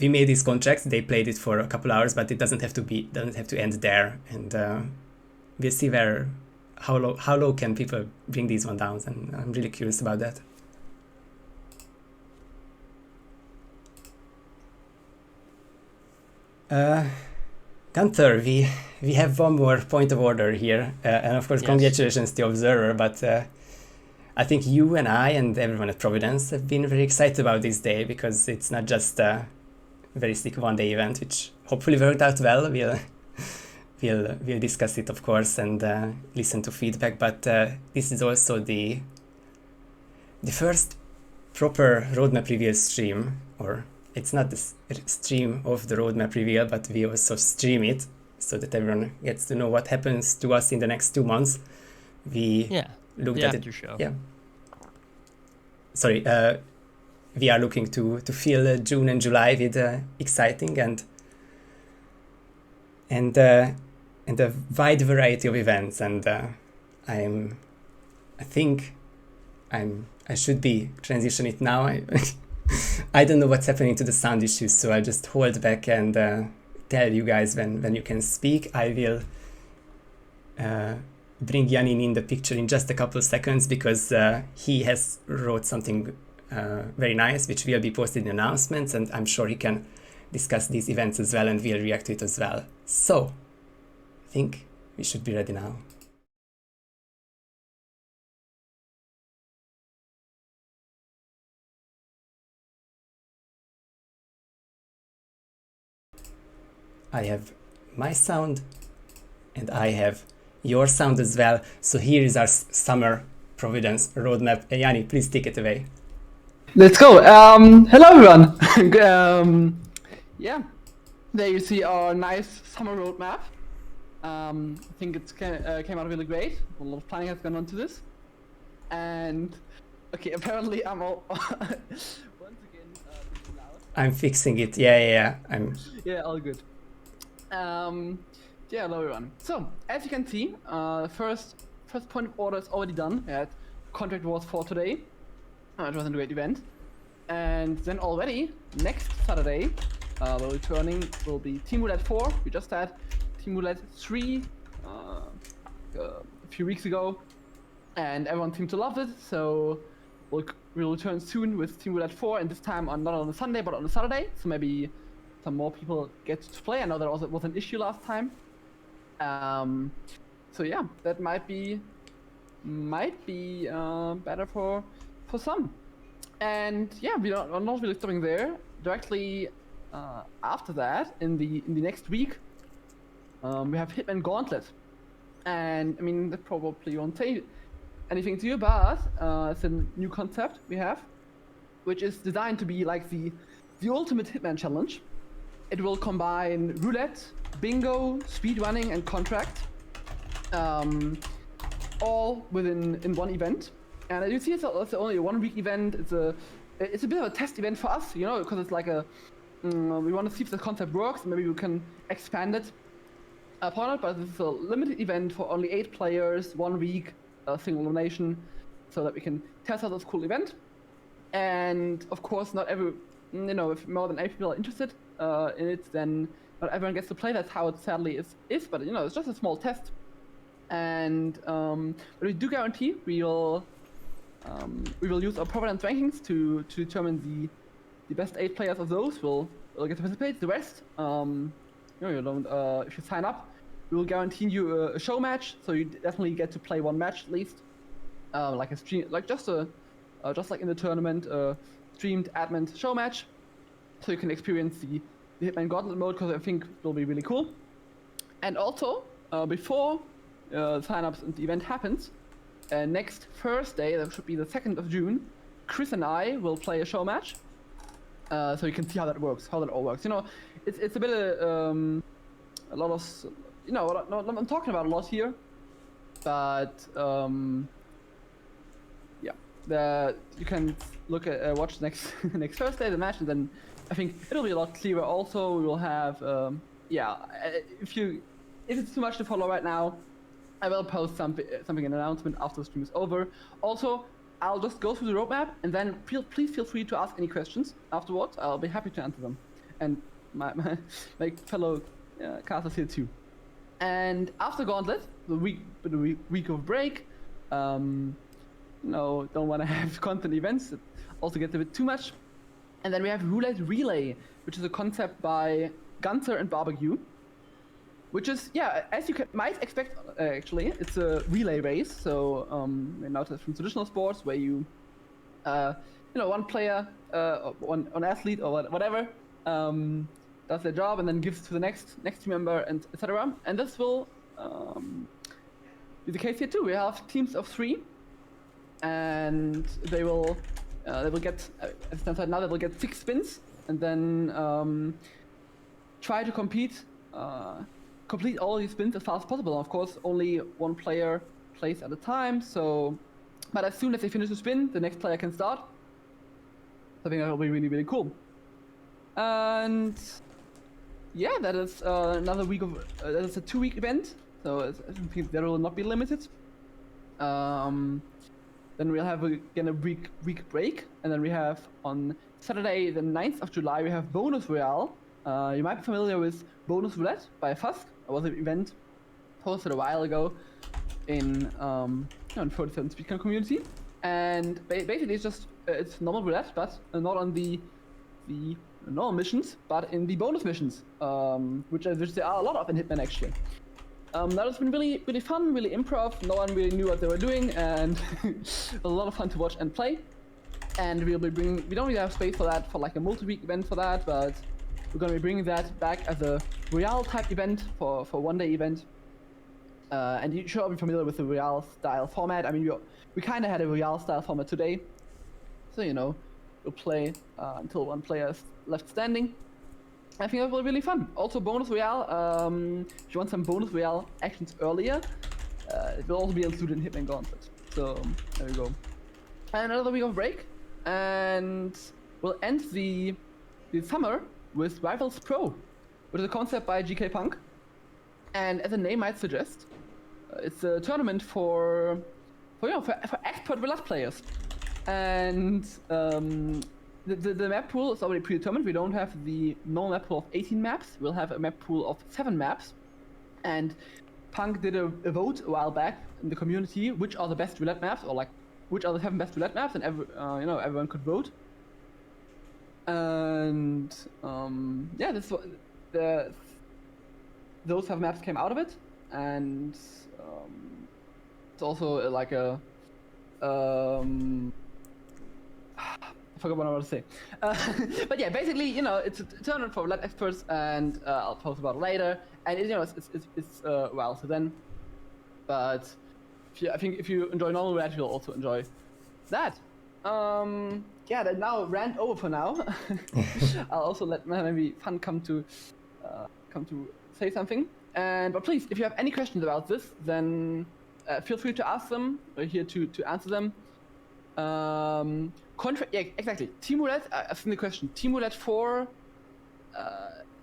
[SPEAKER 1] we made these contracts, they played it for a couple hours, but it doesn't have to end there. And we'll see how low can people bring these one down, and I'm really curious about that. Gunther, we have one more point of order here, and of course, yes. Congratulations to Observer, but I think you and I and everyone at Providence have been very excited about this day, because it's not just very sick one-day event, which hopefully worked out well. We'll discuss it, of course, and listen to feedback. But this is also the first proper roadmap reveal stream, or it's not the stream of the roadmap reveal, but we also stream it so that everyone gets to know what happens to us in the next 2 months. We looked
[SPEAKER 2] the
[SPEAKER 1] at
[SPEAKER 2] after
[SPEAKER 1] it.
[SPEAKER 2] show.
[SPEAKER 1] Yeah. Sorry. We are looking to fill June and July with exciting and a wide variety of events, and I think I should be transition it now. I don't know what's happening to the sound issues, so I'll just hold back and tell you guys when you can speak. I will bring Janin in the picture in just a couple of seconds, because he has wrote something very nice, which will be posted in announcements, and I'm sure he can discuss these events as well, and we'll react to it as well. So, I think we should be ready now. I have my sound, and I have your sound as well. So here is our summer Providence roadmap. Yanni, please take it away.
[SPEAKER 5] Let's go. Hello everyone. Yeah, there you see our nice summer roadmap. I think it came out really great. A lot of planning has gone on to this. And okay, apparently I'm all once again too loud.
[SPEAKER 1] I'm fixing it. Yeah.
[SPEAKER 5] Yeah, all good. Yeah, hello everyone. So as you can see, first point of order is already done. We had contract wars for today. It was a great event. And then already next Saturday, we're returning will be Team Roulette 4. We just had Team Roulette 3 a few weeks ago, and everyone seemed to love it. So we'll return soon with Team Roulette 4, and this time not on a Sunday but on a Saturday. So maybe some more people get to play. I know that also was an issue last time. So yeah, that might be better for some. And yeah, we're not really stopping there. Directly after that, in the next week, we have HITMAN Gauntlet. And I mean, that probably won't say anything to you, but it's a new concept we have, which is designed to be like the ultimate Hitman challenge. It will combine roulette, bingo, speedrunning, and contract, all in one event. And as you see, it's only a 1 week event. It's a bit of a test event for us, you know, because it's like we want to see if the concept works. Maybe we can expand it upon it. But this is a limited event for only 8 players, 1 week, single elimination, so that we can test out this cool event. And of course, not every, you know, if more than 8 people are interested in it, then not everyone gets to play. That's how it sadly is. But you know, it's just a small test. And but we do guarantee we will use our Providence rankings to determine the best 8 players of those will get to participate. The rest, you know, you don't, if you sign up, we will guarantee you a show match, so you definitely get to play 1 match at least, like a stream, like just like in the tournament, streamed admin show match, so you can experience the Hitman Gauntlet mode, because I think it will be really cool. And also, before sign-ups and the event happens, next Thursday, that should be the 2nd of June, Chris and I will play a show match, so you can see how that all works. You know, it's a bit a lot of, you know, I'm talking about a lot here, but yeah, you can look at watch next Thursday the match, and then I think it'll be a lot clearer. Also, we will have if it's too much to follow right now, I will post something an announcement after the stream is over. Also, I'll just go through the roadmap, and then please feel free to ask any questions afterwards. I'll be happy to answer them, and my fellow casters here too. And after Gauntlet, the week of break, no, don't want to have constant events. It also gets a bit too much. And then we have Roulette Relay, which is a concept by Gunther and Barbecue, which is, yeah, as you might expect, actually, it's a relay race. So, not from traditional sports where you know, one player, one athlete or whatever, does their job and then gives to the next team member, and etc. And this will be the case here too. We have teams of 3, and they will get, as it stands right now, they will get 6 spins, and then try to complete all these spins as fast as possible. Of course, only one player plays at a time. So, but as soon as they finish the spin, the next player can start. I think that will be really, really cool. And yeah, that is another week of that is a 2-week event. So I think there will not be limited. Then we'll have again a week break, and then we have on Saturday the 9th of July we have Bonus Royale. You might be familiar with Bonus Roulette by Fusk. It was an event posted a while ago in 47 Speedcon community, and basically it's just it's normal roulette, but not on the normal missions, but in the bonus missions, which there are a lot of in Hitman actually. That has been really, really fun, really improv. No one really knew what they were doing, and a lot of fun to watch and play. And we'll be bringing. We don't really have space for that for like a multi-week event for that, but we're going to be bringing that back as a royale type event for one-day event. And you should all be familiar with the royale-style format. I mean, we kind of had a royale-style format today, so you know, we'll play until one player is left standing. I think that will be really fun. Also, bonus royale. If you want some bonus royale actions earlier, it will also be included in Hitman Gauntlet. So there we go. And another week of break, and we'll end the summer with Rivals Pro, which is a concept by GK Punk. And as the name might suggest, it's a tournament for expert roulette players. And the map pool is already predetermined. We don't have the normal map pool of 18 maps. We'll have a map pool of 7 maps. And Punk did a vote a while back in the community, which are the best roulette maps, or like which are the 7 best roulette maps, and everyone could vote. And yeah, those 7 maps came out of it, and it's also like a I forgot what I want to say. But yeah, basically, you know, it's a tournament for roulette experts, and I'll post about it later. And it's well, so then, but I think if you enjoy normal roulette, you'll also enjoy that. Yeah, that now rant over for now. I'll also let maybe Fun come to say something. But please, if you have any questions about this, then feel free to ask them. We're here to answer them. Yeah, exactly. Team Roulette, I've seen the question. Team Roulette 4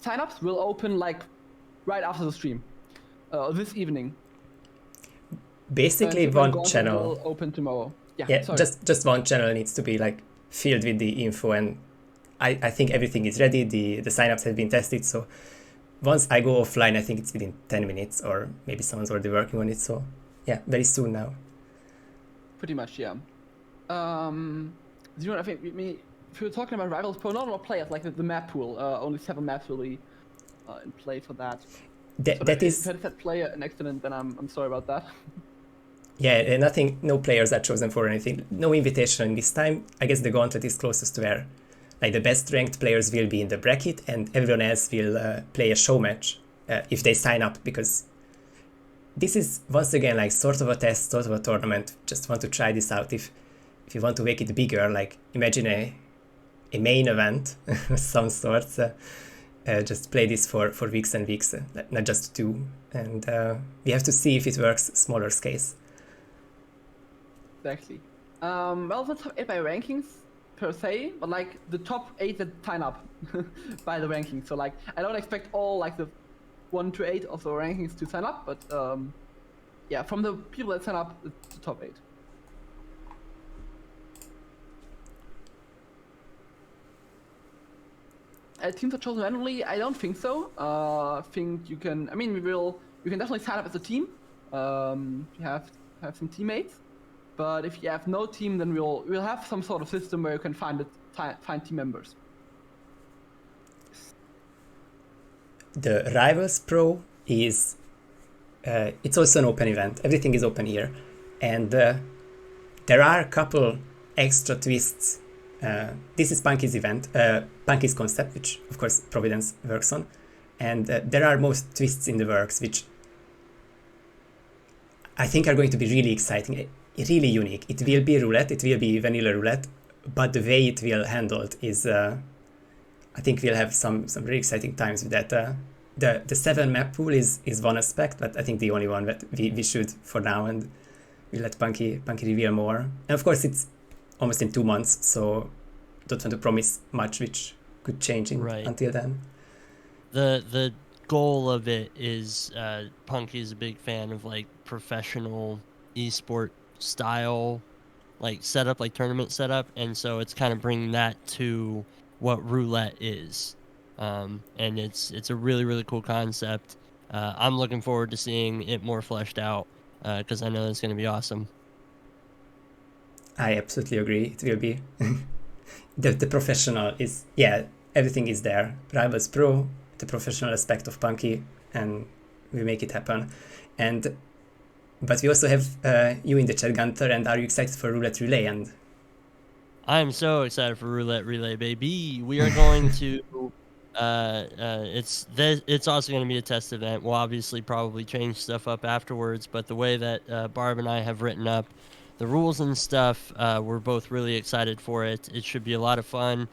[SPEAKER 5] signups will open like right after the stream, this evening.
[SPEAKER 1] Basically, one channel
[SPEAKER 5] will open tomorrow.
[SPEAKER 1] Yeah, just one channel needs to be like filled with the info, and I think everything is ready. The signups have been tested, so once I go offline, I think it's within 10 minutes, or maybe someone's already working on it. So yeah, very soon now.
[SPEAKER 5] Pretty much, yeah. I think if you're talking about Rivals Pro, not a lot of players, like the map pool, only 7 maps will be in play for that.
[SPEAKER 1] That is.
[SPEAKER 5] If that player an accident, then I'm sorry about that.
[SPEAKER 1] Yeah, no players are chosen for anything. No invitation this time. I guess the Gauntlet is closest to where, like, the best ranked players will be in the bracket, and everyone else will play a show match if they sign up, because this is once again like sort of a test, sort of a tournament. Just want to try this out. If you want to make it bigger, like imagine a main event of some sort. Just play this for weeks and weeks, not just 2. And we have to see if it works smaller scales.
[SPEAKER 5] Exactly. Well, the top 8 by rankings per se, but like the top 8 that sign up by the rankings. So like I don't expect all like the 1 to 8 of the rankings to sign up, but yeah, from the people that sign up, it's the top 8. Teams are chosen randomly? I don't think so. I think you can. I mean, you can definitely sign up as a team. You have some teammates, but if you have no team, then we'll have some sort of system where you can find team members.
[SPEAKER 1] The Rivals Pro is it's also an open event. Everything is open here, and there are a couple extra twists this is Punky's event, Punky's concept, which of course Providence works on, and there are most twists in the works, which I think are going to be really exciting, really unique. It will be roulette, it will be vanilla roulette, but the way it will handled is, I think we'll have some really exciting times with that. The 7 map pool is one aspect, but I think the only one that we should for now, and we'll let Punky reveal more. And of course it's almost in 2 months, so don't want to promise much, which could change until then.
[SPEAKER 2] The goal of it is Punky's a big fan of like professional esport style like setup, like tournament setup, and so it's kind of bringing that to what roulette is. And it's a really cool concept. I'm looking forward to seeing it more fleshed out because I know it's going to be awesome.
[SPEAKER 1] I absolutely agree. It will be. The professional is, everything is there. Rivals Pro, the professional aspect of Punky, and we make it happen. But we also have you in the chat, Gunther, and are you excited for Roulette Relay? And
[SPEAKER 2] I'm so excited for Roulette Relay, baby. We are going to. It's also going to be a test event. We'll obviously probably change stuff up afterwards, but the way that Barb and I have written up the rules and stuff, we're both really excited for it. It should be a lot of fun.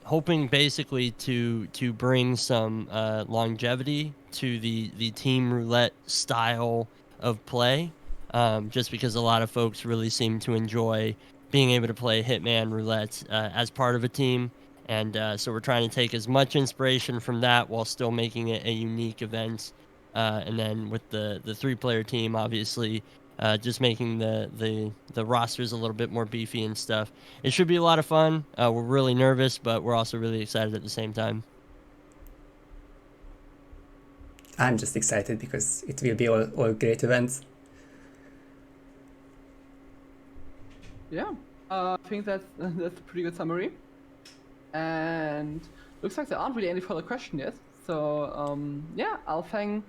[SPEAKER 2] Hoping basically to bring some longevity to the team roulette style of play, just because a lot of folks really seem to enjoy being able to play Hitman roulette as part of a team. And so we're trying to take as much inspiration from that while still making it a unique event. And then with the 3-player team, obviously, just making the rosters a little bit more beefy and stuff. It should be a lot of fun. We're really nervous, but we're also really excited at the same time.
[SPEAKER 1] I'm just excited because it will be all great events.
[SPEAKER 5] Yeah, I think that's a pretty good summary. And looks like there aren't really any further questions yet. So yeah, I'll thank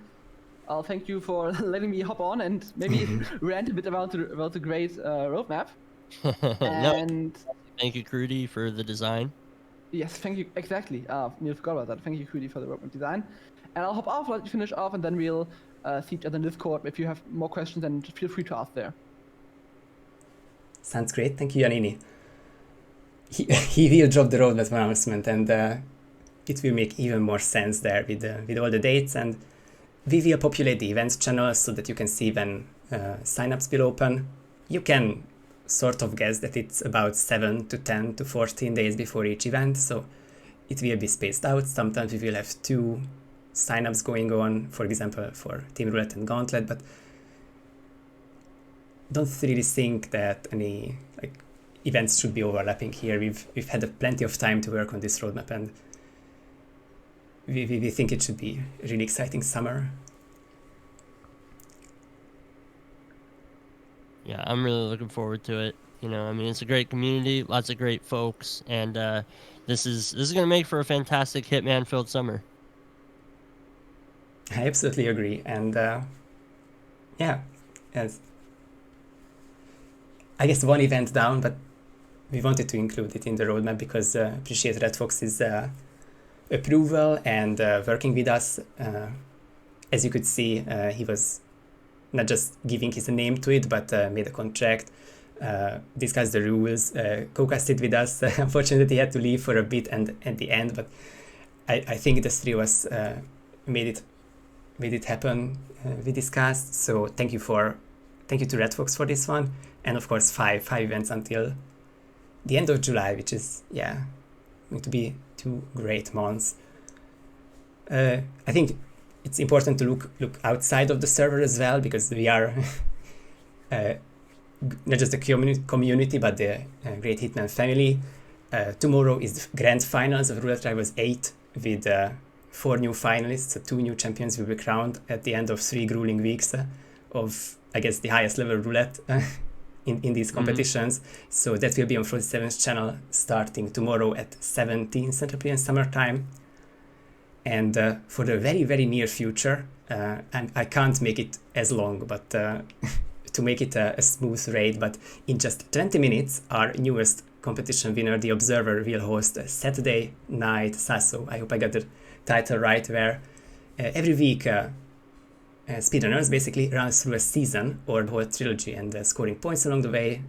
[SPEAKER 5] you for letting me hop on and maybe rant a bit about the great roadmap. And
[SPEAKER 2] thank you, Crudy, for the design.
[SPEAKER 5] Yes, thank you. Exactly. Neil forgot about that. Thank you, Crudy, for the roadmap design. And I'll hop off, let you finish off, and then we'll see each other in Discord. If you have more questions, then feel free to ask there.
[SPEAKER 1] Sounds great. Thank you, Janini. He will drop the roadmap announcement, and it will make even more sense there with all the dates, and we will populate the events channel so that you can see when signups will open. You can sort of guess that it's about 7 to 10 to 14 days before each event, so it will be spaced out. Sometimes we will have 2 signups going on, for example, for Team Roulette and Gauntlet, but don't really think that any events should be overlapping here. We've had plenty of time to work on this roadmap, and we think it should be a really exciting summer.
[SPEAKER 2] Yeah, I'm really looking forward to it. You know, I mean, it's a great community, lots of great folks, and this is going to make for a fantastic Hitman-filled summer.
[SPEAKER 1] I absolutely agree, and as I guess one event down, but we wanted to include it in the roadmap because appreciate Redfox's approval and working with us. As you could see, he was not just giving his name to it, but made a contract, discussed the rules, co-casted with us. Unfortunately, he had to leave for a bit and at the end, but I think the 3 of us made it happen. We discussed. So thank you to Redfox for this one, and of course 5 events until the end of July, which is going to be 2 great months. I think it's important to look outside of the server as well, because we are not just a community, but the great Hitman family. Tomorrow is the grand finals of Roulette Rivals 8 with 4 new finalists, so 2 new champions will be crowned at the end of 3 grueling weeks of, I guess, the highest level roulette in these competitions. So that will be on 47's channel starting tomorrow at 17 Central European Summer Time. And for the very, very near future, and I can't make it as long, but to make it a smooth raid, but in just 20 minutes, our newest competition winner, the Observer, will host a Saturday night SASO. I hope I got the title right, where every week speedrunners basically run through a season or the whole trilogy and scoring points along the way,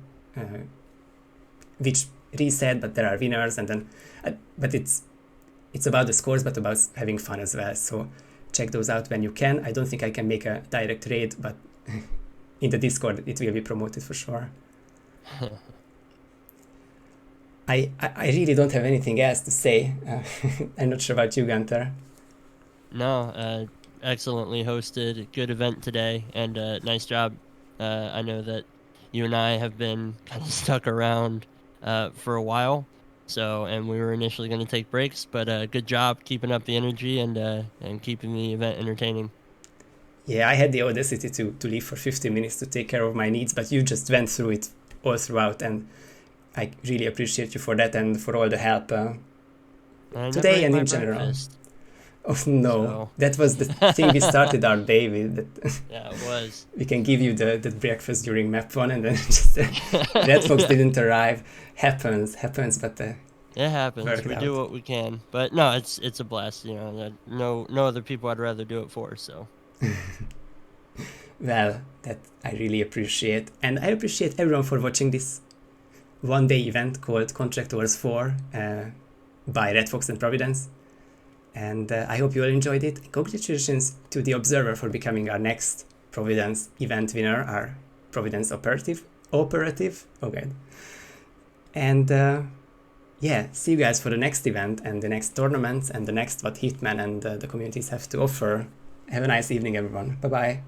[SPEAKER 1] which reset, but there are winners, and then but it's about the scores, but about having fun as well. So check those out when you can. I don't think I can make a direct raid, but in the Discord it will be promoted for sure. I really don't have anything else to say. I'm not sure about you, Gunther.
[SPEAKER 2] No, excellently hosted. Good event today, and nice job. I know that you and I have been kind of stuck around for a while, and we were initially going to take breaks, but good job keeping up the energy and keeping the event entertaining.
[SPEAKER 1] Yeah, I had the audacity to leave for 15 minutes to take care of my needs, but you just went through it all throughout, and I really appreciate you for that and for all the help today and in general.
[SPEAKER 2] Breakfast.
[SPEAKER 1] Oh no,
[SPEAKER 2] So-
[SPEAKER 1] that was the thing we started our day with. That
[SPEAKER 2] Yeah, it was.
[SPEAKER 1] we can give you the breakfast during map 1, and then just Redfox didn't arrive. Happens, but
[SPEAKER 2] It happens.
[SPEAKER 1] Worked
[SPEAKER 2] We
[SPEAKER 1] out.
[SPEAKER 2] do what we can, but no, it's a blast. You know, no other people I'd rather do it for. So
[SPEAKER 1] well, that I really appreciate, and I appreciate everyone for watching this one-day event called Contract Wars 4 by Redfox and Providence. And I hope you all enjoyed it. Congratulations to the Observer for becoming our next Providence event winner, our Providence operative. Okay. And yeah, see you guys for the next event and the next tournaments and the next what HITMAN and the communities have to offer. Have a nice evening, everyone. Bye-bye.